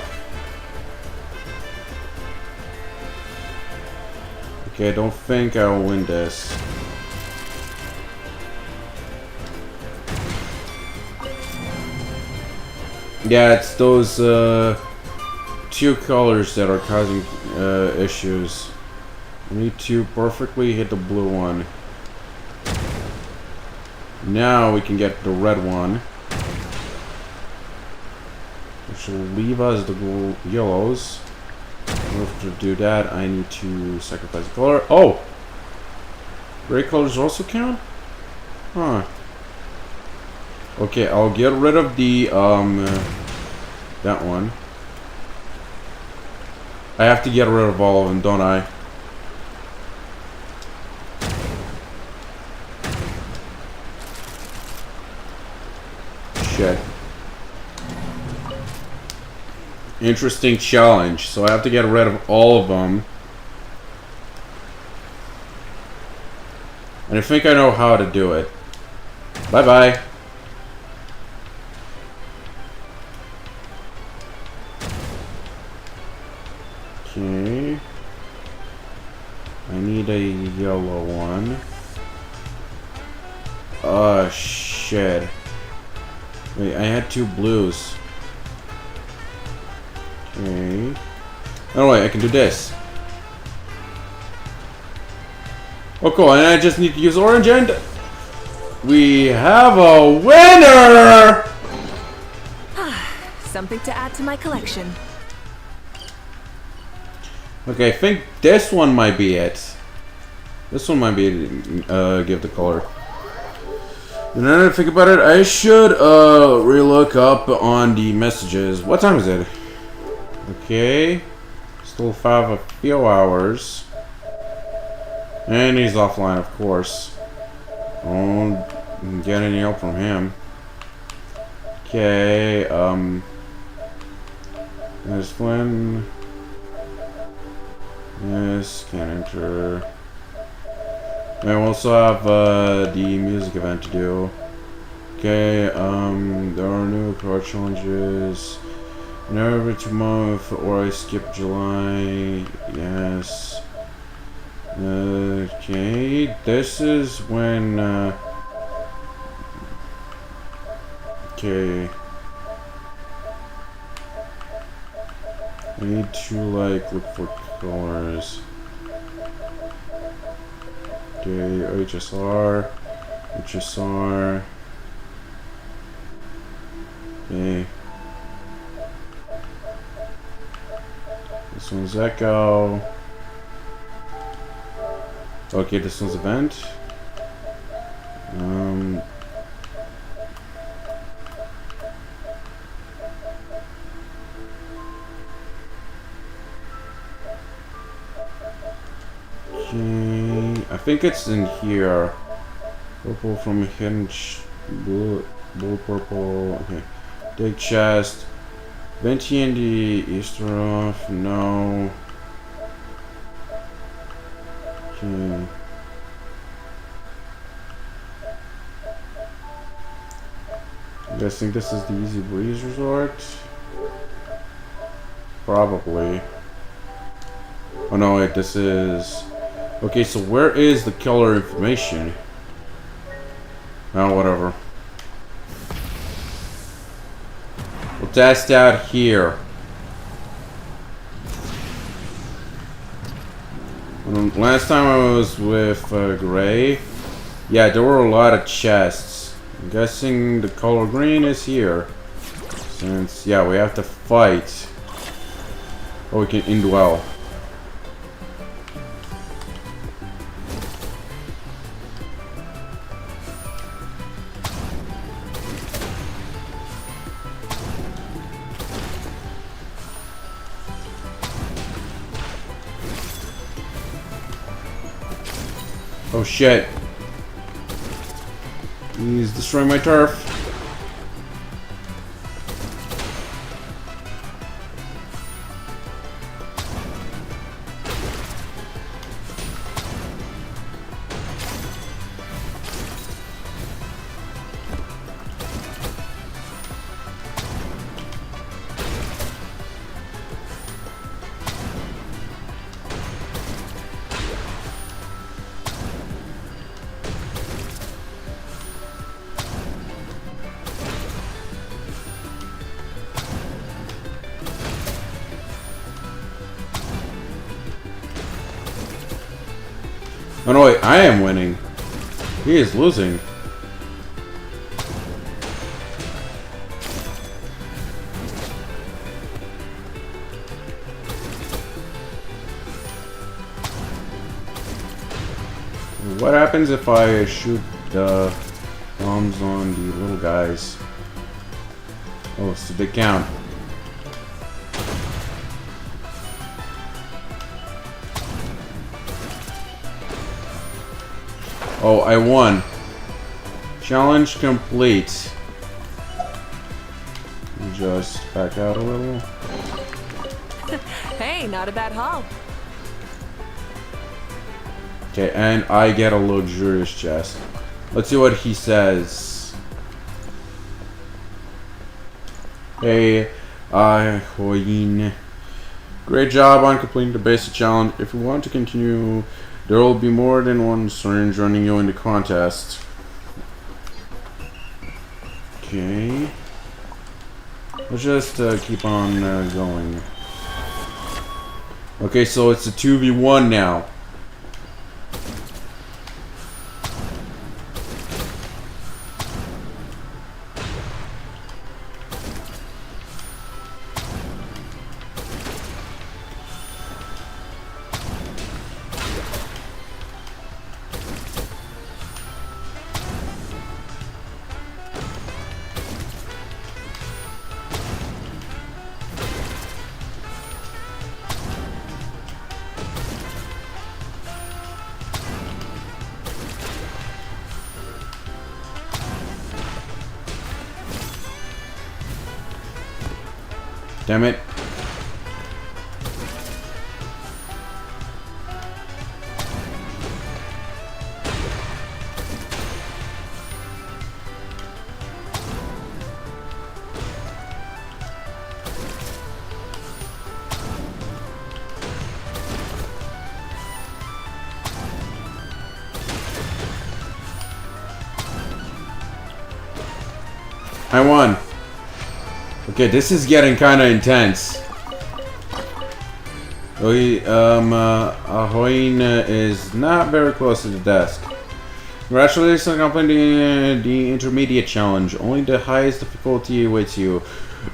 Okay, I don't think I'll win this. Yeah, it's those two colors that are causing issues. I need to perfectly hit the blue one. Now we can get the red one, which will leave us the yellows. In order to do that, I need to sacrifice a color. Oh! Gray colors also count? Huh. Okay, I'll get rid of the, that one. I have to get rid of all of them, don't I? Shit. Interesting challenge. So I have to get rid of all of them. And I think I know how to do it. Bye-bye. Okay. I need a yellow one. Oh, shit. Wait, I had two blues. Okay. Oh wait, I can do this. Oh cool, and I just need to use orange and we have a winner! Something to add to my collection. Okay, I think this one might be it. This one might be give the color. And then I think about it, I should relook up on the messages. What time is it? Okay. Still have a few hours. And he's offline, of course. Don't get any help from him. Okay, there's Flynn. Yes, can't enter. I also have the music event to do. Okay, there are new card challenges. Never to month or I skip July. Yes. Okay, this is when. Okay. I need to like look for colors. Okay, HSR. Okay. This one's Echo. Okay, this one's Event. Okay, I think it's in here. Purple from Hinge. Blue purple. Okay. Dig chest. Venti and the Easter off. No. Okay. guessing this is the Easy Breeze Resort. Probably. Oh no, wait, this is... Okay, so where is the killer information? Oh, whatever. We'll test out here. Last time I was with Gray, yeah, there were a lot of chests. I'm guessing the color green is here. Since, yeah, we have to fight. Oh, we can indwell. Oh shit. He's destroying my turf. Oh no, wait, I am winning. He is losing. What happens if I shoot the bombs on the little guys? Oh, so they count. Oh, I won. Challenge complete. Just back out a little. Hey, not a bad haul. Okay, and I get a luxurious chest. Let's see what he says. Hey, Hoyin. Great job on completing the basic challenge. If you want to continue, there will be more than one syringe running you in the contest. Okay. Let's just keep on going. Okay, so it's a 2v1 now. Damn it. I won. Okay, this is getting kind of intense. Ahoin is not very close to the desk. Congratulations on completing the intermediate challenge. Only the highest difficulty awaits you.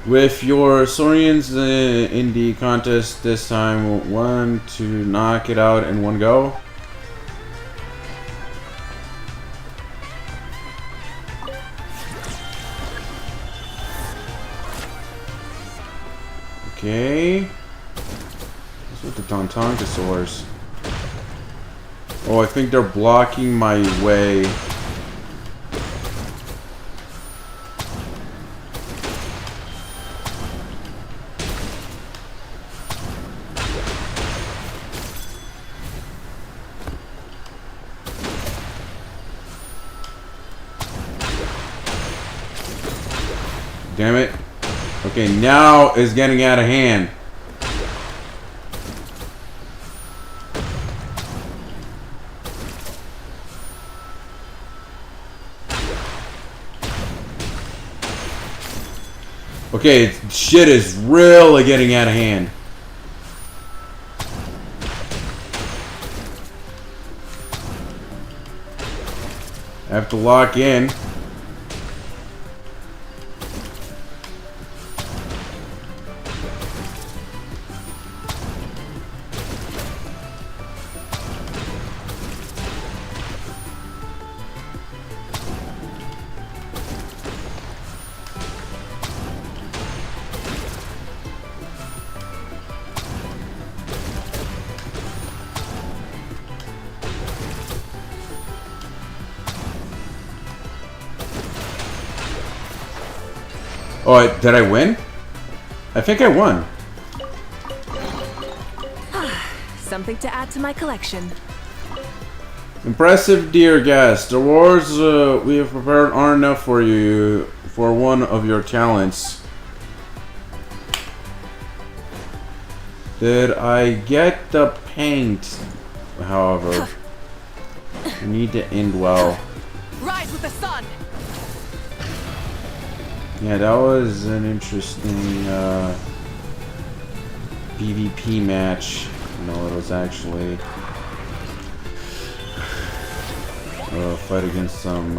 With your Saurians in the contest this time, want to knock it out in one go? Okay. What's with the Tontonkasaurs? Oh, I think they're blocking my way. Damn it. Okay, now it's getting out of hand. Okay, shit is really getting out of hand. I have to lock in. Oh, did I win? I think I won. Something to add to my collection. Impressive, dear guest. The rewards we have prepared aren't enough for you for one of your talents. Did I get the paint? However, I need to end well. Rise with the sun. Yeah, that was an interesting PvP match. No, it was actually a fight against some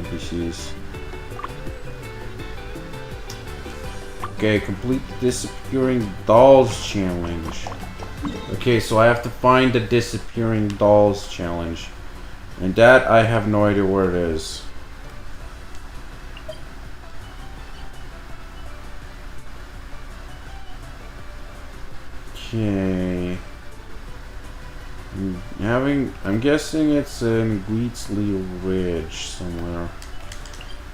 NPCs. Okay, complete the disappearing dolls challenge. Okay, so I have to find the disappearing dolls challenge. And that, I have no idea where it is. Okay. I'm guessing it's in Wheatsley Ridge somewhere.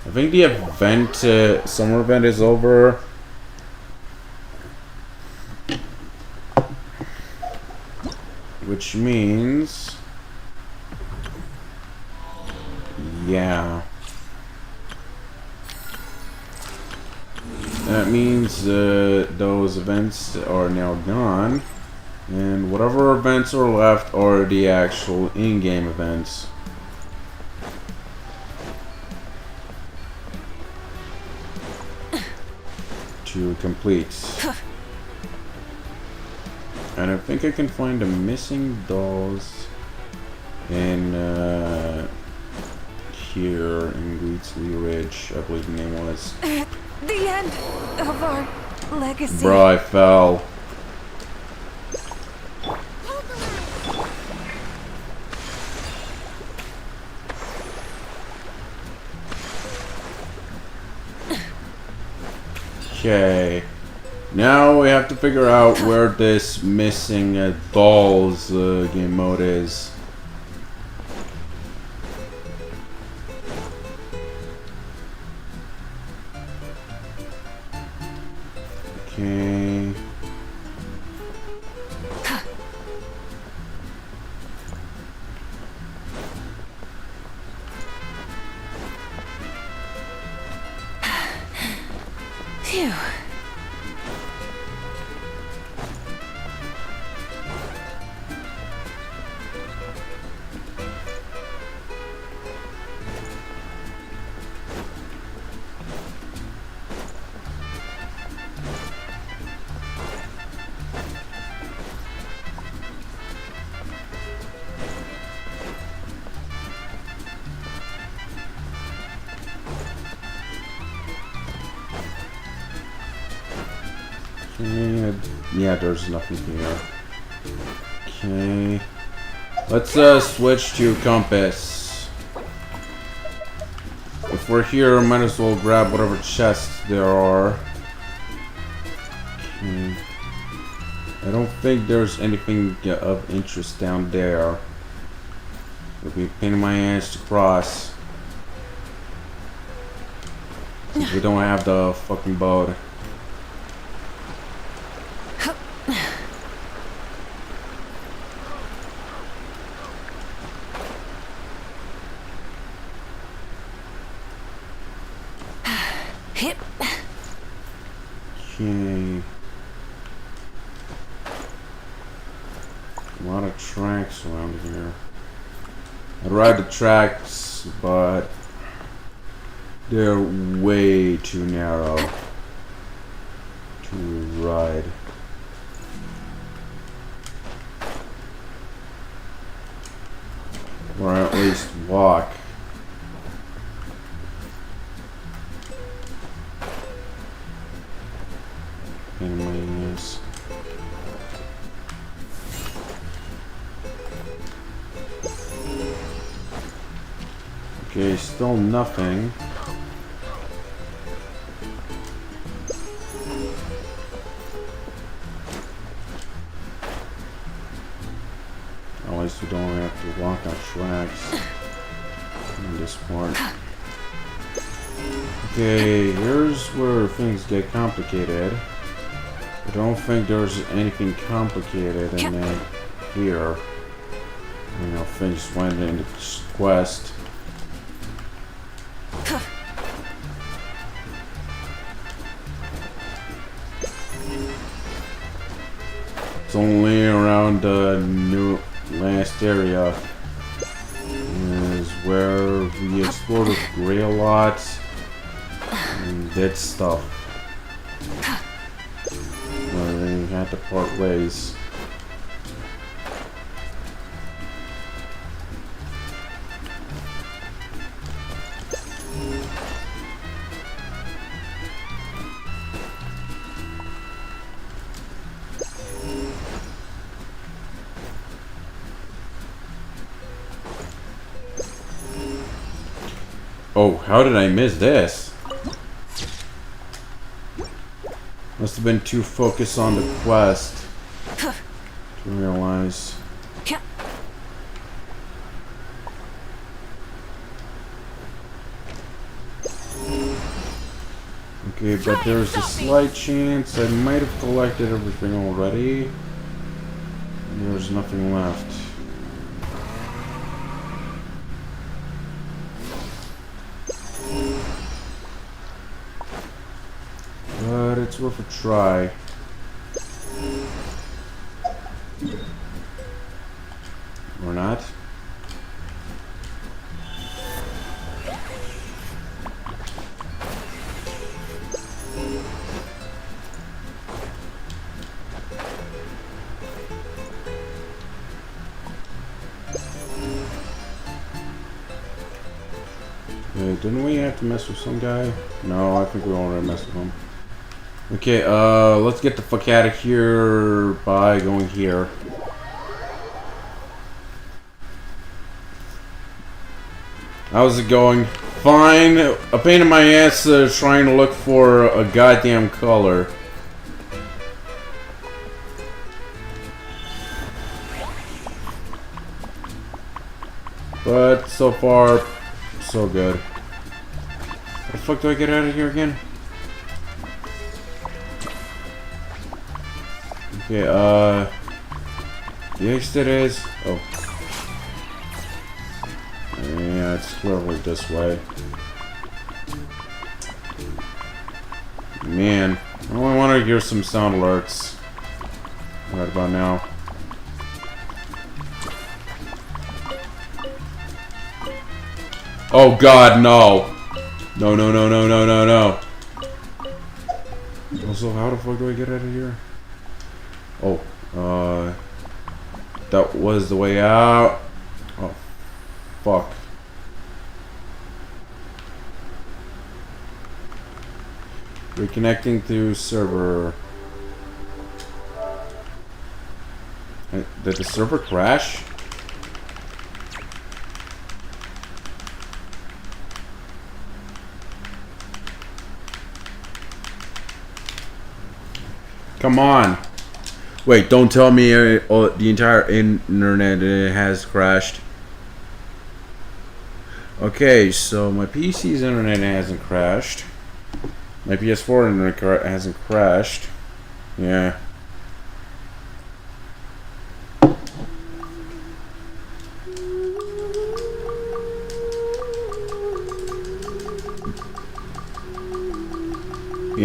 I think the event, summer event is over. Which means... yeah. That means those events are now gone. And whatever events are left are the actual in-game events. To complete. And I think I can find the missing dolls in here in Wheatsley Ridge, I believe the name was. The end of our legacy. Bro, I fell. Okay. Now we have to figure out where this missing dolls game mode is. Okay. Phew. Yeah, there's nothing here. Okay. Let's switch to compass. If we're here, might as well grab whatever chests there are. Okay. I don't think there's anything of interest down there. It'll be a pain in my ass to cross. Since we don't have the fucking boat. Hip. Okay. A lot of tracks around here. I'd ride the tracks, but they're way too narrow to ride. Or at least walk. Anyways. Okay, still nothing. At least we don't have to walk on tracks in this part. Okay, here's where things get complicated. I don't think there's anything complicated in it here. You know, things went in the quest. It's only around the new last area is where we explored with Gray a lot and did stuff. Where we had to part ways. Oh, how did I miss this? Must have been too focused on the quest to realize. Okay, but there's a slight chance I might have collected everything already. And there's nothing left. But it's worth a try. Or not. Okay, didn't we have to mess with some guy? No, I think we already messed with him. Okay, let's get the fuck out of here by going here. How's it going? Fine. A pain in my ass trying to look for a goddamn color. But so far, so good. How the fuck do I get out of here again? Okay, the exit is... Oh. Yeah, it's clearly this way. Man, I only want to hear some sound alerts right about now. Oh god, no! No, no, no, no, no, no, no. Also, how the fuck do I get out of here? Oh, that was the way out. Oh, fuck. Reconnecting to server. Did the server crash? Come on. Wait, don't tell me the entire internet has crashed. Okay, so my PC's internet hasn't crashed. My PS4 internet hasn't crashed. Yeah.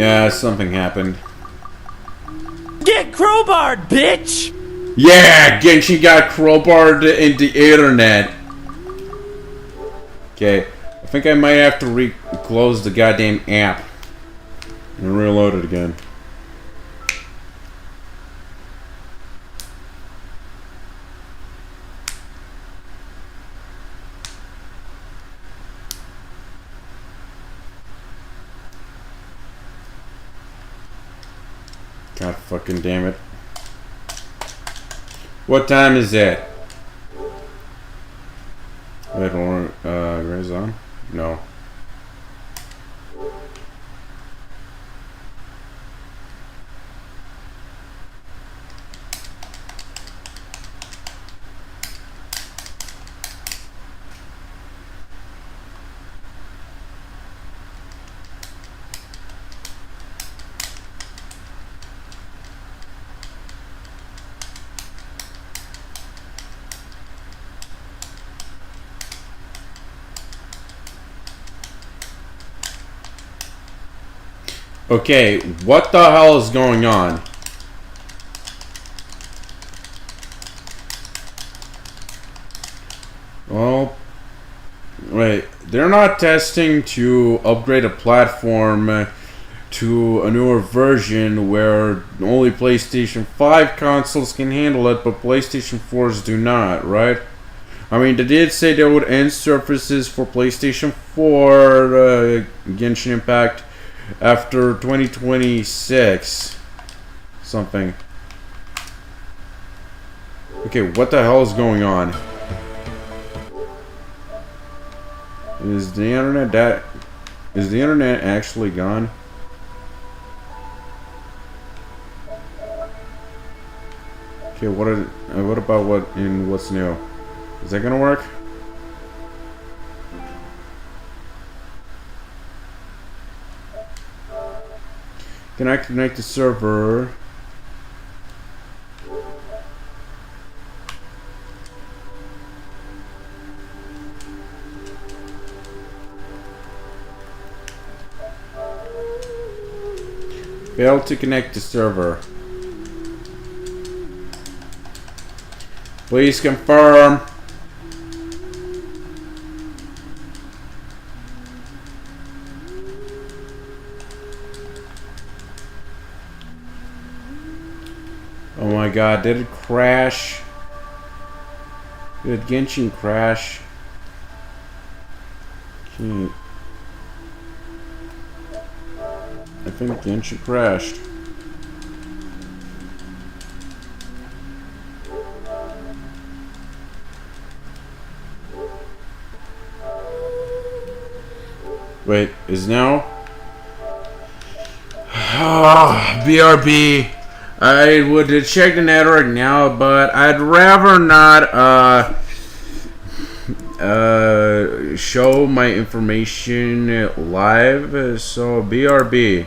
Yeah, something happened. Get crowbarred, bitch! Yeah, Genshin got crowbarred in the internet. Okay, I think I might have to close the goddamn app and reload it again. God fucking damn it. What time is it? Wait, Gray's on? No. Okay, what the hell is going on? Well, wait, they're not testing to upgrade a platform to a newer version where only PlayStation 5 consoles can handle it, but PlayStation 4s do not, right? I mean, they did say they would end services for PlayStation 4 Genshin Impact after 2026 something. Okay, what the hell is going on? Is the internet actually gone? Okay, what about what's new? Is that gonna work? Can I connect the server? Failed to connect the server. Please confirm. Oh my god, did it crash? Did Genshin crash? I think Genshin crashed. Wait, is now? BRB. I would check the network now, but I'd rather not show my information live. So BRB.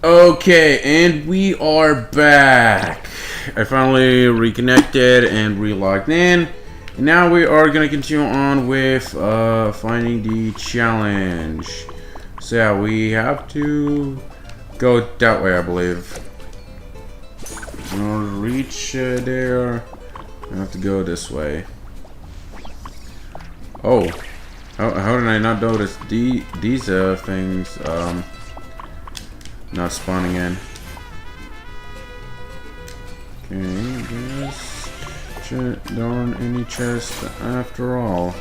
Okay, and we are back. I finally reconnected and relogged in. And now we are going to continue on with finding the challenge. So yeah, we have to go that way, I believe. In order to reach there, I have to go this way. Oh, how did I not notice these things not spawning in? Okay, guess there aren't any chests after all.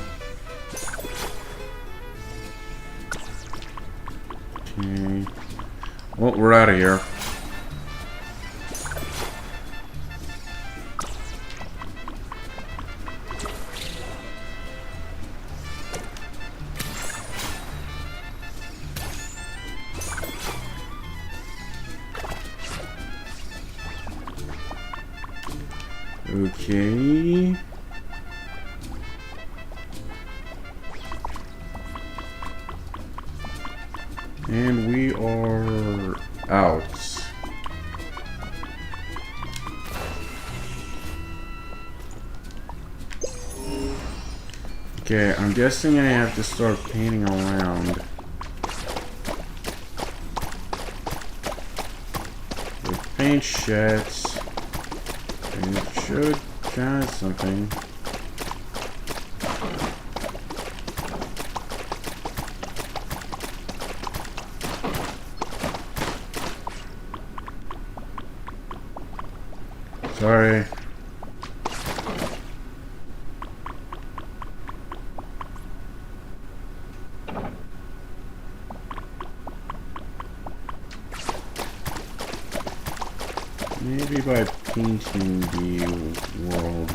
Okay, well, we're out of here. Okay. And we are out. Okay, I'm guessing I have to start painting around. With paint sheds. And it should got something. Sorry. Maybe by painting the world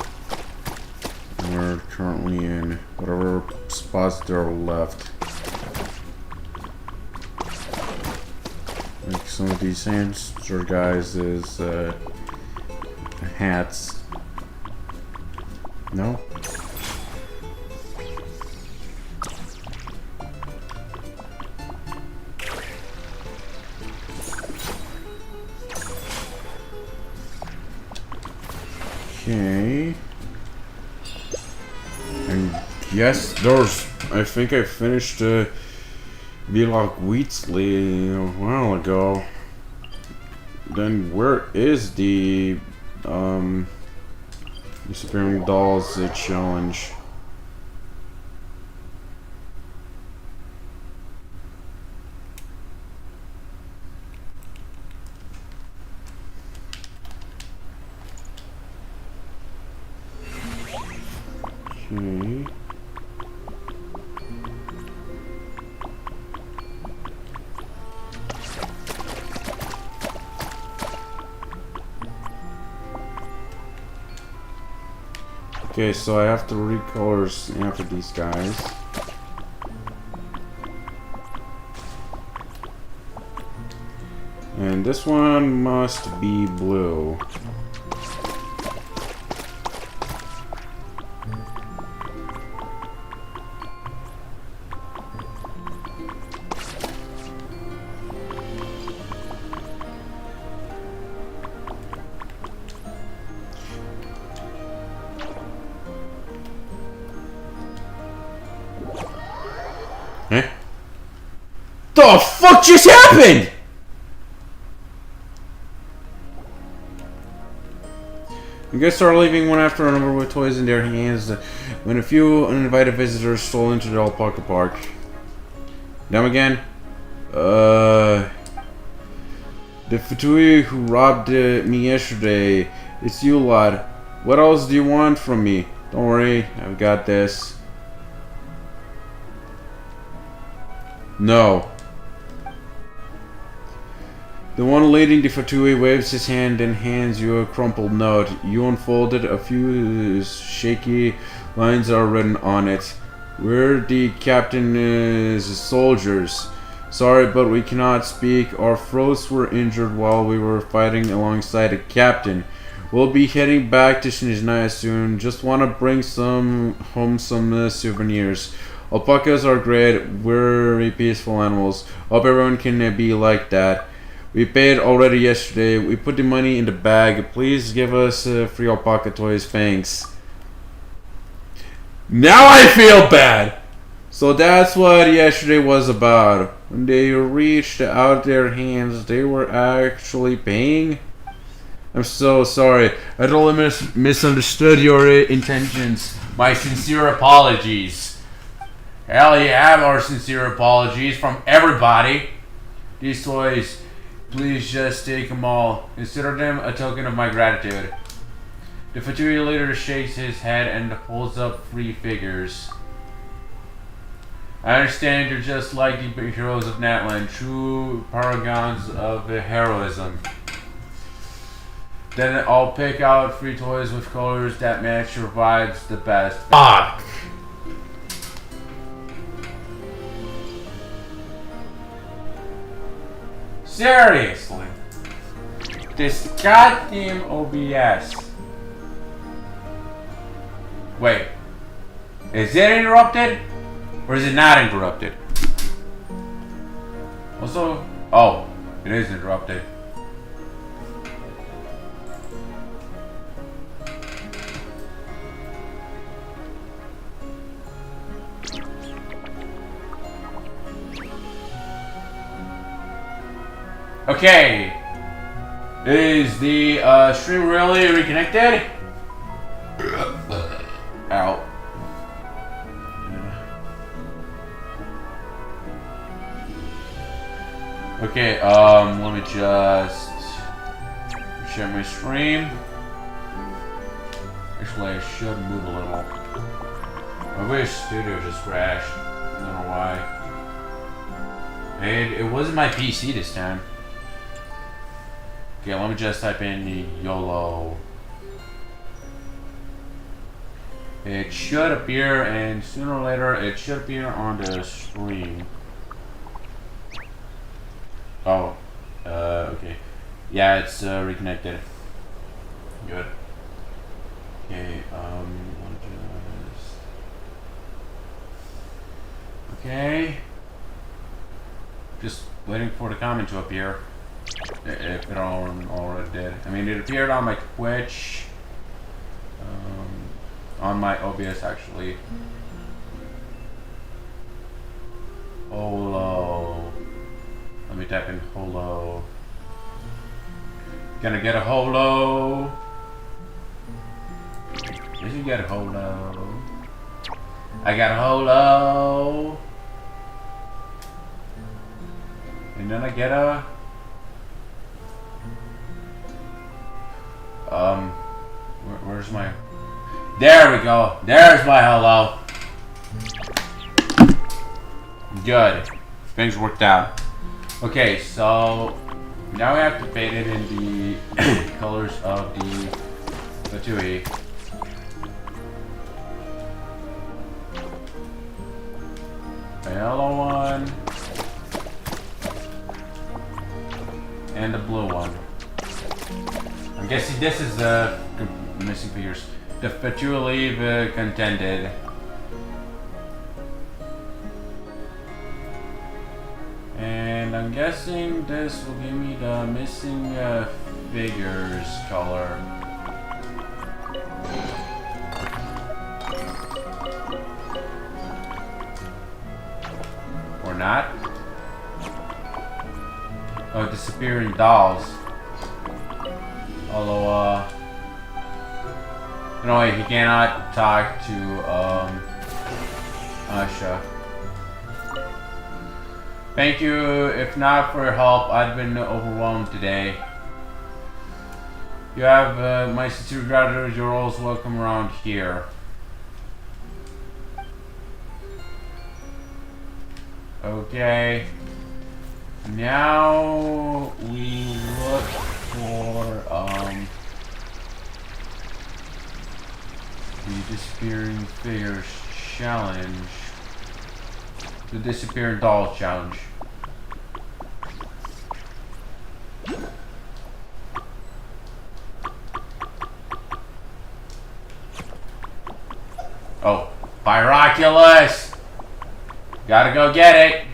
we're currently in, whatever spots there are left. Like some of these hamster guys is hats. No? Okay. And yes, there's. I think I finished Vlog Wheatsley a while ago. Then where is the Disappearing Dolls challenge? Okay. Okay, so I have to recolor after these guys. And this one must be blue. Eh? The fuck just happened? You guys start leaving one after another with toys in their hands when a few uninvited visitors stroll into the alpaca park. Them again? The Fatui who robbed me yesterday. It's you, lad. What else do you want from me? Don't worry, I've got this. No. The one leading the Fatui waves his hand and hands you a crumpled note. You unfold it. A few shaky lines are written on it. We're the captain's soldiers. Sorry, but we cannot speak. Our throats were injured while we were fighting alongside the captain. We'll be heading back to Shinizanaya soon. Just want to bring home some souvenirs. Alpacas are great, very peaceful animals. Hope everyone can be like that. We paid already yesterday. We put the money in the bag. Please give us free alpaca toys. Thanks. Now I feel bad. So that's what yesterday was about. When they reached out their hands, they were actually paying. I'm so sorry. I totally misunderstood your intentions. My sincere apologies. Hell yeah, our sincere apologies from everybody. These toys, please just take them all. Consider them a token of my gratitude. The Fatui leader shakes his head and holds up 3 figures. I understand you're just like the heroes of Natland, true paragons of heroism. Then I'll pick out 3 toys with colors that match your vibes the best. Fuck! Seriously? This goddamn OBS. Wait. Is it interrupted? Or is it not interrupted? Also, oh, it is interrupted. Okay. Is the stream really reconnected? Ow. Okay, let me just share my stream. Actually, I should move a little. My wish studio just crashed. I don't know why. And it wasn't my PC this time. Okay, let me just type in the YOLO. It should appear, and sooner or later, it should appear on the screen. Oh, okay. Yeah, it's reconnected. Good. Okay, okay. Just waiting for the comment to appear. If it already did. I mean, it appeared on my Twitch. On my OBS, actually. Holo. Let me type in holo. Gonna get a holo. Did you get a holo? I got a holo. And then I get a... where's my... There we go. There's my holo. Good. Things worked out. Okay, so now we have to paint it in the colors of the Fatui. The yellow one and the blue one. I'm guessing this is the missing figures. The Fatui contended. And I'm guessing this will give me the missing figures color. Or not. Oh, disappearing dolls. Although, no, he cannot talk to, Asha. Thank you. If not for your help, I'd been overwhelmed today. You have my sincere gratitude. You're always welcome around here. Okay. Now we look for the disappearing figures challenge. The disappearing doll challenge. Oh, Pyroculus! Gotta go get it!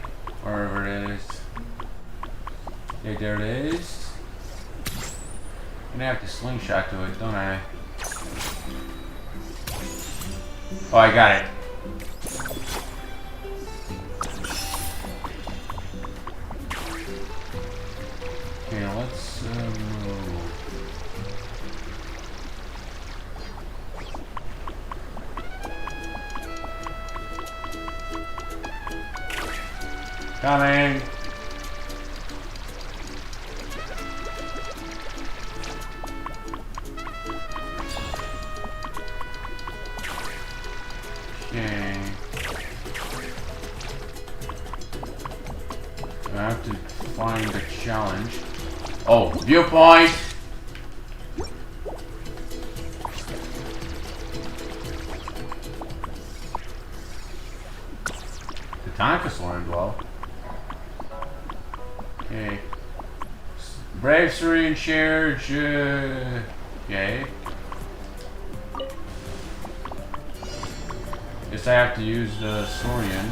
Wherever it is. Okay, there it is. I'm gonna have to slingshot to it, don't I? Oh, I got it. Okay, let's move. Coming. Okay. I have to find the challenge. Oh, viewpoint! The Tonka's learned well. Okay. Brave, serene, share, okay. Guess I have to use the Saurian.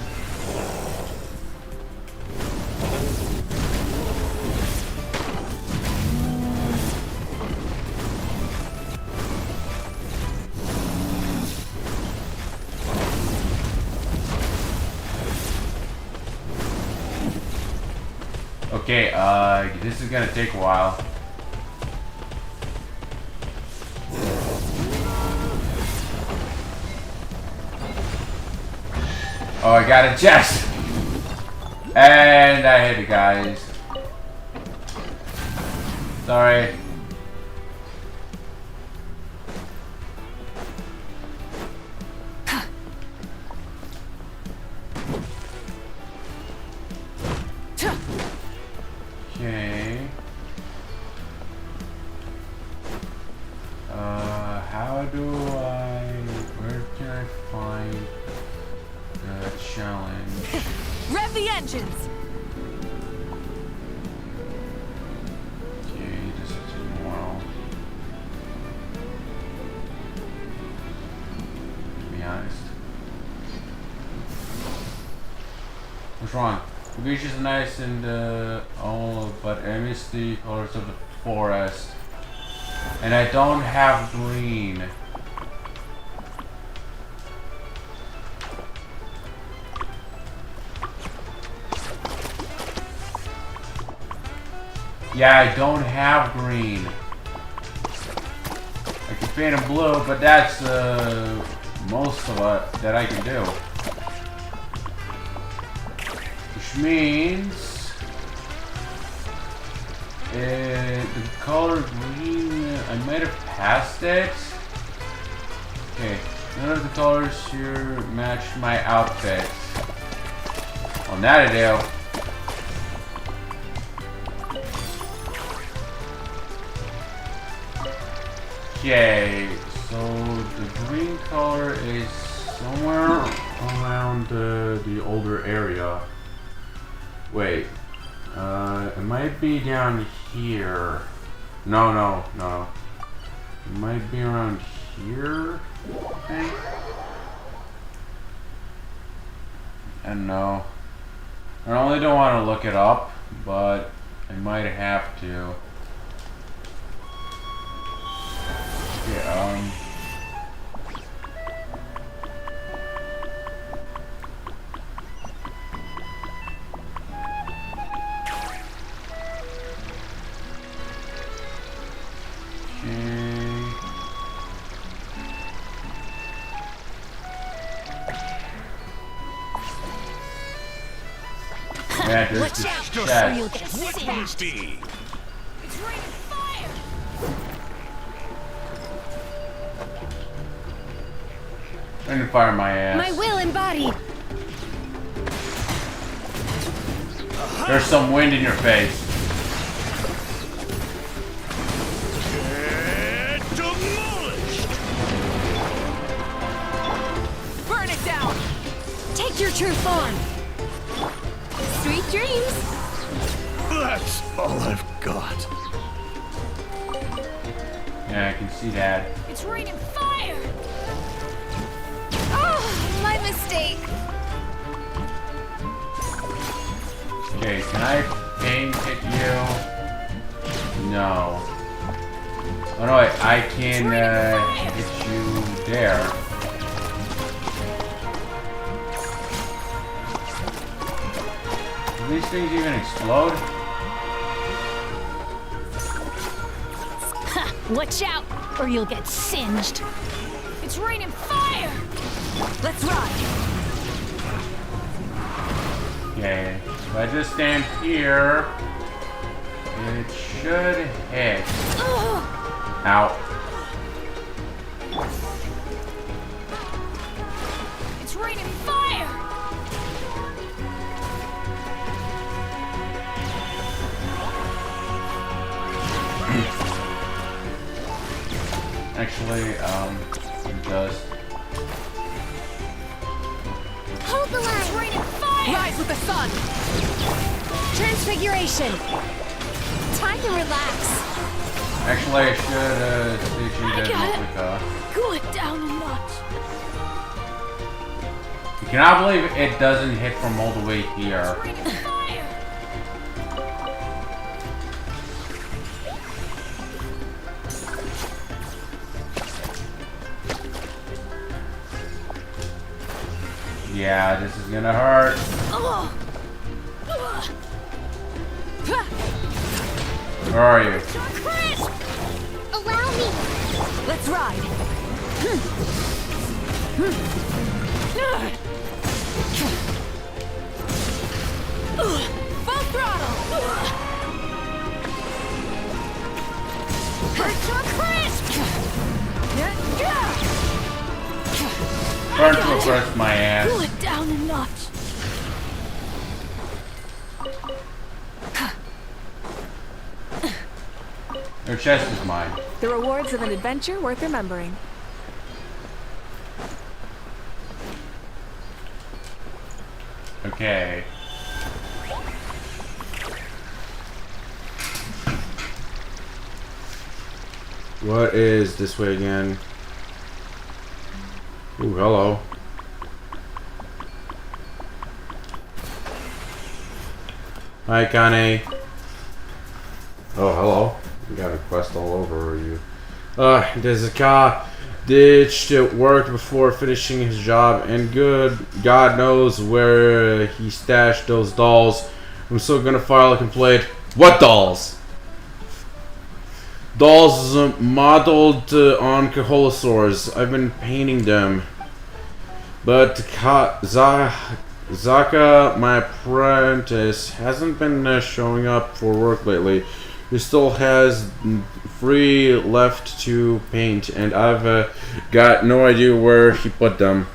Okay, this is gonna take a while. Oh, I got a chest! And I hit it, guys. Sorry. Okay. How do where can I find the challenge? Rev the engines! Okay, this is tomorrow. To be honest. What's wrong? The beach is nice and all, but I miss the colors of the forest. And I don't have green. Yeah, I don't have green. I can paint them blue, but that's most of it that I can do. Which means the color green, I might have passed it. Okay, none of the colors here match my outfit. Well, now I do. Okay, so the green color is somewhere around the older area. Wait, it might be down here. No. It might be around here, I think. I don't know. I really don't want to look it up, but I might have to. Yeah, yeah, there's Watch the out, chest. you'll get smacked. It's raining fire. I'm gonna fire my ass. My will embodied. There's some wind in your face. Burn it down! Take your true form. Sweet dreams. That's all I've got. Yeah, I can see that. It's raining fire. Oh, my mistake. Okay, can I paint hit you? No. Oh no, I can hit you there. Do these things even explode? Watch out, or you'll get singed. It's raining fire! Let's ride! Okay, if I just stand here, it should hit. Ow. It's raining fire! Actually, it does. Hold the line! It's raining fire! Rise with the sun! Transfiguration! Time to relax. Actually, I should teach you guys real quick. Cool it down a notch. You cannot believe it doesn't hit from all the way here. Yeah, this is gonna hurt. Where are you? Allow me! Let's ride. Full throttle. Burn to press my ass. Cool it down a notch. Your chest is mine. The rewards of an adventure worth remembering. Okay. What is this way again? Ooh, hello. Hi, Kane. Oh, hello. You got a quest all over you. There's a car ditched at work before finishing his job, and God knows where he stashed those dolls. I'm still gonna file a complaint. What dolls? Dolls modeled on Kaholosaurs. I've been painting them. But Zaka, my apprentice, hasn't been showing up for work lately. He still has 3 left to paint, and I've got no idea where he put them.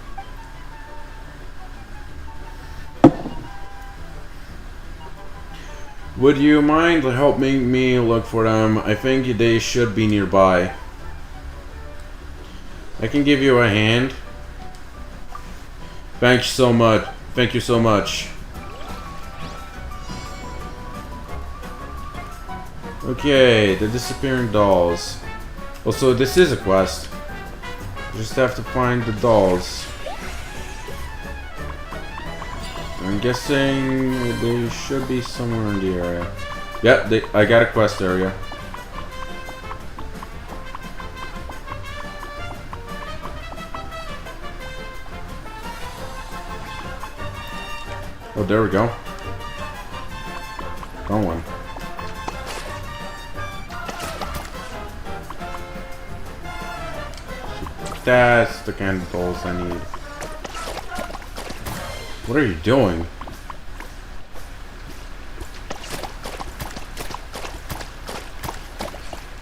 Would you mind helping me look for them? I think they should be nearby. I can give you a hand. Thank you so much. Thank you so much. Okay, the disappearing dolls. Also, this is a quest. Just have to find the dolls. I'm guessing they should be somewhere in the area. Yep, I got a quest area. Oh, there we go. Wrong one. That's the kind of dolls I need. What are you doing?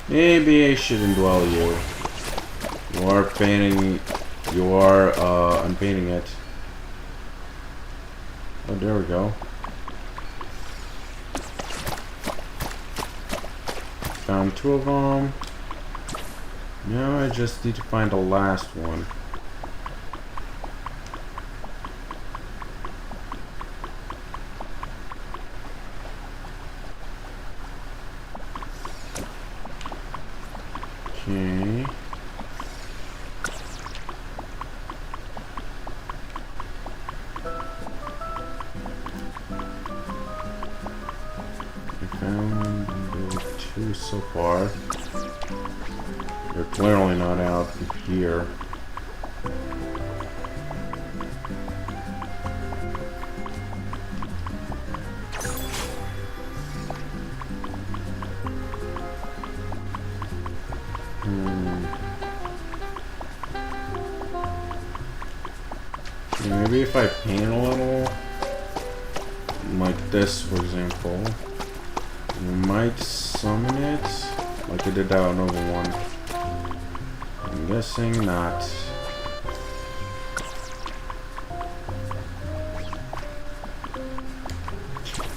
Maybe I shouldn't dwell you. You are painting. You are unpainting it. Oh, there we go. Found 2 of them. Now I just need to find the last one. Okay. found 2 so far. They're clearly not out here. Maybe if I paint a little, like this for example, you might summon it like I did out over 1. I'm guessing not.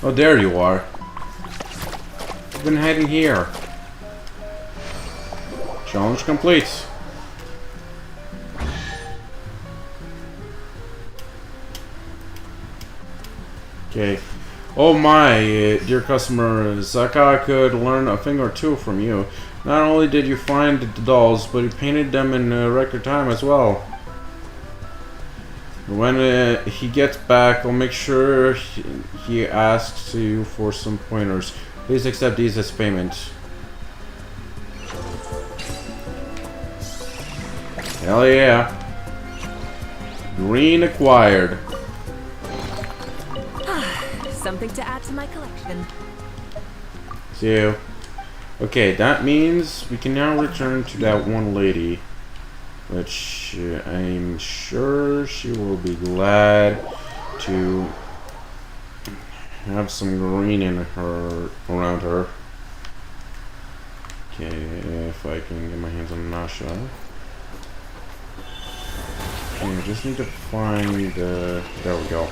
Oh, there you are. You've been hiding here. Challenge complete. Okay. Oh my, dear customer, Zaka could learn a thing or two from you. Not only did you find the dolls, but you painted them in record time as well. When he gets back, I'll make sure he asks you for some pointers. Please accept these as payment. Hell yeah. Green acquired. Something to add to my collection. So, okay, that means we can now return to that one lady, which I'm sure she will be glad to have some green in her, around her. Okay, if I can get my hands on Nasha. Okay, I just need to find the, there we go.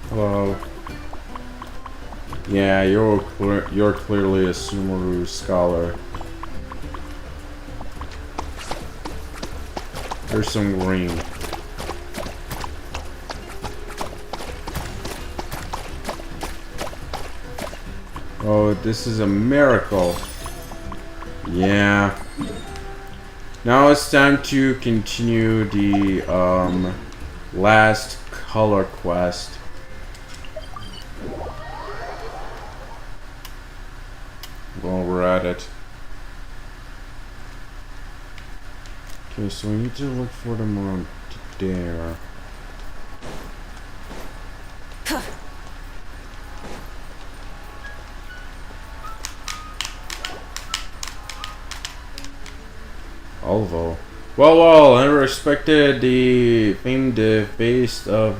Hello. Yeah, you're clearly a Sumeru scholar. There's some green. Oh, this is a miracle. Yeah. Now it's time to continue the last color quest. While we're at it. Okay, so we need to look for them around there. Alvo. Well, I never expected the famed face of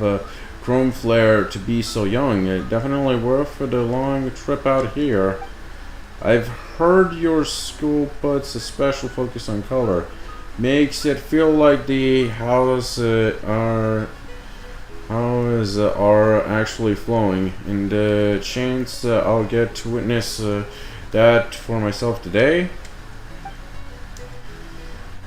Chrome Flare to be so young. Definitely worth for the long trip out here. I've heard your school puts a special focus on color. Makes it feel like the houses are actually flowing. And the chance I'll get to witness that for myself today.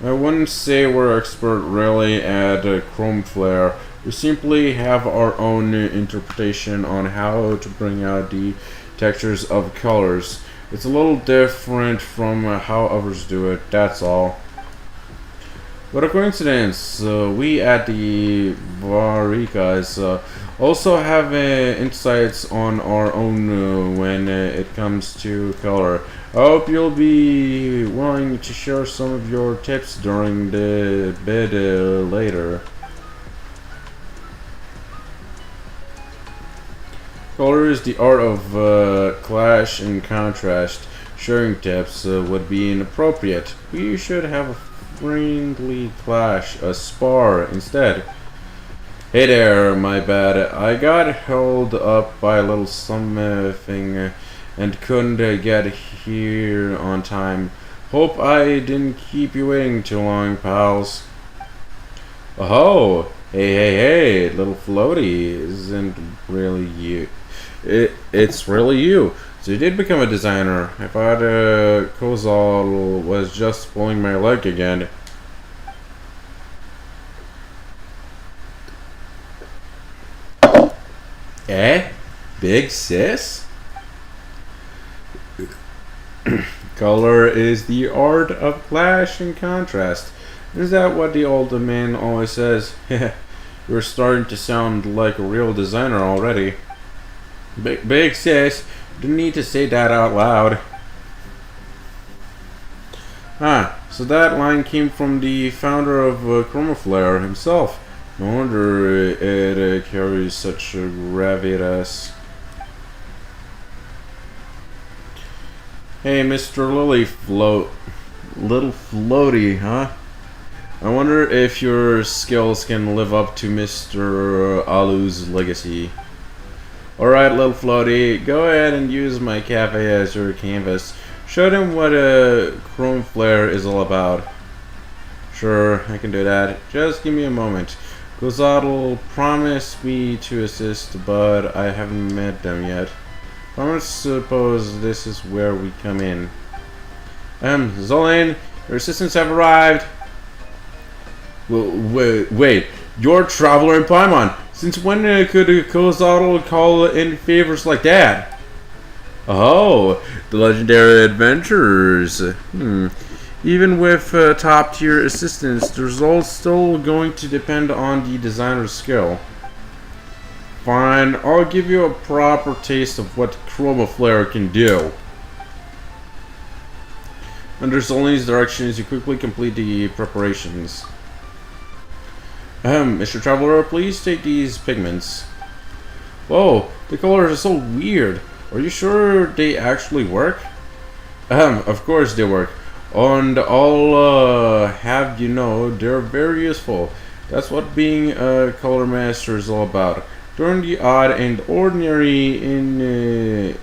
I wouldn't say we're expert really at Chrome Flare. We simply have our own interpretation on how to bring out the textures of colors. It's a little different from how others do it, that's all. What a coincidence. We at the Varikas also have insights on our own when it comes to color. I hope you'll be willing to share some of your tips during the bid later. Color is the art of clash and contrast. Sharing tips would be inappropriate. We should have a friendly clash, a spar instead. Hey there, my bad. I got held up by a little something and couldn't get here on time. Hope I didn't keep you waiting too long, pals. Oh, hey, little floaty isn't really you. It's really you. So you did become a designer. I thought Kozal was just pulling my leg again. Big sis? Color is the art of clash and contrast. Is that what the old man always says? You're starting to sound like a real designer already. Big sis, didn't need to say that out loud. So that line came from the founder of Chromaflare himself. No wonder it carries such a gravitas. Hey, Mr. Little Floaty, huh? I wonder if your skills can live up to Mr. Alu's legacy. Alright, Little Floaty, go ahead and use my cafe as your canvas. Show them what a Chrome Flare is all about. Sure, I can do that. Just give me a moment. Gozad'll promised me to assist, but I haven't met them yet. I suppose this is where we come in. Zolan, your assistants have arrived. Wait, you're Traveler in Paimon. Since when could Gozad'll call in favors like that? Oh, the legendary adventurers. Even with top-tier assistance, the result's still going to depend on the designer's skill. Fine, I'll give you a proper taste of what Chromaflare can do. Under Zolan's directions, you quickly complete the preparations. Mr. Traveler, please take these pigments. Whoa, the colors are so weird. Are you sure they actually work? Of course they work. And I'll have you know, they're very useful. That's what being a color master is all about. Turn the odd and ordinary into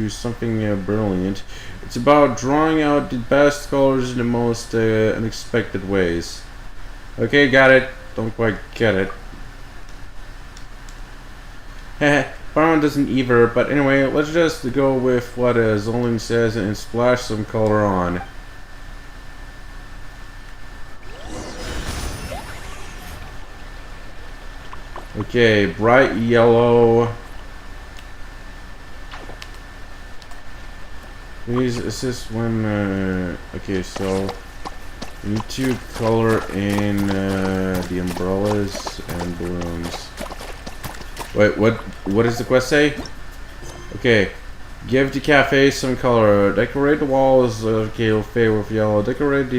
something brilliant. It's about drawing out the best colors in the most unexpected ways. Okay, got it. Don't quite get it. Paimon doesn't either, but anyway, let's just go with what Zolan says and splash some color on. Okay, bright yellow. Please assist when, okay, so we need to color in the umbrellas and balloons. Wait, what does the quest say? Okay, give the cafe some color. Decorate the walls of cafe with yellow. Decorate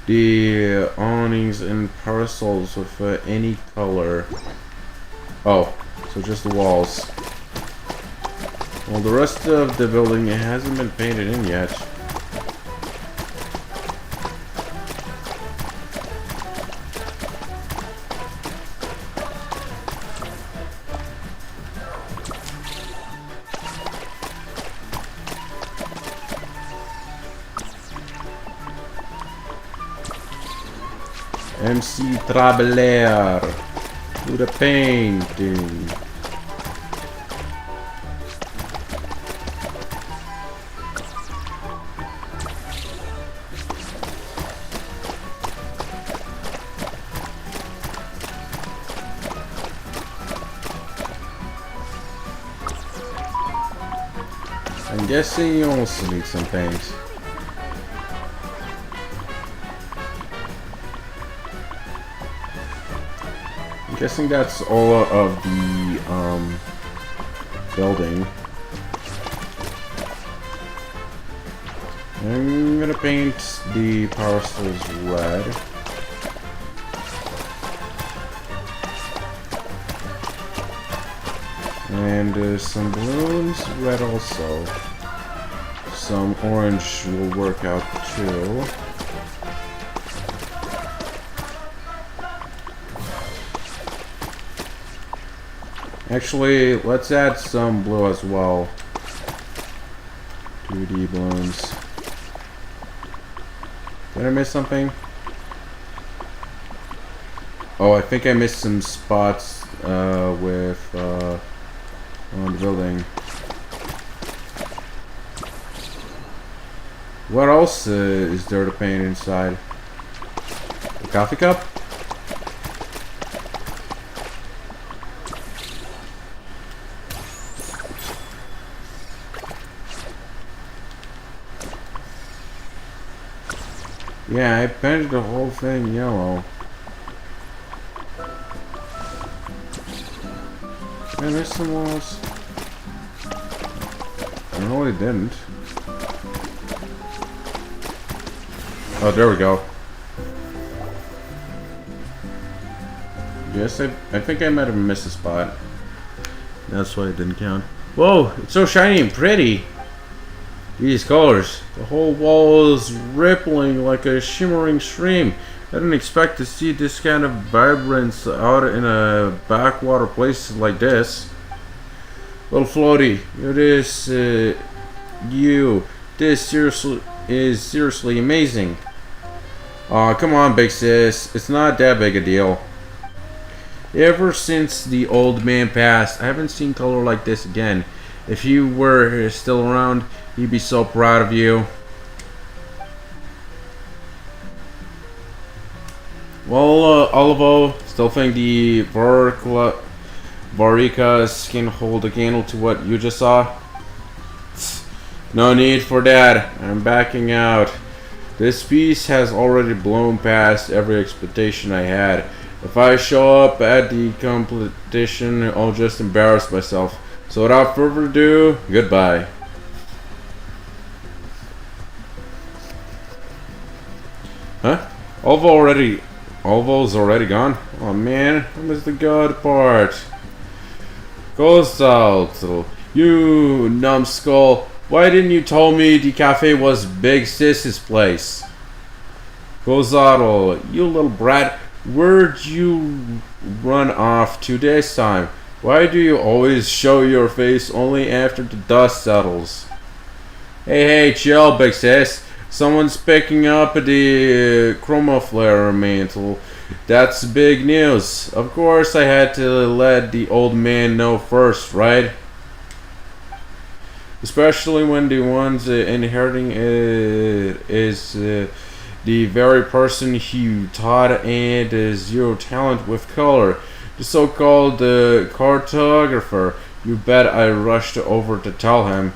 the awnings and parasols with any color. Oh, so just the walls. Well, the rest of the building hasn't been painted in yet. MC Traveler, do the painting. I'm guessing you also need some paint. I'm guessing that's all of the building. I'm gonna paint the parcels red. And some balloons red also. Some orange will work out too. Actually, let's add some blue as well. 2D balloons. Did I miss something? Oh, I think I missed some spots with on the building. What else is there to paint inside? A coffee cup? Yeah, I painted the whole thing yellow. I missed some walls. No, I didn't. Oh, there we go. Yes, I think I might have missed a spot. That's why it didn't count. Whoa, it's so shiny and pretty. These colors. The whole wall is rippling like a shimmering stream. I didn't expect to see this kind of vibrance out in a backwater place like this. Little floaty, this seriously is seriously amazing. Aw, come on, big sis. It's not that big a deal. Ever since the old man passed, I haven't seen color like this again. If he were still around, he'd be so proud of you. Well, Olivo, still think the Varikas can hold a candle to what you just saw? No need for that. I'm backing out. This piece has already blown past every expectation I had. If I show up at the competition, I'll just embarrass myself. So without further ado, goodbye. Huh? Alvo's already gone? Oh man, I missed the good part. Goes out. You numbskull. Why didn't you tell me the cafe was Big Sis's place? Gozado, you little brat. Where'd you run off to this time? Why do you always show your face only after the dust settles? Hey, chill, Big Sis. Someone's picking up the chroma flare mantle. That's big news. Of course I had to let the old man know first, right? Especially when the ones inheriting it is the very person who taught and zero talent with color. The so-called cartographer. You bet I rushed over to tell him.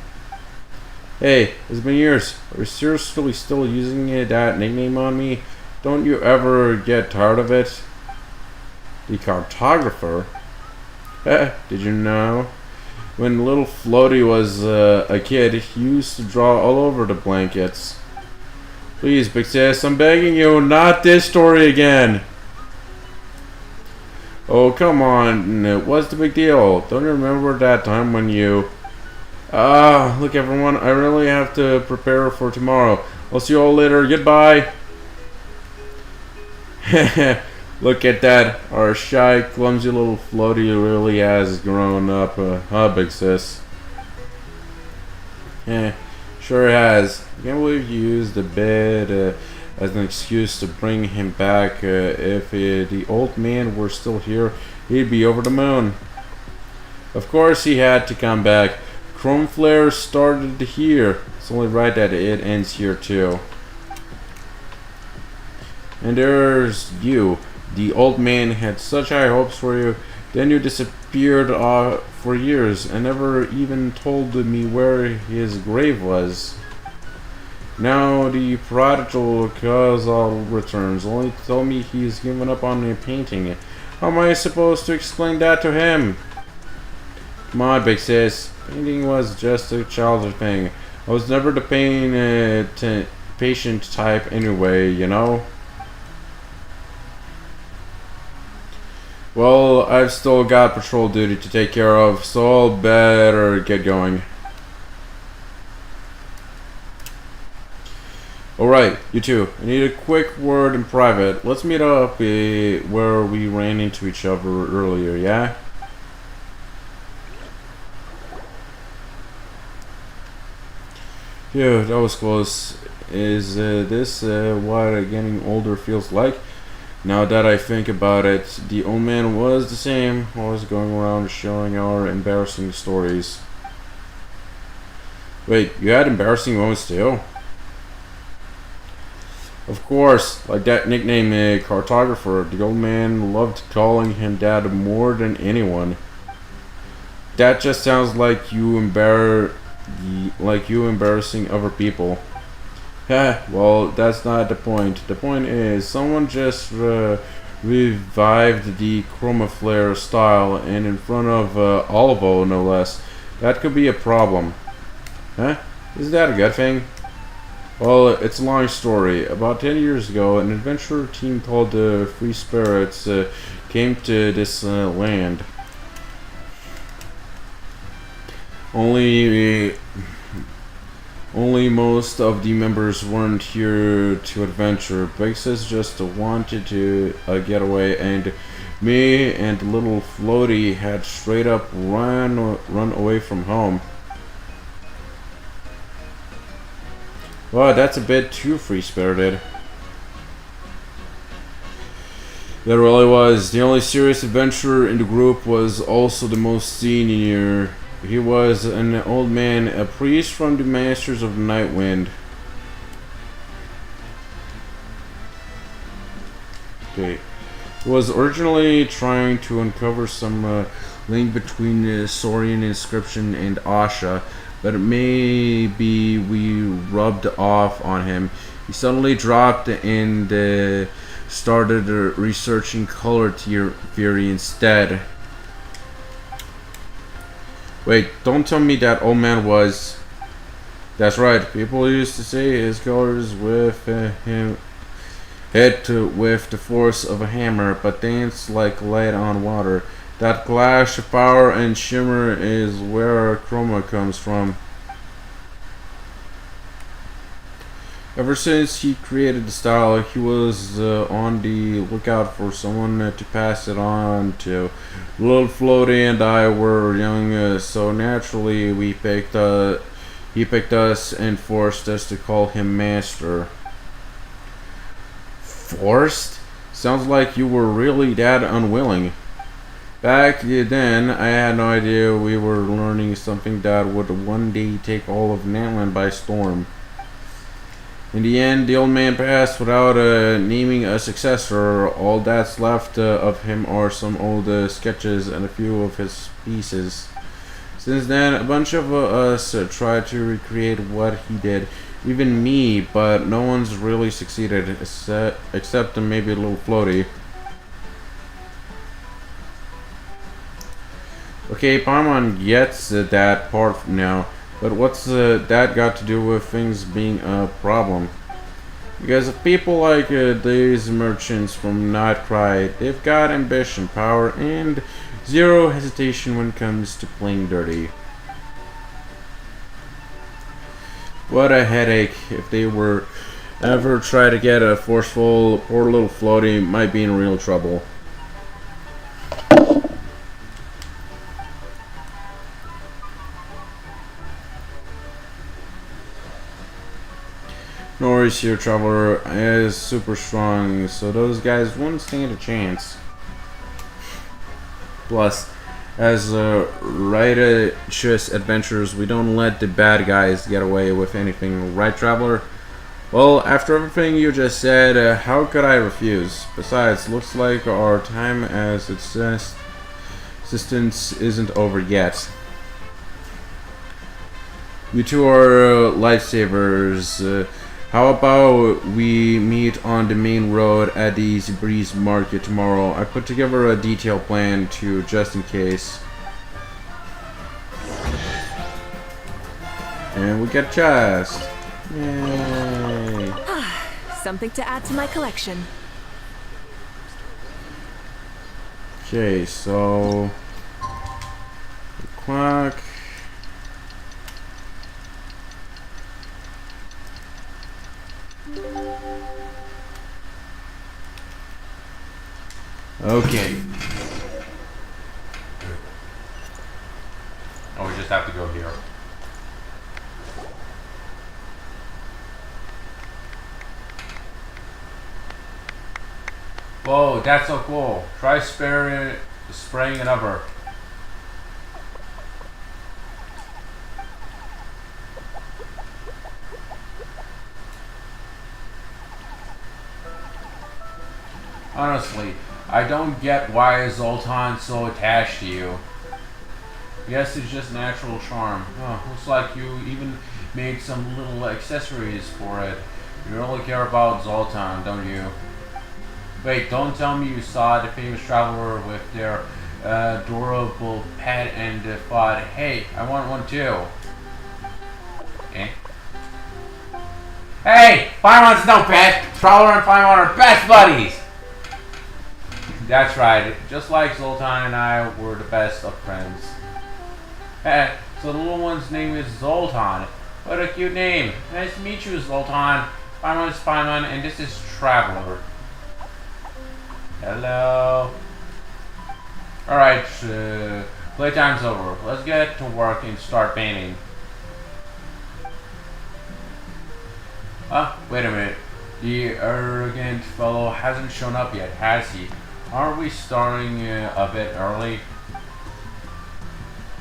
Hey, it's been years. Are you seriously still using that nickname on me? Don't you ever get tired of it? The cartographer? Did you know? When little Floaty was a kid, he used to draw all over the blankets. Please, Big Sis, I'm begging you, not this story again. Oh, come on. What's the big deal? Don't you remember that time when you... look everyone, I really have to prepare for tomorrow. I'll see you all later. Goodbye. Look at that. Our shy, clumsy little Floaty really has grown up. Huh, Big Sis? Sure has. I can't believe you used the bed as an excuse to bring him back. If the old man were still here, he'd be over the moon. Of course he had to come back. Chrome Flare started here. It's only right that it ends here too. And there's you. The old man had such high hopes for you. Then you disappeared for years and never even told me where his grave was. Now the prodigal Kazal returns, only to tell me he's given up on the painting. How am I supposed to explain that to him? Come on, Big Sis. Painting was just a childish thing. I was never the patient type anyway, you know? Well, I've still got patrol duty to take care of, so I'll better get going. Alright, you two. I need a quick word in private. Let's meet up where we ran into each other earlier, yeah? Phew, that was close. Is this what getting older feels like? Now that I think about it, the old man was the same, always going around showing our embarrassing stories. Wait, you had embarrassing moments too? Of course, like that nickname cartographer, the old man loved calling him that more than anyone. That just sounds like you embarrassing other people. Well, that's not the point. The point is, someone just revived the chroma flare style, and in front of Olivo, no less. That could be a problem. Huh? Is that a good thing? Well, it's a long story. About 10 years ago, an adventurer team called the Free Spirits came to this land. Only most of the members weren't here to adventure. Bixus just wanted to get away, and me and little Floaty had straight up run away from home. Well, that's a bit too free-spirited. That really was. The only serious adventurer in the group was also the most senior. He was an old man, a priest from the Masters of the Night Wind. Okay. He was originally trying to uncover some link between the Saurian inscription and Asha, but maybe we rubbed off on him. He suddenly dropped and started researching color theory instead. Wait, don't tell me that old man was... That's right, people used to say his colors with him hit with the force of a hammer, but dance like light on water. That clash of power and shimmer is where our chroma comes from. Ever since he created the style, he was on the lookout for someone to pass it on to. Little Floaty and I were young, so naturally he picked us and forced us to call him Master. Forced? Sounds like you were really that unwilling. Back then, I had no idea we were learning something that would one day take all of Natland by storm. In the end, the old man passed without naming a successor. All that's left of him are some old sketches and a few of his pieces. Since then, a bunch of us tried to recreate what he did, even me, but no one's really succeeded, except maybe a little Floaty. Okay, Paimon gets that part now. But what's that got to do with things being a problem? Because if people like these merchants from Nightcry, they've got ambition, power, and zero hesitation when it comes to playing dirty. What a headache if they were ever try to get a forceful. Poor little Floaty might be in real trouble. Norris here, Traveler, is super strong, so those guys wouldn't stand a chance. Plus, as righteous adventurers, we don't let the bad guys get away with anything, right, Traveler? Well, after everything you just said, how could I refuse? Besides, looks like our time as existence isn't over yet. You two are lifesavers. How about we meet on the main road at the Easy Breeze Market tomorrow? I put together a detailed plan too, just in case. And we get a chest. Yay! Something to add to my collection. Okay, so... Clock... Okay. Oh, we just have to go here. Whoa, that's so cool. Try spraying it over. Honestly, I don't get why Zoltan's so attached to you. Yes, it's just natural charm. Oh, looks like you even made some little accessories for it. You really care about Zoltan, don't you? Wait, don't tell me you saw the famous traveler with their adorable pet and thought, hey, I want one too. Eh? Hey! Paimon's no pet! Traveler and Paimon are best buddies! That's right, just like Zoltan and I were the best of friends. So the little one's name is Zoltan. What a cute name. Nice to meet you, Zoltan. Paimon is Paimon, and this is Traveler. Hello. Alright, playtime's over. Let's get to work and start painting. Wait a minute. The arrogant fellow hasn't shown up yet, has he? Aren't we starting a bit early?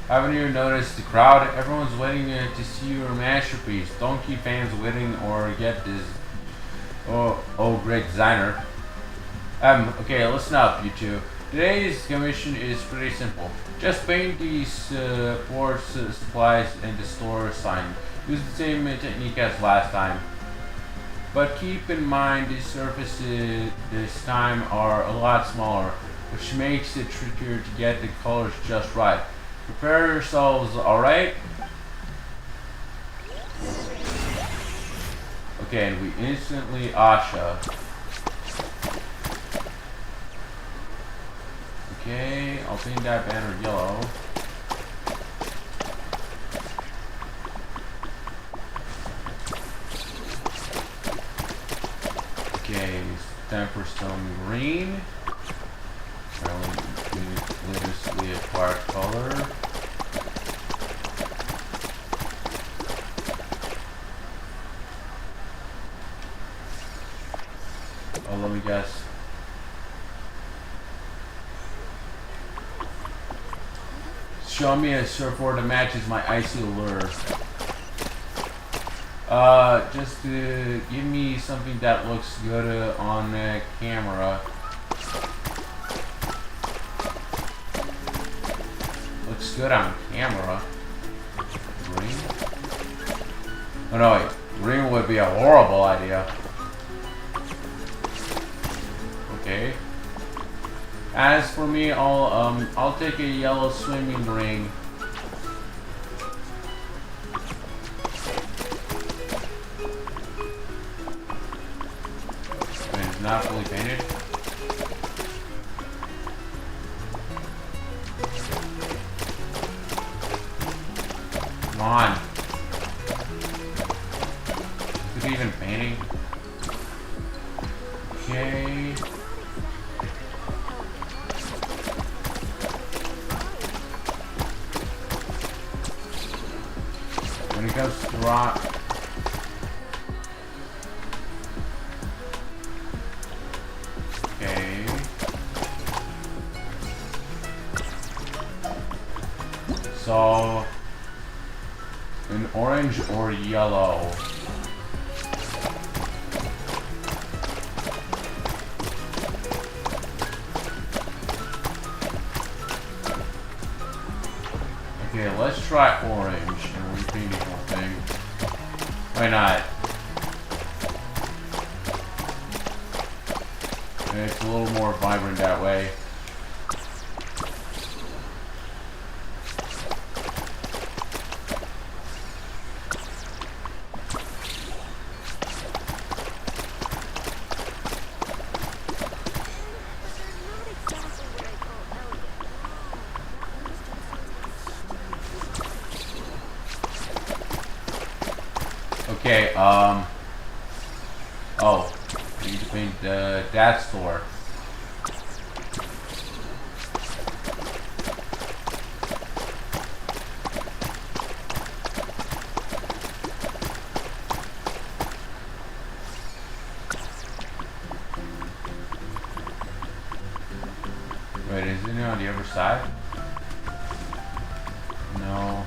Haven't you noticed the crowd? Everyone's waiting to see your masterpiece. Don't keep fans waiting or get this... Oh, great designer. Okay, listen up, you two. Today's commission is pretty simple. Just paint these ports, supplies, and the store sign. Use the same technique as last time. But keep in mind the surfaces this time are a lot smaller, which makes it trickier to get the colors just right. Prepare yourselves, alright? Okay, and we instantly Asha. Okay, I'll paint that banner yellow. Okay, it's time for some green. Latestly acquired color. Oh, let me guess. Show me a surfboard that matches my icy lure. Just give me something that looks good on the camera. Looks good on camera. Green? Oh no, wait. Green would be a horrible idea. Okay. As for me, I'll take a yellow swimming ring. It's not fully painted. Come on. Is it even painting? Okay. When it goes to rock. Okay. So an orange or yellow. Okay, let's try orange and repaint the whole thing. Why not? And it's a little more vibrant that way. Okay, oh, I need to paint that store. Wait, isn't it on the other side? No.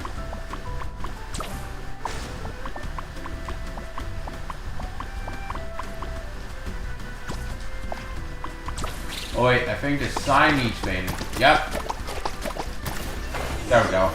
Oh wait, I think the sign needs painting. Yep. There we go.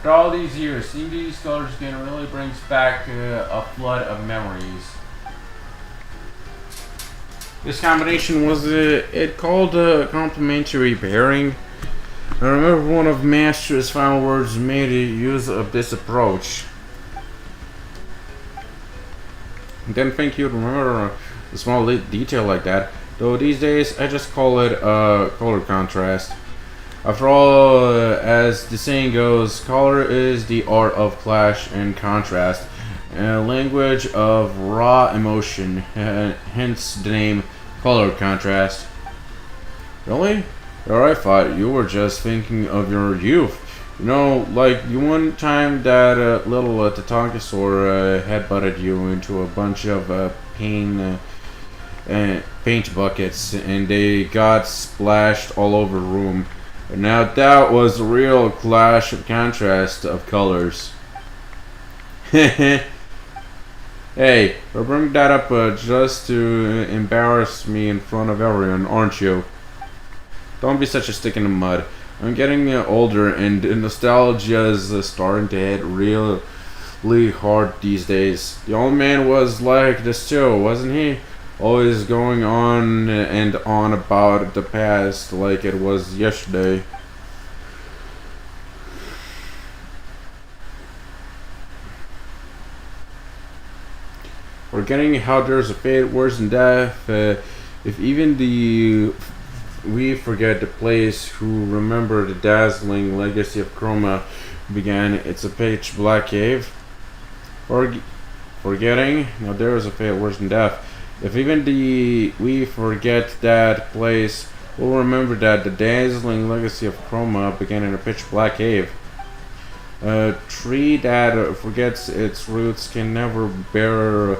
After all these years, seeing these colors again really brings back a flood of memories. This combination was it called a complementary pairing. I remember one of Master's final words made use of this approach. Didn't think you'd remember a small detail like that, though these days I just call it color contrast. After all, as the saying goes, color is the art of clash and contrast, a language of raw emotion, hence the name color contrast. Really? Or I thought you were just thinking of your youth. You know, like the one time that little Tatankasaur headbutted you into a bunch of paint buckets and they got splashed all over the room. Now that was a real clash of contrast of colors. Hey, you're bringing that up just to embarrass me in front of everyone, aren't you? Don't be such a stick in the mud. I'm getting older and nostalgia's starting to hit really hard these days. The old man was like this too, wasn't he? Always going on and on about the past like it was yesterday. Forgetting how there's a fate worse than death. If even we forget the place who remember the dazzling legacy of Chroma began, it's a pitch black cave. Forgetting, now there is a fate worse than death. If even we forget that place, we'll remember that the dazzling legacy of Chroma began in a pitch black cave. A tree that forgets its roots can never bear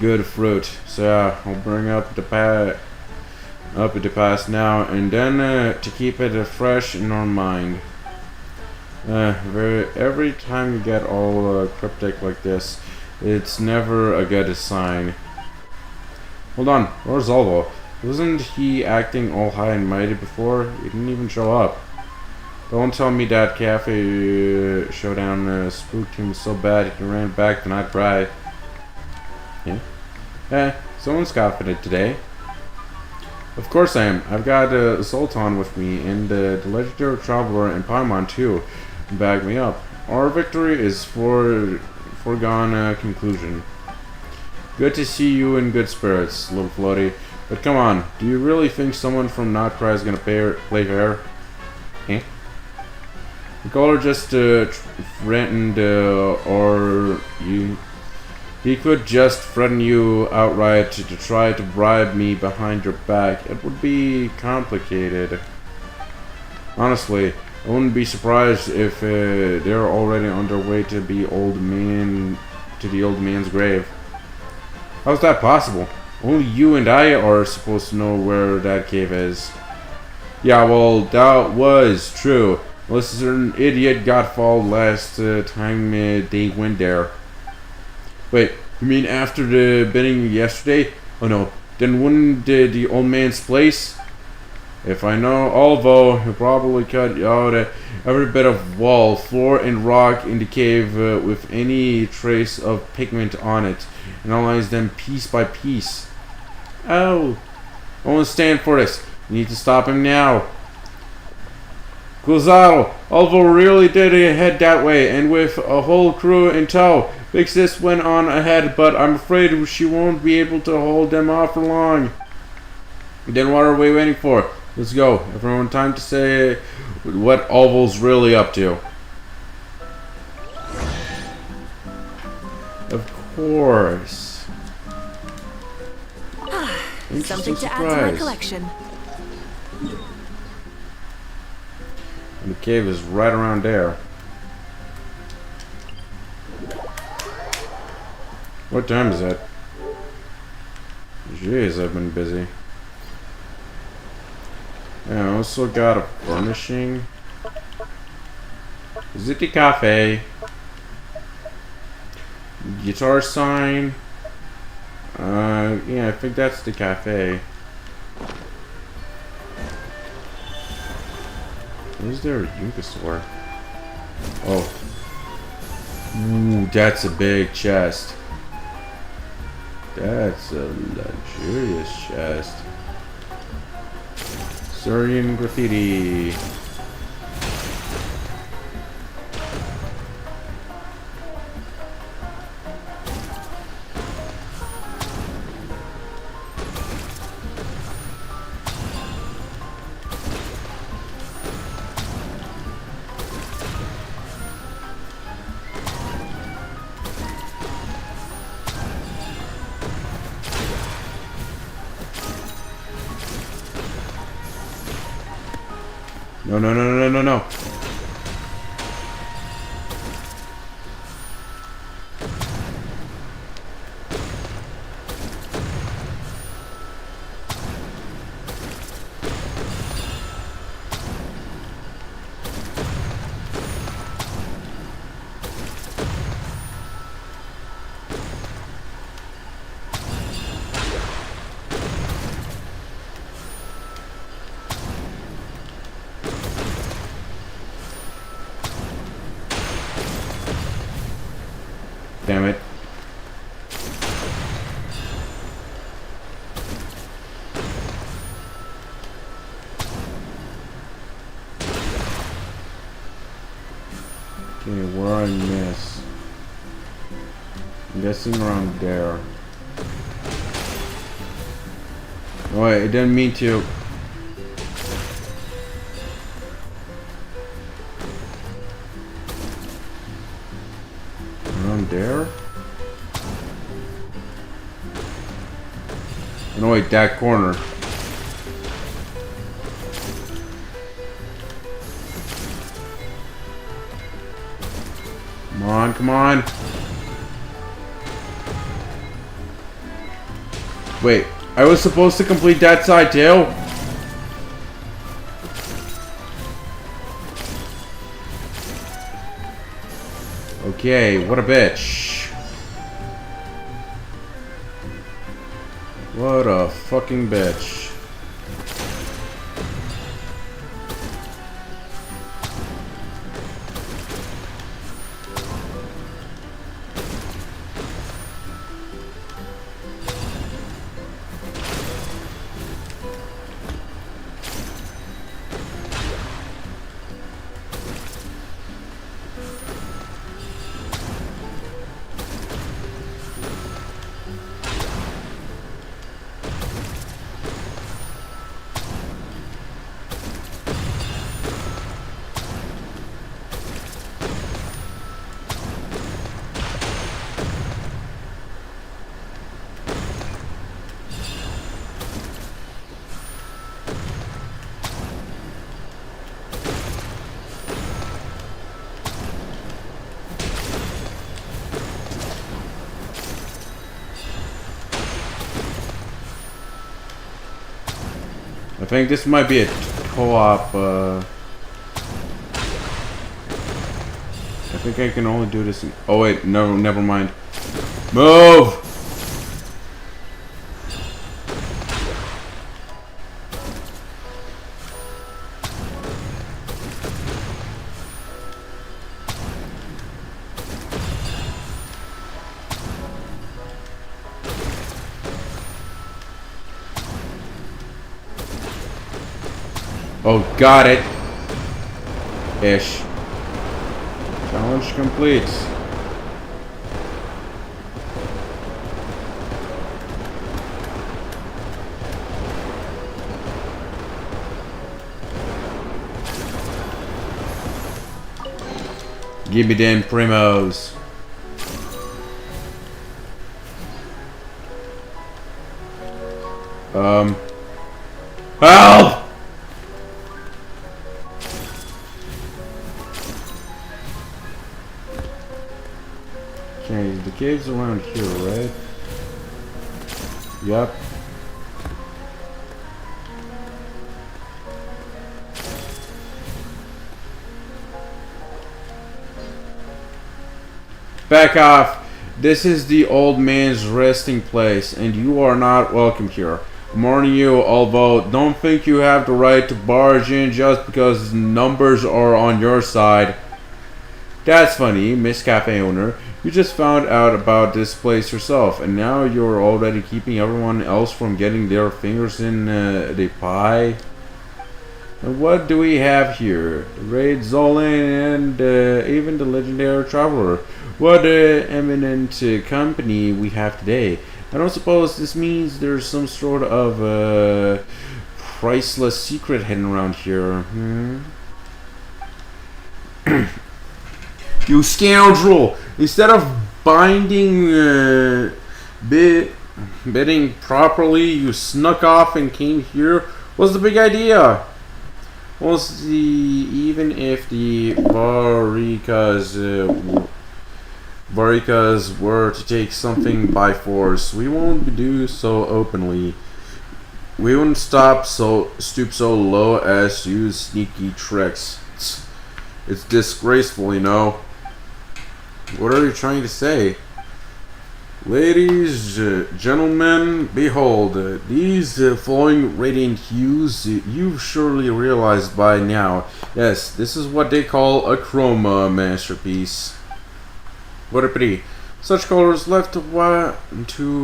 good fruit. So yeah, I'll bring up the past now and then to keep it fresh in our mind. Every time you get all cryptic like this, it's never a good sign. Hold on, where's Alvo? Wasn't he acting all high and mighty before? He didn't even show up. Don't tell me that cafe showdown spooked him so bad he ran back to not cry. Yeah? Someone's confident today. Of course I am. I've got Sultan with me and the legendary traveler and Paimon too to back me up. Our victory is foregone conclusion. Good to see you in good spirits, little floaty. But come on, do you really think someone from Not Cry is gonna play fair? Eh? The caller just threatened, or he could just threaten you outright to try to bribe me behind your back. It would be complicated. Honestly, I wouldn't be surprised if they're already on their way to the old man's grave. How's that possible? Only you and I are supposed to know where that cave is. Yeah, well, that was true. Unless a certain idiot got fouled last time they went there. Wait, you mean after the bidding yesterday? Oh no, then wouldn't the old man's place? If I know Alvo, he'll probably cut out every bit of wall, floor, and rock in the cave with any trace of pigment on it, and analyze them piece by piece. Oh, I won't stand for this. You need to stop him now. Cruzado, Alvo really did head that way, and with a whole crew in tow. Big Sis went on ahead, but I'm afraid she won't be able to hold them off for long. Then what are we waiting for? Let's go. Everyone, time to say what Alvo's really up to. Of course. Something to add to my collection. And the cave is right around there. What time is it? Jeez, I've been busy. Yeah, I also got a furnishing. Is it the cafe? Guitar sign. Yeah, I think that's the cafe. Is there a Yuka store? Oh, Ooh, that's a big chest. That's a luxurious chest. Syrian graffiti. No, no, no, no, no, no. Damn it. Okay, where I miss? I'm guessing around there. Oh wait, it didn't mean to. Around there? No wait, that corner. Come on, come on. Wait, I was supposed to complete that side too? Okay, what a bitch. What a fucking bitch. I think this might be a co-op, I think I can only do this in— oh wait, no, never mind. Move! Oh, got it. Ish. Challenge complete. Give me them primos. Help! Okay, the cave's around here, right? Yep. Back off. This is the old man's resting place, and you are not welcome here. I'm warning you, although don't think you have the right to barge in just because numbers are on your side. That's funny, Miss Cafe owner. You just found out about this place yourself, and now you're already keeping everyone else from getting their fingers in the pie. And what do we have here? The Raid Zolan and even the legendary traveler. What eminent company we have today. I don't suppose this means there's some sort of priceless secret hidden around here. You scoundrel! Instead of bidding properly, you snuck off and came here. What's the big idea? Even if the Varikas were to take something by force, we won't do so openly. We wouldn't stoop so low as to use sneaky tricks. It's disgraceful, you know. What are you trying to say? Ladies, gentlemen, behold, these flowing radiant hues you've surely realized by now. Yes, this is what they call a chroma masterpiece. What a pity. Such colors left to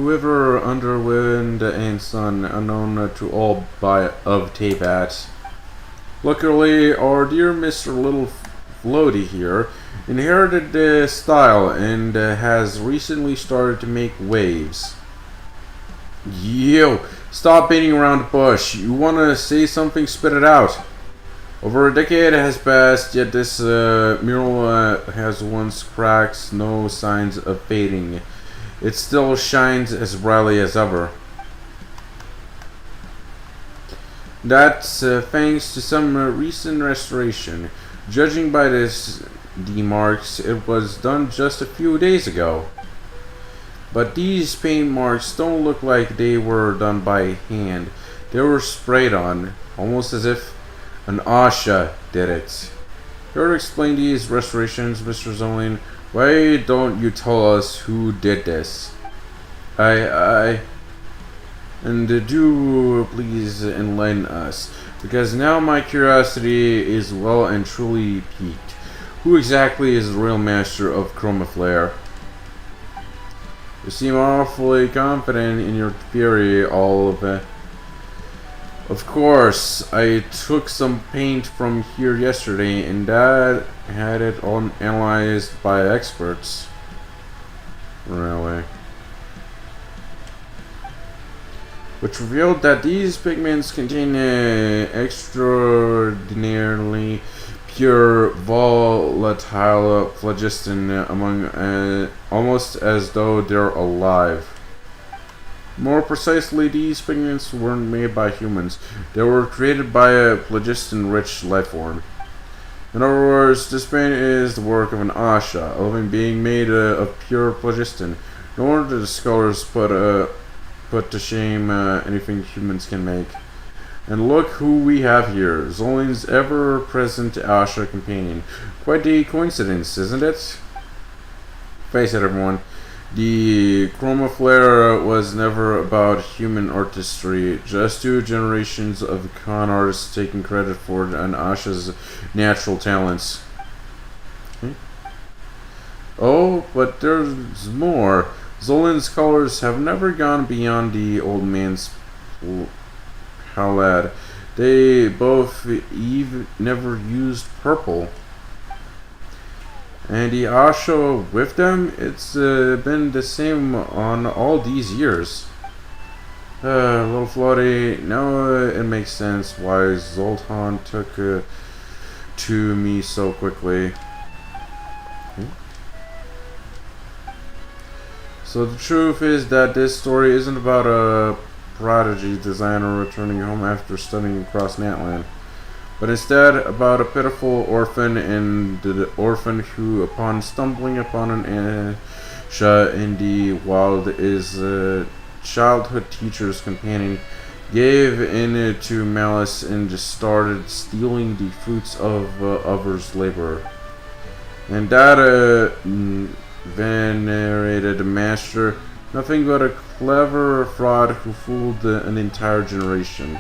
wither under wind and sun, unknown to all of Tabat. Luckily, our dear Mr. Little Floaty here inherited the style and has recently started to make waves. Yo, stop beating around the bush. You want to say something, spit it out. Over a decade has passed, yet this mural has once cracks, no signs of fading. It still shines as brightly as ever. That's thanks to some recent restoration. Judging by the marks, it was done just a few days ago. But these paint marks don't look like they were done by hand. They were sprayed on, almost as if an Asha did it. Here to explain these restorations, Mr. Zolan. Why don't you tell us who did this? And do please enlighten us, because now my curiosity is well and truly piqued. Who exactly is the real master of Chroma Flare? You seem awfully confident in your theory, all of it. Of course, I took some paint from here yesterday, and Dad had it all analyzed by experts. Really? Which revealed that these pigments contain extraordinarily pure volatile phlogiston among almost as though they're alive. More precisely, these pigments weren't made by humans. They were created by a phlogiston-rich life form. In other words, this paint is the work of an Asha, a living being made of pure phlogiston. No wonder the scholars put to shame anything humans can make. And look who we have here, Zolan's ever-present Asha companion. Quite the coincidence, isn't it? Face it, everyone. The Chroma Flare was never about human artistry, just 2 generations of con artists taking credit for an Asha's natural talents. Oh, but there's more. Zolan's colors have never gone beyond the old man's palette. They both never used purple. And the Asha with them, it's been the same on all these years. Little Floaty, now it makes sense why Zoltan took to me so quickly. So the truth is that this story isn't about a prodigy designer returning home after studying across Natland, but instead about a pitiful orphan, and the orphan who, upon stumbling upon an Asha in the wild, is a childhood teacher's companion, gave in to malice and just started stealing the fruits of others' labor. And that venerated master, nothing but a clever fraud who fooled an entire generation.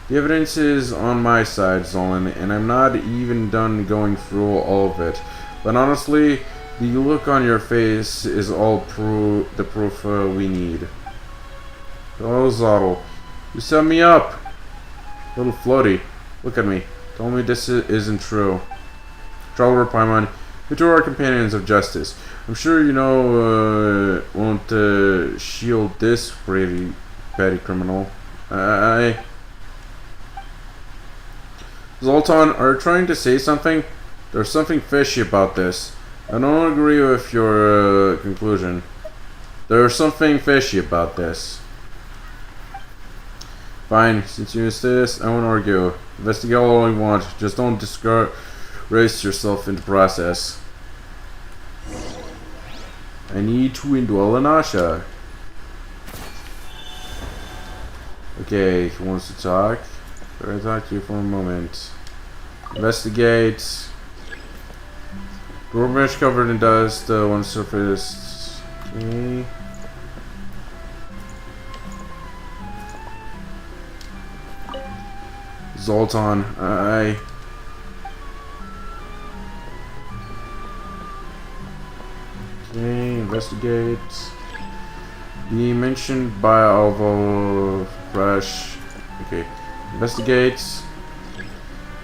The evidence is on my side, Zolan, and I'm not even done going through all of it. But honestly, the look on your face is all the proof we need. Oh, Zottle, you set me up. Little floaty, look at me. Tell me this isn't true. Traveler Paimon, you two are companions of justice. I'm sure you know won't shield this pretty petty criminal. Zoltan, are you trying to say something? There's something fishy about this. I don't agree with your conclusion. There's something fishy about this. Fine, since you insist, I won't argue. Investigate all you want, just don't disgrace yourself in the process. I need to indwell an Asha. Okay, he wants to talk. I'll talk to you for a moment. Investigate. Door mesh covered in dust, one surface. Okay. Zoltan, okay, investigate. Be mentioned by Alvo Fresh. Okay, investigate.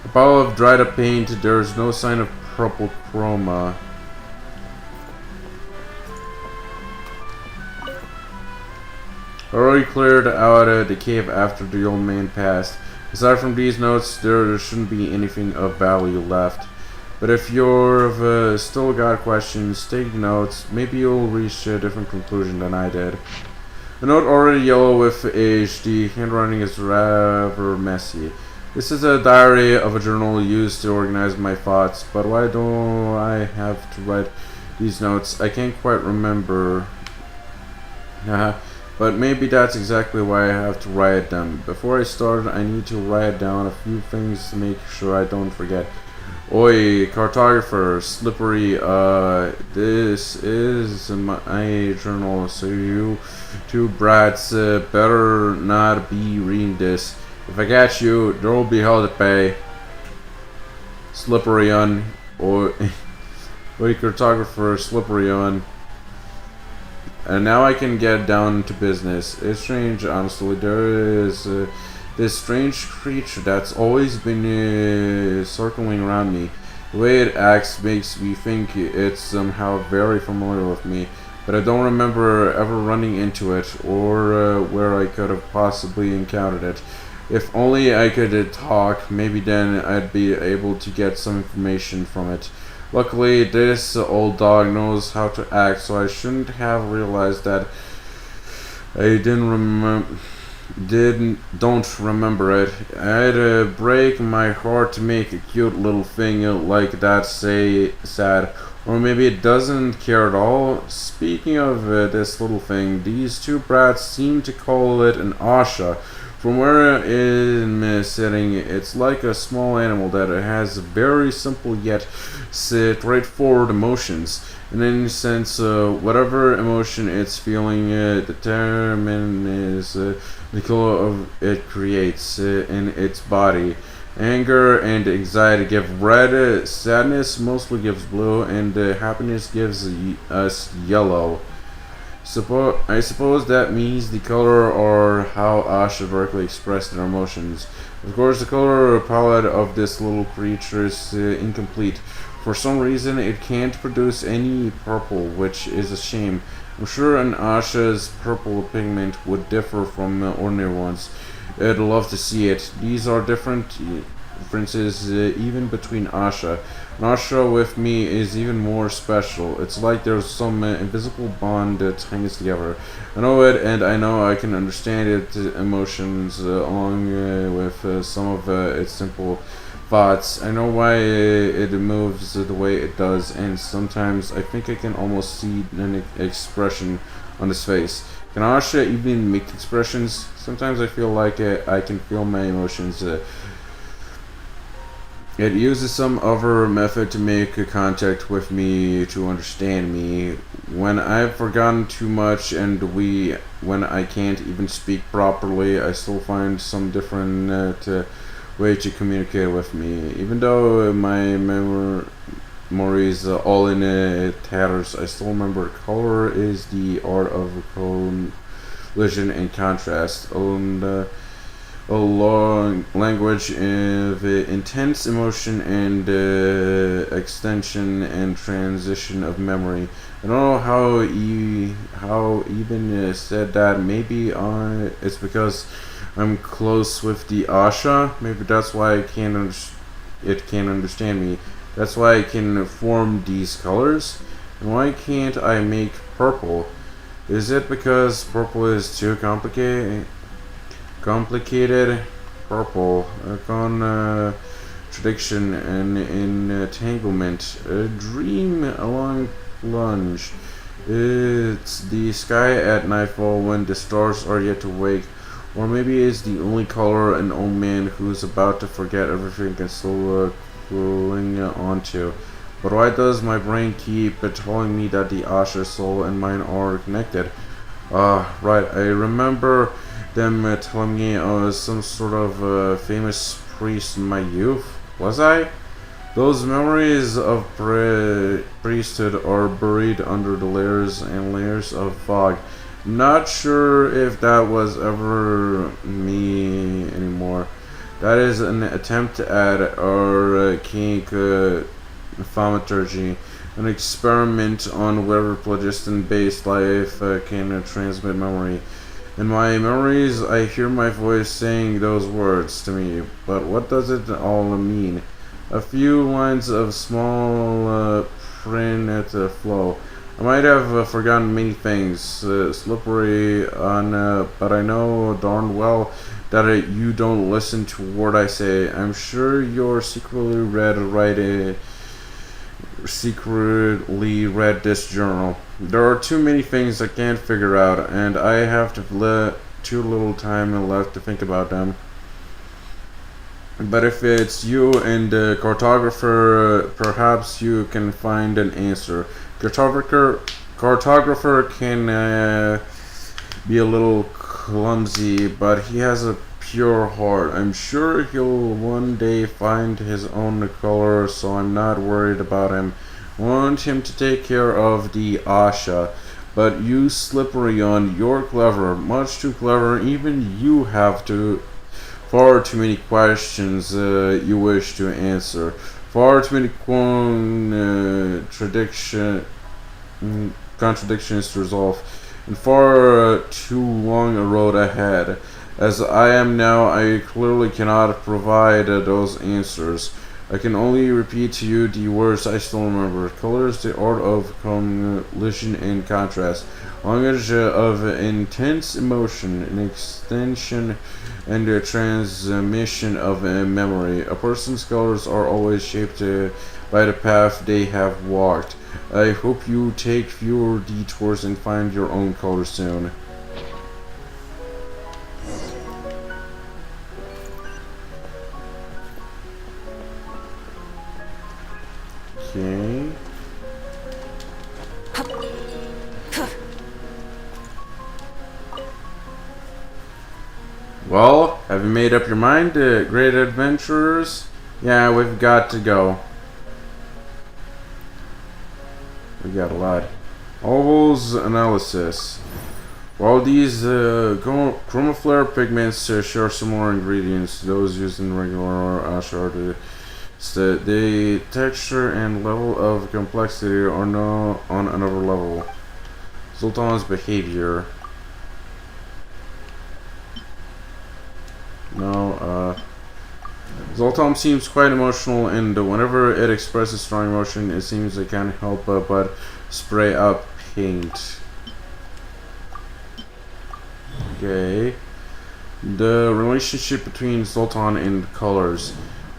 A bottle of dried up paint. There is no sign of purple chroma. Already cleared out the cave after the old man passed. Aside from these notes, there shouldn't be anything of value left. But if you've still got questions, take notes. Maybe you'll reach a different conclusion than I did. The note already yellow with age. The handwriting is rather messy. This is a diary of a journal used to organize my thoughts, but why do I have to write these notes? I can't quite remember. But maybe that's exactly why I have to write them. Before I start, I need to write down a few things to make sure I don't forget. Oi, cartographer, Slippery, this is my journal, so you two brats better not be reading this. If I catch you, there will be hell to pay. Slippery on, oi, cartographer, Slippery on. And now I can get down to business. It's strange, honestly. There is this strange creature that's always been circling around me. The way it acts makes me think it's somehow very familiar with me, but I don't remember ever running into it or where I could have possibly encountered it. If only I could talk, maybe then I'd be able to get some information from it. Luckily, this old dog knows how to act, so I shouldn't have realized that I don't remember it. I'd break my heart to make a cute little thing like that say sad, or maybe it doesn't care at all. Speaking of this little thing, these two brats seem to call it an Asha. From where I'm sitting, it's like a small animal that has very simple yet straightforward emotions. In any sense, whatever emotion it's feeling determines the color of it creates in its body. Anger and anxiety give red, sadness mostly gives blue, and happiness gives us yellow. I suppose that means the color or how Asha directly express their emotions. Of course, the color palette of this little creature is incomplete. For some reason, it can't produce any purple, which is a shame. I'm sure an Asha's purple pigment would differ from ordinary ones. I'd love to see it. These are differences even between Asha. An Asha with me is even more special. It's like there's some invisible bond that hangs together. I know it, and I know I can understand its emotions along with some of its simple thoughts. I know why it moves the way it does, and sometimes I think I can almost see an expression on its face. Can Asha even make expressions? Sometimes I feel like I can feel my emotions It uses some other method to make a contact with me, to understand me. When I've forgotten too much and when I can't even speak properly, I still find some different way to communicate with me. Even though my memories all in tatters, I still remember color is the art of collision and contrast. And, a long language of intense emotion and extension and transition of memory. I don't know how even said that. Maybe it's because I'm close with the Asha. Maybe that's why it can't understand me. That's why I can form these colors. And why can't I make purple? Is it because purple is too complicated? Purple, contradiction and entanglement, a dream along plunge. It's the sky at nightfall when the stars are yet awake, or maybe it's the only color an old man who's about to forget everything can still cling onto. But why does my brain keep telling me that the Asha soul and mine are connected? Right, I remember them telling me I was some sort of famous priest in my youth. Was I? Those memories of priesthood are buried under the layers and layers of fog. Not sure if that was ever me anymore. That is an attempt at archaic thaumaturgy, an experiment on whether phlogiston-based life can transmit memory. In my memories, I hear my voice saying those words to me, but what does it all mean? A few lines of small print at the flow. I might have forgotten many things, slippery on, but I know darn well that you don't listen to a word I say. I'm sure you're secretly read this journal. There are too many things I can't figure out, and I have too little time left to think about them. But if it's you and the cartographer, perhaps you can find an answer. Cartographer can be a little clumsy, but he has a pure heart. I'm sure he'll one day find his own color, so I'm not worried about him. I want him to take care of the Asha. But you, Slippery on, you're clever, much too clever. Even you have far too many questions you wish to answer. Far too many contradictions to resolve. And far too long a road ahead. As I am now, I clearly cannot provide those answers. I can only repeat to you the words I still remember. Color is the art of collision and contrast. Language of intense emotion, an extension and a transmission of memory. A person's colors are always shaped by the path they have walked. I hope you take fewer detours and find your own color soon. Okay. Well, have you made up your mind, great adventurers? Yeah, we've got to go. We got a lot. Ovals analysis. While these chromaflare pigments share similar ingredients to those used in regular Asha, the texture and level of complexity are now on another level. Zoltan's behavior. No, Zoltan seems quite emotional, and whenever it expresses strong emotion, it seems it can't help but spray out paint. Okay. The relationship between Zoltan and colors.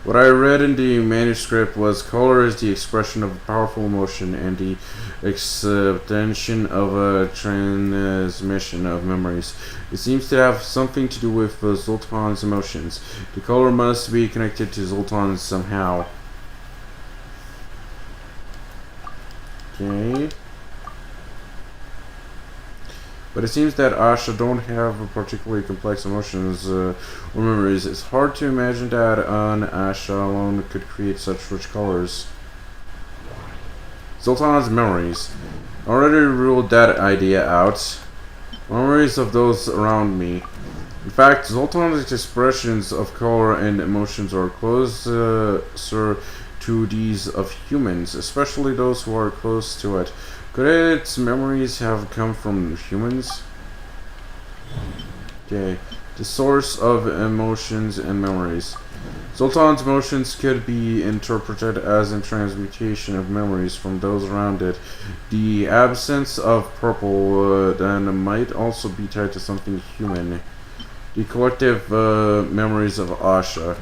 What I read in the manuscript was color is the expression of powerful emotion and the extension of a transmission of memories. It seems to have something to do with Zoltan's emotions. The color must be connected to Zoltan somehow. Okay. But it seems that Asha don't have particularly complex emotions or memories. It's hard to imagine that an Asha alone could create such rich colors. Zoltan's memories. I already ruled that idea out. Memories of those around me. In fact, Zoltan's expressions of color and emotions are closer to these of humans, especially those who are close to it. Could its memories have come from humans? Okay. The source of emotions and memories. Zoltan's emotions could be interpreted as a transmutation of memories from those around it. The absence of purple then might also be tied to something human. The collective memories of Asha.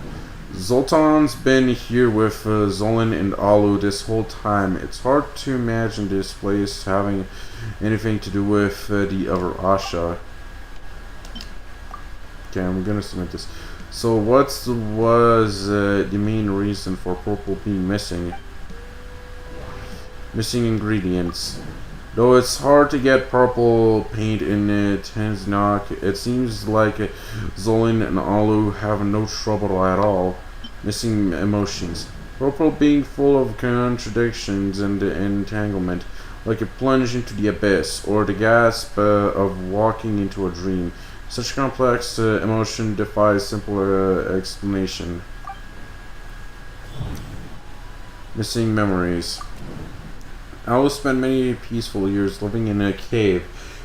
Zoltan's been here with Zolan and Alu this whole time. It's hard to imagine this place having anything to do with the other Asha. Okay, I'm gonna submit this. So what was the main reason for purple being missing? Missing ingredients. Though it's hard to get purple paint in Tanzanok, it seems like Zolan and Alu have no trouble at all. Missing emotions. Purple being full of contradictions and entanglement, like a plunge into the abyss, or the gasp of walking into a dream. Such complex emotion defies simple explanation. Missing memories. Alu spent many peaceful years living in a cave,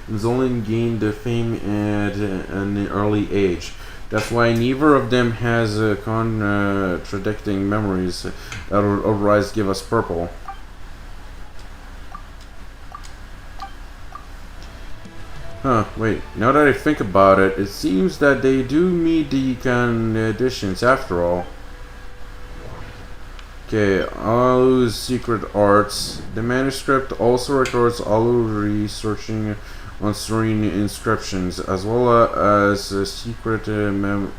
and Zolan gained fame at an early age. That's why neither of them has contradicting memories that otherwise give us purple. Huh, wait, now that I think about it, it seems that they do meet the conditions after all. Okay, Alu's secret arts. The manuscript also records Alu researching on serene inscriptions, as well as secret mnemonic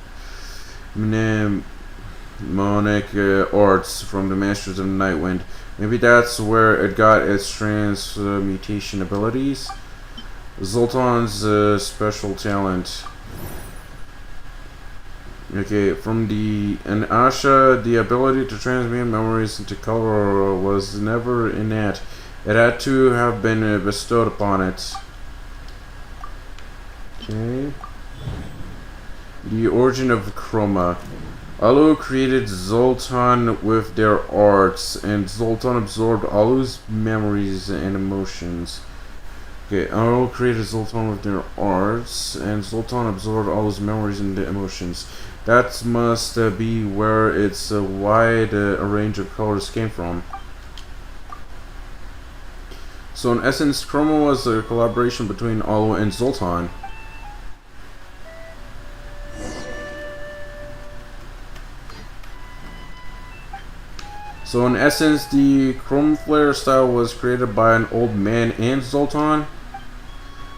arts from the Masters of the Nightwind. Maybe that's where it got its transmutation abilities. Zoltan's special talent. Okay, from an Asha, the ability to transmute memories into color was never innate. It had to have been bestowed upon it. Okay. The origin of chroma. Alu created Zoltan with their arts, and Zoltan absorbed Alu's memories and emotions. Okay, Alu created Zoltan with their arts, and Zoltan absorbed Alu's memories and emotions. That must be where its wide range of colors came from. So in essence, chroma was a collaboration between Alu and Zoltan. So in essence, the chrome flare style was created by an old man and Zoltan.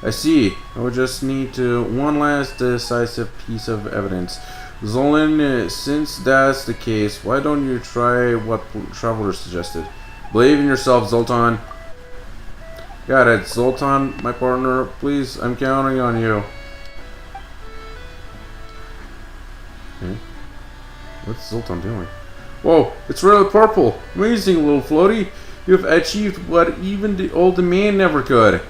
I see. I would just need one last decisive piece of evidence. Zolan, since that's the case, why don't you try what Traveler suggested? Believe in yourself, Zoltan. Got it, Zoltan, my partner. Please, I'm counting on you. Okay. What's Zoltan doing? Whoa, it's really purple. Amazing, little floaty. You've achieved what even the old man never could.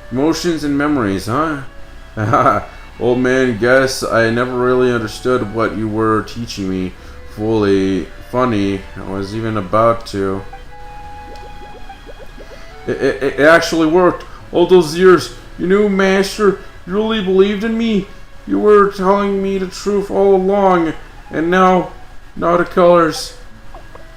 Emotions and memories, huh? Haha. Old man, guess I never really understood what you were teaching me fully. Funny, I was even about to. It actually worked. All those years, you knew, Master, you really believed in me. You were telling me the truth all along, and now the colors.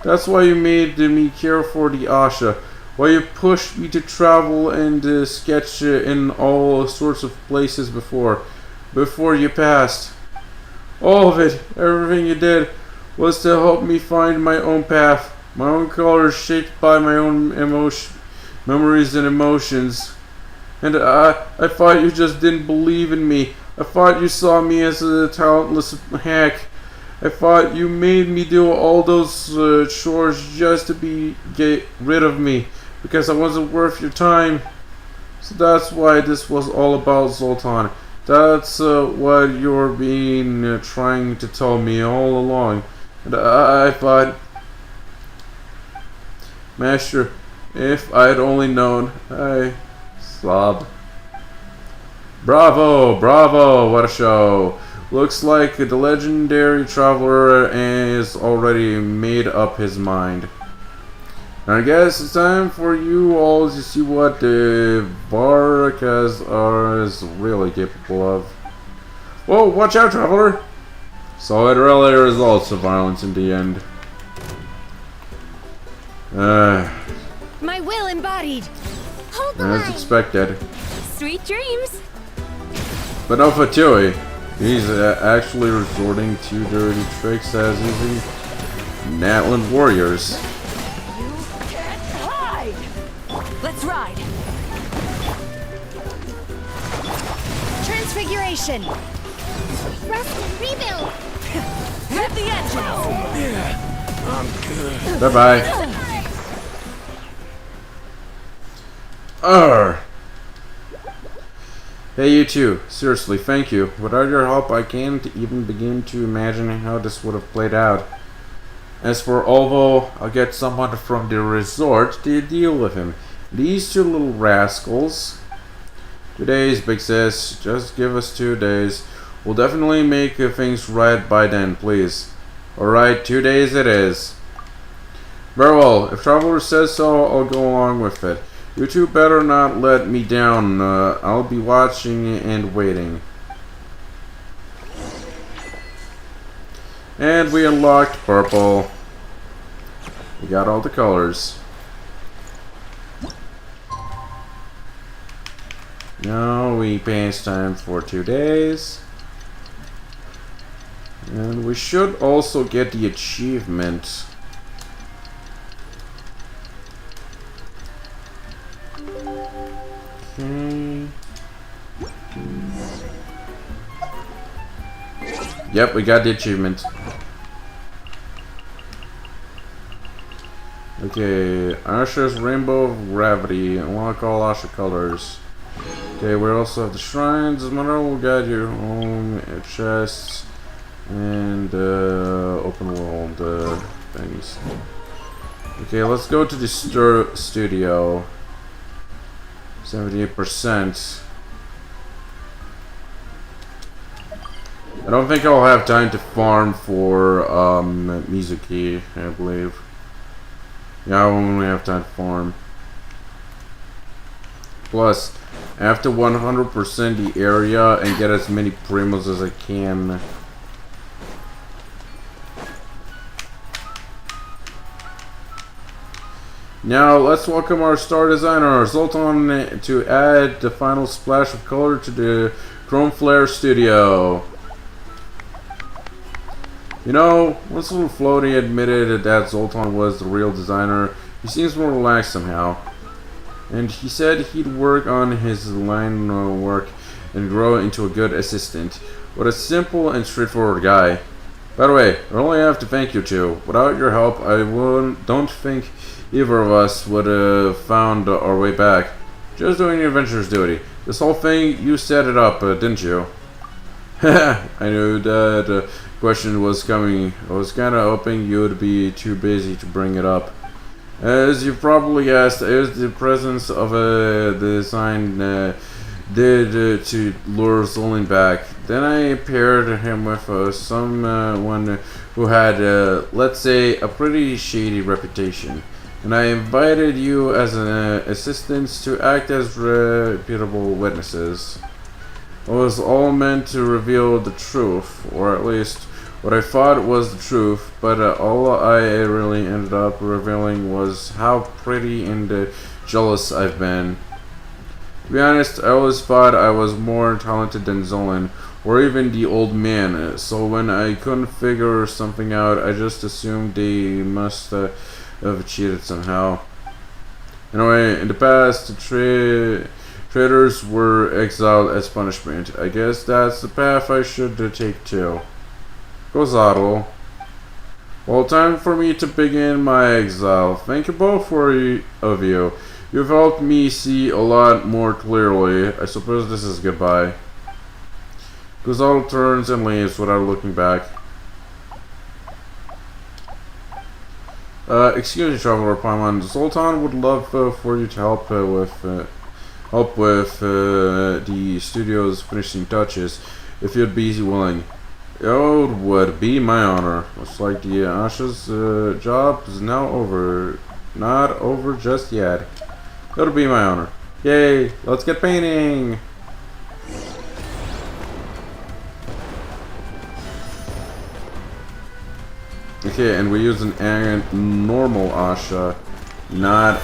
That's why you made me care for the Asha. Why you pushed me to travel and sketch in all sorts of places before you passed. All of it, everything you did, was to help me find my own path, my own colors shaped by my own memories and emotions. And I thought you just didn't believe in me. I thought you saw me as a talentless hack. I thought you made me do all those chores just to get rid of me, because I wasn't worth your time. So that's why this was all about, Zoltan. That's what you're trying to tell me all along. And I thought, Master, if I'd only known. I sobbed. Bravo, bravo, what a show. Looks like the legendary traveler has already made up his mind. And I guess it's time for you all to see what the Varkas is really capable of. Whoa, watch out, traveler! So it really results of violence in the end. My will embodied. Hold the As line. expected. Sweet dreams. But no Fatui. He's actually resorting to dirty tricks as using Natland warriors. Let's ride. Transfiguration. Rest and rebuild. Hit the engine. Yeah, I'm good. Bye-bye. Hey, you two. Seriously, thank you. Without your help, I can't even begin to imagine how this would have played out. As for Ovo, I'll get someone from the resort to deal with him. These two little rascals. 2 days, Big Sis. Just give us 2 days. We'll definitely make things right by then, please. Alright, 2 days it is. Very well. If Traveler says so, I'll go along with it. You two better not let me down. I'll be watching and waiting. And we unlocked purple. We got all the colors. Now we pass time for 2 days. And we should also get the achievement. Okay. Yep, we got the achievement. Okay, Asha's Rainbow of Gravity. Unlock all Asha colors. Okay, we also have the shrines. Mother will guide you home, chests, and open world things. Okay, let's go to the studio. 78%. I don't think I'll have time to farm for Mizuki, I believe. Yeah, I won't have time to farm. Plus, I have to 100% the area and get as many primos as I can. Now, let's welcome our star designer, Zoltan, to add the final splash of color to the Chrome Flare Studio. You know, once Little Floaty admitted that Zoltan was the real designer, he seems more relaxed somehow. And he said he'd work on his line work and grow into a good assistant. What a simple and straightforward guy. By the way, I only have to thank you two. Without your help, I don't think either of us would have found our way back. Just doing the adventurer's duty. This whole thing, you set it up, didn't you? I knew that question was coming. I was kinda hoping you'd be too busy to bring it up. As you probably guessed, it was the presence of the design did to lure Zolan back. Then I paired him with someone who had, let's say, a pretty shady reputation. And I invited you as an assistant to act as reputable witnesses. It was all meant to reveal the truth, or at least what I thought was the truth, but all I really ended up revealing was how pretty and jealous I've been. To be honest, I always thought I was more talented than Zolan, or even the old man. So when I couldn't figure something out, I just assumed they must have cheated somehow. Anyway, in the past, the traitors were exiled as punishment. I guess that's the path I should take too. Gozado. Well, time for me to begin my exile. Thank you both of you. You've helped me see a lot more clearly. I suppose this is goodbye. Gozado turns and leaves without looking back. Excuse me, Traveler Paimon. Zoltan would love for you to help with the studio's finishing touches, if you'd be willing. It would be my honor. Looks like the Asha's job is now over. Not over just yet. It'll be my honor. Yay! Let's get painting! Okay, and we use an normal Asha, not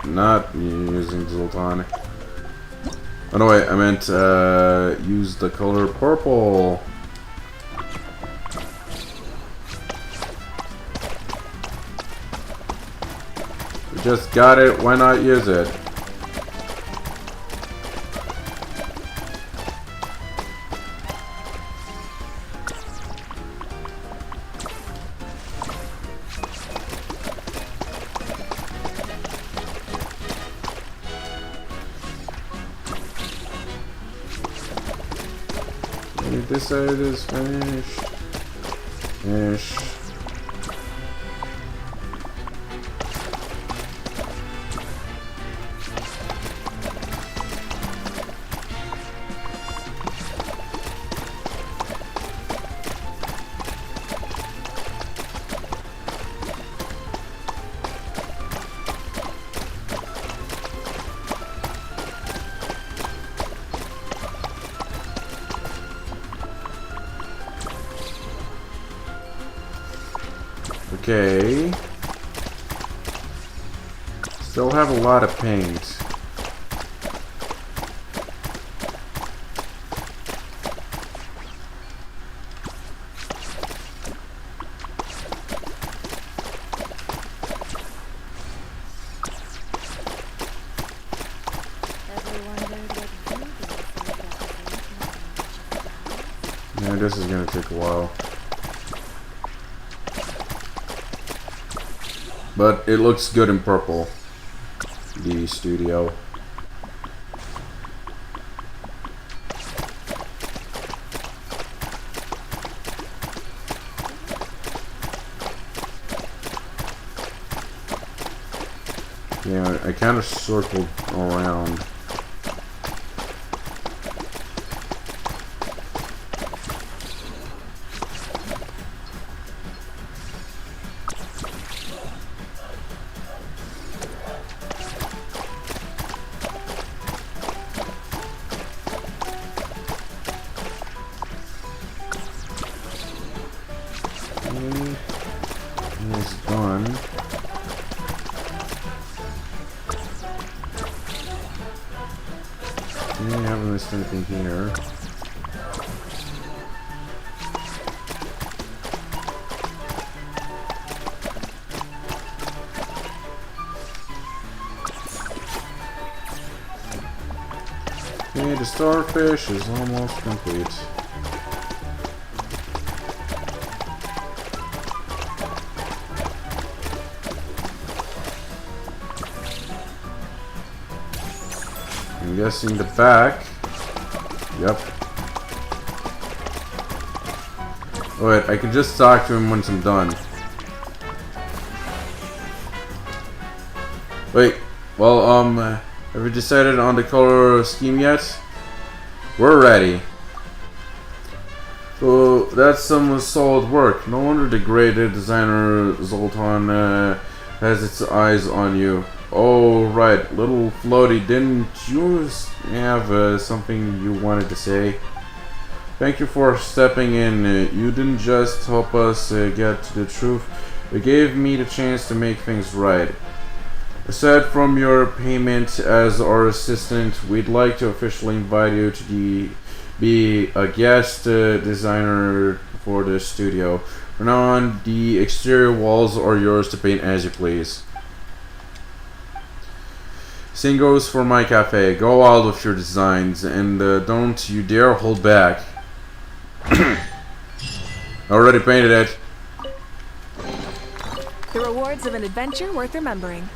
not using Zoltan. Oh no, wait, I meant use the color purple. We just got it, why not use it? This side is finished. Finish. Okay. Still have a lot of paint. Yeah, this is gonna take a while. But it looks good in purple, the studio. Yeah, I kind of circled around. It's done. I haven't missed anything here. Okay, the starfish is almost complete. I'm guessing the back. Yep. Wait, I can just talk to him once I'm done. Wait, well, have you decided on the color scheme yet? We're ready. So, that's some solid work. No wonder the great designer Zoltan has its eyes on you. Oh, right, little floaty, didn't you have something you wanted to say? Thank you for stepping in. You didn't just help us get to the truth, it gave me the chance to make things right. Aside from your payment as our assistant, we'd like to officially invite you to be a guest designer for the studio. From now on, the exterior walls are yours to paint as you please. Same goes for my cafe. Go wild with your designs, and don't you dare hold back. Already painted it. The rewards of an adventure worth remembering.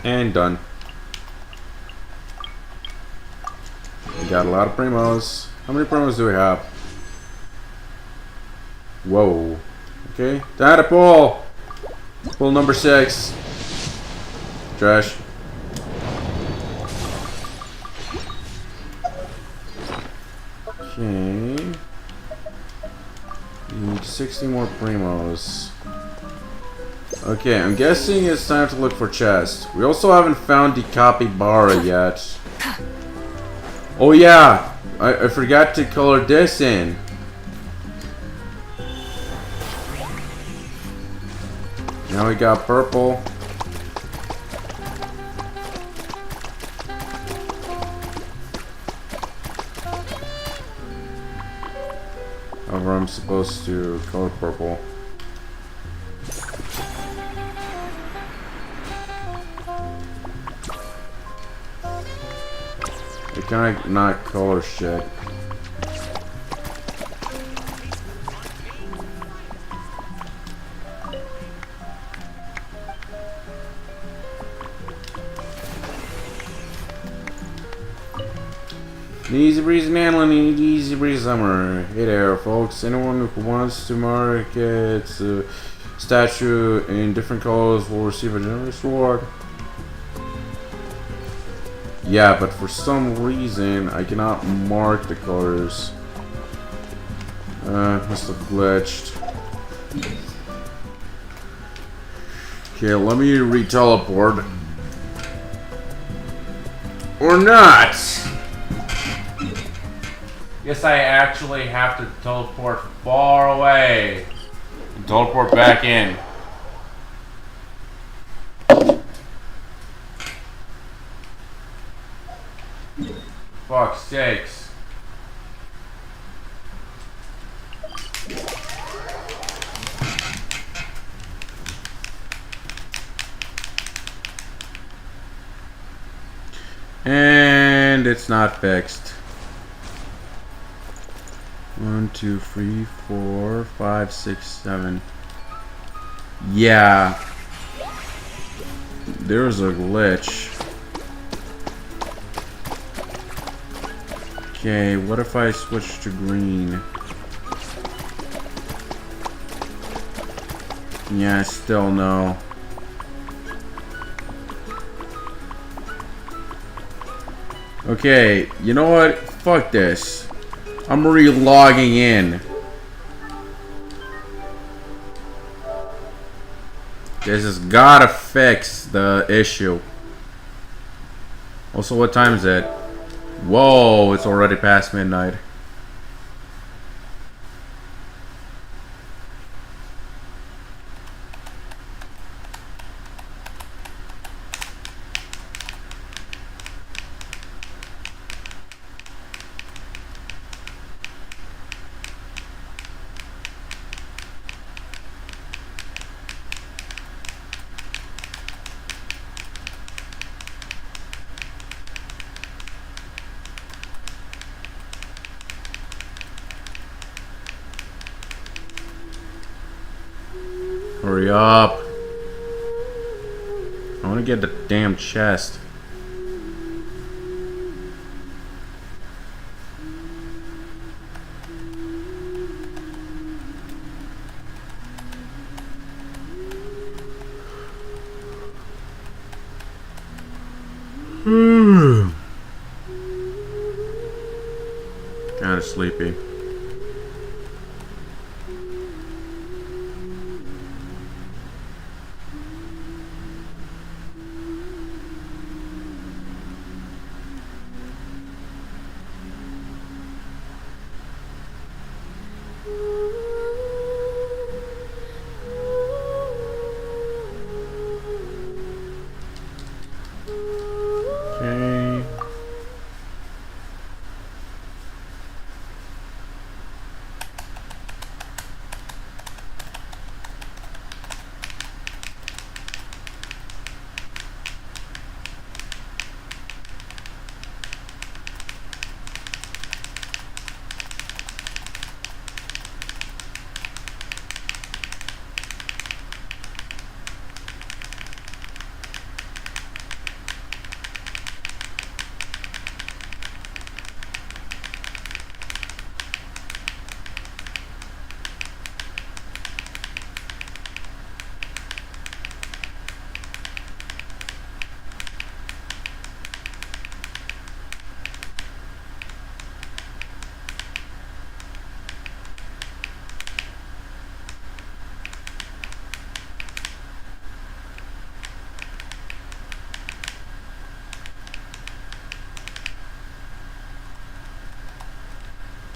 And done. We got a lot of primos. How many primos do we have? Whoa. Okay. Down to pool. Pool number 6. Trash. Okay. We need 60 more primos. Okay, I'm guessing it's time to look for chests. We also haven't found the capybara yet. Oh yeah, I forgot to color this in. Now we got purple. However, I'm supposed to color purple. I kinda not color shit. Easy breeze Manlin, easy breeze summer. Hey there, folks. Anyone who wants to mark its statue in different colors will receive a generous reward. Yeah, but for some reason I cannot mark the colors. Must have glitched. Okay, let me re-teleport. Or not! Yes, I actually have to teleport far away. And teleport back in. Fuck's sakes. And it's not fixed. 1, 2, 3, 4, 5, 6, 7. Yeah. There's a glitch. Okay, what if I switch to green? Yeah, still no. Okay, you know what? Fuck this. I'm re-logging in. This has gotta fix the issue. Also, what time is it? Whoa, it's already past midnight. Hurry up. I want to get the damn chest. Kinda sleepy.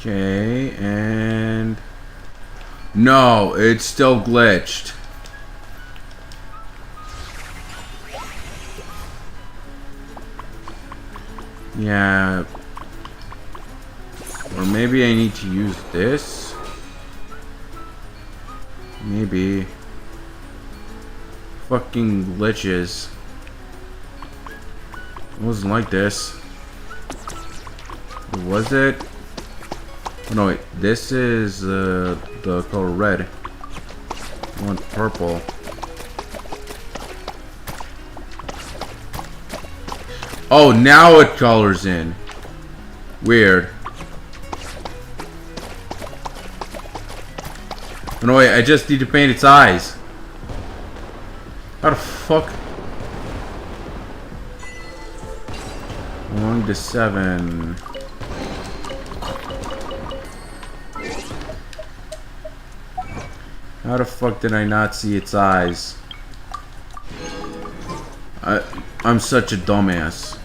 Okay, and no, it's still glitched. Yeah. Or maybe I need to use this. Maybe. Fucking glitches. It wasn't like this. Was it? Oh, no, wait. This is the color red. I want purple. Oh, now it colors in. Weird. Oh, no, wait. I just need to paint its eyes. How the fuck? 1 to 7. How the fuck did I not see its eyes? I'm such a dumbass.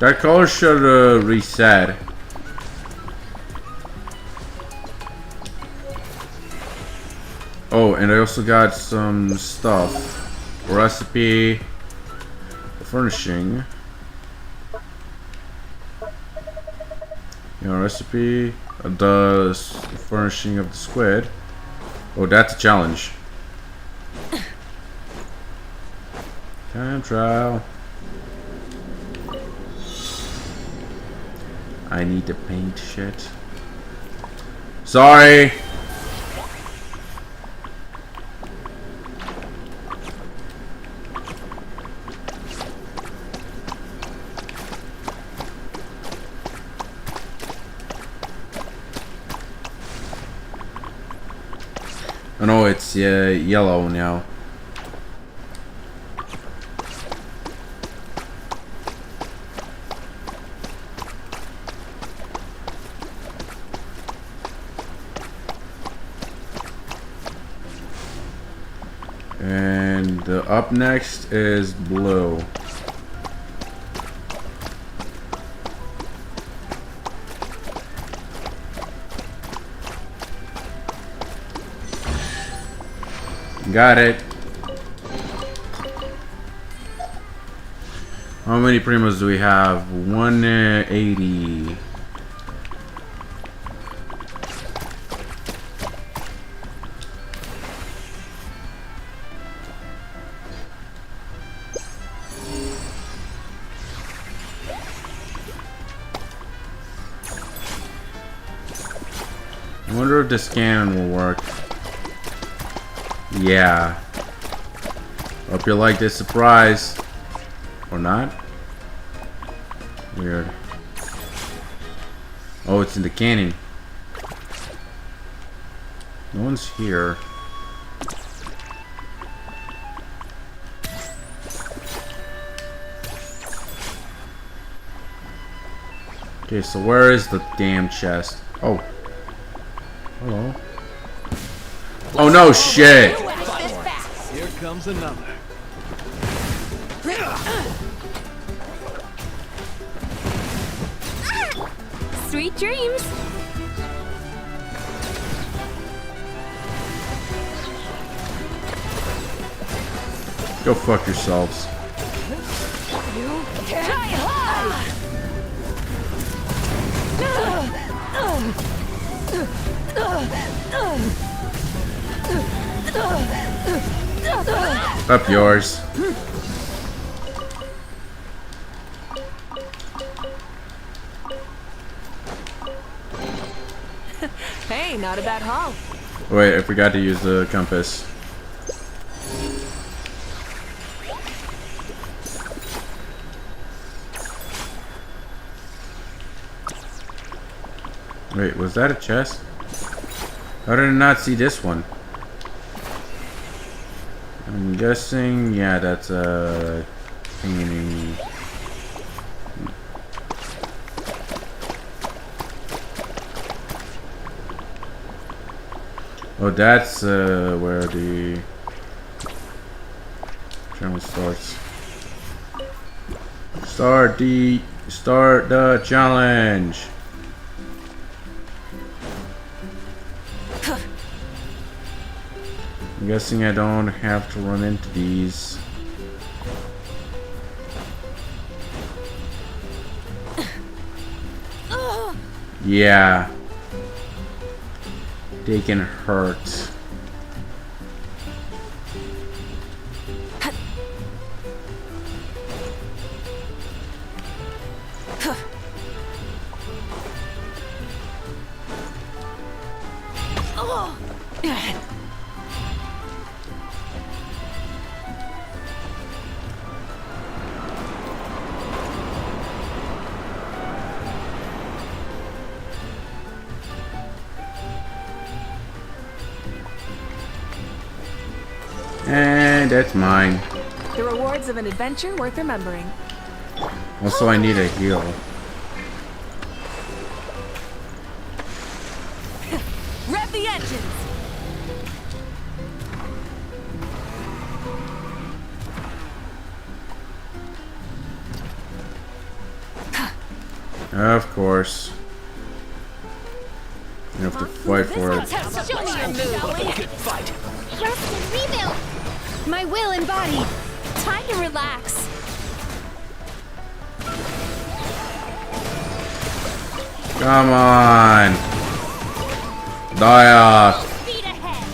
That color should reset. Oh, and I also got some stuff. Recipe. Furnishing. You know, recipe. The furnishing of the squid. Oh, that's a challenge. Time trial. I need to paint shit. Sorry. Oh no, it's yellow now. And up next is blue. Got it. How many primos do we have? 180. I wonder if this cannon will work. Yeah. Hope you like this surprise. Or not? Weird. Oh, it's in the cannon. No one's here. Okay, so where is the damn chest? Oh. Hello. Oh no, shit! Here comes another. Sweet dreams. Go fuck yourselves. Up yours. Hey, not a bad haul. Wait, I forgot to use the compass. Wait, was that a chest? How did I not see this one? I'm guessing, yeah, that's a painting. Oh, that's where the channel starts. Start the challenge. I'm guessing I don't have to run into these. Yeah. They can hurt. And that's mine. The rewards of an adventure worth remembering. Also, I need a heal. Rev the engines! Of course. You have to fight for it. Show me your move! Good fight. Rest and rebuild! My will embodied! Time to relax. Come on! Die off! Speed ahead!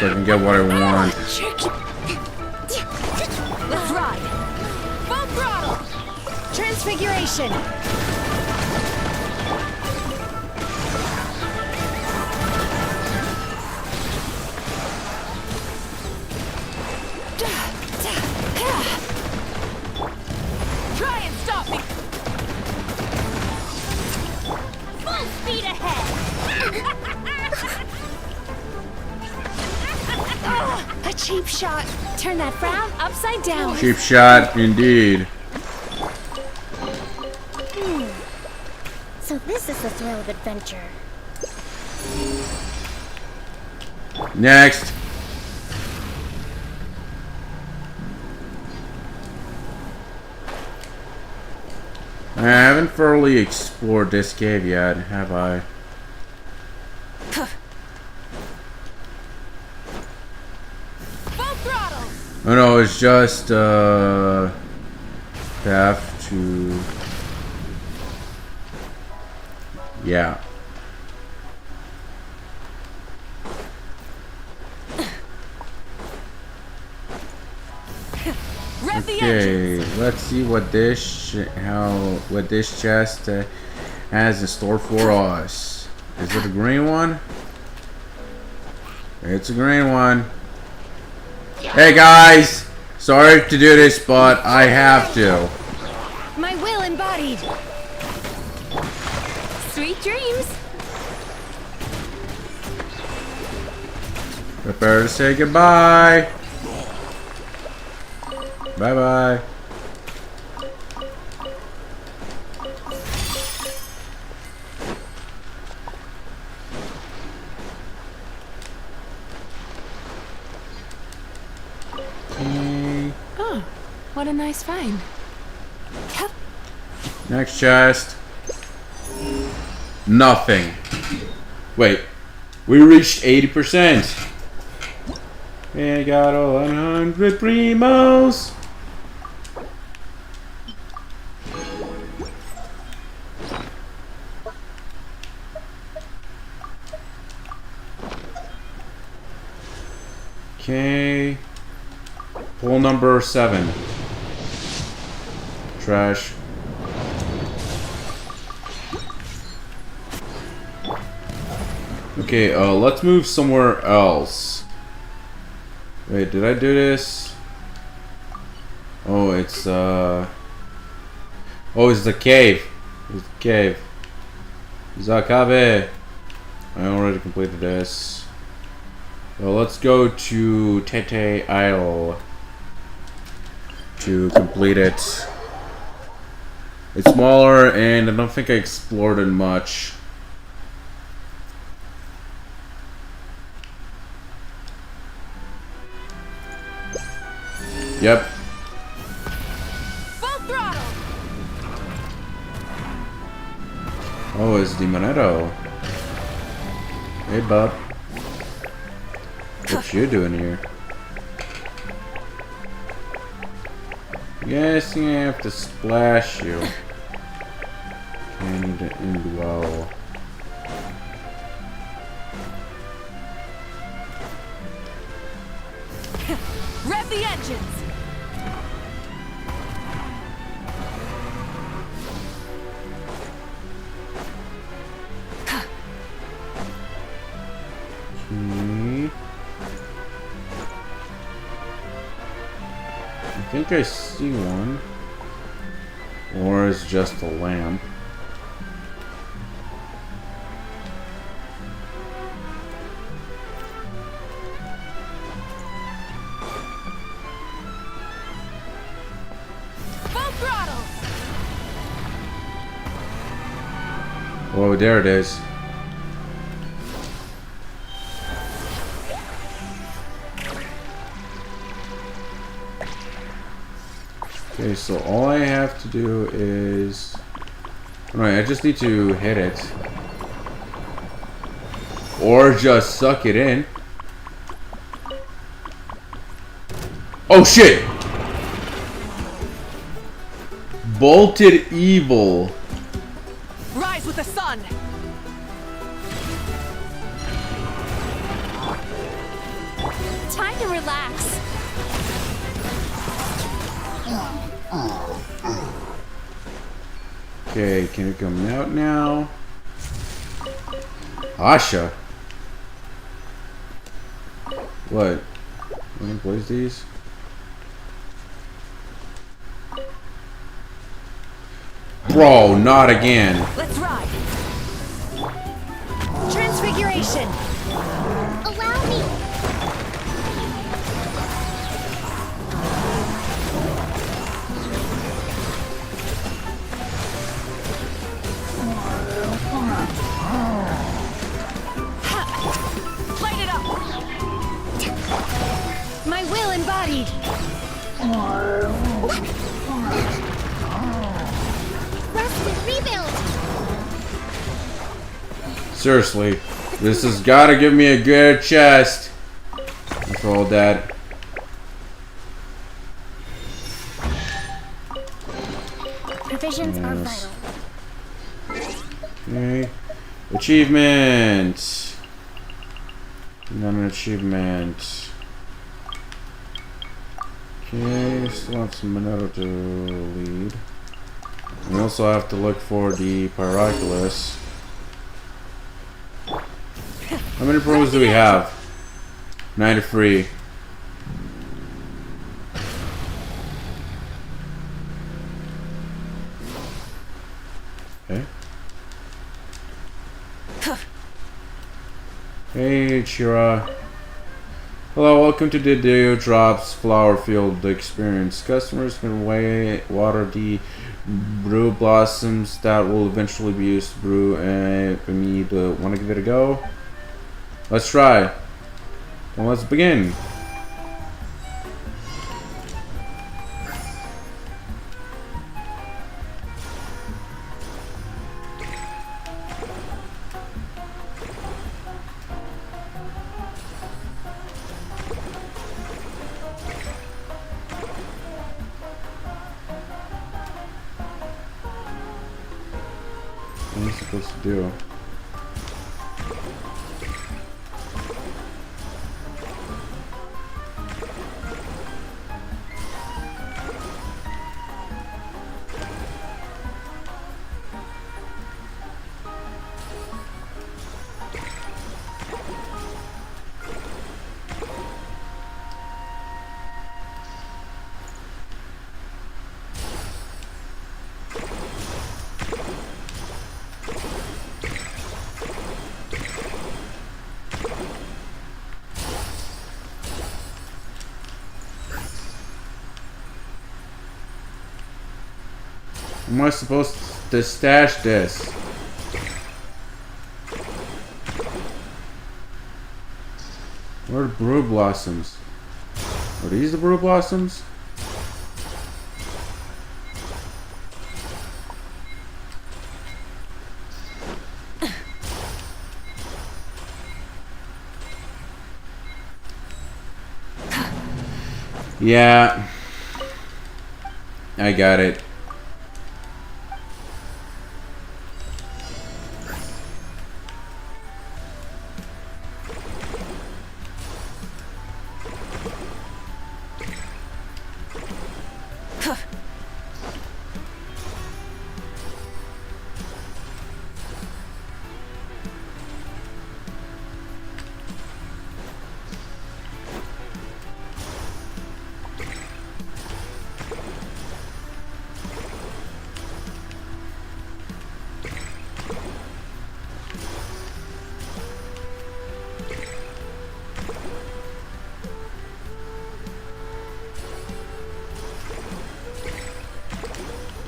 So I can get what I want. Let's ride! Full throttle! Transfiguration! Try and stop me! Full speed ahead! A cheap shot! Turn that frown upside down! Cheap shot, indeed. So this is the thrill of adventure. Next. I haven't thoroughly explored this cave yet, have I? Full throttle! Oh no, it's just path to... Yeah. Rev the Okay, engines! let's see what this what this chest has in store for us. Is it a green one? It's a green one. Hey guys, sorry to do this, but I have to. My will embodied! Sweet dreams! Prepare to say goodbye. Bye bye. Oh, what a nice find. Next chest. Nothing. Wait. We reached 80%. We got 100 primos. Okay. Poll number 7. Trash. Okay, let's move somewhere else. Wait, did I do this? Oh, it's oh, it's the cave. It's the cave. Zakabe. I already completed this. Well, let's go to Tete Isle to complete it. It's smaller, and I don't think I explored it much. Yep. Full throttle! Oh, it's the Monetto. Hey, bub. What you doing here? guessing I have to splash you. And indwell. Rev the engines! I think I see one. Or it's just a lamp. Full throttle! Oh, there it is. Okay, so all I have to do is... Alright, I just need to hit it. Or just suck it in. Oh shit! Bolted evil. Rise with the sun! Time to relax. Okay, can it come out now? Asha. What? Let me place these. Bro, not again. Let's ride. Transfiguration. Allow me. Light it up. My will embodied. Rest and rebuild. Seriously, this has got to give me a good chest. After all that. Provisions are vital. Okay. Achievement. Not an achievement. Okay, still have some Monero to lead. We also have to look for the Pyroculus. How many promos do we have? 93. Okay. Hey, Chira. Hello, welcome to the Dewdrops Flower Field Experience. Customers can water the brew blossoms that will eventually be used to brew, and for me to want to give it a go. Let's try. Well, let's begin. What am I supposed to do? Am I supposed to stash this? Where are the brew blossoms? Are these the brew blossoms? Yeah. I got it.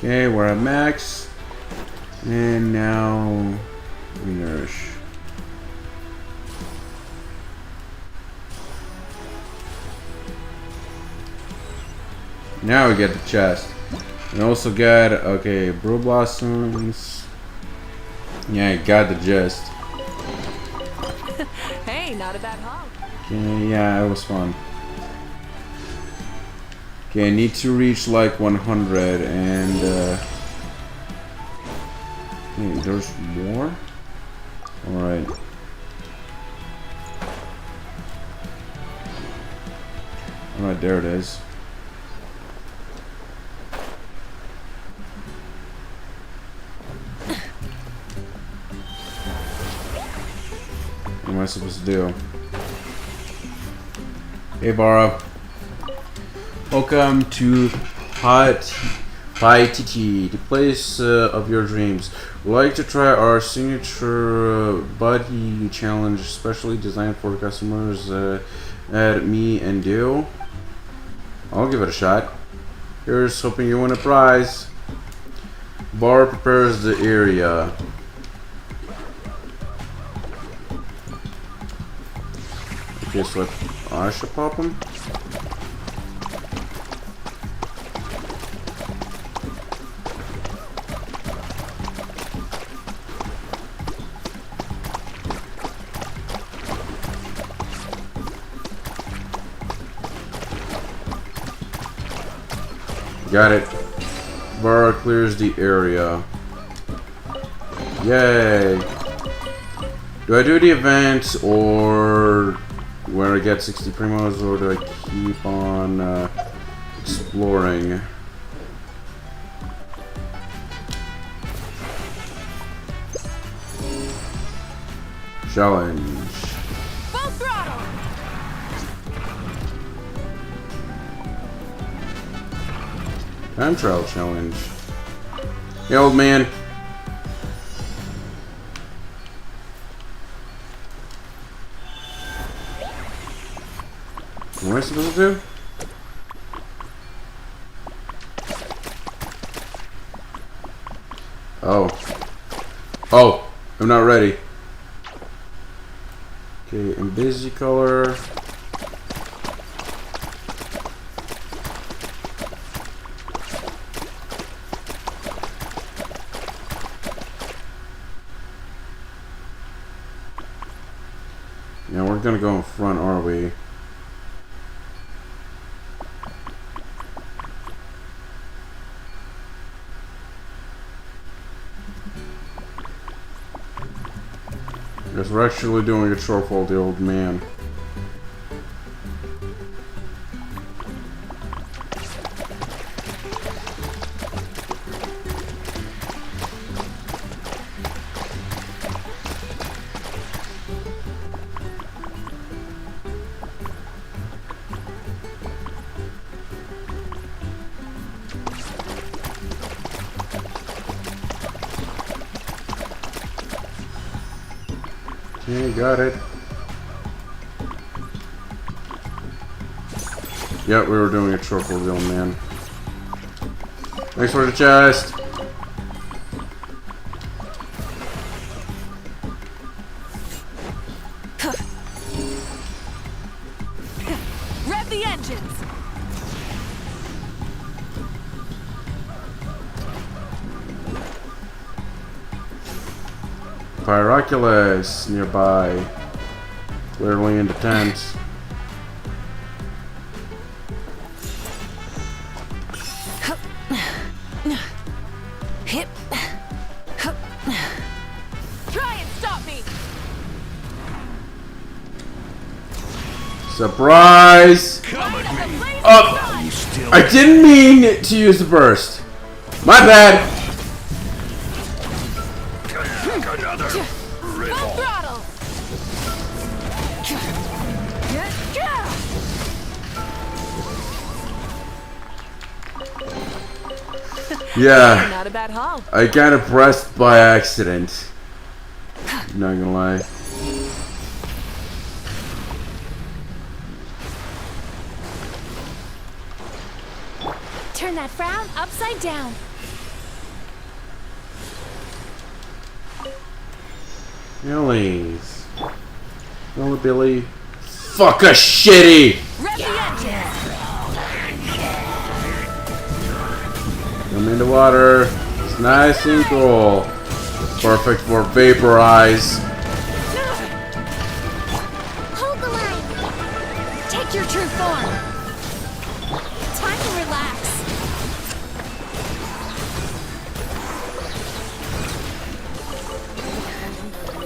Okay, we're at max. And now we nourish. Now we get the chest. And also got, okay, brew blossoms. Yeah, I got the gist. Hey, not a bad haul. Okay, yeah, it was fun. Okay, I need to reach like 100 and hey, there's more? Alright. Alright, there it is. What am I supposed to do? Hey, Bara. Welcome to Paititi, the place of your dreams. We'd like to try our signature buddy challenge, specially designed for customers at Me and Do. I'll give it a shot. Here's hoping you win a prize. Bar prepares the area. Okay, so I should pop them. Got it. Bar clears the area. Yay. Do I do the events or where I get 60 primos, or do I keep on exploring? Challenge. Full throttle. Time trial challenge. Hey, old man. What am I supposed to do? Oh. Oh, I'm not ready. Okay, in busy color. Yeah, we're gonna go in front, are we? Guess we're actually doing a shortfall, the old man. Okay, got it. Yep, we were doing a shortfall, the old man. Thanks for the chest. Rev the engines! Pyroculus nearby. Clearly in the tent. Surprise! Oh, I didn't mean to use the burst. My bad. Yeah, Not a bad haul. I kind of pressed by accident. Not gonna lie. Turn that frown upside down. Billy's. Billy. Fuck a shitty! Come in the water. It's nice and cool. Perfect for vaporize. Hold the line. Take your true form. Time to relax.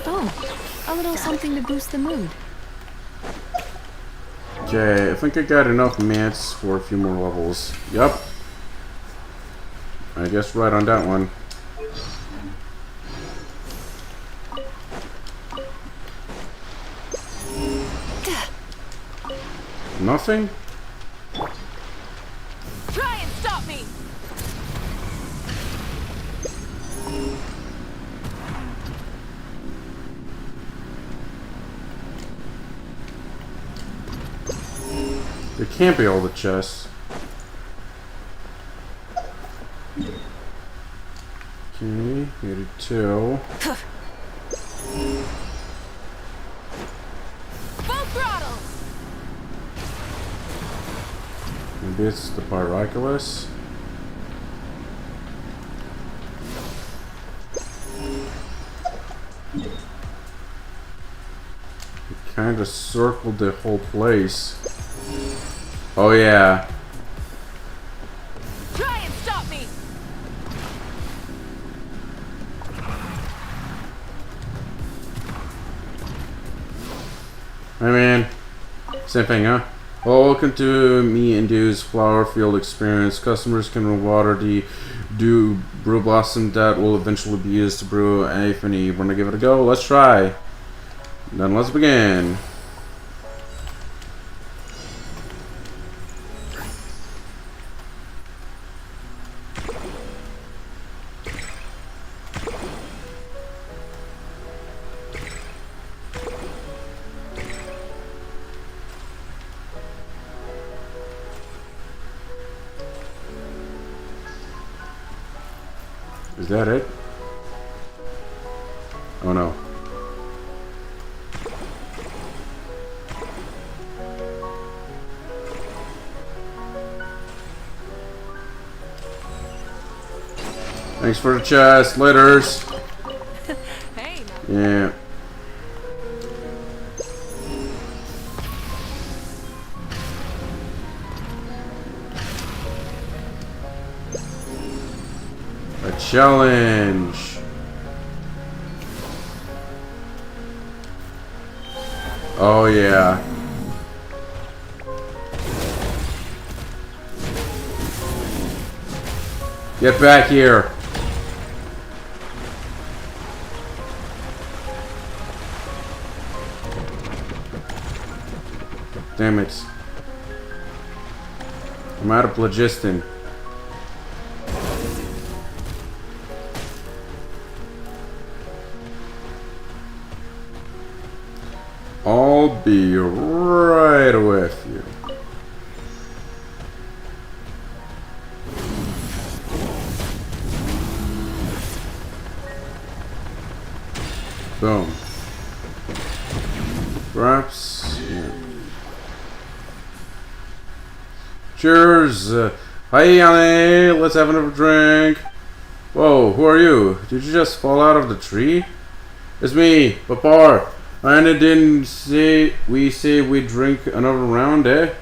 Oh, a little something to boost the mood. Okay, I think I got enough mats for a few more levels. Yup. I guess right on that one. Nothing? Try and stop me. There can't be all the chests. Okay, needed 2. Full throttle. Maybe it's the Pyroculus. It kind of circled the whole place. Oh yeah. Try and stop me. Hey man. Same thing, huh? Well, welcome to Me and Dude's Flower Field Experience. Customers can water the dew brew blossom that will eventually be used to brew anything you want to give it a go. Let's try. Then let's begin. Is that it? Oh no. Thanks for the chest. Laters. Hey. Yeah. A challenge. Oh yeah. Get back here. Damn it. I'm out of phlogiston. I'll be right with you. Boom. Perhaps, yeah. Cheers. Hi, Annie. Let's have another drink. Whoa, who are you? Did you just fall out of the tree? It's me, Papa. Anna didn't say we'd drink another round, eh?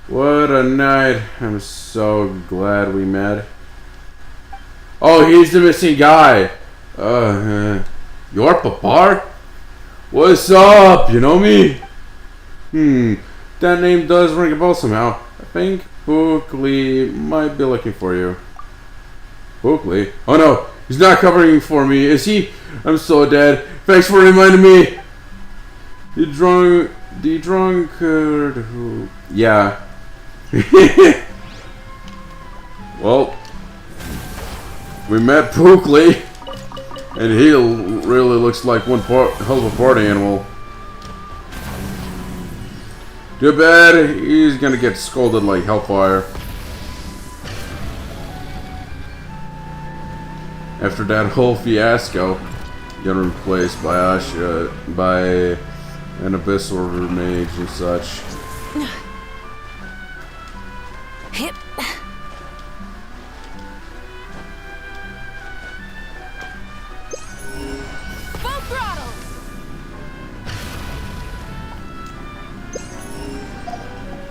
What a night. I'm so glad we met. Oh, he's the missing guy. You're Papa? What's up? You know me? That name does ring a bell somehow. I think Bookley might be looking for you. Bookley? Oh no, he's not covering for me, is he? I'm so dead. Thanks for reminding me. The drunkard who... Yeah. Well, we met Bookley, and he really looks like one hell of a party animal. Too bad he's gonna get scolded like hellfire. After that whole fiasco, getting replaced by an abyssal mage and such. Hip. Full throttle.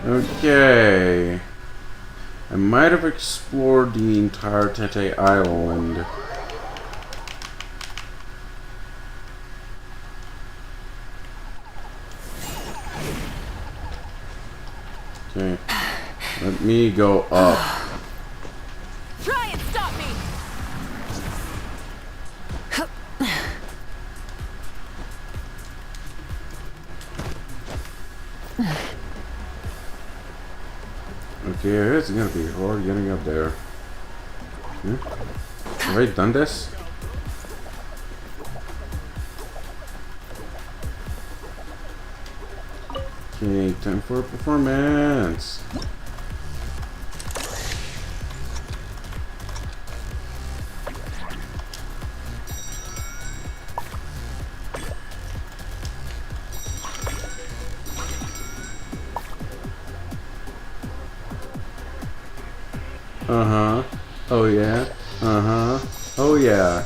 Okay. I might have explored the entire Tete Island. Okay. Let me go up. Try and stop me. Okay, it's gonna be hard getting up there. Have I done this? Okay, time for a performance. Uh-huh. Oh yeah. Uh-huh. Oh yeah.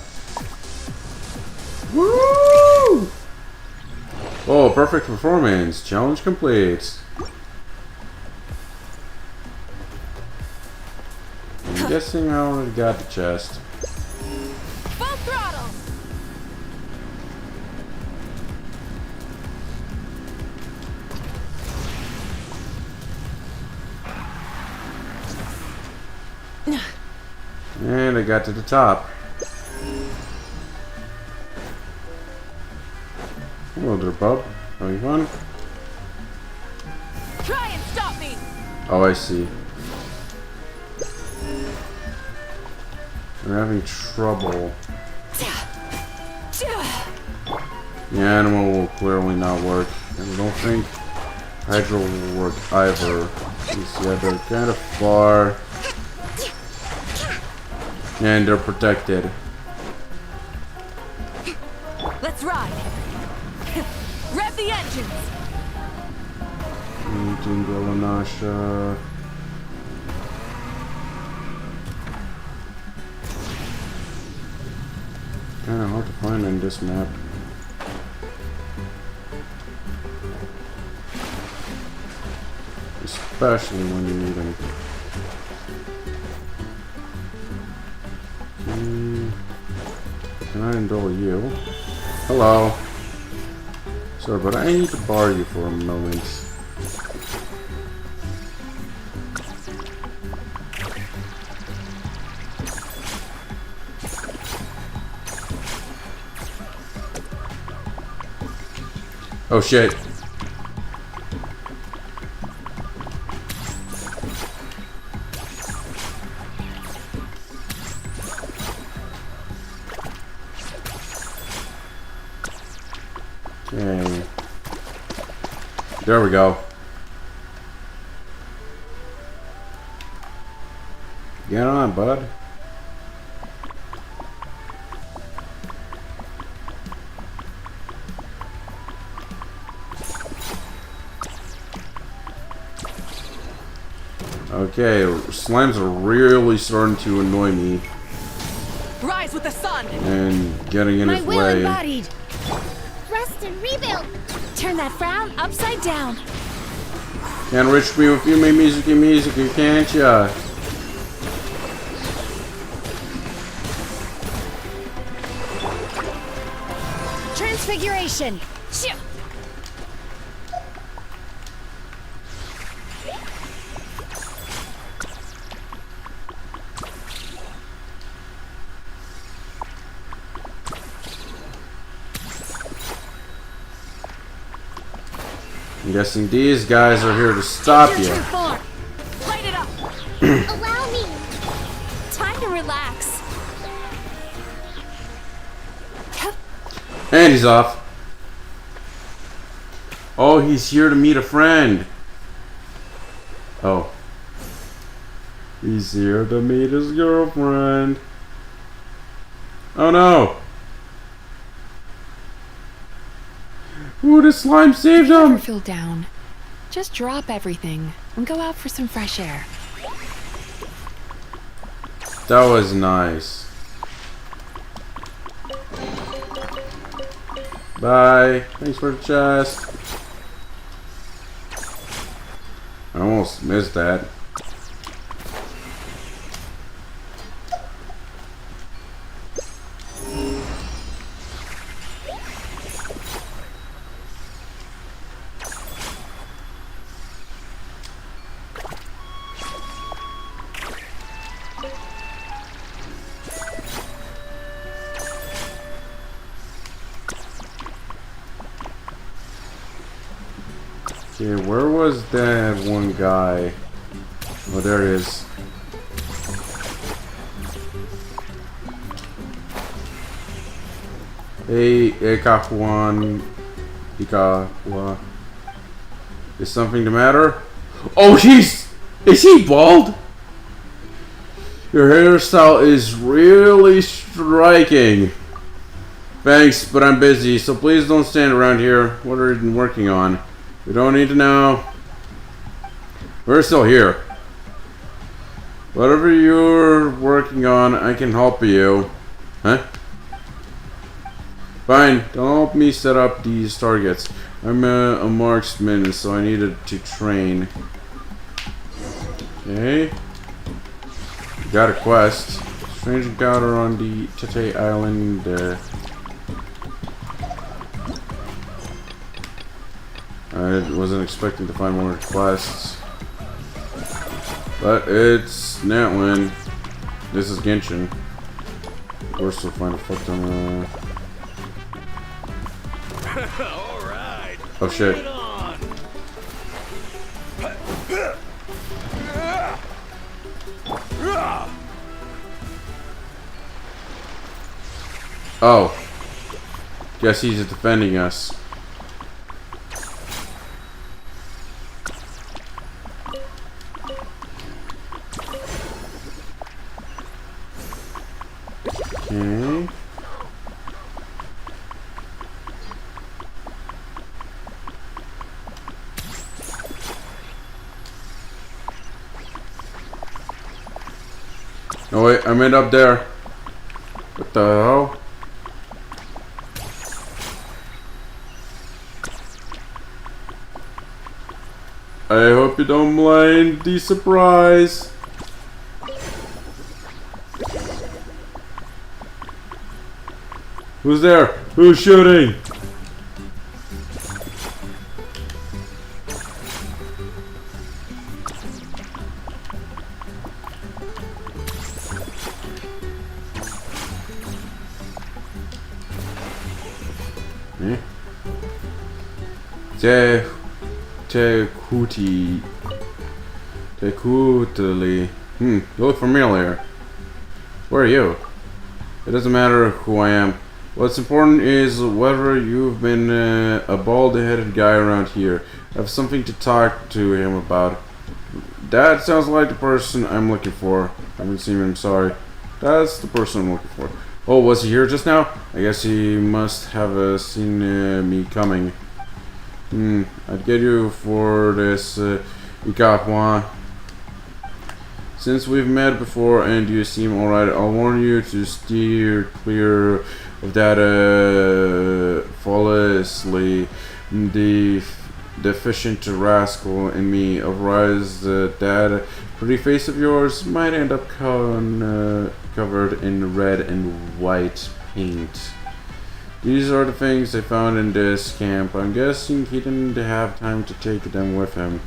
Woo! Oh, perfect performance. Challenge complete. I'm guessing I already got the chest. Full throttle. And I got to the top. Hello there, bub. Having fun? Try and stop me. Oh, I see. I'm having trouble. The animal will clearly not work. And I don't think Hydro will work either. Yeah, they're kind of far. And they're protected. Let's ride. Rev the engines. Nasha. Kind of hard to find in this map. Especially when you need them. Can I indulge you? Hello. Sorry, but I need to borrow you for a moment. Oh shit. Okay. There we go. Get on, bud. Okay, slimes are really starting to annoy me. Rise with the sun. And getting in his My will way. embodied. Rest and rebuild. Turn that frown upside down. Can't reach me with you, music, can't ya? Transfiguration. Shoo. guessing these guys are here to stop you. Light it up. Allow me. Time to relax. And he's off. Oh, he's here to meet a friend. Oh. He's here to meet his girlfriend. Oh no. Ooh, the slime saved If you him. ever feel down, just drop everything and go out for some fresh air. That was nice. Bye. Thanks for the chest. I almost missed that. Okay, where was that one guy? Oh, there it is. Hey, Ekahuan. Ikawa. Is something the matter? Oh, is he bald? Your hairstyle is really striking. Thanks, but I'm busy, so please don't stand around here. What are you working on? We don't need to know. We're still here. Whatever you're working on, I can help you. Huh? Fine, don't help me set up these targets. I'm a marksman, so I needed to train. Okay. Got a quest. Strange encounter on the Tete Island. I wasn't expecting to find more quests. But it's Natwin. This is Genshin. Of course we'll find a fuck ton Alright. Oh shit. Bring it on. Oh. Guess he's defending us. Okay. Oh wait, I meant up there. What the hell? I hope you don't mind the surprise. Who's there? Who's shooting? Tekutli. You look familiar. Where are you? It doesn't matter who I am. What's important is whether you've been a bald-headed guy around here. I have something to talk to him about. That sounds like the person I'm looking for. I haven't seen him, sorry. That's the person I'm looking for. Oh, was he here just now? I guess he must have seen me coming. I'd get you for this, Ikahuan. Since we've met before and you seem alright, I'll warn you to steer clear of that, flawlessly deficient rascal in me. Otherwise, that pretty face of yours might end up covered in red and white paint. These are the things I found in this camp. I'm guessing he didn't have time to take them with him.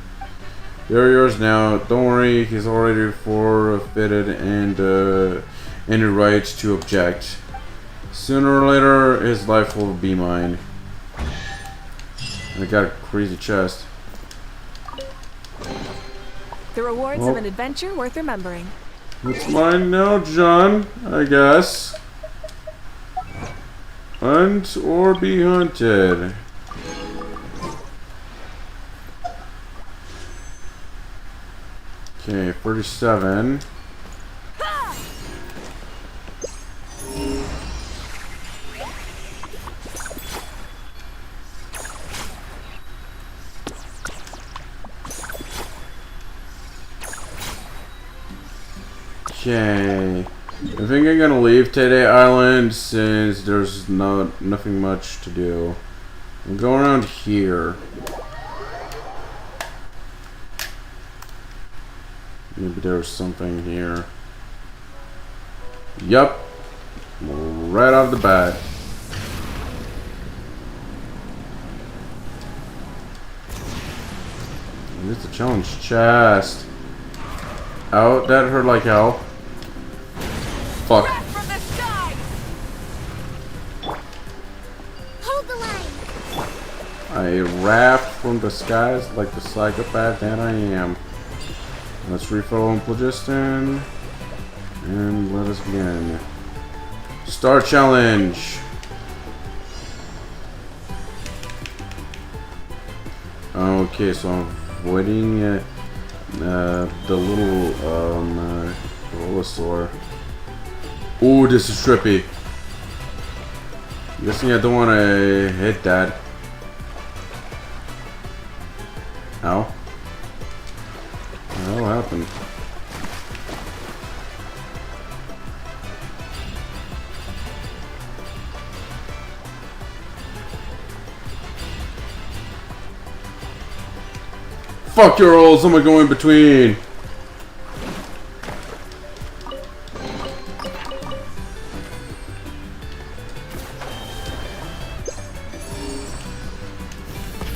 They're yours now. Don't worry, he's already forfeited and any right to object. Sooner or later, his life will be mine. I got a crazy chest. The rewards Well, of an adventure worth remembering. it's mine now, John, I guess. Hunt or be hunted. Okay, 47. Okay, I think I'm gonna leave Today Island since there's nothing much to do. I'm going around here. Maybe there's something here. Yup, right off the bat. It's a challenge chest. Oh, that hurt like hell. Fuck. Hold the line. I raft from the skies like the psychopath that I am. Let's refill on phlogiston. And let us begin. Star challenge. Okay, so I'm avoiding the little Velosaur. Ooh, this is trippy. I'm guessing I don't want to hit that. Ow. What happened? Fuck your rolls, I'm gonna go in between.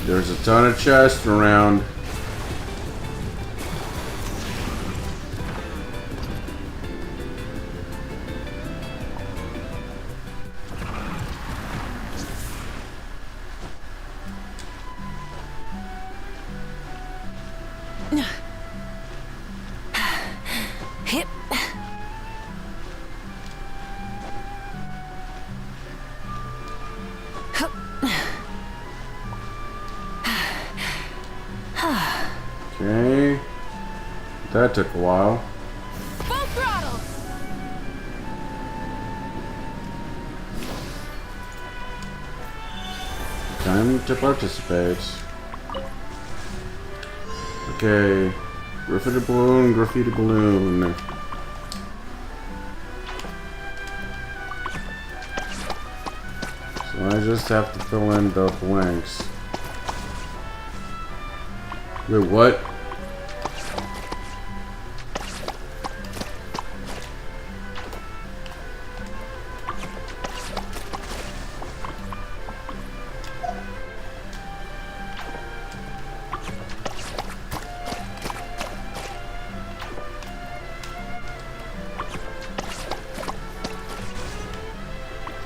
There's a ton of chests around. Hip. Okay. That took a while. Full throttle. Time to participate. Okay. Graffiti balloon, graffiti balloon. So I just have to fill in the blanks. Wait, what?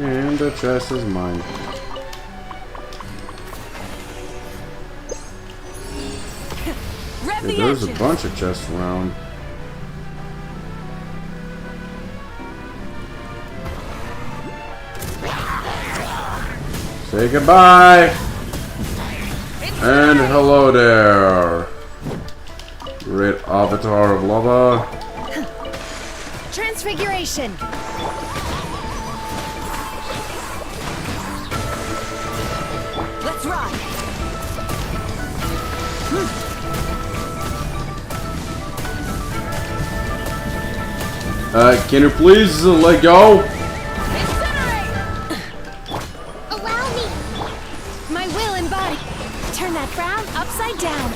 And the chest is mine. Okay, there's a bunch of chests around. Say goodbye! And hello there! Great avatar of lava. Transfiguration. Let's ride. Can you please let go? Allow me. My will and body. Turn that frown upside down.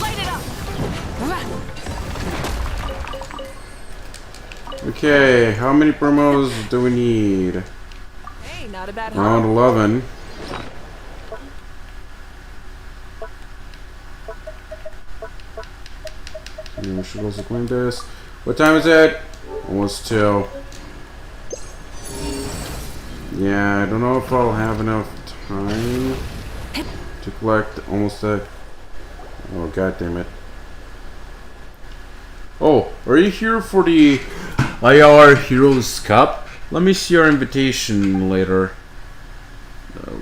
Light it up. Okay, how many promos do we need? Hey, not a bad Round 11. We should also clean this. What time is it? Almost 2. Yeah, I don't know if I'll have enough time to collect almost a... Oh, god damn it. Oh, are you here for the IR Heroes Cup? Let me see your invitation later.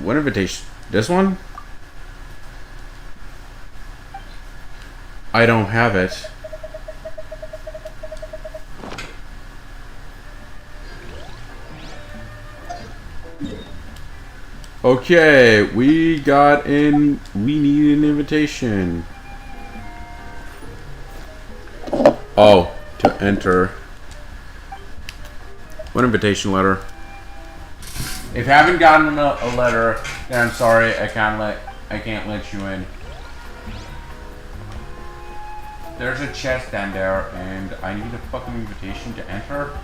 What invitation? This one? I don't have it. Okay, we need an invitation. Oh, to enter. What invitation letter? If you haven't gotten a letter, then I'm sorry, I can't let you in. There's a chest down there, and I need a fucking invitation to enter.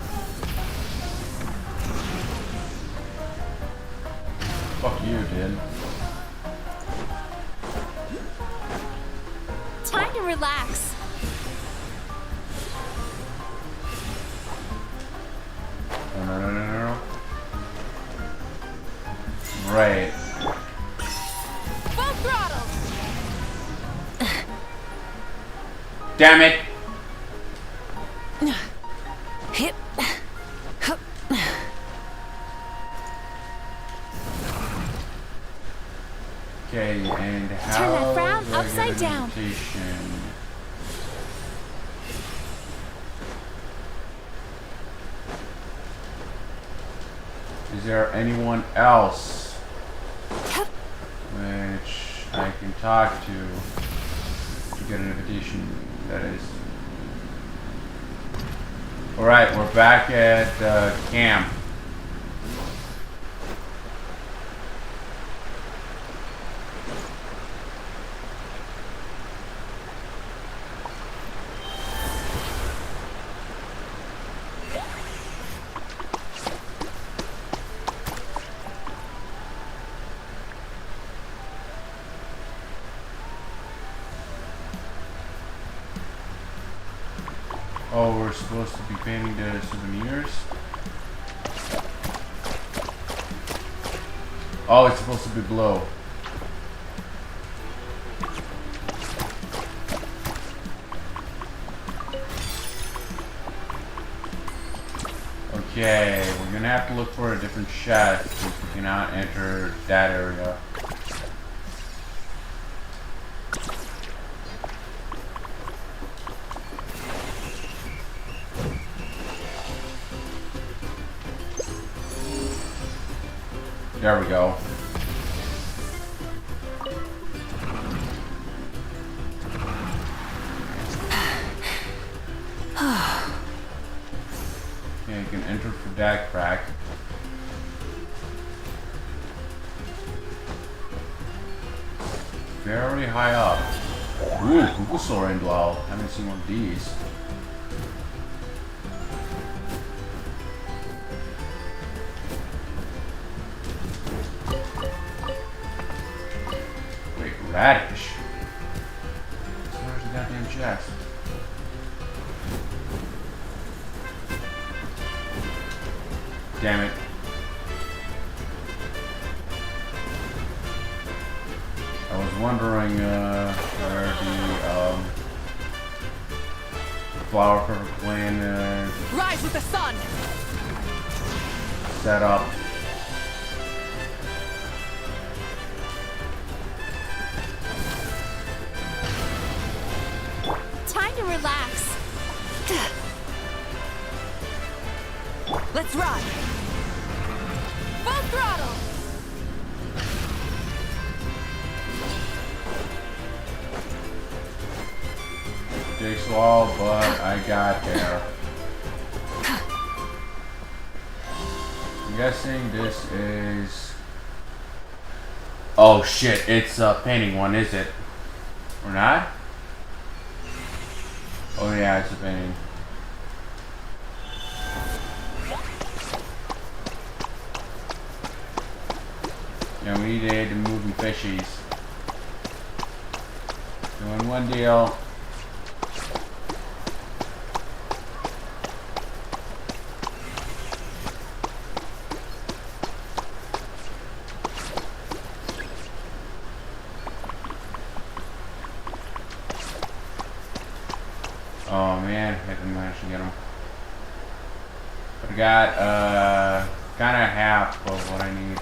Fuck you, dude. Time to relax. No. Right. Full throttle. Damn it! Hip. Okay, and how Turn that frown do I get upside an down. invitation? Is there anyone else which I can talk to get an invitation? That is. Alright, we're back at camp. Oh, we're supposed to be painting the souvenirs? Oh, it's supposed to be below. Okay, we're gonna have to look for a different chest because we cannot enter that area. There we go. Okay, you can enter for that crack. Very high up. Ooh, Kukusaur and Dwell. Haven't seen one of these. Radish. Where's the goddamn chest? Damn it. I was wondering where the flower perfect plan Rise with the sun. set up. Time to relax. Let's ride. Full throttle. Takes a while, but I got there. I'm guessing this is... Oh shit, it's a painting one, is it? Or not? Oh yeah, it's a painting. Yeah, we needed moving fishies. Doing one deal. Oh man, I didn't manage to get him. But I got kind of half of what I need.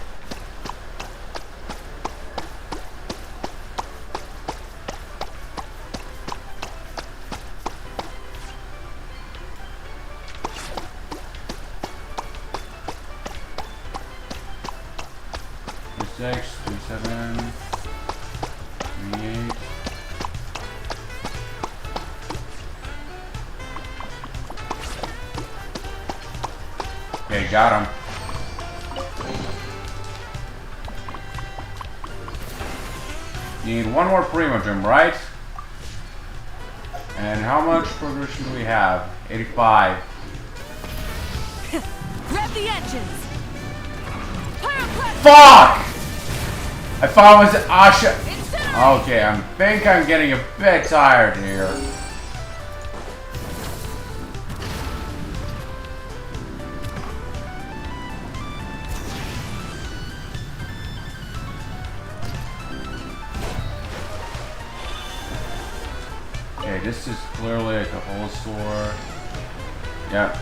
Six, 37, 38. Okay, got him. Need one more Primo Gem, right? And how much progression do we have? 85. Rev the engines. Fuck! I thought it was Asha. Okay, I think I'm getting a bit tired here. Okay, this is clearly like a whole store. Yep.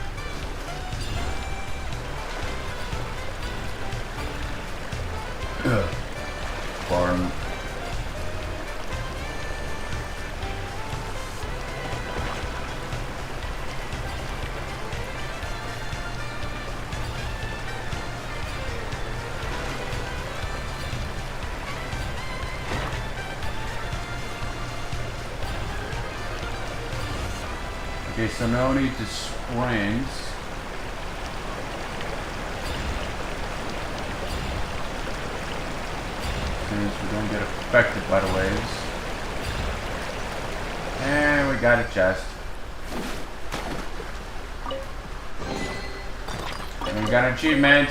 Farm. Okay, so now we need to springs. Since we don't get affected by the waves. And we got a chest. And we got an achievement.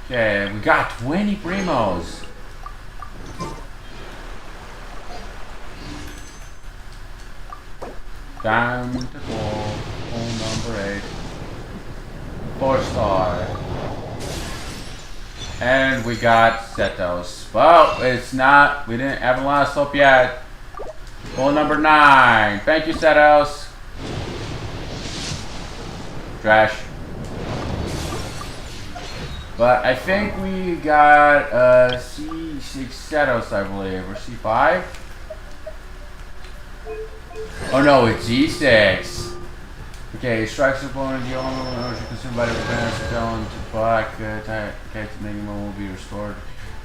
Okay, we got 20 primos. Down to hole number 8. 4-star. And we got Setos. Well, it's not, we didn't have a last up yet. Hole number 9. Thank you, Setos. Trash. But I think we got C6 Setos, I believe, or C5. Oh no, it's E6. Okay, strikes opponent, the only energy consumed by the defense, down to black, attack minimum will be restored.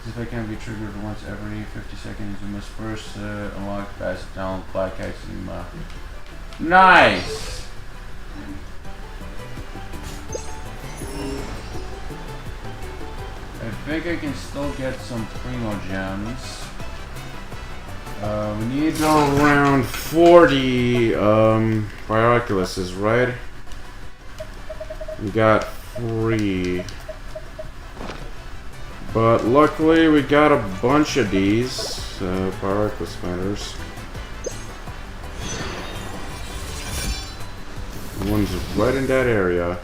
This effect can be triggered once every 50 seconds. You must first unlock pass it down black Maxima. Nice! I think I can still get some Primo Gems. We need around 40 Bioculus, right? We got 3. But luckily we got a bunch of these Bioculus spiders. One's right in that area.